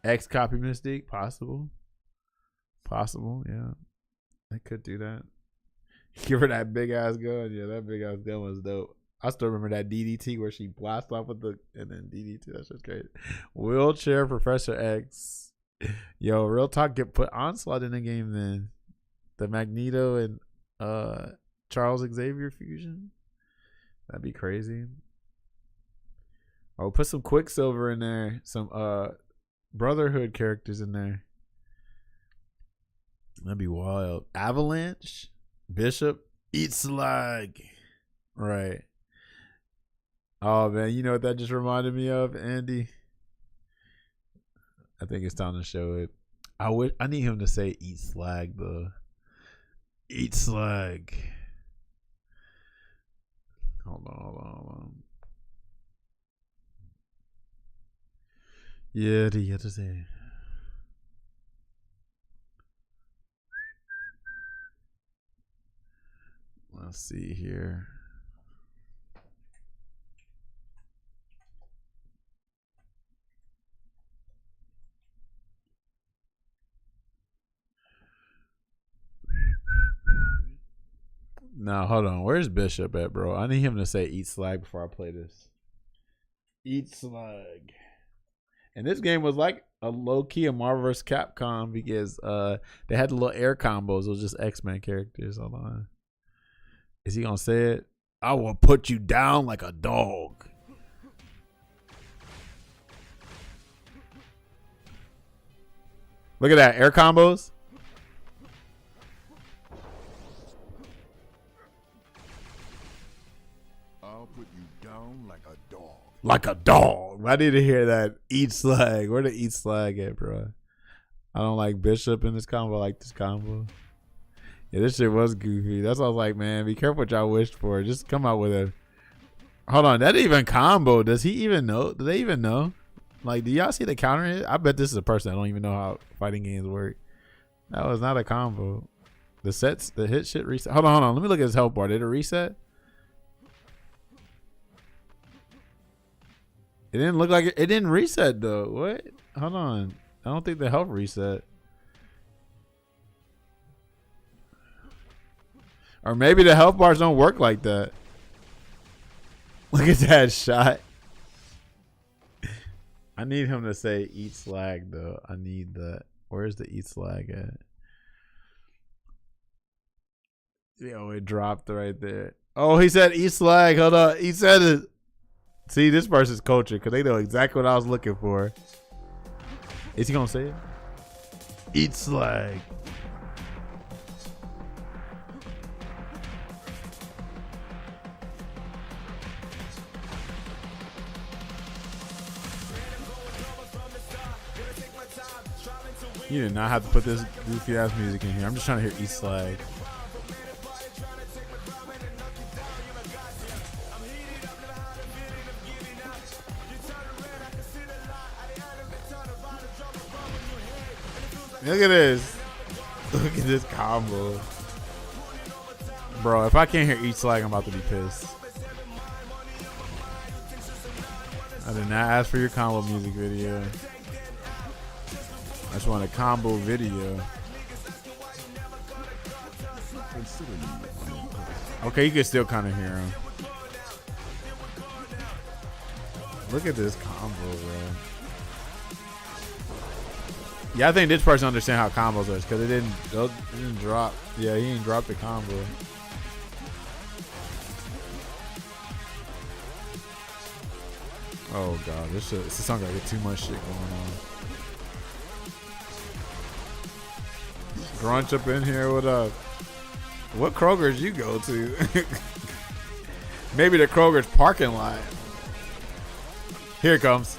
X copy Mystique, possible. Possible, yeah. They could do that. Give her that big ass gun. Yeah, that big ass gun was dope. I still remember that DDT where she blasts off with the, and then DDT. That's just crazy. Wheelchair Professor X. Yo, real talk, get put Onslaught in the game then. The Magneto and Charles Xavier fusion. That'd be crazy. Oh, put some Quicksilver in there. Some Brotherhood characters in there. That'd be wild. Avalanche. Bishop. Eat slag. Right. Oh man, you know what that just reminded me of, Andy? I think it's time to show it. I need him to say eat slag though. Eat slag. Hold on. Yeah, det är det säger. Let's see here. Now, hold on. Where's Bishop at, bro? I need him to say eat slag before I play this. Eat slag. And this game was like a low-key a Marvel vs. Capcom, because they had the little air combos. It was just X-Men characters. Hold on. Is he going to say it? I will put you down like a dog. Look at that. Air combos. I'll put you down like a dog. Like a dog. I need to hear that. Eat slag. Where the eat slag at, bro? I don't like Bishop in this combo. I like this combo. Yeah, this shit was goofy. That's why I was like, man, be careful what y'all wished for. Just come out with a... Hold on. That even combo. Does he even know? Do they even know? Like, do y'all see the counter hit? I bet this is a person that don't even know how fighting games work. That was not a combo. The sets, the hit shit reset. Hold on. Let me look at his health bar. Did it reset? It didn't look like it. It didn't reset though. What? Hold on. I don't think the health reset. Or maybe the health bars don't work like that. Look at that shot. I need him to say eat slag though. I need that. Where's the eat slag at? Yo, it dropped right there. Oh, he said eat slag. Hold on. He said it. See, this person's culture, because they know exactly what I was looking for. Is he going to say it? Eat slag. You did not have to put this goofy ass music in here. I'm just trying to hear eat slag. Look at this. Look at this combo. Bro, if I can't hear each slag, I'm about to be pissed. I did not ask for your combo music video. I just want a combo video. Okay, you can still kind of hear him. Look at this combo, bro. Yeah, I think this person understand how combos are because it didn't drop. Yeah, he didn't drop the combo. Oh god, this song gotta get too much shit going on. Grunch up in here, what up? What Kroger's you go to? Maybe the Kroger's parking lot. Here it comes.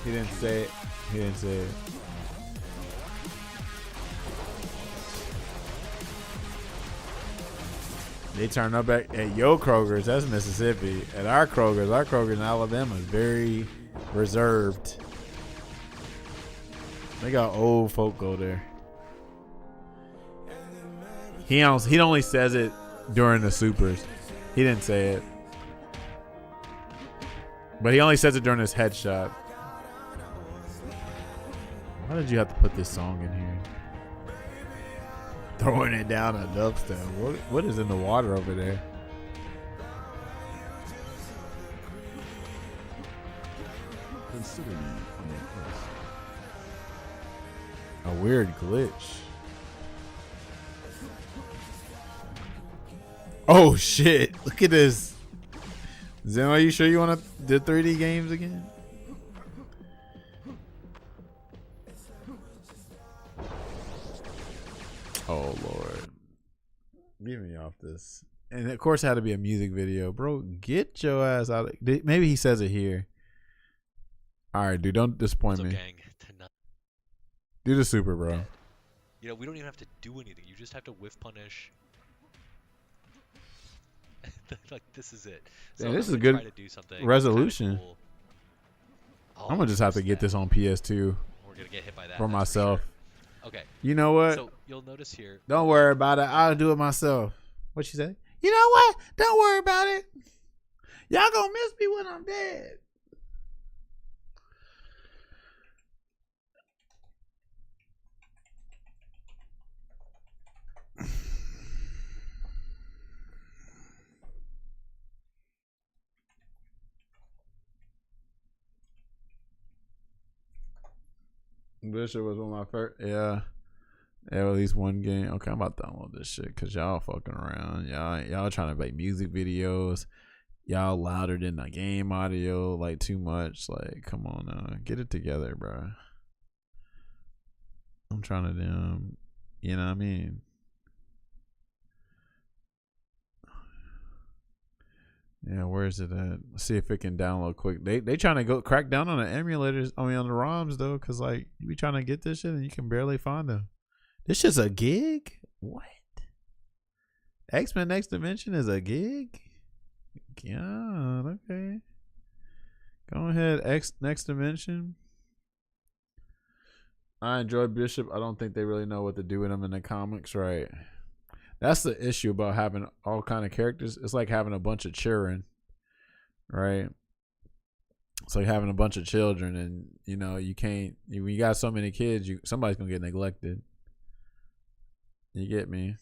He didn't say it. He didn't say it. They turn up at yo Kroger's. That's Mississippi. At our Kroger's in Alabama is very reserved. They got old folk go there. He only says it during the supers. He didn't say it. But he only says it during his headshot. Why did you have to put this song in here? Throwing it down a dubstep. What is in the water over there? Consider me unimpressed. A weird glitch. Oh shit! Look at this. Zen, are you sure you want to do 3D games again? Oh Lord, get me off this. And of course, it had to be a music video, bro. Get your ass out. Maybe he says it here. All right, dude, don't disappoint me. Gang, Do the super, bro. You know, we don't even have to do anything. You just have to whiff punish. Like, this is it. So Yeah, this is a I'm gonna good try to do something resolution. cool. I'm gonna just have to get this on PS2 We're gonna get hit by that, for that's for myself. sure. Okay. You know what? So you'll notice here. Don't worry about it. I'll do it myself. What you say? You know what? Don't worry about it. Y'all gonna miss me when I'm dead. Bishop was one of my first. Yeah, at least one game. Okay, I'm about to download this shit because y'all fucking around. Y'all trying to make music videos. Y'all louder than the game audio, like too much. Like, come on now, get it together, bro. I'm trying to you know what I mean? Yeah, where is it at? Let's see if it can download quick. They trying to go crack down on the emulators. I mean, on the ROMs though, because like you be trying to get this shit and you can barely find them. This shit's a gig. What? X-Men Next Dimension is a gig. God, okay. Go ahead, Next Dimension. I enjoy Bishop. I don't think they really know what to do with him in the comics, right? That's the issue about having all kind of characters. It's like having a bunch of children, right? It's like having a bunch of children, and you know you can't. When you got so many kids, somebody's gonna get neglected. You get me?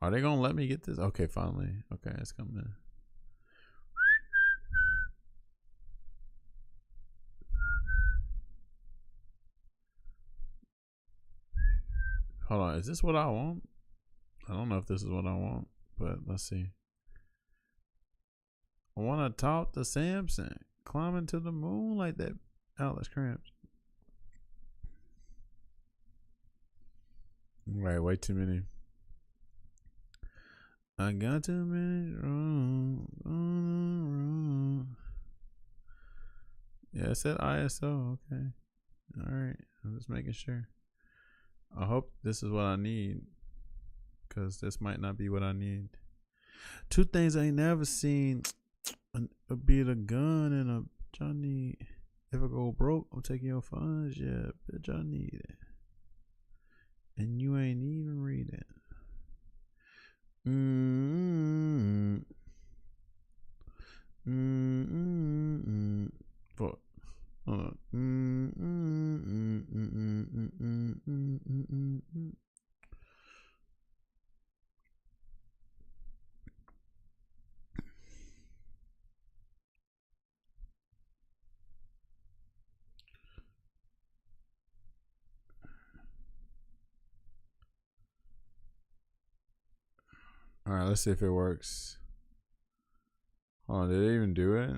Are they gonna let me get this? Okay, finally. Okay, it's coming. Hold on, is this what I want? I don't know if this is what I want, but let's see. I want to talk to Samson, climbing to the moon like that. Alex Cramps. Right, way too many. I got too many wrong. Yeah, it said ISO. Okay. All right. I'm just making sure. I hope this is what I need, because this might not be what I need. Two things I ain't never seen: a beat, a gun, and a Johnny. If I go broke, I'm taking your funds. Yeah, bitch, I need it. And you ain't even read it. Fuck. Hold on. All right, let's see if it works. Hold on, did it even do it?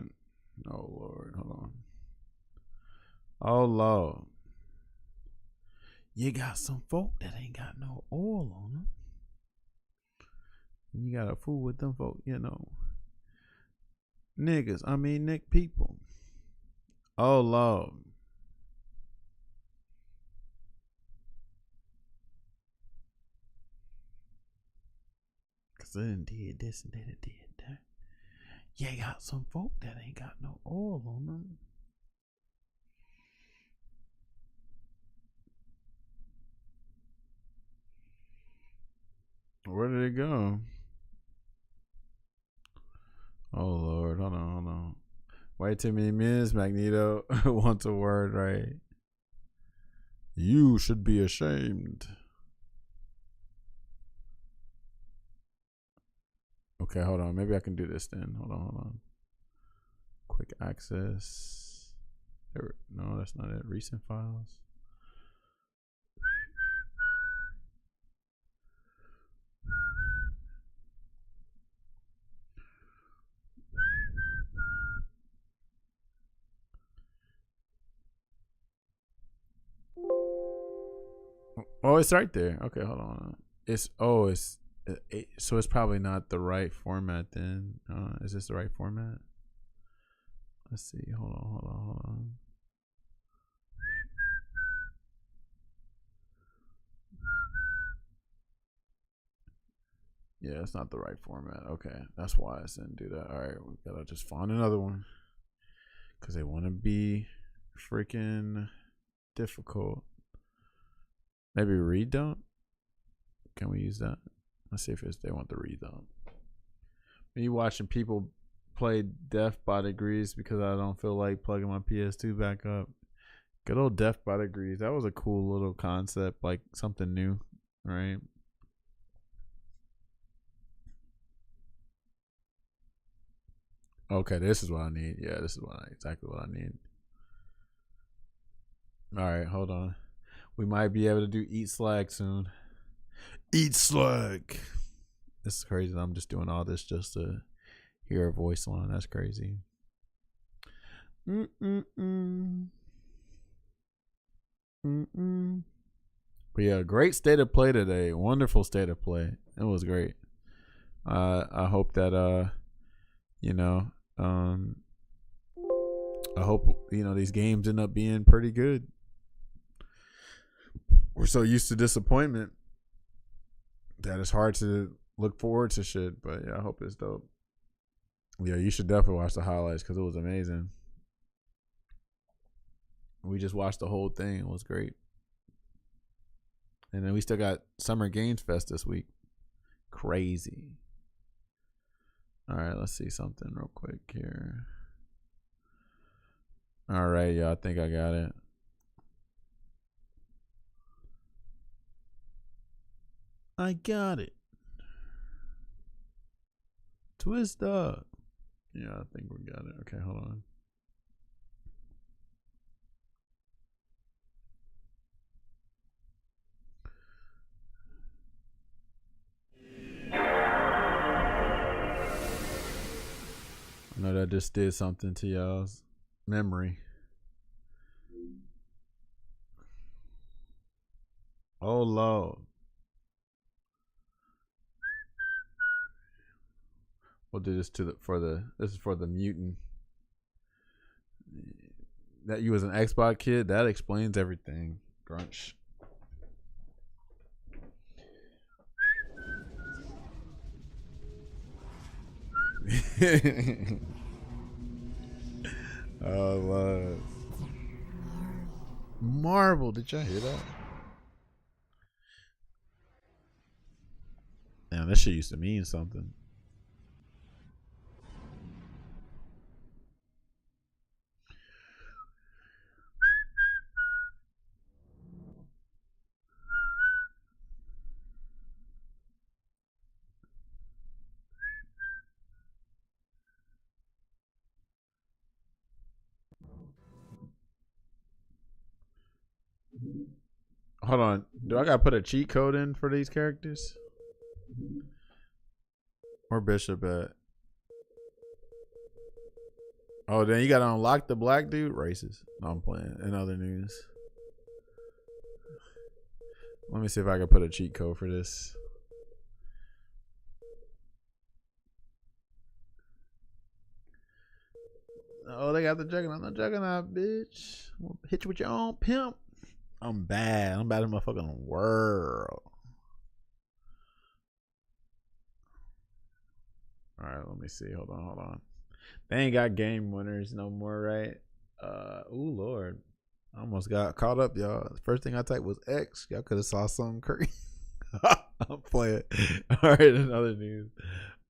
Oh Lord, hold on. Oh Lord, you got some folk that ain't got no oil on them. You gotta fool with them folk, you know. Niggas, I mean Nick people. Oh Lord. Cause they done did this and they done did that. You got some folk that ain't got no oil on them. Where did it go? Oh Lord, hold on. Wait till me, Ms. Magneto wants a word right. You should be ashamed. Okay, hold on. Maybe I can do this then. Hold on. Quick access. No, that's not it. Recent files. Oh, it's right there. Okay, hold on. So it's probably not the right format then. Is this the right format? Let's see. Hold on. Yeah, it's not the right format. Okay, that's why I didn't do that. All right, we gotta just find another one because they want to be freaking difficult. Maybe read dump. Can we use that? Let's see if they want the read dump. Me watching people play Death by Degrees because I don't feel like plugging my PS2 back up. Good old Death by Degrees. That was a cool little concept, like something new, right? Okay, this is what I need. Yeah, this is exactly what I need. All right, hold on. We might be able to do Eat Slag soon. Eat Slag. This is crazy. I'm just doing all this just to hear a voice line. That's crazy. But yeah, great state of play today. Wonderful state of play. It was great. I hope that I hope these games end up being pretty good. We're so used to disappointment that it's hard to look forward to shit. But yeah, I hope it's dope. Yeah, you should definitely watch the highlights because it was amazing. We just watched the whole thing. It was great. And then we still got Summer Games Fest this week. Crazy. All right, let's see something real quick here. All right, yeah, I think I got it. I got it. Twist up. Yeah, I think we got it. Okay, hold on. I know that just did something to y'all's memory. Oh Lord. We'll do this this is for the mutant. That you was an Xbox kid, that explains everything. Grunch. Oh, love. Marvel. Did y'all hear that? Damn, that shit used to mean something. Hold on. Do I gotta put a cheat code in for these characters? Where Bishop at? Oh, then you gotta unlock the black dude? Racist. No, I'm playing. In other news. Let me see if I can put a cheat code for this. Oh, they got the Juggernaut. The Juggernaut, bitch. I'm gonna hit you with your own pimp. I'm bad. I'm bad in the motherfucking world. Alright, let me see. Hold on. They ain't got game winners no more, right? Ooh, Lord. I almost got caught up, y'all. The first thing I typed was X. Y'all could have saw something crazy. I'm playing. Alright, in other news.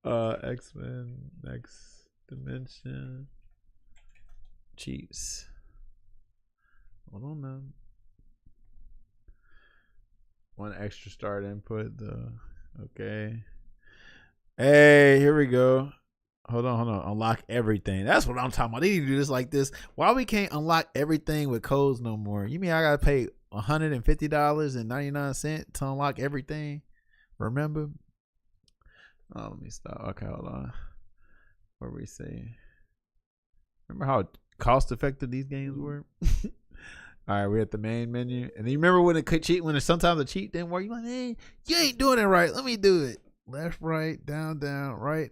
X-Men, Next Dimension. Cheats. Hold on now. One extra start input though. Okay. Hey, here we go. Hold on. Unlock everything. That's what I'm talking about. They need to do this like this. Why we can't unlock everything with codes no more? You mean I gotta pay $150.99 to unlock everything? Remember? Oh, let me stop. Okay, hold on. What were we saying? Remember how cost effective these games were? All right, we're at the main menu. And you remember when it could cheat, when sometimes the cheat didn't work? You're like, hey, you ain't doing it right. Let me do it. Left, right, down, right.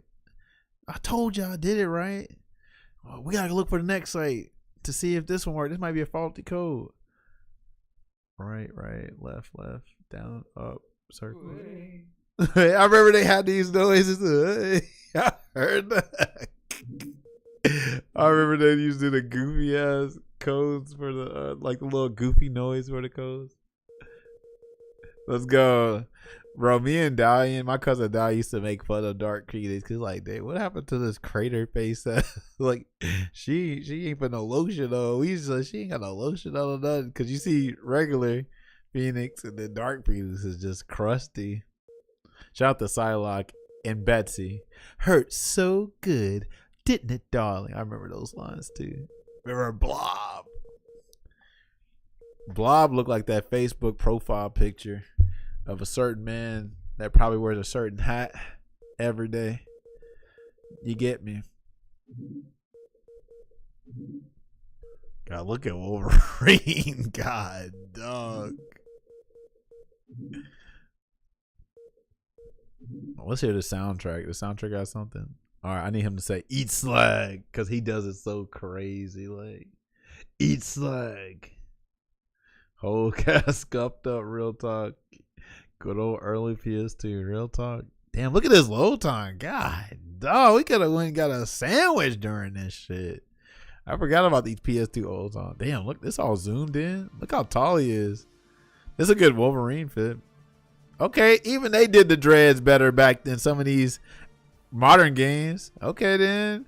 I told you I did it right. Oh, we got to look for the next site to see if this one works. This might be a faulty code. Right, left, down, up, circle. I remember they had these noises. I heard that. I remember they used the goofy ass codes for the like the little goofy noise for the codes. Let's go, bro. Me and Dalian, my cousin Dalian, used to make fun of Dark Creators because like, dude, what happened to this crater face? Like, she ain't put no lotion on. She ain't got no lotion on or nothing. Cause you see regular Phoenix and then Dark Creators is just crusty. Shout out to Psylocke and Betsy. Hurt so good. Didn't it, darling? I remember those lines too. Remember Blob? Blob looked like that Facebook profile picture of a certain man that probably wears a certain hat every day. You get me? God, look at Wolverine. God, dog. Let's hear the soundtrack. The soundtrack got something. All right, I need him to say "eat slag" because he does it so crazy. Like, eat slag. Whole cast scuffed up. Real talk. Good old early PS2. Real talk. Damn, look at this load time. God, dog, we could have went and got a sandwich during this shit. I forgot about these PS2 old time. Damn, look, this all zoomed in. Look how tall he is. This is a good Wolverine fit. Okay, even they did the dreads better back than some of these modern games. Okay, then.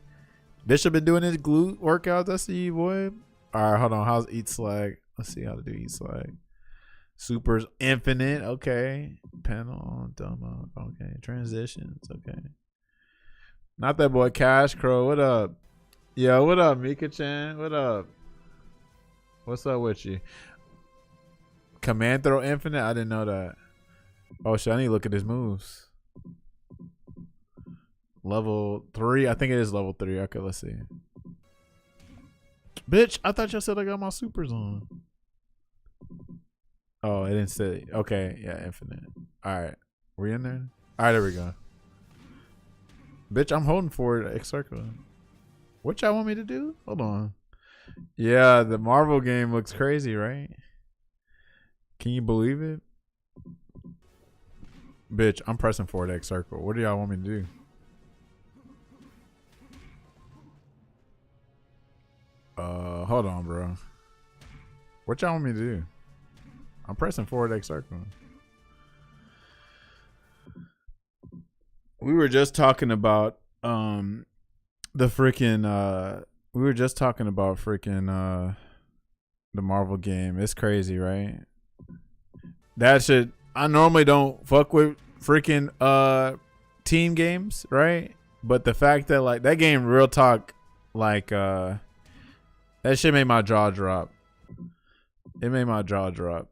Bishop been doing his glute workouts. I see you, boy. All right, hold on. How's Eat Slag? Let's see how to do Eat Slag. Super's Infinite. Okay. Panel. Demo. Okay. Transitions. Okay. Not that boy Cash Crow. What up? Yo, what up, Mika-chan? What up? What's up with you? Command Throw Infinite? I didn't know that. Oh, shit. I need to look at his moves. Level 3. I think it is level 3. Okay, let's see. Bitch, I thought y'all said I got my supers on. Oh, it didn't say. Okay, yeah, Infinite. All right. We in there? All right, there we go. Bitch, I'm holding for it. X circle. What y'all want me to do? Hold on. Yeah, the Marvel game looks crazy, right? Can you believe it? Bitch, I'm pressing forward X circle. What do y'all want me to do? Hold on, bro. What y'all want me to do? I'm pressing forward X circle. We were just talking about the freaking we were just talking about freaking the Marvel game. It's crazy, right? That shit, I normally don't fuck with freaking team games, right? But the fact that like that game, real talk, like that shit made my jaw drop. It made my jaw drop.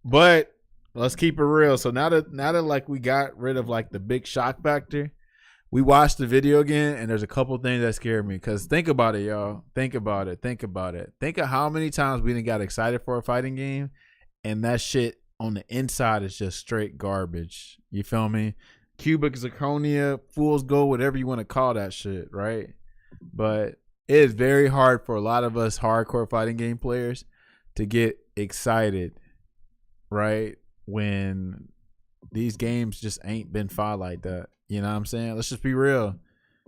But let's keep it real. So now that like we got rid of like the big shock factor, we watched the video again, and there's a couple things that scared me. Cause think about it, y'all. Think about it. Think about it. Think of how many times we didn't got excited for a fighting game, and that shit on the inside is just straight garbage. You feel me? Cubic zirconia, fool's gold, whatever you want to call that shit, right? But it is very hard for a lot of us hardcore fighting game players to get excited, right? When these games just ain't been fought like that. You know what I'm saying? Let's just be real.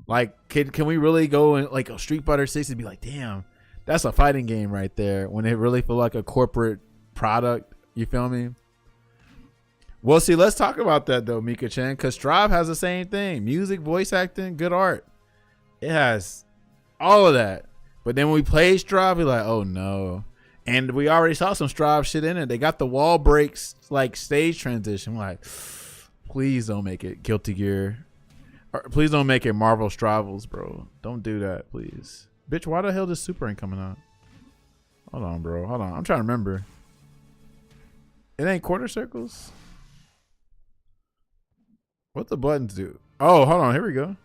Like, can we really go in like a Street Fighter 6 and be like, damn, that's a fighting game right there, when it really feel like a corporate product? You feel me? Well, see, let's talk about that though, Mika-chan, because Strive has the same thing. Music, voice acting, good art. It has all of that. But then when we play Strive, we're like, oh no. And we already saw some Strive shit in it. They got the wall breaks, like stage transition. I'm like, please don't make it Guilty Gear. Or please don't make it Marvel Strivals, bro. Don't do that, please. Bitch, why the hell does Super ain't coming out? Hold on, bro. Hold on. I'm trying to remember. It ain't quarter circles? What the buttons do? Oh, hold on. Here we go.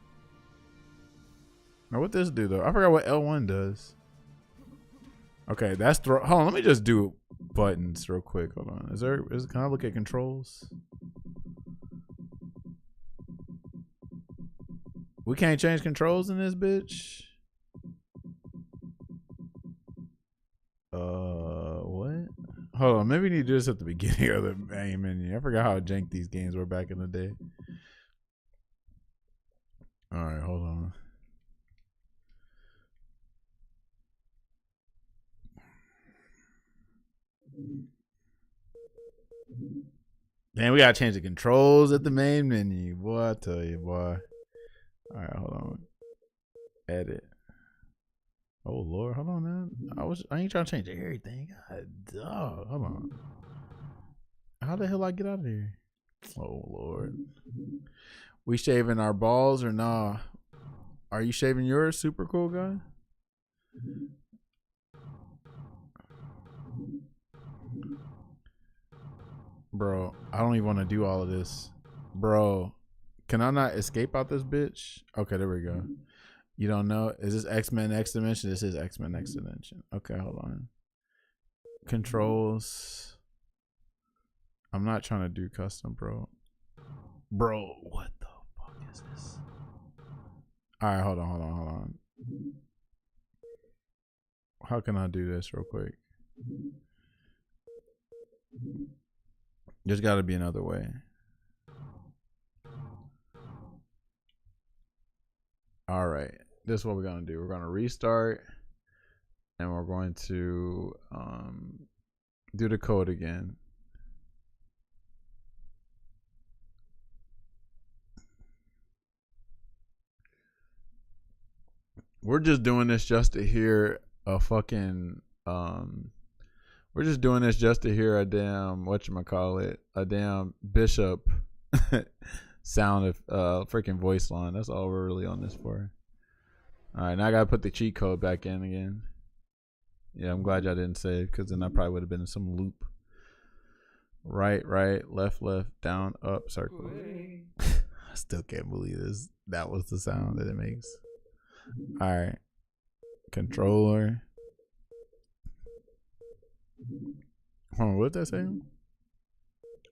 Now, what this do, though? I forgot what L1 does. Okay, that's hold on. Let me just do buttons real quick. Hold on. Can I look at controls? We can't change controls in this bitch. What? Hold on. Maybe we need to do this at the beginning of the main menu. I forgot how jank these games were back in the day. All right, hold on. Man, we gotta change the controls at the main menu. Boy, I tell you, boy. All right, hold on. Edit. Oh Lord, hold on, man. I ain't trying to change everything. God, dog. Hold on. How the hell I get out of here? Oh Lord. We shaving our balls or nah? Are you shaving yours, super cool guy? Bro, I don't even want to do all of this. Bro, can I not escape out this bitch? Okay, there we go. You don't know? Is this X-Men X Dimension? This is X-Men X Dimension. Okay, hold on. Controls. I'm not trying to do custom, bro. Bro, what the fuck is this? All right, hold on. How can I do this real quick? There's got to be another way. All right, this is what we're gonna do. We're gonna restart, and we're going to do the code again. We're just doing this just to hear a fucking we're just doing this just to hear a damn whatchamacallit, a damn Bishop sound of freaking voice line. That's all we're really on this for. All right, now I gotta put the cheat code back in again. Yeah, I'm glad y'all didn't save, because then I probably would have been in some loop. Right, left, down, up, circle. I still can't believe this. That was the sound that it makes. All right, controller. Hold on, what did that say?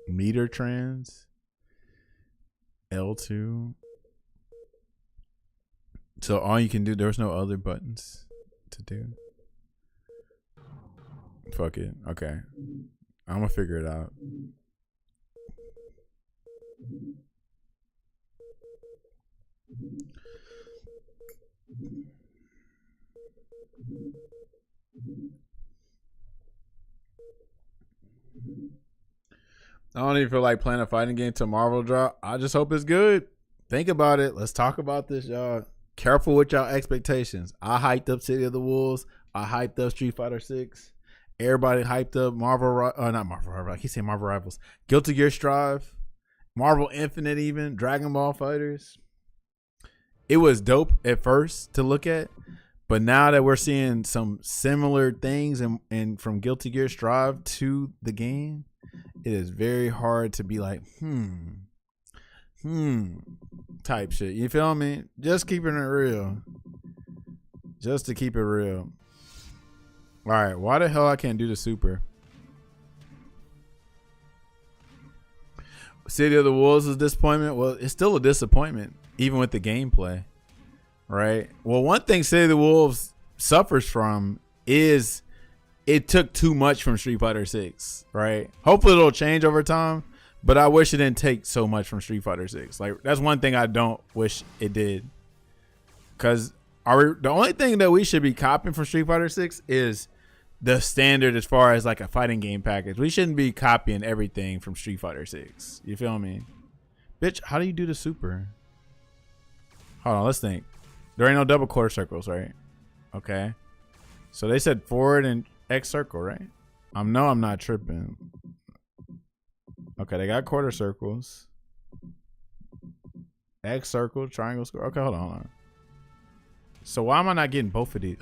Meter trans. L2. So all you can do, there's no other buttons to do. Fuck it. Okay. I'm gonna figure it out. I don't even feel like playing a fighting game till Marvel drop. I just hope it's good. Think about it. Let's talk about this, y'all. Careful with y'all expectations. I hyped up City of the Wolves. I hyped up Street Fighter 6. Everybody hyped up Marvel, not Marvel Rivals. I keep saying Marvel Rivals. Guilty Gear Strive, Marvel Infinite, even Dragon Ball Fighters. It was dope at first to look at, but now that we're seeing some similar things and from Guilty Gear Strive to the game, it is very hard to be like, type shit. You feel me? Just keeping it real. Just to keep it real. All right, why the hell I can't do the super? City of the Wolves is a disappointment. Well, it's still a disappointment, even with the gameplay, right? Well, one thing City of the Wolves suffers from is it took too much from Street Fighter 6, right? Hopefully it'll change over time, but I wish it didn't take so much from Street Fighter 6. Like, that's one thing I don't wish it did. Because the only thing that we should be copying from Street Fighter 6 is the standard as far as like a fighting game package. We shouldn't be copying everything from Street Fighter 6. You feel me? Bitch, how do you do the super? Hold on, let's think. There ain't no double quarter circles, right? Okay. So they said forward and X circle, right? I'm not tripping. Okay, they got quarter circles. X circle, triangle square. Okay, hold on. So why am I not getting both of these?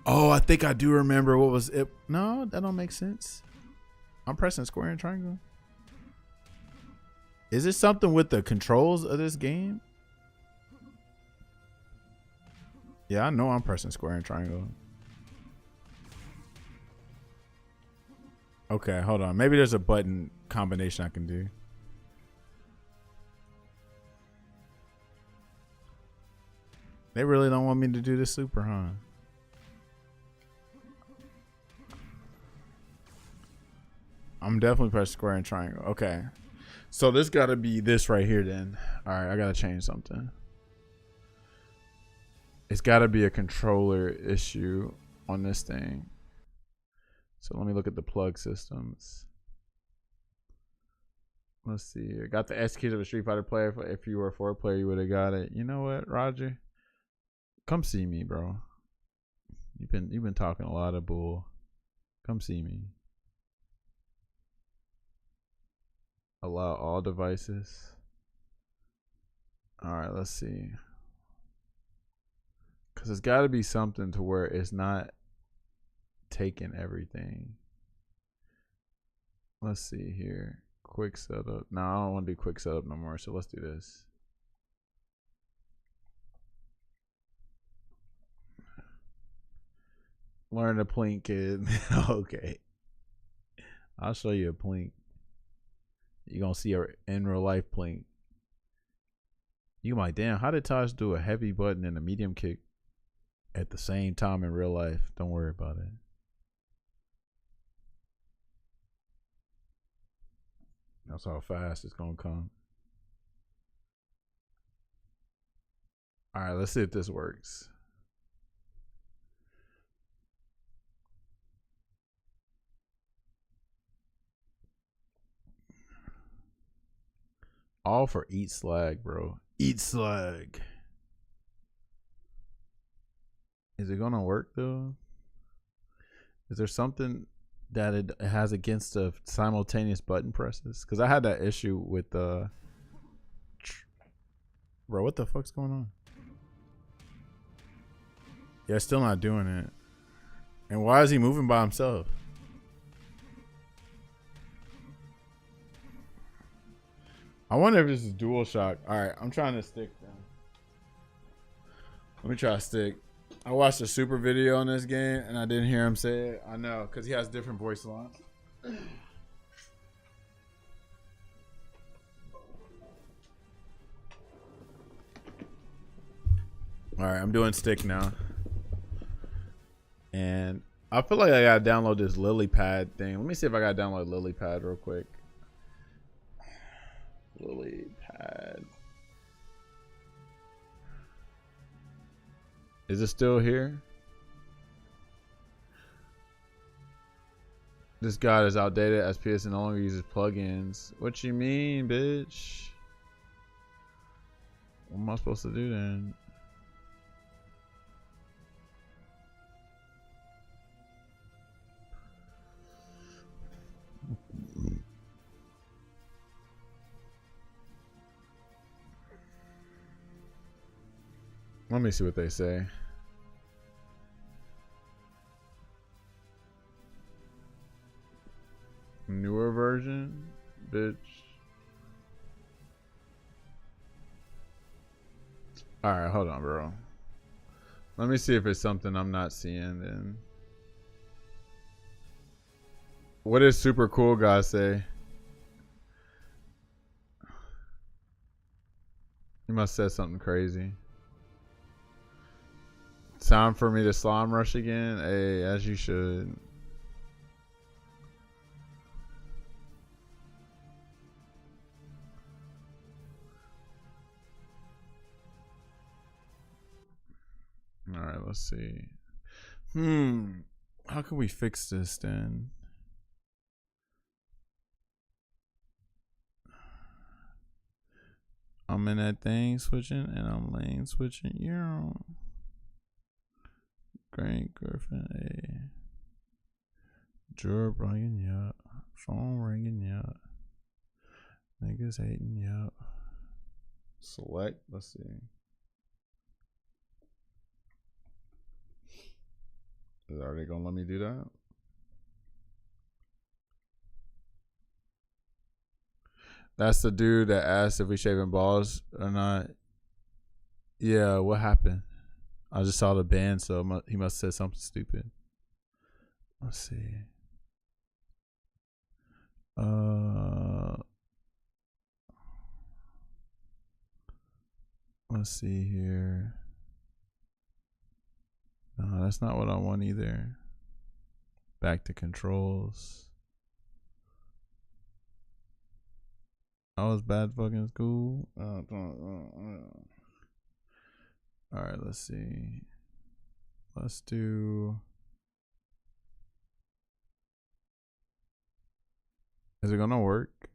Oh, I think I do remember what was it. No, that don't make sense. I'm pressing square and triangle. Is it something with the controls of this game? Yeah, I know I'm pressing square and triangle. Okay, hold on. Maybe there's a button combination I can do. They really don't want me to do this super, huh? I'm definitely pressing square and triangle. Okay. So this got to be this right here then. All right, I got to change something. It's got to be a controller issue on this thing. So let me look at the plug systems. Let's see here. Got the S keys of a Street Fighter player. If you were a 4 player, you would have got it. You know what, Roger? Come see me, bro. You've been talking a lot of bull. Come see me. Allow all devices. All right, let's see. Because it's got to be something to where it's not taking everything. Let's see here. Quick setup. No, I don't want to do quick setup no more. So let's do this. Learn to plink, kid. Okay. I'll show you a plink. You're going to see her in real life plink. You're like, damn, how did Tosh do a heavy button and a medium kick at the same time in real life? Don't worry about it. That's how fast it's going to come. All right, let's see if this works. All for eat slag, bro. Eat slag. Is it gonna work though? Is there something that it has against the simultaneous button presses? Because I had that issue with the bro, what the fuck's going on? Yeah, still not doing it. And why is he moving by himself? I wonder if this is DualShock. All right, I'm trying to stick then. Let me try to stick. I watched a super video on this game and I didn't hear him say it. I know, because he has different voice lines. All right, I'm doing stick now. And I feel like I gotta download this lily pad thing. Let me see if I gotta download lily pad real quick. Lily pad. Is it still here? This guide is outdated as PS no longer uses plugins. What you mean, bitch? What am I supposed to do then? Let me see what they say. Newer version, bitch. Alright, hold on, bro. Let me see if it's something I'm not seeing then. What does super cool guy say? He must have said something crazy. Time for me to slime rush again? Hey, as you should. Alright, let's see. How can we fix this then? I'm in that thing switching and I'm lane switching. Yeah. Grant Griffin, a drawer ringing, yeah. Phone ringing, yeah. Niggas hating, yeah. Select, let's see. Are they gonna let me do that? That's the dude that asked if we shaving balls or not. Yeah, what happened? I just saw the band, so he must have said something stupid. Let's see. Let's see here. No, that's not what I want either. Back to controls. I was bad fucking school. Alright, let's see. Let's do. Is it gonna work?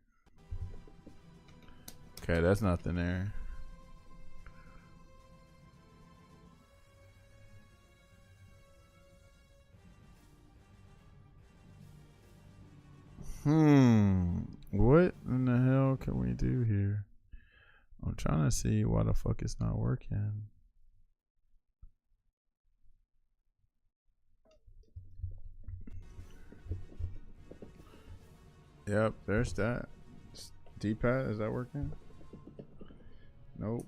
Okay, that's nothing there. What in the hell can we do here? I'm trying to see why the fuck it's not working. Yep, there's that. D-pad, is that working? Nope.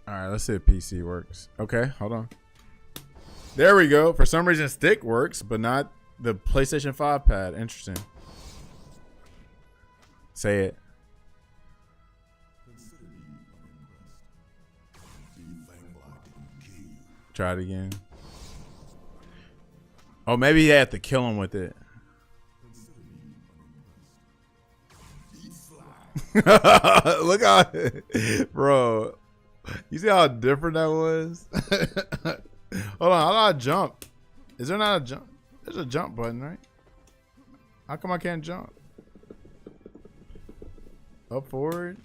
Alright, let's see if PC works. Okay, hold on. There we go. For some reason, stick works, but not the PlayStation 5 pad. Interesting. Say it. Try it again. Oh, maybe he had to kill him with it. Look how, bro. You see how different that was? Hold on, how do I jump? Is there not a jump? There's a jump button, right? How come I can't jump? Up, forward.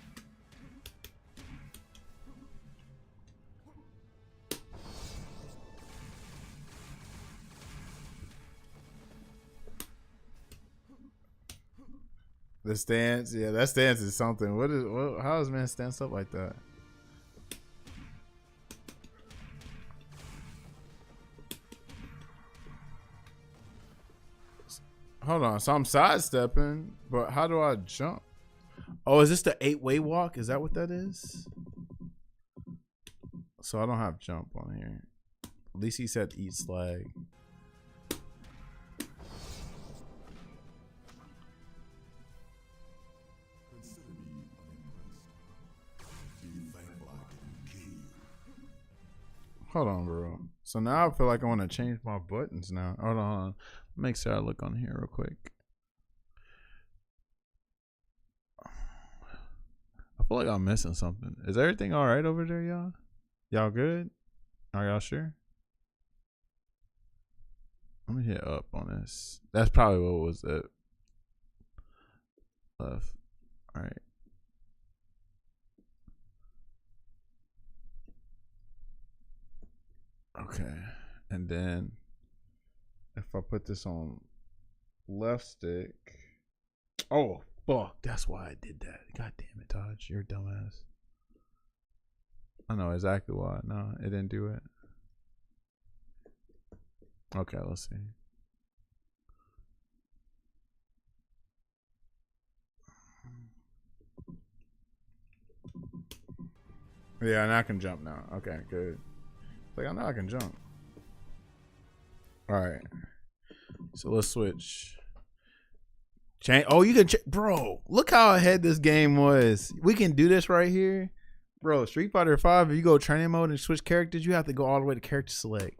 The stance, yeah, that stance is something. How does man stance up like that? Hold on, so I'm sidestepping, but how do I jump? Oh, is this the 8-way walk? Is that what that is? So I don't have jump on here. At least he said eat slag. Hold on, bro. So now I feel like I want to change my buttons now. Hold on. Make sure I look on here real quick. I feel like I'm missing something. Is everything all right over there, y'all? Y'all good? Are y'all sure? Let me hit up on this. That's probably what was it. Left. All right. Okay. And then if I put this on left stick. Oh, fuck. That's why I did that. God damn it, Dodge. You're a dumbass. I know exactly why. No, it didn't do it. Okay, let's see. Yeah, and I can jump now. Okay, good. Like, I know I can jump. All right. So let's switch. Change. Oh, you can, bro. Look how ahead this game was. We can do this right here, bro. Street Fighter 5. If you go training mode and switch characters, you have to go all the way to character select.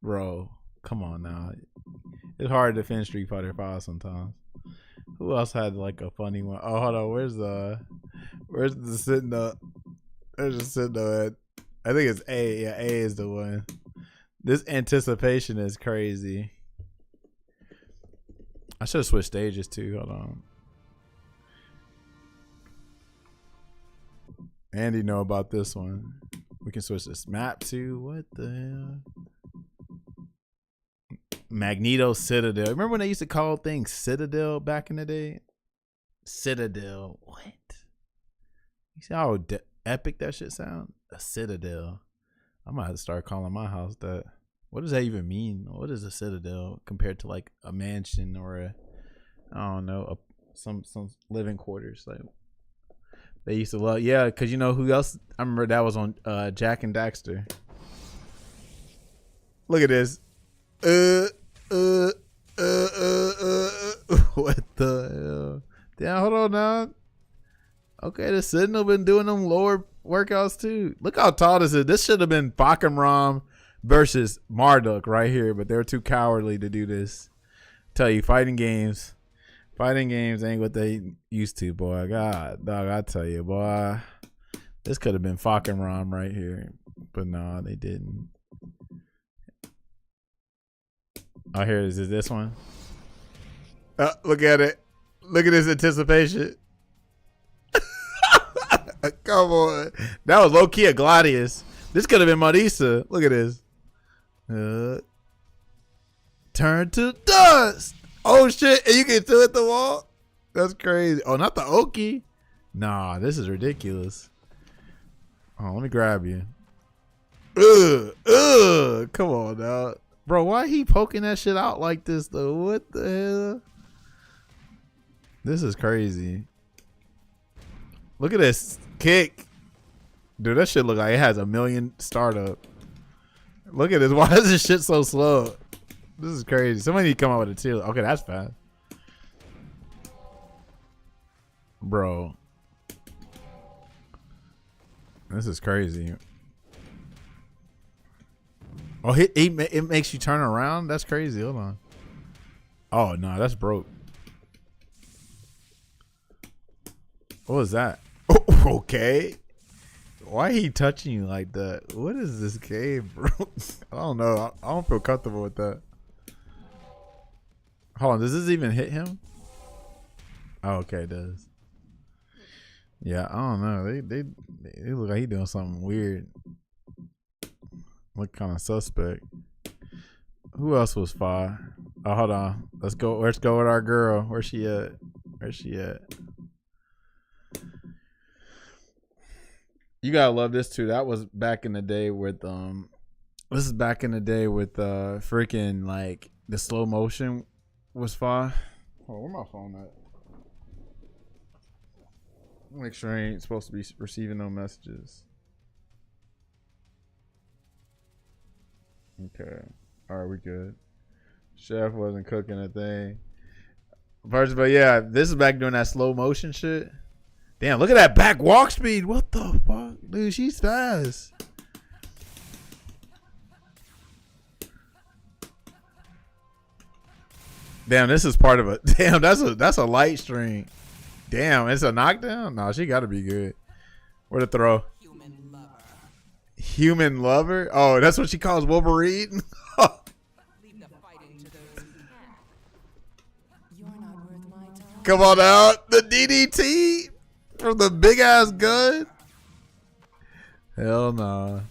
Bro, come on now. It's hard to defend Street Fighter 5 sometimes. Who else had like a funny one? Oh, hold on. Where's the sitting up? There's just sitting up. I think it's A. Yeah, A is the one. This anticipation is crazy. I should have switched stages too. Hold on. Andy know about this one. We can switch this map to what the hell? Magneto Citadel. Remember when they used to call things Citadel back in the day? Citadel. What? You see how epic that shit sound? A Citadel. I might have to start calling my house that. What does that even mean? What is a Citadel compared to like a mansion or a, I don't know, some living quarters? Like they used to love, yeah, because you know who else? I remember that was on Jack and Daxter. Look at this. What the hell? Damn, hold on now. Okay, the Sentinel been doing them lower workouts too. Look how tall this is. This should have been Bacham versus Marduk right here, but they're too cowardly to do this. Tell you, fighting games ain't what they used to, boy. God, dog, I tell you, boy, this could have been fucking Rom right here, but no, they didn't. Oh, here it is. Is this one? Look at it. Look at this anticipation. Come on. That was low key a Gladius. This could have been Marisa. Look at this. Turn to dust. Oh shit. And you can do it the wall? That's crazy. Oh, not the Oki. Nah, this is ridiculous. Oh, let me grab you. Come on now. Bro, why he poking that shit out like this though? What the hell? This is crazy. Look at this kick. Dude, that shit look like it has 1 million startup. Look at this. Why is this shit so slow? This is crazy. Somebody need to come out with a tier. Okay, that's fast. Bro. This is crazy. Oh, it makes you turn around? That's crazy. Hold on. Oh, no, that's broke. What was that? Oh, okay. Why he touching you like that? What is this game, bro? I don't know. I don't feel comfortable with that. Hold on. Does this even hit him? Oh, okay, it does. Yeah, I don't know. They look like he doing something weird. Look kind of suspect. Who else was fire? Oh, hold on. Let's go with our girl. Where's she at? You gotta love this too. That was back in the day with this is back in the day with freaking like the slow motion was fire. Oh, where my phone at? Make sure I ain't supposed to be receiving no messages. Okay. Alright, we good. Chef wasn't cooking a thing. First, but yeah, this is back doing that slow motion shit. Damn, look at that back walk speed. What the fuck? Dude, she's fast. Damn, this is part of a damn, that's a light string. Damn, it's a knockdown? No, she gotta be good. Where to throw? Human lover? Oh, that's what she calls Wolverine? Come on out. The DDT from the big ass gun. Hell nah.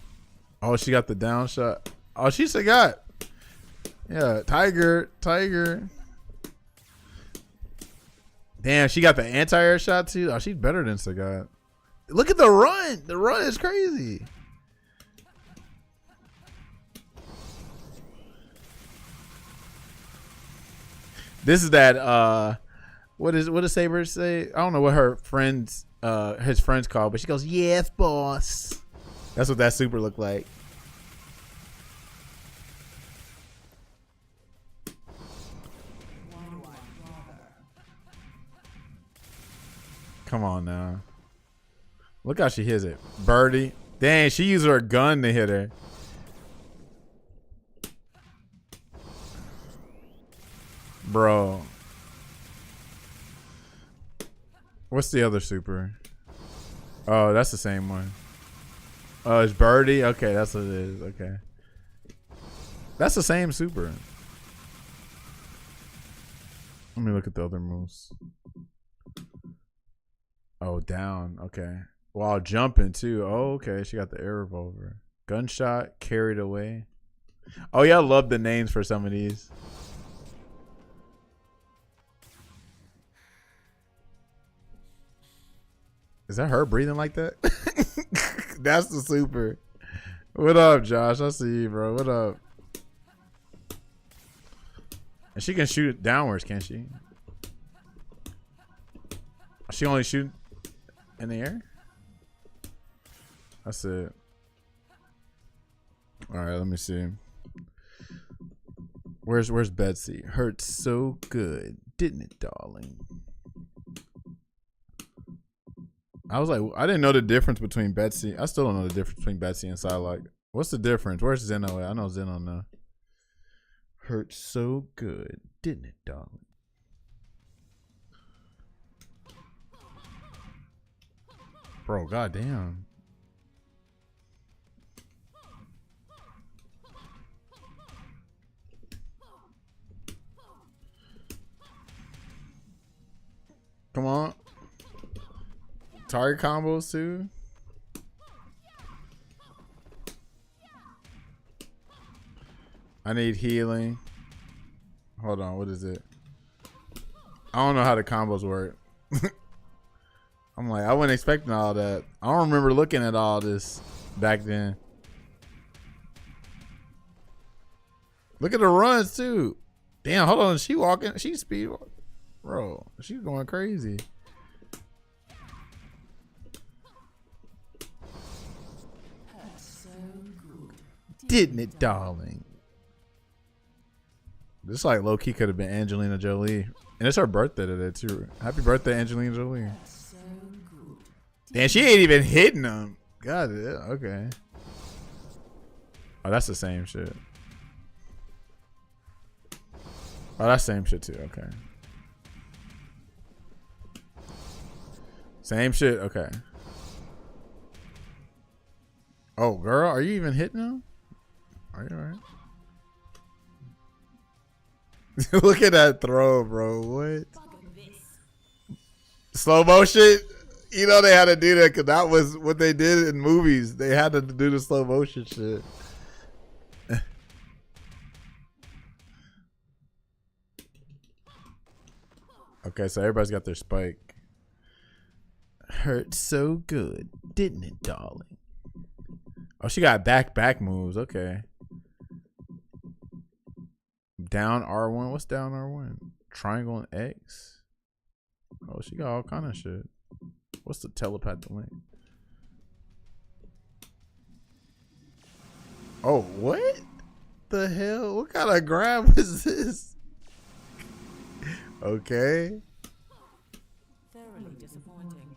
Oh, she got the down shot. Oh, she still got. Yeah, Tiger. Damn, she got the anti-air shot too. Oh, she's better than Sagat. Look at the run. The run is crazy. This is that what does Saber say? I don't know what her friends his friends call, but she goes, "Yes, boss." That's what that super looked like. Come on now. Look how she hits it. Birdie. Dang, she used her gun to hit her. Bro. What's the other super? Oh, that's the same one. Oh, it's Birdie? Okay, that's what it is. Okay. That's the same super. Let me look at the other moves. Oh, down. Okay. While jumping too. Oh, okay. She got the air revolver. Gunshot, carried away. Oh, yeah, I love the names for some of these. Is that her breathing like that? That's the super. What up, Josh? I see you, bro. What up? And she can shoot downwards, can't she? She only shoot in the air? That's it. All right, let me see. Where's Betsy? Hurt so good, didn't it, darling? I was like, I didn't know the difference between Betsy. I still don't know the difference between Betsy and Psylocke. What's the difference? Where's Zeno at? I know Zeno now. Hurt so good, didn't it, darling? Bro, goddamn. Come on. Target combos too. I need healing. Hold on, what is it? I don't know how the combos work. I'm like, I wasn't expecting all that. I don't remember looking at all this back then. Look at the runs too. Damn, hold on. She walking. She speed. Bro, she's going crazy. Didn't it, darling? This like low key could have been Angelina Jolie, and it's her birthday today too. Happy birthday, Angelina Jolie! Damn, she ain't even hitting them. God, yeah, okay. Oh, that's the same shit. Oh, that's same shit too. Okay. Same shit. Okay. Oh, girl, are you even hitting them? Are you alright? Look at that throw, bro. What? Slow motion? You know they had to do that because that was what they did in movies. They had to do the slow motion shit. Okay, so everybody's got their spike. Hurt so good, didn't it, darling? Oh, she got back moves. Okay. Down R1. What's down R1? Triangle and X. Oh, she got all kind of shit. What's the telepathic link? Oh, what the hell? What kind of grab is this? Okay. Thoroughly disappointing.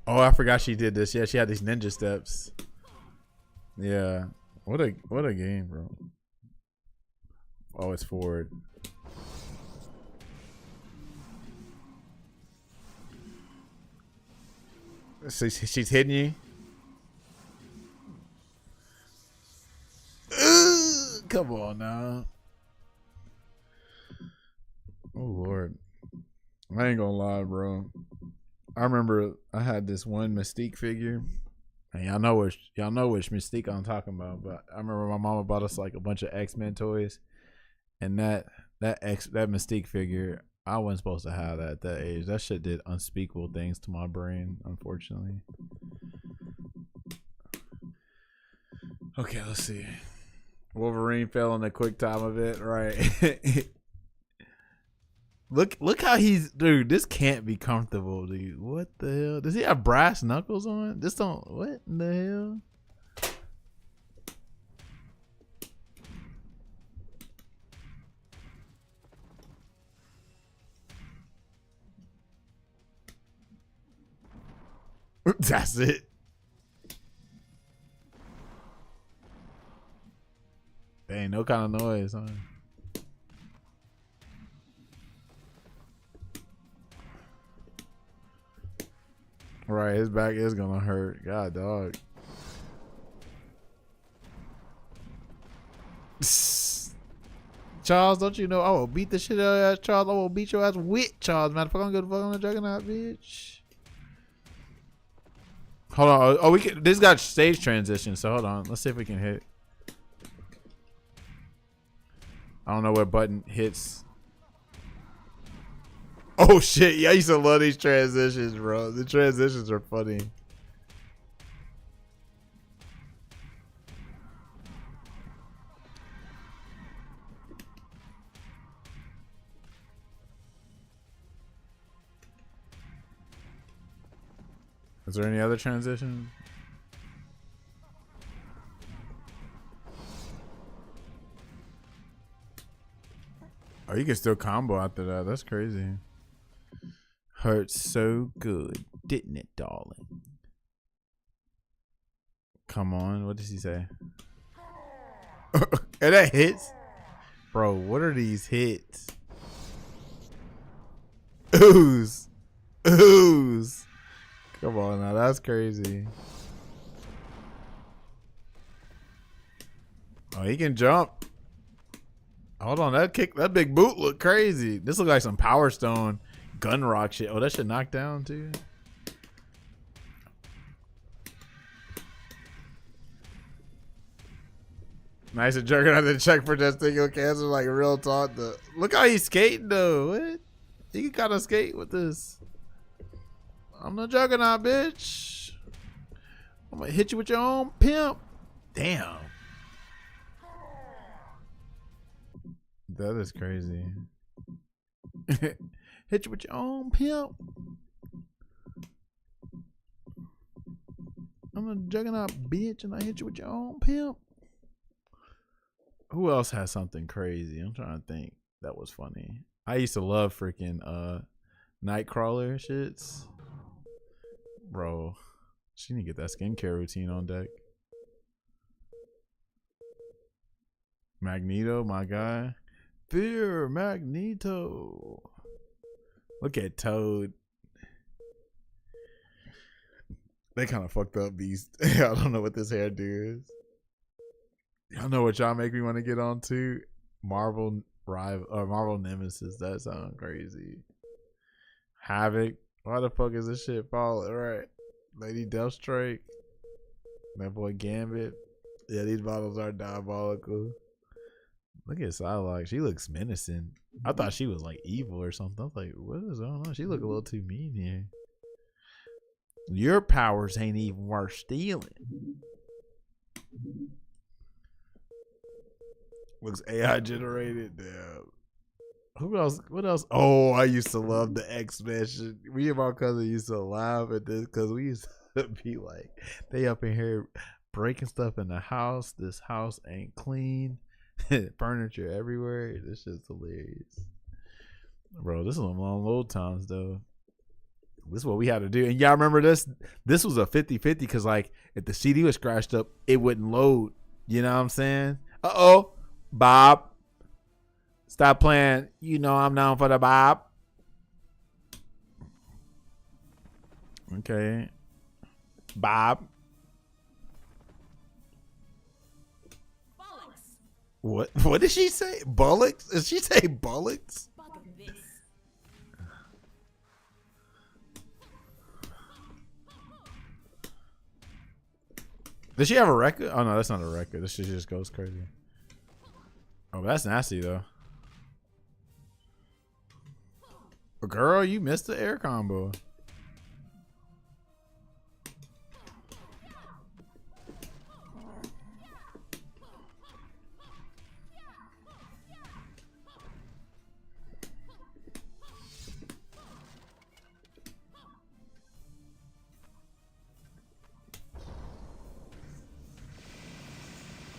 Oh, I forgot she did this. Yeah, she had these ninja steps. Yeah. What a game, bro. Oh, it's forward. So she's hitting you. Come on now. Oh Lord. I ain't gonna lie, bro. I remember I had this one Mystique figure. And y'all know which Mystique I'm talking about, but I remember my mama bought us like a bunch of X-Men toys. And that Mystique figure, I wasn't supposed to have that at that age. That shit did unspeakable things to my brain, unfortunately. Okay, let's see. Wolverine fell in the quick time of it, right? Look how he's, dude. This can't be comfortable, dude. What the hell? Does he have brass knuckles on? This don't. What in the hell? That's it. There ain't no kind of noise, huh? Right, his back is gonna hurt. God, dog. Charles, don't you know I will beat the shit out of your ass, Charles? I will beat your ass with Charles. Matter of fact, I'm gonna fuck on the Juggernaut, bitch. Hold on. Oh, we can. This got stage transition, so hold on. Let's see if we can hit. I don't know what button hits. Oh shit! Yeah, I used to love these transitions, bro. The transitions are funny. Is there any other transition? Oh, you can still combo after that. That's crazy. Hurt so good, didn't it, darling? Come on, what does he say? And that hits? Bro, what are these hits? Ooze. Ooze. Come on now, that's crazy. Oh, he can jump. Hold on, that big boot look crazy. This look like some Power Stone gun rock shit. Oh, that shit knocked down too. Nice to jerking out the check for testicular cancer, like real talk. Look how he's skating though. What? He can kind of skate with this. I'm the juggernaut, bitch. I'm gonna hit you with your own pimp. Damn. That is crazy. Hit you with your own pimp. I'm a juggernaut, bitch, and I hit you with your own pimp. Who else has something crazy? I'm trying to think. That was funny. I used to love freaking Nightcrawler shits. Bro, she need to get that skincare routine on deck. Magneto, my guy. Fear Magneto. Look at Toad. They kind of fucked up these. I don't know what this hairdo is. Y'all know what y'all make me want to get on to? Marvel Rival or Marvel Nemesis. That sounds crazy. Havoc. Why the fuck is this shit falling? Right. Lady Deathstrike. That boy Gambit. Yeah, these models are diabolical. Look at Psylocke. She looks menacing. I thought she was like evil or something. I was like, what is going on? She look a little too mean here. Your powers ain't even worth stealing. Looks AI generated. Damn. Who else? What else? Oh, I used to love the X-Men shit. Me and my cousin used to laugh at this because we used to be like, they up in here breaking stuff in the house. This house ain't clean. Furniture everywhere. This shit's hilarious. Bro, this is one long load times though. This is what we had to do. And y'all remember this? This was a 50-50 because like if the CD was scratched up, it wouldn't load. You know what I'm saying? Uh-oh. Bob. Stop playing. You know I'm down for the Bob. Okay. Bob. What? What did she say? Bullocks? Did she say bullocks? Does she have a record? Oh no, that's not a record. This shit just goes crazy. Oh, that's nasty though. Girl, you missed the air combo.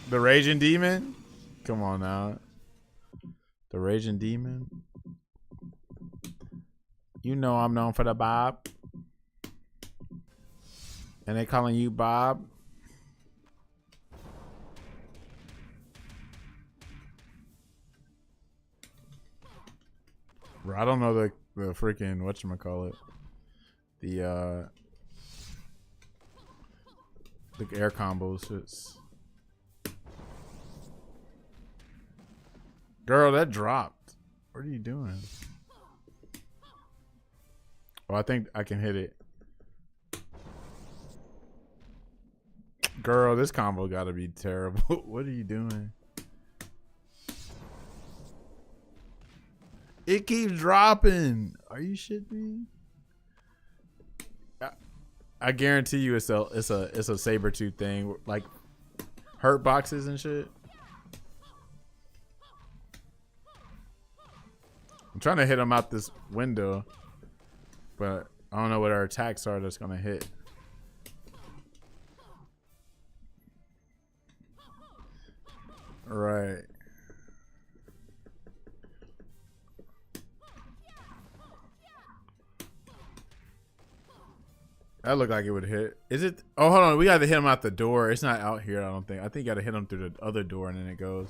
The Raging Demon? Come on now. The Raging Demon? You know I'm known for the Bob. And they calling you Bob? Bro, I don't know the freaking whatchamacallit. The air combos. It's... Girl, that dropped. What are you doing? Oh, I think I can hit it. Girl, this combo gotta be terrible. What are you doing? It keeps dropping. Are you shitting me? I guarantee you it's a Sabretooth thing. Like hurt boxes and shit. I'm trying to hit him out this window, but I don't know what our attacks are that's gonna hit. Right. That looked like it would hit. Is it? Oh, hold on. We got to hit him out the door. It's not out here, I don't think. I think you got to hit him through the other door and then it goes.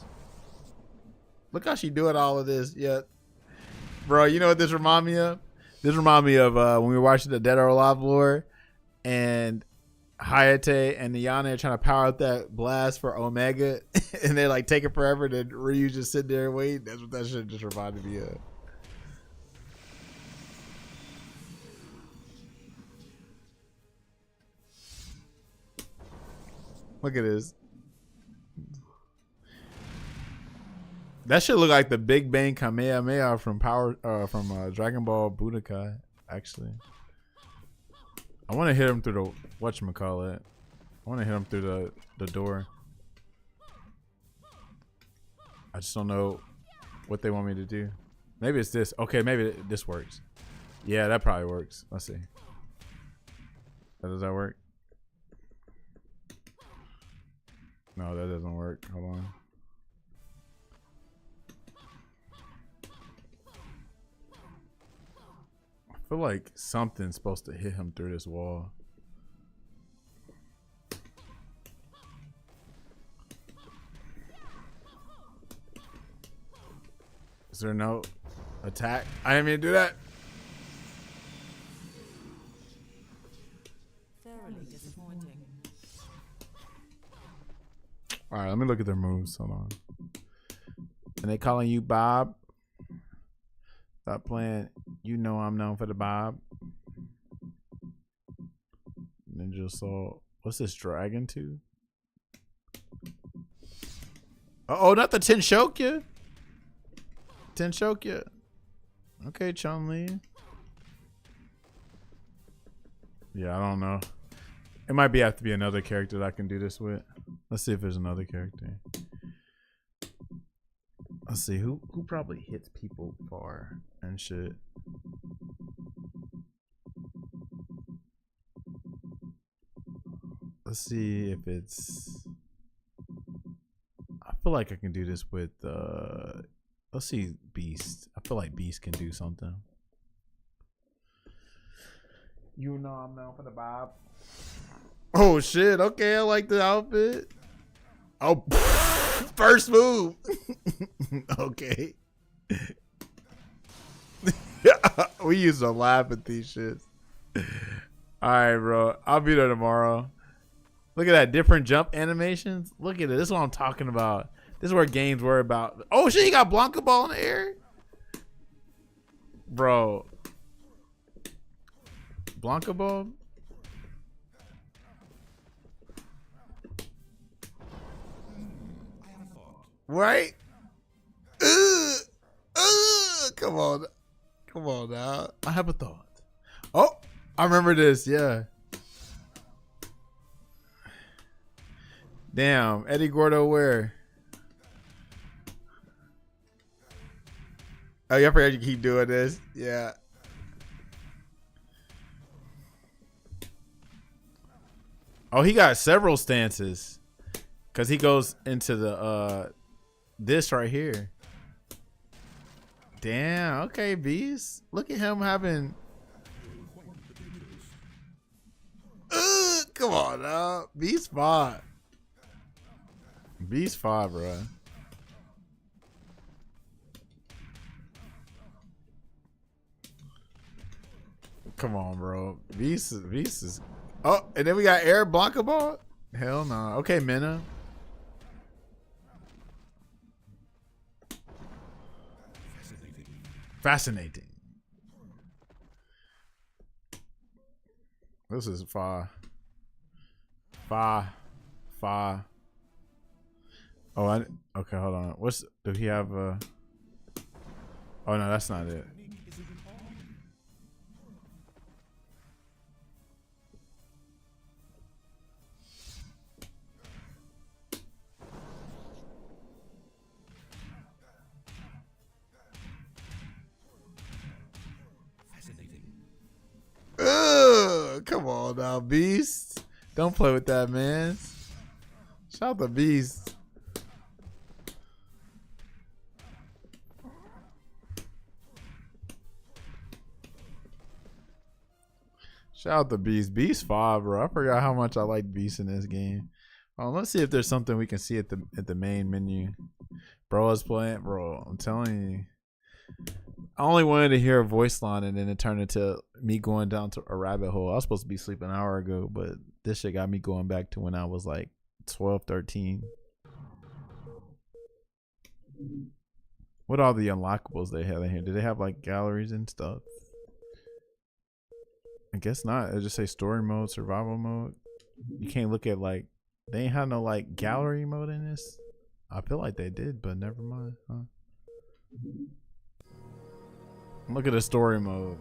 Look how she doing all of this. Yeah. Bro, you know what this remind me of? This remind me of when we were watching the Dead or Alive lore and Hayate and Niyane are trying to power up that blast for Omega and they like take it forever. Then Ryu just sit there and wait. That's what that shit just reminded me of. Look at this. That should look like the Big Bang Kamehameha from Dragon Ball Budokai. Actually, I want to hit him through the whatchamacallit. I want to hit him through the door. I just don't know what they want me to do. Maybe it's this. Okay, maybe this works. Yeah, that probably works. Let's see. Does that work? No, that doesn't work. Hold on. I feel like something's supposed to hit him through this wall. Is there no attack? I didn't mean to do that. Thoroughly disappointing. All right, let me look at their moves. Hold on. And they calling you Bob? Stop playing. You know I'm known for the Bob. Ninja Assault. What's this dragon to? Oh, not the Tenshokya. Tenshokya. Okay, Chun-Li. Yeah, I don't know. It might have to be another character that I can do this with. Let's see if there's another character. Let's see who probably hits people far and shit. Let's see if it's. I feel like I can do this with. Let's see, Beast. I feel like Beast can do something. You know I'm known for the Bob. Oh shit! Okay, I like the outfit. Oh, first move. Okay. We used to laugh at these shits. All right, bro. I'll be there tomorrow. Look at that, different jump animations. Look at it. This is what I'm talking about. This is where games were about. Oh shit, he got Blanca Ball in the air, bro. Blanca Ball. Right? Come on. Come on now. I have a thought. Oh, I remember this. Yeah. Damn. Eddie Gordo where? Oh, yeah, I forgot you keep doing this. Yeah. Oh, he got several stances. Because he goes into the this right here. Damn. Okay, Beast. Look at him having. Come on now. Beast 5. Beast 5, bro. Come on, bro. Beast is. Oh, and then we got Air Blanca Ball. Hell no. Okay, Mena. Fascinating. This is far. Oh, okay, hold on. Do he have a? Oh no, that's not it. Come on now, Beast. Don't play with that, man. Shout out the Beast. Shout out the Beast. Beast 5, bro. I forgot how much I like Beast in this game. Let's see if there's something we can see at the main menu. Bro is playing, bro. I'm telling you. I only wanted to hear a voice line and then it turned into me going down to a rabbit hole. I was supposed to be sleeping an hour ago, but this shit got me going back to when I was like 12, 13. What are the unlockables they have in here? Do they have like galleries and stuff? I guess not. It just say story mode, survival mode. You can't look at like, they ain't have no like gallery mode in this. I feel like they did, but never mind. Huh? Look at the story mode.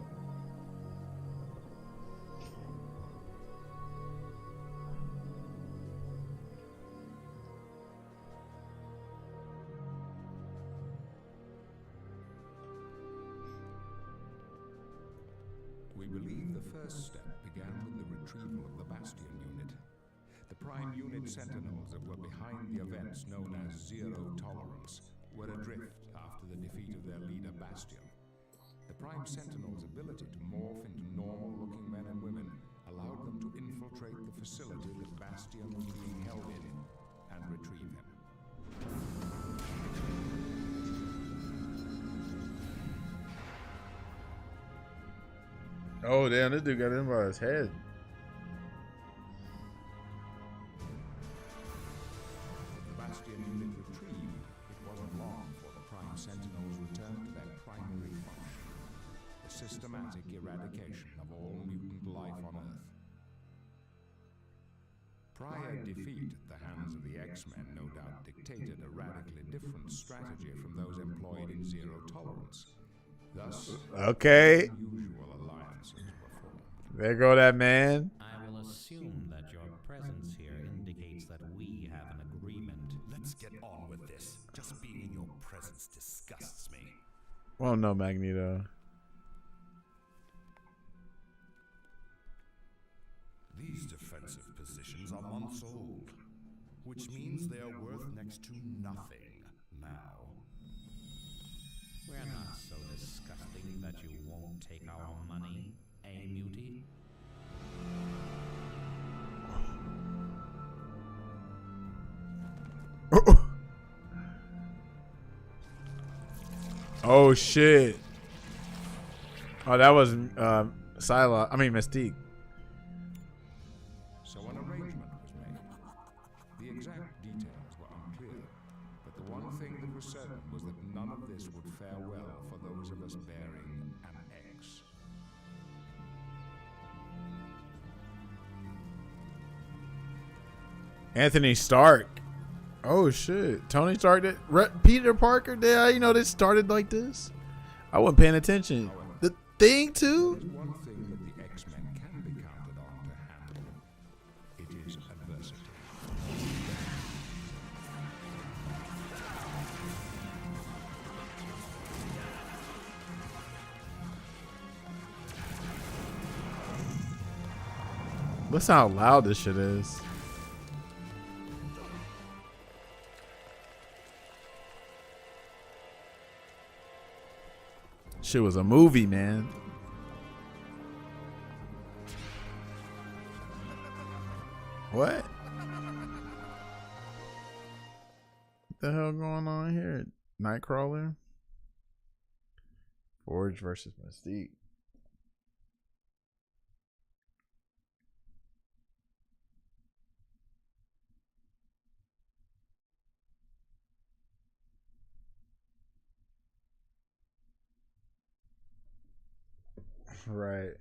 We believe the first step began with the retrieval of the Bastion unit. The Prime Unit Sentinels that were behind the events known as Zero Tolerance were adrift after the defeat of their leader Bastion. The Prime Sentinel's ability to morph into normal-looking men and women allowed them to infiltrate the facility that Bastion was being held in and retrieve him. Oh damn, this dude got in by his head. With the Bastion unit retrieved, it wasn't long before the Prime Sentinels returned to their primary function, the systematic eradication of all mutant life on Earth. Prior defeat at the hands of the X-Men no doubt dictated a radically different strategy from those employed in Zero Tolerance. Thus, okay. unusual alliances were formed. There go that man. I will assume that your presence here indicates that we have an agreement. Let's get on with this. Just being in your presence disgusts me. Well, no, Magneto. These defensive positions are months old, which means they are worth next to nothing now. We're not so disgusting that you won't take our money, eh, Mutie? Oh shit. Oh, that was Psylocke. I mean Mystique. So an arrangement was made. The exact details were unclear, but the one thing that was certain was that none of this would fare well for those of us bearing an X. Anthony Stark. Oh shit. Tony Stark did. Peter Parker did. How you know this started like this? I wasn't paying attention. The Thing too? There's one thing that the X-Men can be counted on to handle. It is adversity. Listen how loud this shit is. Shit was a movie, man. What? What the hell going on here? Nightcrawler? Forge versus Mystique. Right.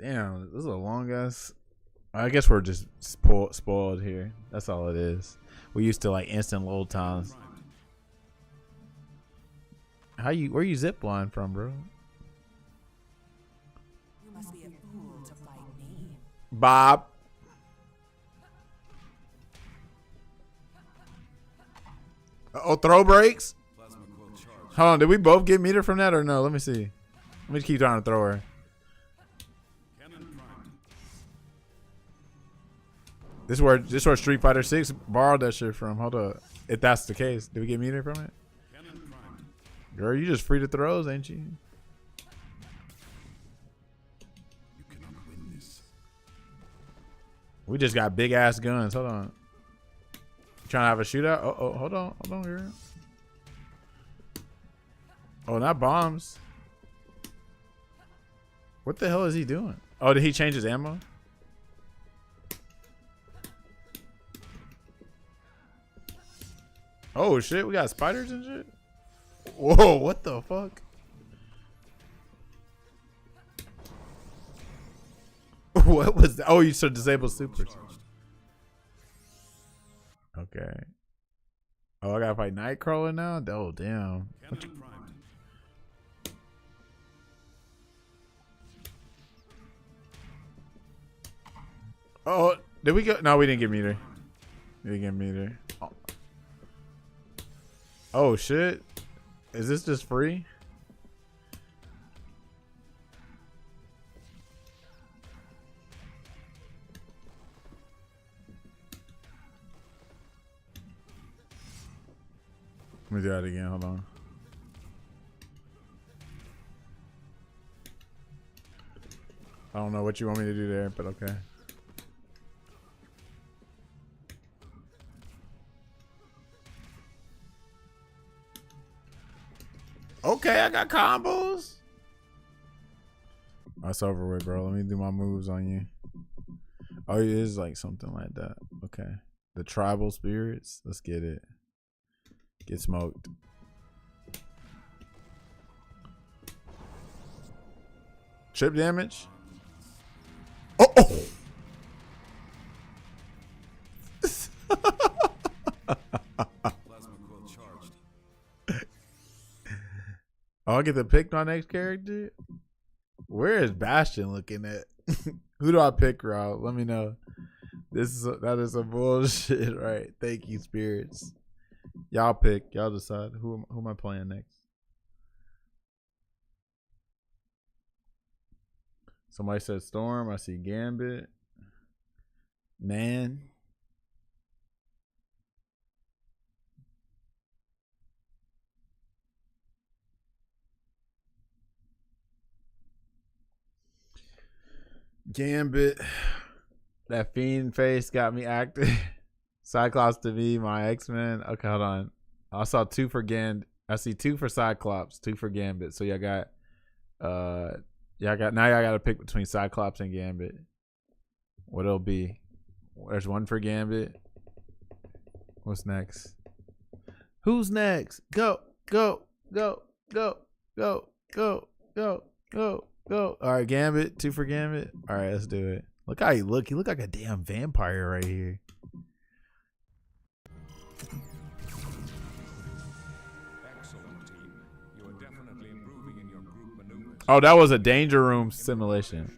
Damn, this is a long ass. I guess we're just spoiled here. That's all it is. We used to like instant load times. Where you zip line from, bro? You must be a fool to fight me. Bob. Oh, throw breaks. Hold on, did we both get meter from that or no? Let me see. Let me keep trying to throw her. This is where Street Fighter 6 borrowed that shit from. Hold up. If that's the case, did we get meter from it? Girl, you just free to throws, ain't you? You cannot win this. We just got big ass guns. Hold on. Trying to have a shootout? Oh, hold on, girl. Oh, not bombs. What the hell is he doing? Oh, did he change his ammo? Oh shit, we got spiders and shit. Whoa, what the fuck? What was that? Oh, you said disable supers. Okay. Oh, I gotta fight Nightcrawler now? Oh, damn. Oh, did we go? No, we didn't get meter. We didn't get meter. Oh, shit. Is this just free? Let me do that again. Hold on. I don't know what you want me to do there, but okay. Okay, I got combos. That's over with, bro. Let me do my moves on you. Oh, it is like something like that. Okay. The tribal spirits. Let's get it. Get smoked. Trip damage. Oh. Oh, I get to pick my next character? Where is Bastion looking at? Who do I pick, Rob? Let me know. That is some bullshit, right? Thank you, spirits. Y'all pick. Y'all decide. Who am I playing next? Somebody said Storm. I see Gambit. Man. Gambit. That fiend face got me active. Cyclops to me, my X-Men. Okay, hold on. I saw 2 for I see 2 for Cyclops, 2 for Gambit. So y'all got now y'all gotta pick between Cyclops and Gambit. What it'll be. There's 1 for Gambit. What's next? Who's next? Go, go, go, go, go, go, go, go, go. All right, Gambit. 2 for Gambit. All right, let's do it. Look how you look. You look like a damn vampire right here. Excellent, team. You are definitely improving in your group maneuvers. Oh, that was a danger room simulation.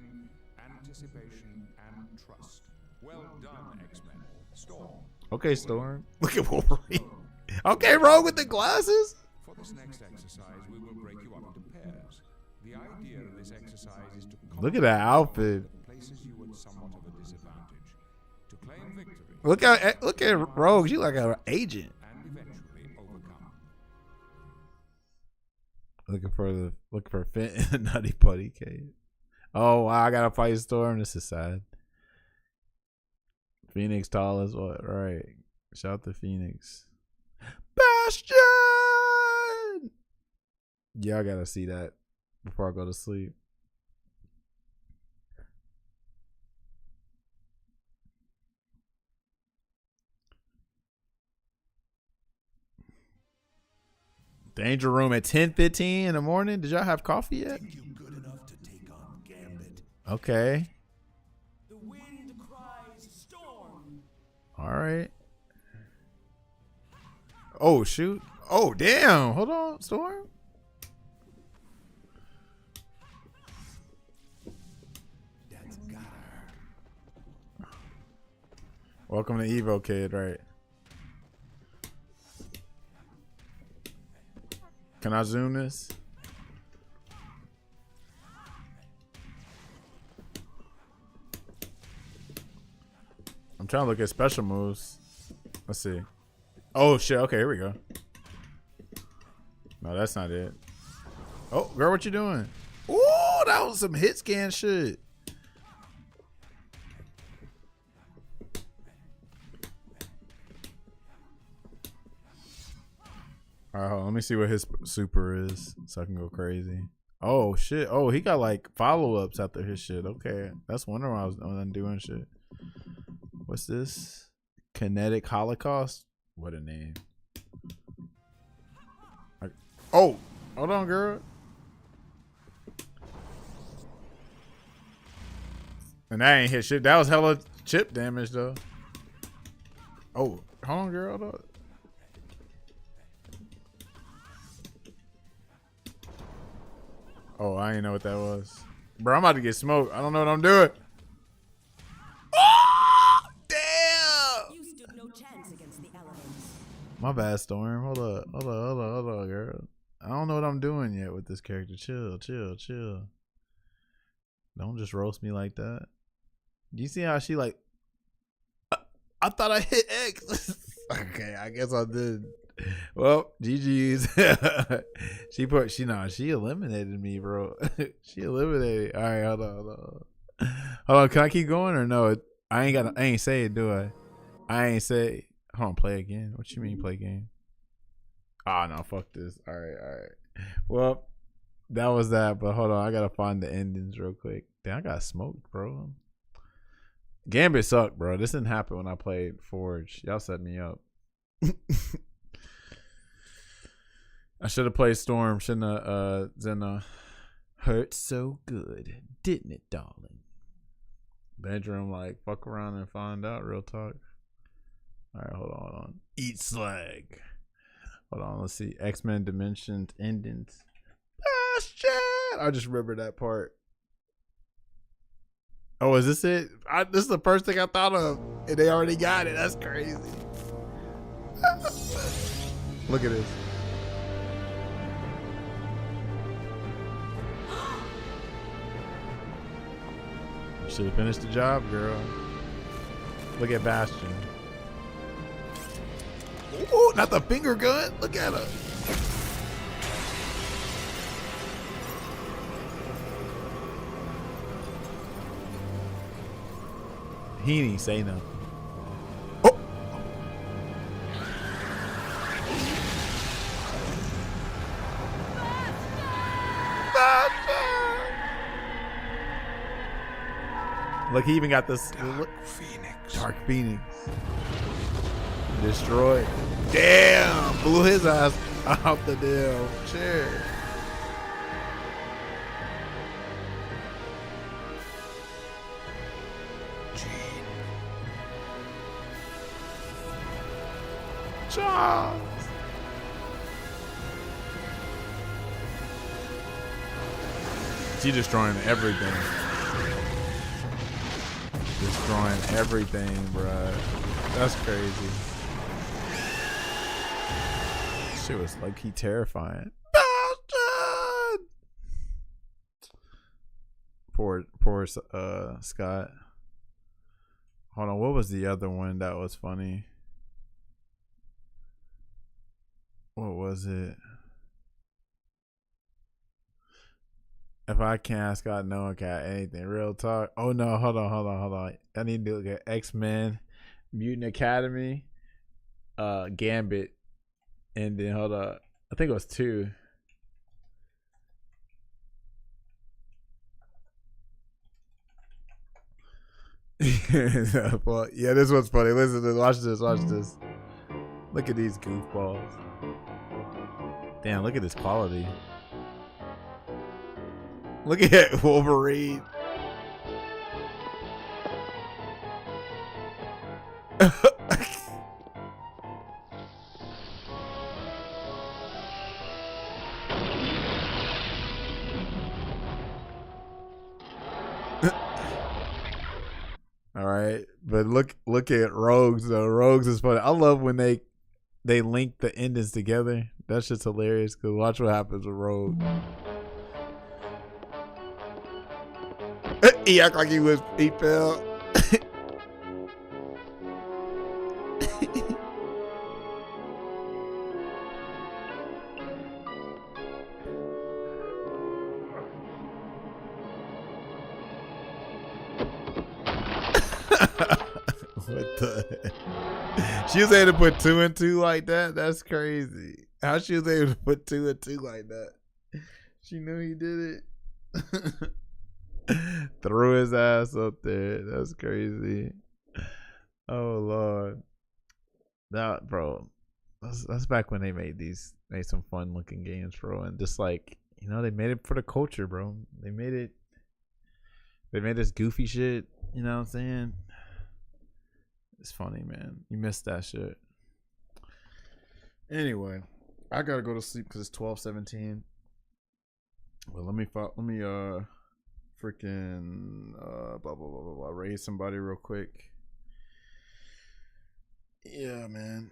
Anticipation and trust. Well done, X-Men. Storm. Okay, Storm. Look at Wolverine. Okay, Rogue with the glasses. For this next exercise, we will break you up into pairs. The idea of this exercise is to Look at that outfit. places you at somewhat of a disadvantage. To claim victory. Look at Rogue. She like an agent. And eventually overcome. Looking for Finn in the Nutty Putty cave. Oh wow, I gotta fight Storm. This is sad. Phoenix tall as what? Right. Shout to Phoenix. Bastion! Yeah, I gotta see that before I go to sleep. Danger room at 10:15 in the morning. Did y'all have coffee yet? Think you good enough to take on Gambit? Okay. The wind cries storm. All right. Oh shoot. Oh damn. Hold on, Storm. That's gotta hurt. Welcome to Evo Kid, right? Can I zoom this? I'm trying to look at special moves. Let's see. Oh shit, okay, here we go. No, that's not it. Oh, girl, what you doing? Ooh, that was some hit scan shit. All right, hold on, let me see what his super is so I can go crazy. Oh shit. Oh, he got like follow-ups after his shit. Okay. That's wonder why I was doing shit. What's this? Kinetic Holocaust? What a name. Oh, hold on, girl. And that ain't hit shit. That was hella chip damage though. Oh, hold on, girl. Hold on. Oh, I didn't know what that was. Bro, I'm about to get smoked. I don't know what I'm doing. Oh, damn. You stood no chance against the elements. My bad, Storm. Hold up, girl. I don't know what I'm doing yet with this character. Chill. Don't just roast me like that. Do you see how she like? I thought I hit X. Okay, I guess I did. Well, GG's. She eliminated me, bro. She eliminated. All right, hold on. Can I keep going or no? I ain't say it, do I? I ain't say. Hold on, play again. What you mean play game? Ah, no, fuck this. All right. Well, that was that. But hold on, I gotta find the endings real quick. Damn, I got smoked, bro. Gambit sucked, bro. This didn't happen when I played Forge. Y'all set me up. I should have played Storm. Shouldn't have Zena. Hurt so good, didn't it, darling? Bedroom, like, fuck around and find out. Real talk. Alright, hold on. Eat slag. Hold on, let's see. X-Men Dimensions endings. Bastion! I just remember that part. Oh, is this it? This is the first thing I thought of. And they already got it. That's crazy. Look at this. Should have finished the job, girl. Look at Bastion. Ooh, not the finger gun. Look at her. He didn't say nothing. Oh. Look, he even got this. Dark Phoenix. Destroyed. Damn! Blew his ass off the damn chair. Charles! She destroying everything. Destroying everything, bruh. That's crazy. Shit was low-key terrifying. Bastard! Poor Scott. Hold on, what was the other one that was funny? What was it? If I can't ask God, no one can anything. Real talk. Oh no, hold on. I need to look at X-Men, Mutant Academy, Gambit, and then hold on. I think it was 2. Well, yeah, this one's funny. Listen to this. Watch this. Look at these goofballs. Damn, look at this quality. Look at Wolverine. All right, but look at Rogues though. Rogues is funny. I love when they link the endings together. That's just hilarious. Cause watch what happens with Rogue. He act like he fell. What the? She was able to put 2 and 2 like that. That's crazy. How she was able to put 2 and 2 like that? She knew he did it. Threw his ass up there. That's crazy. Oh Lord. That bro. That's back when they made some fun looking games, bro. And just like, you know, they made it for the culture, bro. They made this goofy shit. You know what I'm saying? It's funny, man. You missed that shit. Anyway, I gotta go to sleep because it's 12:17. Well, let me freaking blah blah blah blah blah. Raise somebody real quick. Yeah, man.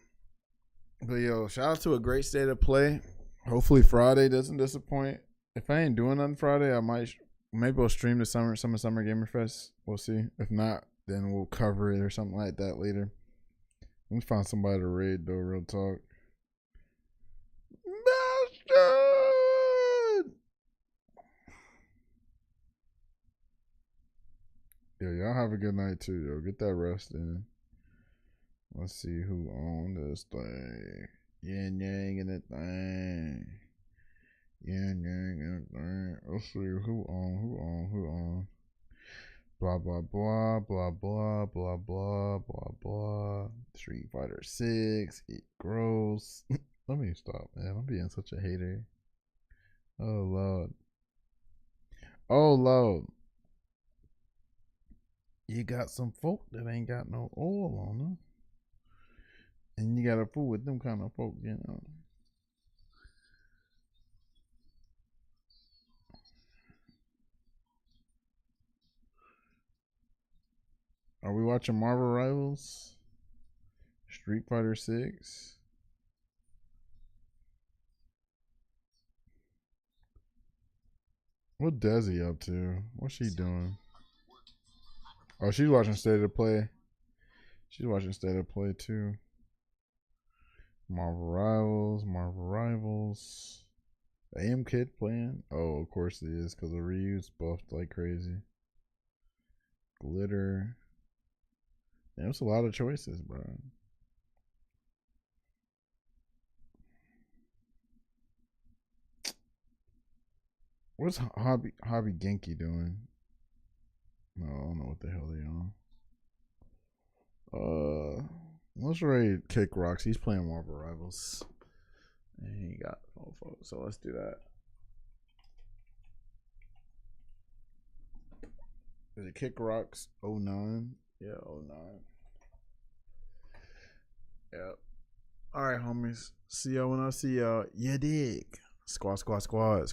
But yo, shout out to a great state of play. Hopefully Friday doesn't disappoint. If I ain't doing nothing Friday, I maybe we'll stream the summer gamer fest. We'll see. If not, then we'll cover it or something like that later. Let me find somebody to raid though, real talk. Bastard! Yo, y'all have a good night too, yo. Get that rest in. Let's see who on this thing. Yin yang in the thing. Yin yang in the thing. Let's see who on. Blah blah blah blah blah blah blah blah blah. Street Fighter 6. It gross. Let me stop, man. I'm being such a hater. Oh Lord. Oh Lord. You got some folk that ain't got no oil on them. And you gotta fool with them kind of folk, you know. Are we watching Marvel Rivals? Street Fighter 6? What Desi up to? What's she doing? Oh, she's watching State of Play. She's watching State of Play too. Marvel Rivals. AM Kid playing? Oh, of course it is, because the Ryu's buffed like crazy. Glitter. There's a lot of choices, bro. What's Hobby Genki doing? No, I don't know what the hell they on. Let's raid Kick Rocks. He's playing Marvel Rivals. And he got Mofo. So let's do that. Is it Kick Rocks 09? Yeah, 09. Yep. Alright, homies. See y'all when I see y'all. You dig. Squad. Squad.